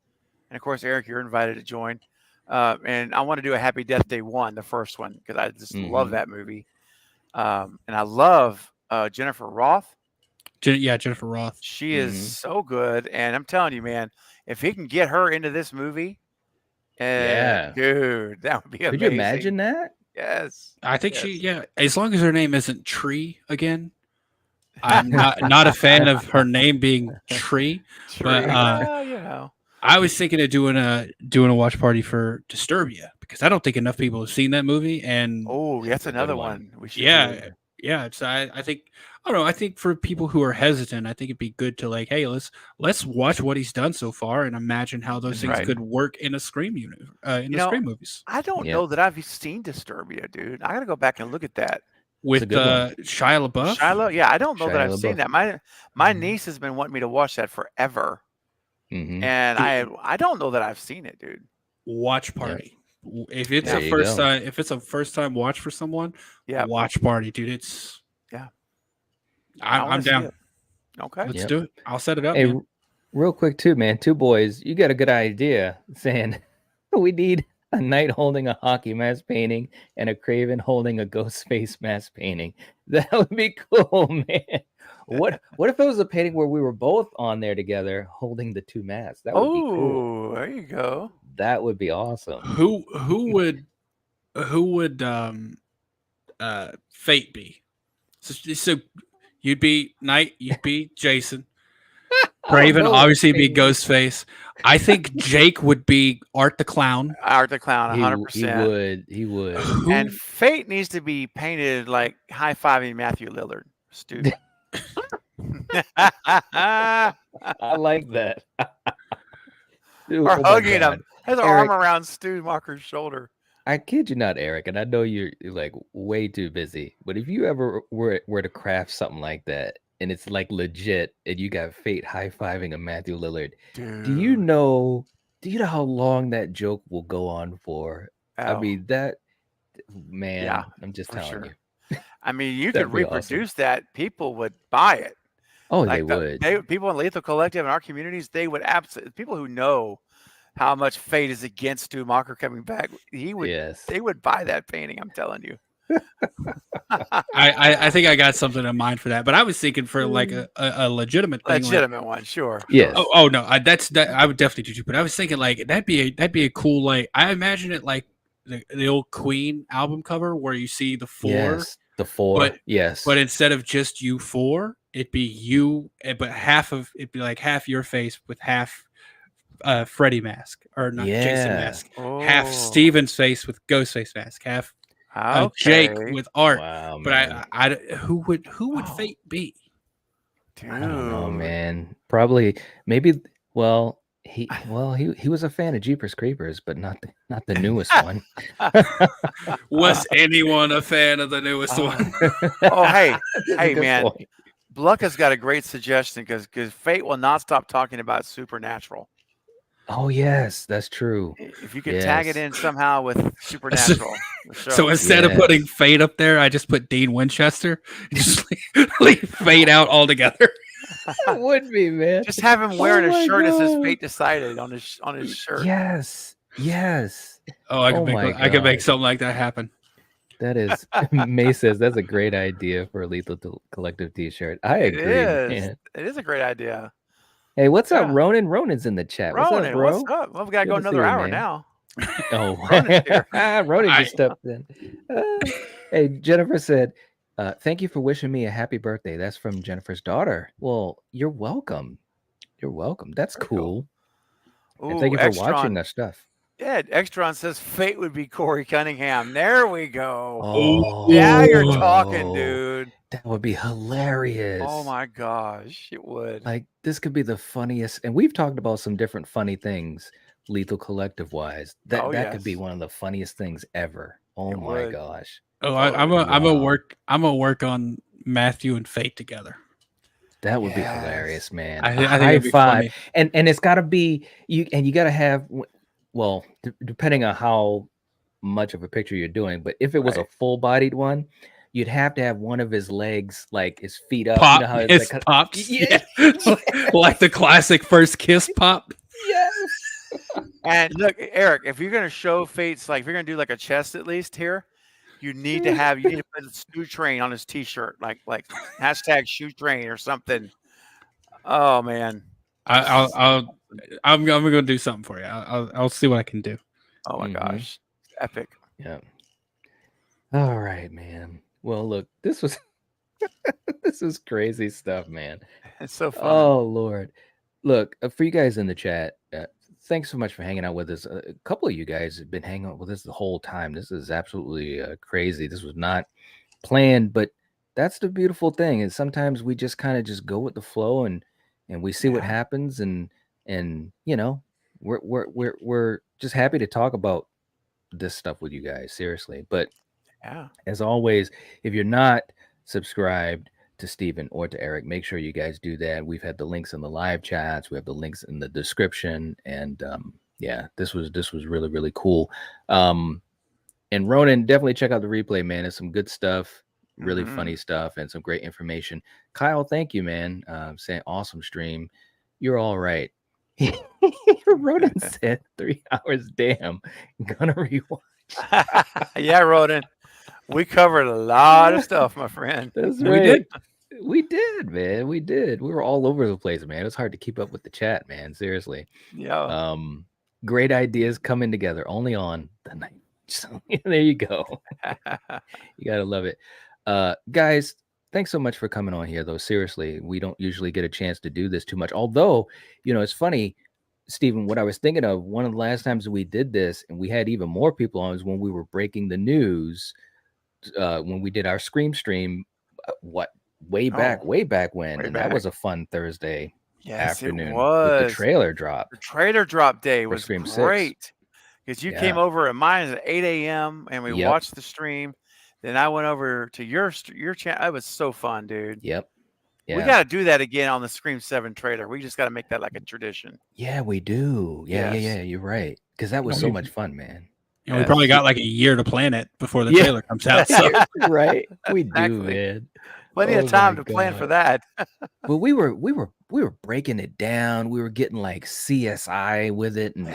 Speaker 3: And of course, Eric, you're invited to join. And I want to do a Happy Death Day 1, the first one, because I just love
Speaker 1: Mm-hmm.
Speaker 3: that movie. And I love Jennifer Roth.
Speaker 4: Jennifer Roth.
Speaker 3: She is
Speaker 1: Mm-hmm.
Speaker 3: so good. And I'm telling you, man, if he can get her into this movie,
Speaker 1: Yeah.
Speaker 3: dude, that would be
Speaker 1: Could you
Speaker 3: amazing.
Speaker 1: imagine that?
Speaker 3: Yes.
Speaker 4: I think
Speaker 3: Yes.
Speaker 4: as long as her name isn't Tree again. I'm not a fan of her name being Tree, but
Speaker 3: True. Well.
Speaker 4: I was thinking of doing a watch party for Disturbia because I don't think enough people have seen that movie, and
Speaker 3: Oh, that's
Speaker 1: It's a good
Speaker 3: another
Speaker 1: one.
Speaker 3: one we should do.
Speaker 4: yeah. It's I think I don't know. I think for people who are hesitant, I think it'd be good to like, hey, let's watch what he's done so far and imagine how those
Speaker 3: That's
Speaker 4: things
Speaker 3: right.
Speaker 4: could work in a Scream unit, in
Speaker 3: You
Speaker 4: the
Speaker 3: know,
Speaker 4: Scream movies
Speaker 3: I don't
Speaker 1: Yeah.
Speaker 3: know that I've seen Disturbia, dude. I gotta go back and look at that.
Speaker 4: with
Speaker 1: good one.
Speaker 4: Shia LaBeouf.
Speaker 3: Shiloh, yeah, I don't know that
Speaker 1: Shia
Speaker 3: I've seen
Speaker 1: LaBeouf.
Speaker 3: that. My niece has been wanting me to watch that forever,
Speaker 1: Mm-hmm.
Speaker 3: and
Speaker 4: Dude,
Speaker 3: I don't know that I've seen it, dude.
Speaker 4: watch party. If it's
Speaker 3: Yeah.
Speaker 4: a
Speaker 1: There you
Speaker 4: first
Speaker 1: go.
Speaker 4: time, if it's a first time watch for someone,
Speaker 3: Yeah,
Speaker 4: watch party, dude. It's
Speaker 3: yeah. I
Speaker 4: I'm
Speaker 3: wanna see
Speaker 4: down.
Speaker 3: it. Okay.
Speaker 4: Let's
Speaker 1: Yep.
Speaker 4: do it. I'll set it up.
Speaker 1: Hey,
Speaker 4: man.
Speaker 1: real quick too, man. Two boys, you got a good idea saying we need a knight holding a hockey mask painting and a Craven holding a ghost face mask painting. That would be cool, man. What if it was a painting where we were both on there together holding the two masks? That would be cool.
Speaker 3: Oh, there you go.
Speaker 1: That would be awesome.
Speaker 4: Who would Fate be? So you'd be Knight, you'd be Jason. Craven
Speaker 1: know.
Speaker 4: obviously be Ghostface. I think Jake would be Art the Clown.
Speaker 3: Art the Clown,
Speaker 1: He
Speaker 3: 100%.
Speaker 1: would.
Speaker 4: Who-
Speaker 3: And Fate needs to be painted like high-fiving Matthew Lillard. Stupid.
Speaker 1: I like that. Dude,
Speaker 3: Or
Speaker 1: oh my
Speaker 3: hugging
Speaker 1: God.
Speaker 3: him. Has an
Speaker 1: Eric-
Speaker 3: arm around Stu Marker's shoulder.
Speaker 1: I kid you not, Eric, and I know you're like way too busy. But if you ever were to craft something like that, and it's like legit, and you got Fate high-fiving a Matthew Lillard,
Speaker 3: Dude.
Speaker 1: do you know how long that joke will go on for? I
Speaker 3: Oh,
Speaker 1: mean, that man,
Speaker 3: Yeah,
Speaker 1: I'm just
Speaker 3: for
Speaker 1: telling
Speaker 3: sure.
Speaker 1: you.
Speaker 3: I mean, you
Speaker 1: that'd
Speaker 3: could
Speaker 1: be awesome.
Speaker 3: reproduce that. People would buy it.
Speaker 1: Oh,
Speaker 3: Like
Speaker 1: they would.
Speaker 3: people in Lethal Collective in our communities, they would absolutely. People who know how much Fate is against Stu Macher coming back,
Speaker 1: Yes.
Speaker 3: they would buy that painting. I'm telling you.
Speaker 4: I think I got something in mind for that, but I was thinking for like a legitimate thing.
Speaker 3: Legitimate one, sure.
Speaker 1: Yes.
Speaker 4: Oh no, that's I would definitely do too. But I was thinking like that'd be a cool like I imagine it like the old Queen album cover where you see the four,
Speaker 1: Yes. The four.
Speaker 4: but-
Speaker 1: yes.
Speaker 4: but instead of just you four, it'd be you, but it'd be like half your face with half Freddy mask or not Jason
Speaker 1: Yeah.
Speaker 4: mask, half
Speaker 3: Oh,
Speaker 4: Steven's face with Ghostface mask, half Jake
Speaker 3: okay.
Speaker 4: with Art.
Speaker 1: Wow,
Speaker 4: But
Speaker 1: man.
Speaker 4: I who would
Speaker 3: Oh.
Speaker 4: Fate be?
Speaker 3: Dude.
Speaker 1: I don't know, man. Probably, maybe. Well, he was a fan of Jeepers Creepers, but not the newest one.
Speaker 4: Was anyone a fan of the newest one?
Speaker 3: Oh, hey,
Speaker 1: That's a
Speaker 3: hey,
Speaker 1: good
Speaker 3: man.
Speaker 1: point.
Speaker 3: Bluck has got a great suggestion because Fate will not stop talking about Supernatural.
Speaker 1: Oh yes, that's true.
Speaker 3: If you could tag it
Speaker 1: Yes.
Speaker 3: in somehow with Supernatural, the show.
Speaker 4: So instead of putting
Speaker 1: Yes.
Speaker 4: Fate up there, I just put Dean Winchester. Just leave Fate out altogether.
Speaker 1: It would be, man.
Speaker 3: just have him wearing
Speaker 1: Oh
Speaker 3: a
Speaker 1: my
Speaker 3: shirt that says
Speaker 1: God.
Speaker 3: Fate Decided on his shirt.
Speaker 1: Yes.
Speaker 4: Oh, I
Speaker 1: Oh
Speaker 4: could
Speaker 1: my
Speaker 4: I could make
Speaker 1: God.
Speaker 4: something like that happen.
Speaker 1: That is. May says that's a great idea for a Lethal Collective T-shirt. I
Speaker 3: It
Speaker 1: agree,
Speaker 3: is.
Speaker 1: man.
Speaker 3: It is a great idea.
Speaker 1: Hey, what's up,
Speaker 3: Yeah.
Speaker 1: Ronan? Ronan's in the chat. What's
Speaker 3: Ronan,
Speaker 1: up, bro?
Speaker 3: what's up? Well, we gotta
Speaker 1: Good
Speaker 3: go
Speaker 1: to see
Speaker 3: another
Speaker 1: you,
Speaker 3: hour
Speaker 1: man.
Speaker 3: now.
Speaker 1: Oh,
Speaker 3: Ronan's here.
Speaker 1: Ronan
Speaker 4: I-
Speaker 1: just stepped in. Hey, Jennifer said, "Thank you for wishing me a happy birthday." That's from Jennifer's daughter. Well, you're welcome. You're welcome. That's
Speaker 3: Very cool.
Speaker 1: cool. And thank you for watching our stuff.
Speaker 3: Yeah, Extron says Fate would be Corey Cunningham. There we go.
Speaker 1: Oh,
Speaker 3: Now you're talking, dude.
Speaker 1: That would be hilarious.
Speaker 3: Oh my gosh, it would.
Speaker 1: Like this could be the funniest, and we've talked about some different funny things, Lethal Collective wise. That
Speaker 3: Oh,
Speaker 1: could be
Speaker 3: yes.
Speaker 1: one of the funniest things ever. Oh
Speaker 3: It
Speaker 1: my
Speaker 3: would.
Speaker 1: gosh.
Speaker 4: Oh,
Speaker 3: Oh,
Speaker 4: I'm
Speaker 1: wow.
Speaker 4: gonna work on Matthew and Fate together.
Speaker 1: That would be
Speaker 3: Yes.
Speaker 1: hilarious, man.
Speaker 4: I
Speaker 1: A
Speaker 4: think
Speaker 1: high
Speaker 4: it'd be
Speaker 1: five,
Speaker 4: funny.
Speaker 1: and it's got to be you, and you got to have. Well, depending on how much of a picture you're doing, but if it was a
Speaker 3: Right.
Speaker 1: full-bodied one, you'd have to have one of his legs, like his feet up.
Speaker 4: Pop
Speaker 1: You know how
Speaker 4: his
Speaker 1: like,
Speaker 4: pops,
Speaker 1: Yeah.
Speaker 4: like the classic first kiss pop.
Speaker 1: yes.
Speaker 3: And look, Eric, if you're gonna show Fate's like if you're gonna do like a chest at least here, you need to put a shoe train on his t-shirt, like hashtag shoe train or something. Oh man.
Speaker 4: I'm gonna do something for you. I'll see what I can do.
Speaker 3: Oh my
Speaker 1: Mhm.
Speaker 3: gosh. Epic.
Speaker 1: Yeah. All right, man. Well, look, this was this is crazy stuff, man.
Speaker 3: It's so fun.
Speaker 1: Oh Lord, look for you guys in the chat. Thanks so much for hanging out with us. A couple of you guys have been hanging out with us the whole time. This is absolutely crazy. This was not planned, but that's the beautiful thing. Is sometimes we just kind of just go with the flow and we see what
Speaker 3: Yeah.
Speaker 1: happens and you know we're just happy to talk about this stuff with you guys. Seriously, but
Speaker 3: Yeah.
Speaker 1: as always, if you're not subscribed to Steven or to Eric, make sure you guys do that. We've had the links in the live chats. We have the links in the description. And yeah, this was really, really cool. And Ronan, definitely check out the replay, man. It's some good stuff. really funny stuff and some great information. Kyle, thank you, man. Saying awesome stream. You're all right. Roden said 3 hours. Damn, gonna rewatch.
Speaker 3: Yeah, Roden. We covered a lot of stuff, my friend.
Speaker 1: That's
Speaker 4: We
Speaker 1: right.
Speaker 4: did.
Speaker 1: We did, man. We did. We were all over the place, man. It's hard to keep up with the chat, man. Seriously.
Speaker 3: Yeah.
Speaker 1: Great ideas coming together only on the night. So there you go. You gotta love it. Guys, thanks so much for coming on here, though. Seriously, we don't usually get a chance to do this too much. Although, it's funny, Stephen, what I was thinking of, one of the last times we did this and we had even more people on was when we were breaking the news, when we did our Scream stream, way back when. And that was a fun Thursday afternoon with the trailer drop.
Speaker 3: The trailer drop day was
Speaker 1: Scream
Speaker 3: great because you came over at mine at 8 a.m. and we watched the stream. Then I went over to your channel. It was so fun, dude.
Speaker 1: Yep. Yeah.
Speaker 3: We got to do that again on the Scream 7 trailer. We just got to make that like a tradition.
Speaker 1: Yeah, we do. Yeah, you're right. Because that was so much fun, man.
Speaker 4: And we probably got like a year to plan it before the trailer comes out. So.
Speaker 1: Right. We do, man.
Speaker 3: Plenty of time to plan for that.
Speaker 1: But we were breaking it down. We were getting like CSI with it, and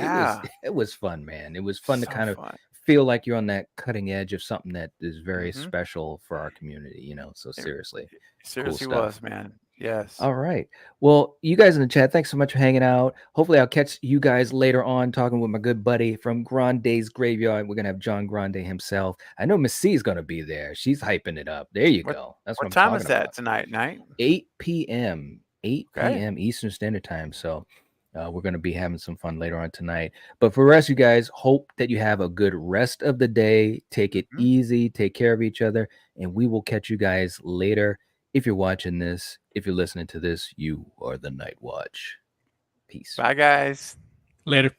Speaker 1: it was fun, man. It was fun to kind of feel like you're on that cutting edge of something that is very special for our community, So seriously.
Speaker 3: Seriously was, man. Yes.
Speaker 1: All right. Well, you guys in the chat, thanks so much for hanging out. Hopefully I'll catch you guys later on talking with my good buddy from Grande's Graveyard. We're going to have John Grande himself. I know Miss C is going to be there. She's hyping it up. There you go. That's what I'm
Speaker 3: time
Speaker 1: talking
Speaker 3: is that
Speaker 1: about.
Speaker 3: tonight night?
Speaker 1: 8 p.m. 8 p.m. Eastern Standard Time. So we're going to be having some fun later on tonight. But for the rest of you guys, hope that you have a good rest of the day. Take it easy. Take care of each other. And we will catch you guys later. If you're watching this, if you're listening to this, you are the Nightwatch. Peace.
Speaker 3: Bye, guys.
Speaker 4: Later.